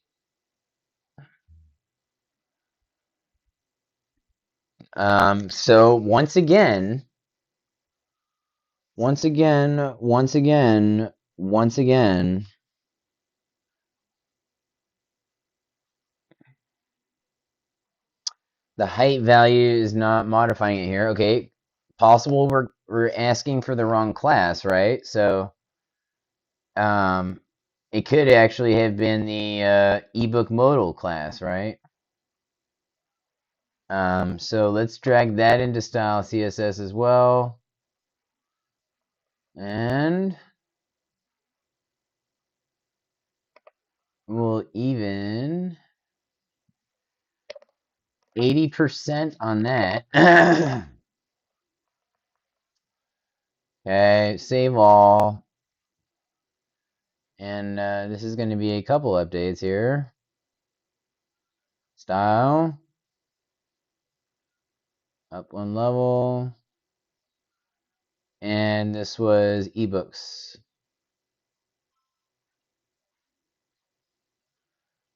[SPEAKER 3] So once again, the height value is not modifying it here. Okay. Possible we're asking for the wrong class, right? So it could actually have been the ebook modal class, right? So let's drag that into style CSS as well. And we'll even 80% on that. Okay, save all. And this is going to be a couple updates here. Style. Up one level. And this was ebooks.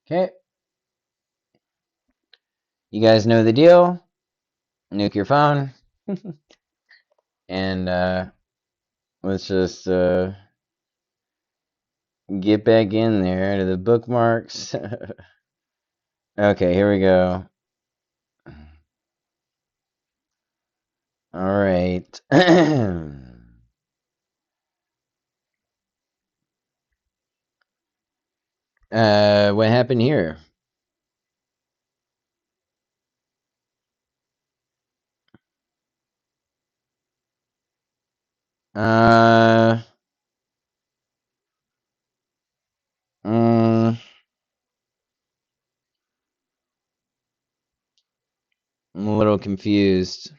[SPEAKER 3] Okay. You guys know the deal. Nuke your phone. And let's just get back in there to the bookmarks. Okay, here we go. All right. What happened here? I'm a little confused.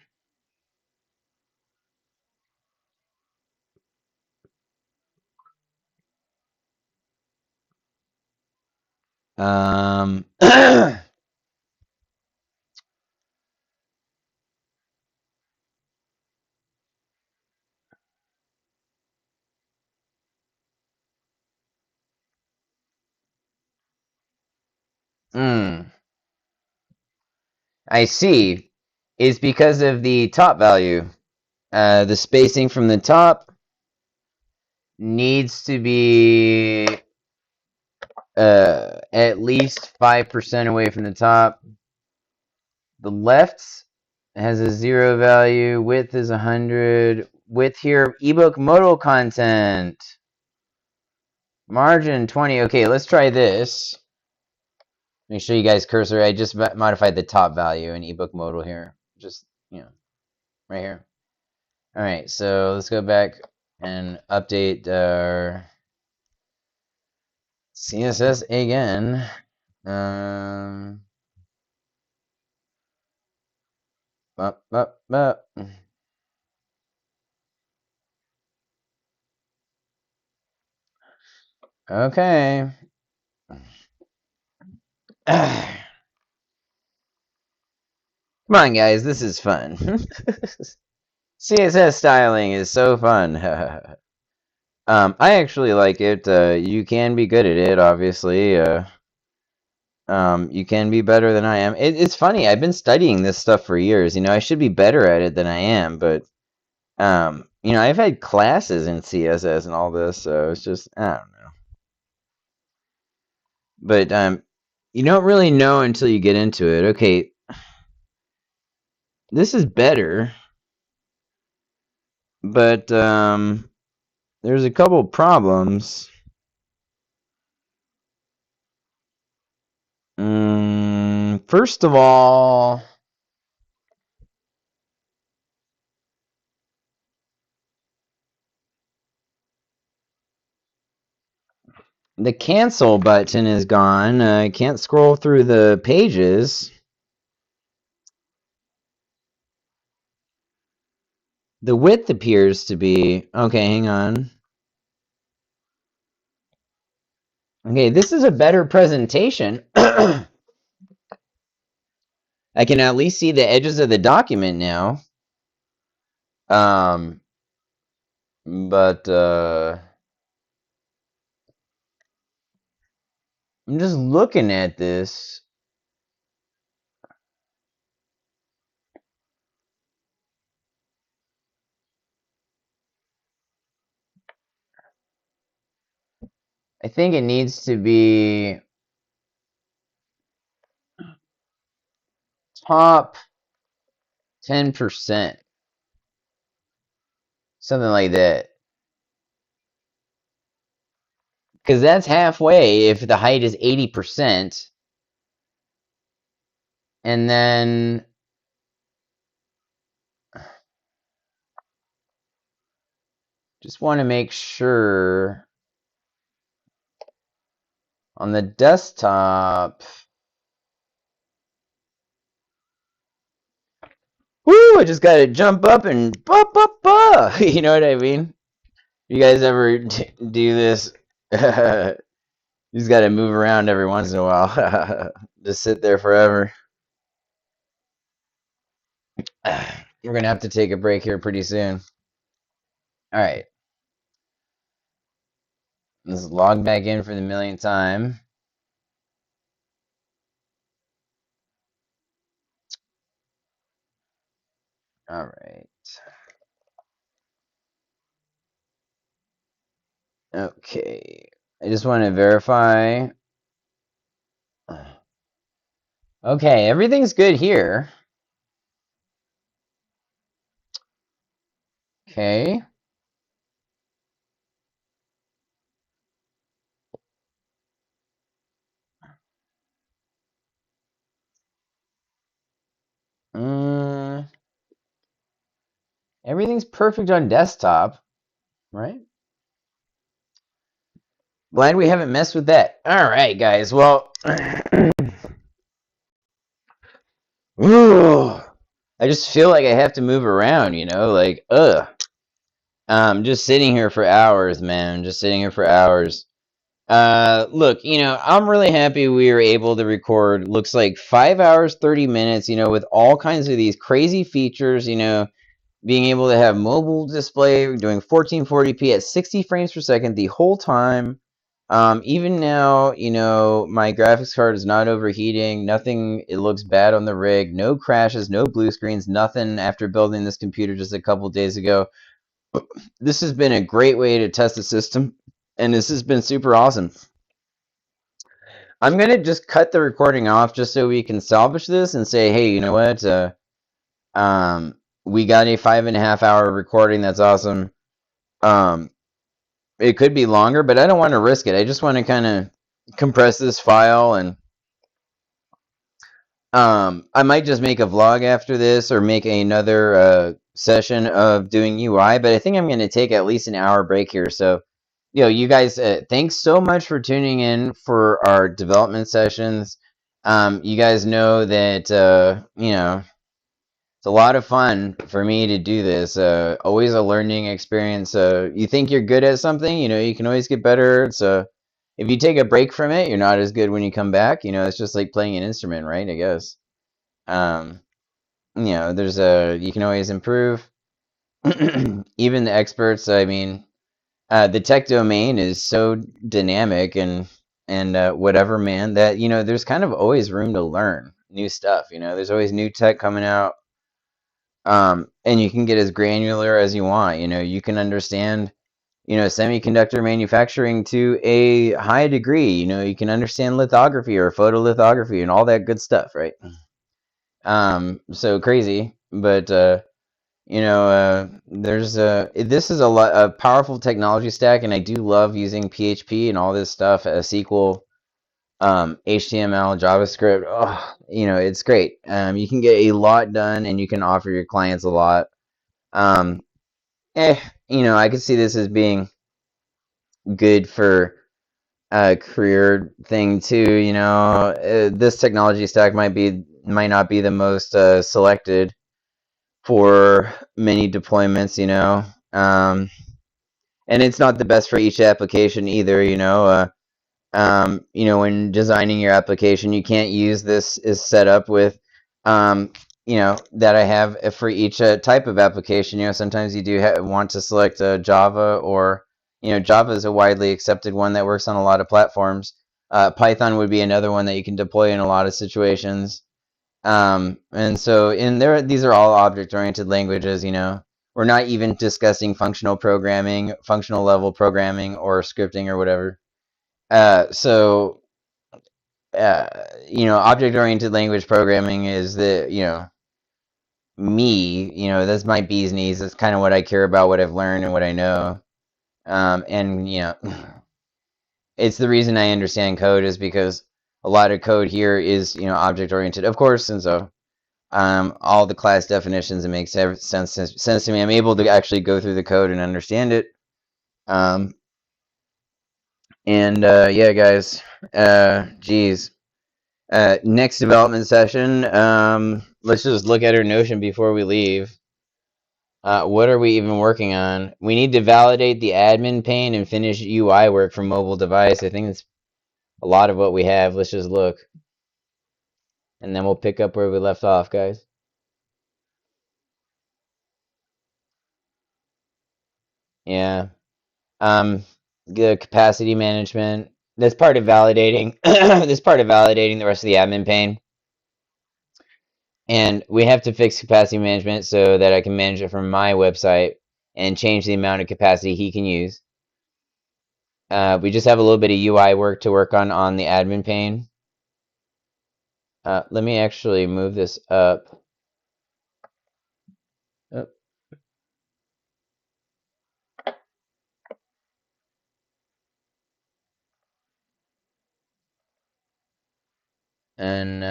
[SPEAKER 3] I see. It's because of the top value. The spacing from the top needs to be at least 5% away from the top. The left has a 0 value. Width is 100. Width here, ebook modal content. Margin 20. Okay, let's try this. Let me show you guys cursor. I just modified the top value in ebook modal here. Just, right here. All right, so let's go back and update our CSS again. Up, up, up. Okay. Come on, guys, this is fun. CSS styling is so fun. I actually like it. You can be good at it, obviously. You can be better than I am. It's funny. I've been studying this stuff for years. I should be better at it than I am, but I've had classes in CSS and all this, so it's just I don't know. But you don't really know until you get into it. Okay, this is better, but there's a couple problems. first of all, the cancel button is gone. I can't scroll through the pages. The width appears to be... Okay, hang on. Okay, this is a better presentation. I can at least see the edges of the document now. But I'm just looking at this. I think it needs to be top 10%. Something like that. Because that's halfway if the height is 80%. And then... Just want to make sure... On the desktop... Woo! I just gotta jump up and you know what I mean? You guys ever do this? You just gotta move around every once in a while. Just sit there forever. We're gonna have to take a break here pretty soon. Alright. Let's log back in for the millionth time. Alright. Okay. I just want to verify. Okay, everything's good here. Okay. Everything's perfect on desktop, right? Glad we haven't messed with that. Alright, guys. Well, ooh, I just feel like I have to move around, you know? Like, just sitting here for hours, man. Just sitting here for hours. Look, you know, I'm really happy we were able to record, looks like 5 hours, 30 minutes, you know, with all kinds of these crazy features, you know, being able to have mobile display, doing 1440p at 60 frames per second the whole time. Even now, you know, my graphics card is not overheating, nothing, it looks bad on the rig, no crashes, no blue screens, nothing after building this computer just a couple days ago. This has been a great way to test the system, and this has been super awesome. I'm going to just cut the recording off just so we can salvage this and say, hey, you know what, we got a 5.5 hour recording, that's awesome. It could be longer, but I don't want to risk it. I just want to kind of compress this file, and I might just make a vlog after this or make another session of doing UI, but I think I'm going to take at least an hour break here. So, you know, you guys, thanks so much for tuning in for our development sessions. You guys know that, you know, it's a lot of fun for me to do this. Always a learning experience. You think you're good at something, you know, you can always get better. So if you take a break from it, you're not as good when you come back. You know, it's just like playing an instrument, right? I guess. You know, there's you can always improve. Even the experts, I mean, the tech domain is so dynamic and whatever, man, that, you know, there's kind of always room to learn new stuff. You know, there's always new tech coming out. And you can get as granular as you want. You know, you can understand, you know, semiconductor manufacturing to a high degree. You know, you can understand lithography or photolithography and all that good stuff, right? So crazy, but you know, there's this is a powerful technology stack, and I do love using PHP and all this stuff, SQL. HTML, JavaScript. Oh, you know, it's great. You can get a lot done, and you can offer your clients a lot. You know, I could see this as being good for a career thing too. You know, this technology stack might not be the most selected for many deployments. You know, and it's not the best for each application either. You know, when designing your application, you can't use this is set up with, you know, that I have for each type of application. You know, sometimes you do want to select Java, or, you know, Java is a widely accepted one that works on a lot of platforms. Python would be another one that you can deploy in a lot of situations. And so in there, these are all object-oriented languages. You know, we're not even discussing functional programming, functional level programming, or scripting or whatever. So you know, object-oriented language programming is you know, that's my bee's knees. That's kind of what I care about, what I've learned and what I know. And, you know, it's the reason I understand code is because a lot of code here is, you know, object-oriented, of course, and so all the class definitions, it makes sense to me. I'm able to actually go through the code and understand it. Yeah, guys, geez. Next development session, let's just look at our Notion before we leave. What are we even working on? We need to validate the admin pane and finish UI work for mobile device. I think it's a lot of what we have. Let's just look. And then we'll pick up where we left off, guys. Yeah. The capacity management. That's part of validating. That's part of validating the rest of the admin pane. And we have to fix capacity management so that I can manage it from my website and change the amount of capacity he can use. We just have a little bit of UI work to work on the admin pane. Let me actually move this up. Oh. And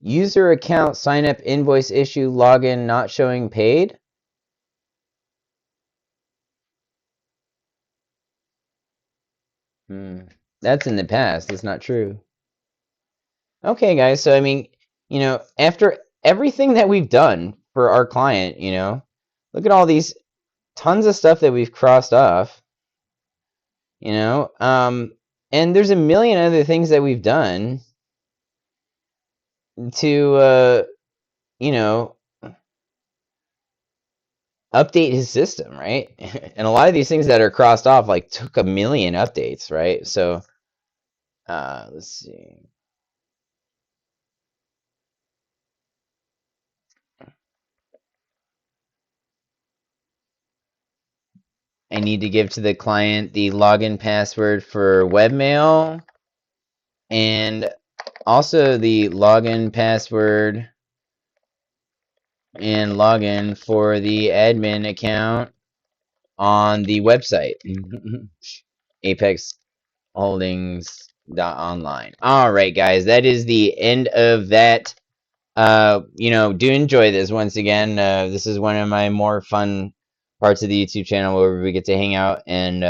[SPEAKER 3] user account sign up invoice issue login not showing paid. That's in the past. That's not true. Okay, guys. So I mean, you know, after everything that we've done for our client, you know, look at all these tons of stuff that we've crossed off. You know, and there's a million other things that we've done to, you know, update his system, right? And a lot of these things that are crossed off like took a million updates, right? So let's see. I need to give to the client the login password for webmail and also the login password and login for the admin account on the website. Apex Holdings.online. All right, guys, that is the end of that. You know, do enjoy this once again. This is one of my more fun parts of the YouTube channel where we get to hang out and